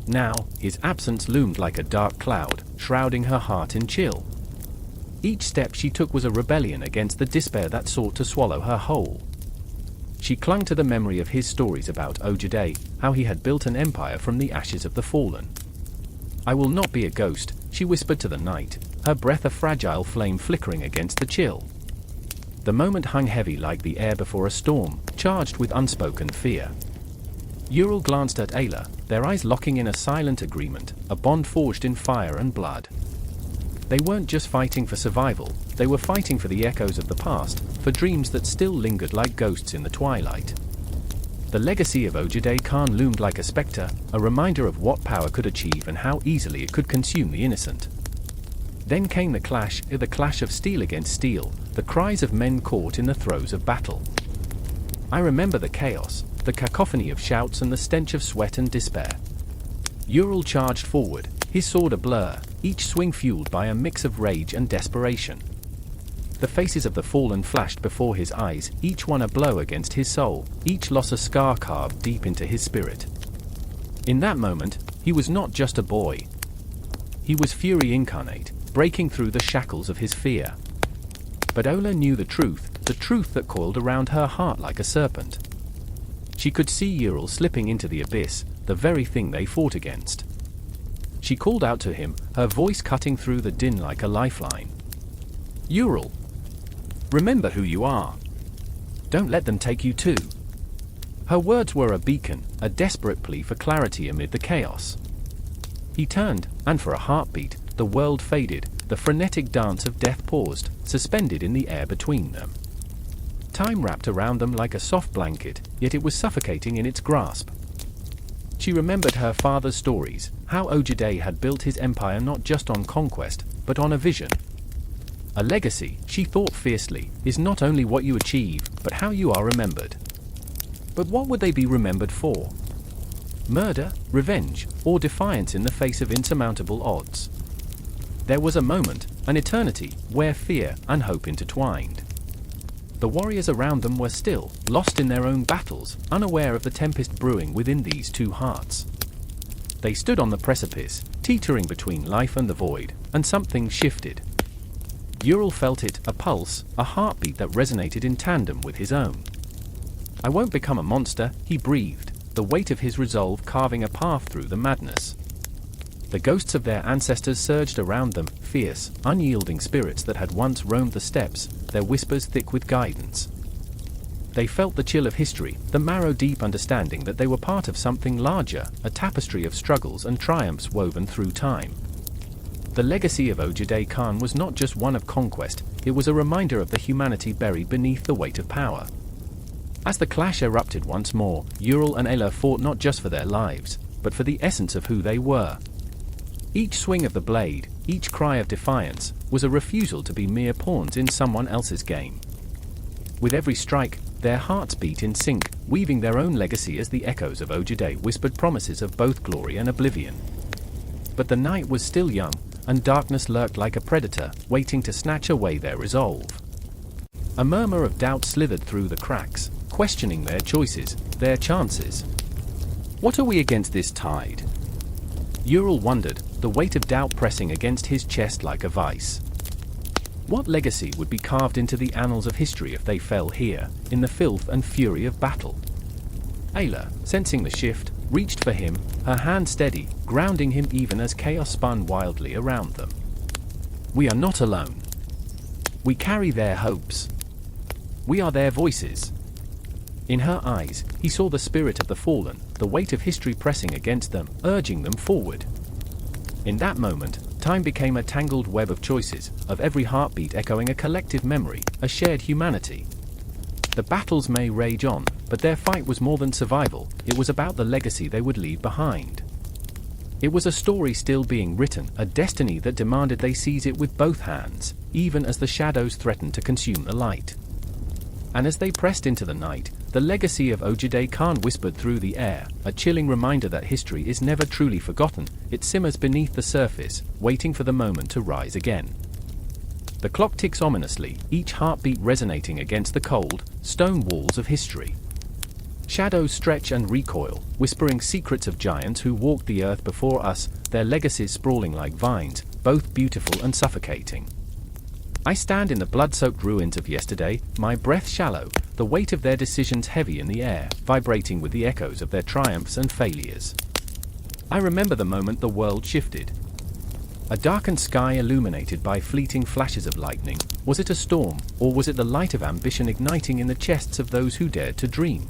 Now, his absence loomed like a dark cloud, shrouding her heart in chill. Each step she took was a rebellion against the despair that sought to swallow her whole. She clung to the memory of his stories about Ogedei, how he had built an empire from the ashes of the fallen. I will not be a ghost, she whispered to the night, her breath a fragile flame flickering against the chill. The moment hung heavy like the air before a storm, charged with unspoken fear. Ural glanced at Ayla, their eyes locking in a silent agreement, a bond forged in fire and blood. They weren't just fighting for survival, they were fighting for the echoes of the past, for dreams that still lingered like ghosts in the twilight. The legacy of Ögedei Khan loomed like a specter, a reminder of what power could achieve and how easily it could consume the innocent. Then came the clash of steel against steel, the cries of men caught in the throes of battle. I remember the chaos, the cacophony of shouts and the stench of sweat and despair. Ural charged forward, his sword a blur, each swing fueled by a mix of rage and desperation. The faces of the fallen flashed before his eyes, each one a blow against his soul, each loss a scar carved deep into his spirit. In that moment, he was not just a boy. He was fury incarnate, breaking through the shackles of his fear. But Ola knew the truth that coiled around her heart like a serpent. She could see Ural slipping into the abyss, the very thing they fought against. She called out to him, her voice cutting through the din like a lifeline. "Ural, remember who you are. Don't let them take you too." Her words were a beacon, a desperate plea for clarity amid the chaos. He turned, and for a heartbeat, the world faded, the frenetic dance of death paused, suspended in the air between them. Time wrapped around them like a soft blanket, yet it was suffocating in its grasp. She remembered her father's stories, how Ogedei had built his empire not just on conquest, but on a vision. A legacy, she thought fiercely, is not only what you achieve, but how you are remembered. But what would they be remembered for? Murder, revenge, or defiance in the face of insurmountable odds? There was a moment, an eternity, where fear and hope intertwined. The warriors around them were still, lost in their own battles, unaware of the tempest brewing within these two hearts. They stood on the precipice, teetering between life and the void, and something shifted. Ural felt it, a pulse, a heartbeat that resonated in tandem with his own. "I won't become a monster," he breathed, the weight of his resolve carving a path through the madness. The ghosts of their ancestors surged around them, fierce, unyielding spirits that had once roamed the steppes, their whispers thick with guidance. They felt the chill of history, the marrow-deep understanding that they were part of something larger, a tapestry of struggles and triumphs woven through time. The legacy of Ögedei Khan was not just one of conquest, it was a reminder of the humanity buried beneath the weight of power. As the clash erupted once more, Ural and Ela fought not just for their lives, but for the essence of who they were. Each swing of the blade, each cry of defiance, was a refusal to be mere pawns in someone else's game. With every strike, their hearts beat in sync, weaving their own legacy as the echoes of Ogedei whispered promises of both glory and oblivion. But the night was still young, and darkness lurked like a predator, waiting to snatch away their resolve. A murmur of doubt slithered through the cracks, questioning their choices, their chances. What are we against this tide? Ural wondered, the weight of doubt pressing against his chest like a vice. What legacy would be carved into the annals of history if they fell here, in the filth and fury of battle? Ayla, sensing the shift, reached for him, her hand steady, grounding him even as chaos spun wildly around them. "We are not alone. We carry their hopes. We are their voices." In her eyes, he saw the spirit of the fallen, the weight of history pressing against them, urging them forward. In that moment, time became a tangled web of choices, of every heartbeat echoing a collective memory, a shared humanity. The battles may rage on, but their fight was more than survival, it was about the legacy they would leave behind. It was a story still being written, a destiny that demanded they seize it with both hands, even as the shadows threatened to consume the light. And as they pressed into the night, the legacy of Ögedei Khan whispered through the air, a chilling reminder that history is never truly forgotten, it simmers beneath the surface, waiting for the moment to rise again. The clock ticks ominously, each heartbeat resonating against the cold, stone walls of history. Shadows stretch and recoil, whispering secrets of giants who walked the earth before us, their legacies sprawling like vines, both beautiful and suffocating. I stand in the blood-soaked ruins of yesterday, my breath shallow, the weight of their decisions heavy in the air, vibrating with the echoes of their triumphs and failures. I remember the moment the world shifted. A darkened sky illuminated by fleeting flashes of lightning. Was it a storm, or was it the light of ambition igniting in the chests of those who dared to dream?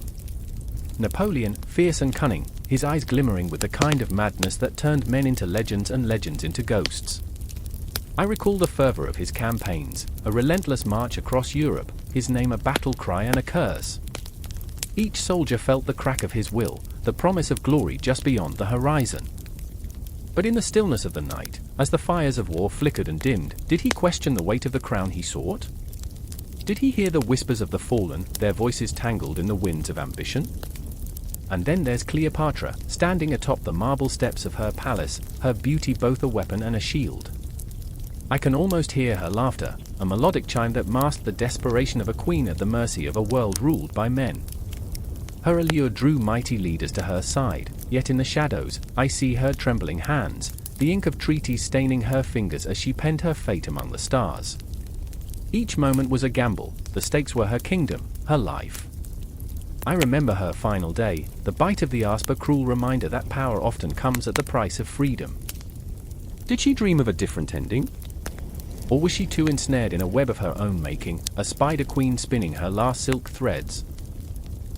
Napoleon, fierce and cunning, his eyes glimmering with the kind of madness that turned men into legends and legends into ghosts. I recall the fervor of his campaigns, a relentless march across Europe, his name a battle cry and a curse. Each soldier felt the crack of his will, the promise of glory just beyond the horizon. But in the stillness of the night, as the fires of war flickered and dimmed, did he question the weight of the crown he sought? Did he hear the whispers of the fallen, their voices tangled in the winds of ambition? And then there's Cleopatra, standing atop the marble steps of her palace, her beauty both a weapon and a shield. I can almost hear her laughter, a melodic chime that masked the desperation of a queen at the mercy of a world ruled by men. Her allure drew mighty leaders to her side, yet in the shadows, I see her trembling hands, the ink of treaties staining her fingers as she penned her fate among the stars. Each moment was a gamble, the stakes were her kingdom, her life. I remember her final day, the bite of the asp, a cruel reminder that power often comes at the price of freedom. Did she dream of a different ending? Or was she too ensnared in a web of her own making, a spider queen spinning her last silk threads?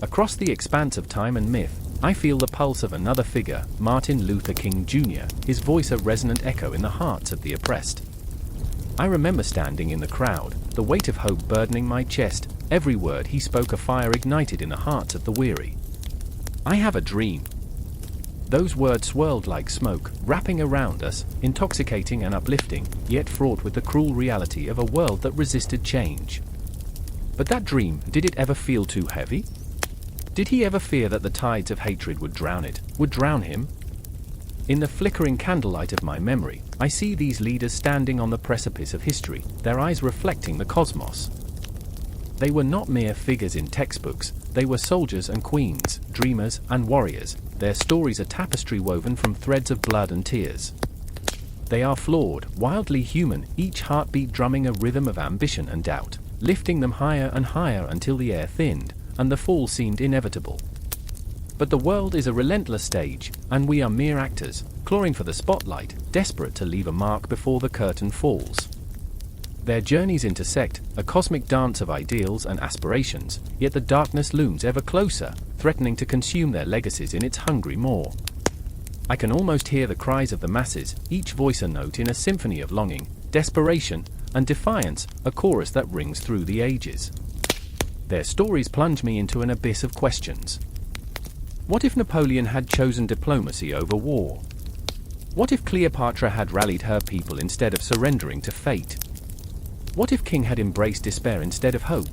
Across the expanse of time and myth, I feel the pulse of another figure, Martin Luther King Jr., his voice a resonant echo in the hearts of the oppressed. I remember standing in the crowd, the weight of hope burdening my chest, every word he spoke a fire ignited in the hearts of the weary. I have a dream. Those words swirled like smoke, wrapping around us, intoxicating and uplifting, yet fraught with the cruel reality of a world that resisted change. But that dream, did it ever feel too heavy? Did he ever fear that the tides of hatred would drown it, would drown him? In the flickering candlelight of my memory, I see these leaders standing on the precipice of history, their eyes reflecting the cosmos. They were not mere figures in textbooks, they were soldiers and queens, dreamers and warriors, their stories a tapestry woven from threads of blood and tears. They are flawed, wildly human, each heartbeat drumming a rhythm of ambition and doubt, lifting them higher and higher until the air thinned, and the fall seemed inevitable. But the world is a relentless stage, and we are mere actors, clawing for the spotlight, desperate to leave a mark before the curtain falls. Their journeys intersect, a cosmic dance of ideals and aspirations, yet the darkness looms ever closer, threatening to consume their legacies in its hungry maw. I can almost hear the cries of the masses, each voice a note in a symphony of longing, desperation, and defiance, a chorus that rings through the ages. Their stories plunge me into an abyss of questions. What if Napoleon had chosen diplomacy over war? What if Cleopatra had rallied her people instead of surrendering to fate? What if King had embraced despair instead of hope?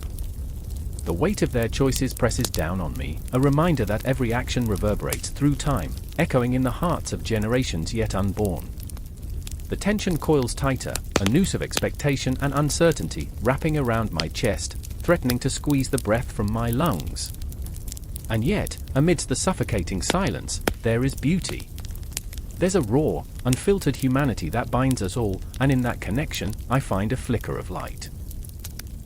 The weight of their choices presses down on me, a reminder that every action reverberates through time, echoing in the hearts of generations yet unborn. The tension coils tighter, a noose of expectation and uncertainty wrapping around my chest, threatening to squeeze the breath from my lungs. And yet, amidst the suffocating silence, there is beauty. There's a raw, unfiltered humanity that binds us all, and in that connection, I find a flicker of light.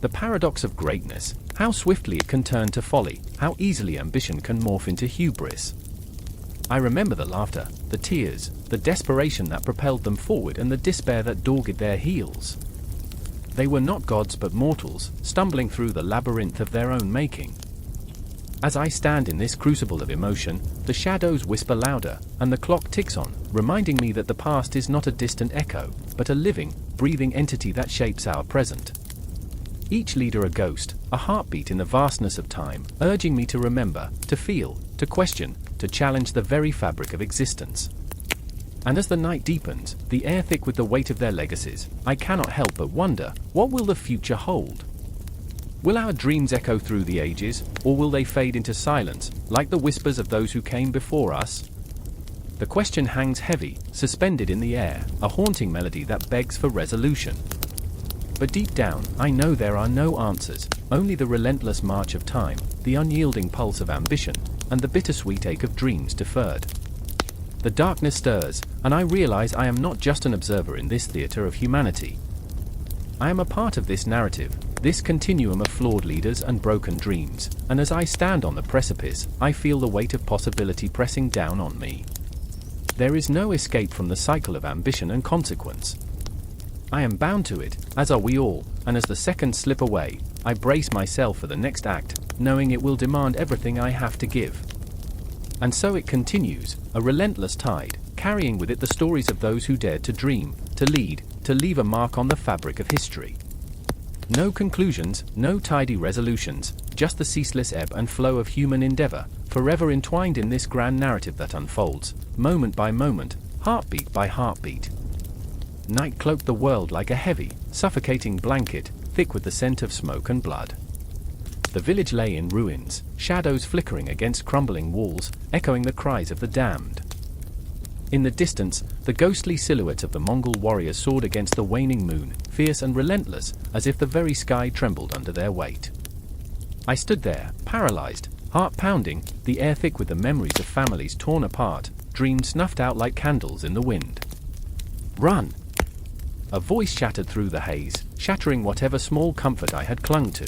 The paradox of greatness, how swiftly it can turn to folly, how easily ambition can morph into hubris. I remember the laughter, the tears, the desperation that propelled them forward and the despair that dogged their heels. They were not gods but mortals, stumbling through the labyrinth of their own making. As I stand in this crucible of emotion, the shadows whisper louder, and the clock ticks on, reminding me that the past is not a distant echo, but a living, breathing entity that shapes our present. Each leader a ghost, a heartbeat in the vastness of time, urging me to remember, to feel, to question, to challenge the very fabric of existence. And as the night deepens, the air thick with the weight of their legacies, I cannot help but wonder, what will the future hold? Will our dreams echo through the ages, or will they fade into silence, like the whispers of those who came before us? The question hangs heavy, suspended in the air, a haunting melody that begs for resolution. But deep down, I know there are no answers, only the relentless march of time, the unyielding pulse of ambition, and the bittersweet ache of dreams deferred. The darkness stirs, and I realize I am not just an observer in this theater of humanity. I am a part of this narrative, this continuum of flawed leaders and broken dreams, and as I stand on the precipice, I feel the weight of possibility pressing down on me. There is no escape from the cycle of ambition and consequence. I am bound to it, as are we all, and as the seconds slip away, I brace myself for the next act, knowing it will demand everything I have to give. And so it continues, a relentless tide, carrying with it the stories of those who dared to dream, to lead, to to leave a mark on the fabric of history. No conclusions, no tidy resolutions, just the ceaseless ebb and flow of human endeavor, forever entwined in this grand narrative that unfolds, moment by moment, heartbeat by heartbeat. Night cloaked the world like a heavy, suffocating blanket, thick with the scent of smoke and blood. The village lay in ruins, shadows flickering against crumbling walls, echoing the cries of the damned. In the distance, the ghostly silhouette of the Mongol warriors soared against the waning moon, fierce and relentless, as if the very sky trembled under their weight. I stood there, paralyzed, heart pounding, the air thick with the memories of families torn apart, dreams snuffed out like candles in the wind. "Run!" A voice shattered through the haze, shattering whatever small comfort I had clung to.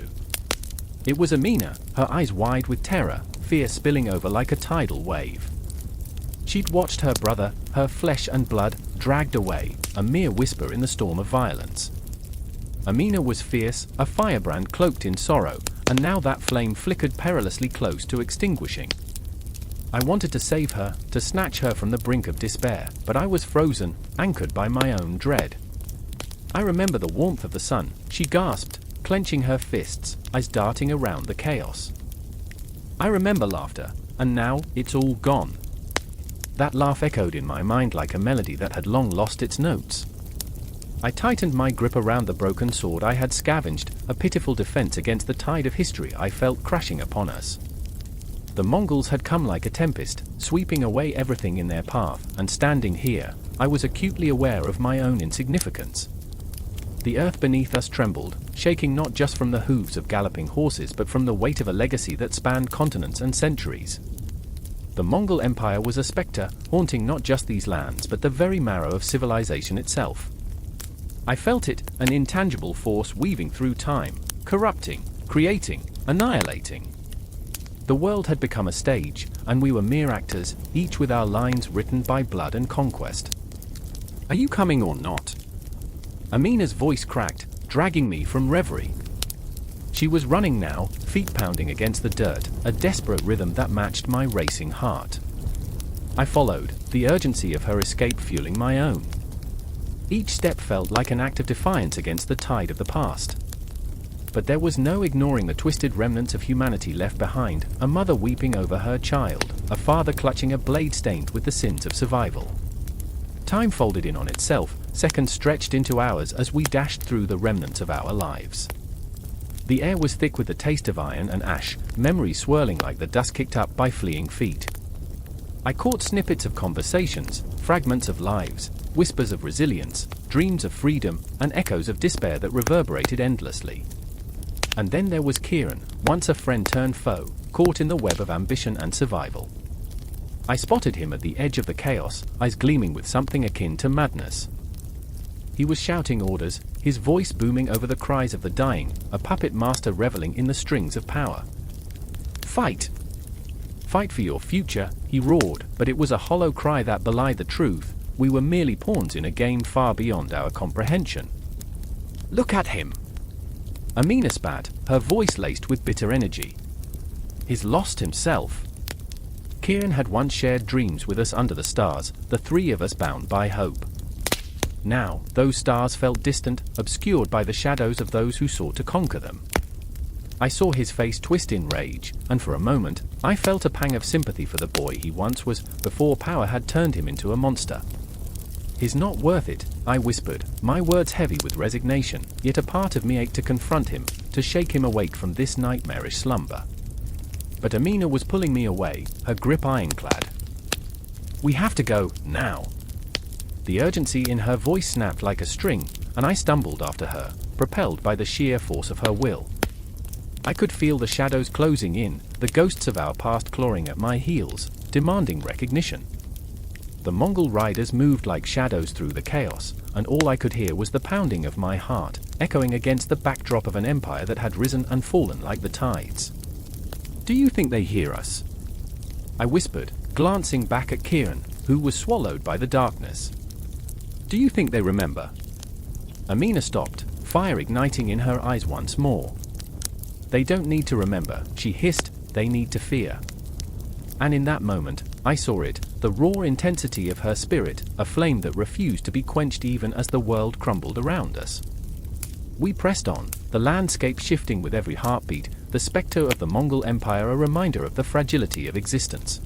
It was Amina, her eyes wide with terror, fear spilling over like a tidal wave. She'd watched her brother, her flesh and blood, dragged away, a mere whisper in the storm of violence. Amina was fierce, a firebrand cloaked in sorrow, and now that flame flickered perilously close to extinguishing. I wanted to save her, to snatch her from the brink of despair, but I was frozen, anchored by my own dread. I remember the warmth of the sun, she gasped, clenching her fists, eyes darting around the chaos. I remember laughter, and now, it's all gone. That laugh echoed in my mind like a melody that had long lost its notes. I tightened my grip around the broken sword I had scavenged, a pitiful defense against the tide of history I felt crashing upon us. The Mongols had come like a tempest, sweeping away everything in their path, and standing here, I was acutely aware of my own insignificance. The earth beneath us trembled, shaking not just from the hooves of galloping horses but from the weight of a legacy that spanned continents and centuries. The Mongol Empire was a specter, haunting not just these lands but the very marrow of civilization itself. I felt it, an intangible force weaving through time, corrupting, creating, annihilating. The world had become a stage, and we were mere actors, each with our lines written by blood and conquest. Are you coming or not? Amina's voice cracked, dragging me from reverie. She was running now, feet pounding against the dirt, a desperate rhythm that matched my racing heart. I followed, the urgency of her escape fueling my own. Each step felt like an act of defiance against the tide of the past. But there was no ignoring the twisted remnants of humanity left behind, a mother weeping over her child, a father clutching a blade stained with the sins of survival. Time folded in on itself, seconds stretched into hours as we dashed through the remnants of our lives. The air was thick with the taste of iron and ash, memories swirling like the dust kicked up by fleeing feet. I caught snippets of conversations, fragments of lives, whispers of resilience, dreams of freedom, and echoes of despair that reverberated endlessly. And then there was Kieran, once a friend turned foe, caught in the web of ambition and survival. I spotted him at the edge of the chaos, eyes gleaming with something akin to madness. He was shouting orders, his voice booming over the cries of the dying, a puppet master reveling in the strings of power. "Fight! Fight for your future," he roared, but it was a hollow cry that belied the truth. We were merely pawns in a game far beyond our comprehension. "Look at him!" Amina spat, her voice laced with bitter energy. "He's lost himself." Kieran had once shared dreams with us under the stars, the three of us bound by hope. Now, those stars felt distant, obscured by the shadows of those who sought to conquer them. I saw his face twist in rage, and for a moment, I felt a pang of sympathy for the boy he once was, before power had turned him into a monster. "He's not worth it," I whispered, my words heavy with resignation, yet a part of me ached to confront him, to shake him awake from this nightmarish slumber. But Amina was pulling me away, her grip ironclad. "We have to go, now." The urgency in her voice snapped like a string, and I stumbled after her, propelled by the sheer force of her will. I could feel the shadows closing in, the ghosts of our past clawing at my heels, demanding recognition. The Mongol riders moved like shadows through the chaos, and all I could hear was the pounding of my heart, echoing against the backdrop of an empire that had risen and fallen like the tides. "Do you think they hear us?" I whispered, glancing back at Kieran, who was swallowed by the darkness. "Do you think they remember?" Amina stopped, fire igniting in her eyes once more. "They don't need to remember," she hissed, "they need to fear." And in that moment, I saw it, the raw intensity of her spirit, a flame that refused to be quenched even as the world crumbled around us. We pressed on, the landscape shifting with every heartbeat, the specter of the Mongol Empire a reminder of the fragility of existence.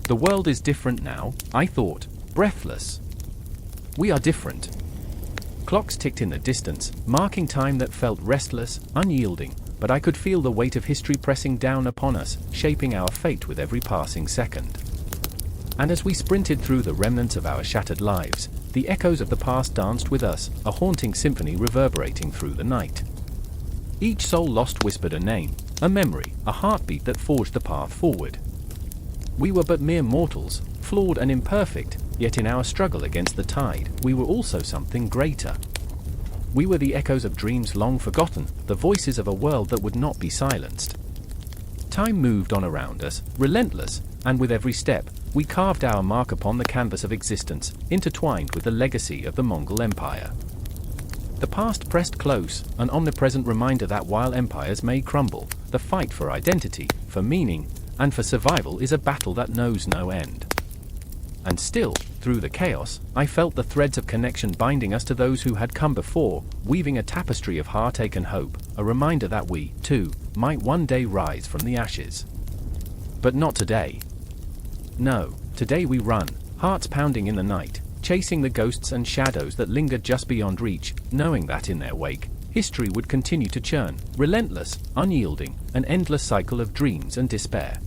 The world is different now, I thought, breathless. We are different. Clocks ticked in the distance, marking time that felt restless, unyielding, but I could feel the weight of history pressing down upon us, shaping our fate with every passing second. And as we sprinted through the remnants of our shattered lives, the echoes of the past danced with us, a haunting symphony reverberating through the night. Each soul lost whispered a name, a memory, a heartbeat that forged the path forward. We were but mere mortals, flawed and imperfect, yet in our struggle against the tide, we were also something greater. We were the echoes of dreams long forgotten, the voices of a world that would not be silenced. Time moved on around us, relentless, and with every step, we carved our mark upon the canvas of existence, intertwined with the legacy of the Mongol Empire. The past pressed close, an omnipresent reminder that while empires may crumble, the fight for identity, for meaning, and for survival is a battle that knows no end. And still, through the chaos, I felt the threads of connection binding us to those who had come before, weaving a tapestry of heartache and hope, a reminder that we, too, might one day rise from the ashes. But not today. No, today we run, hearts pounding in the night, chasing the ghosts and shadows that linger just beyond reach, knowing that in their wake, history would continue to churn, relentless, unyielding, an endless cycle of dreams and despair.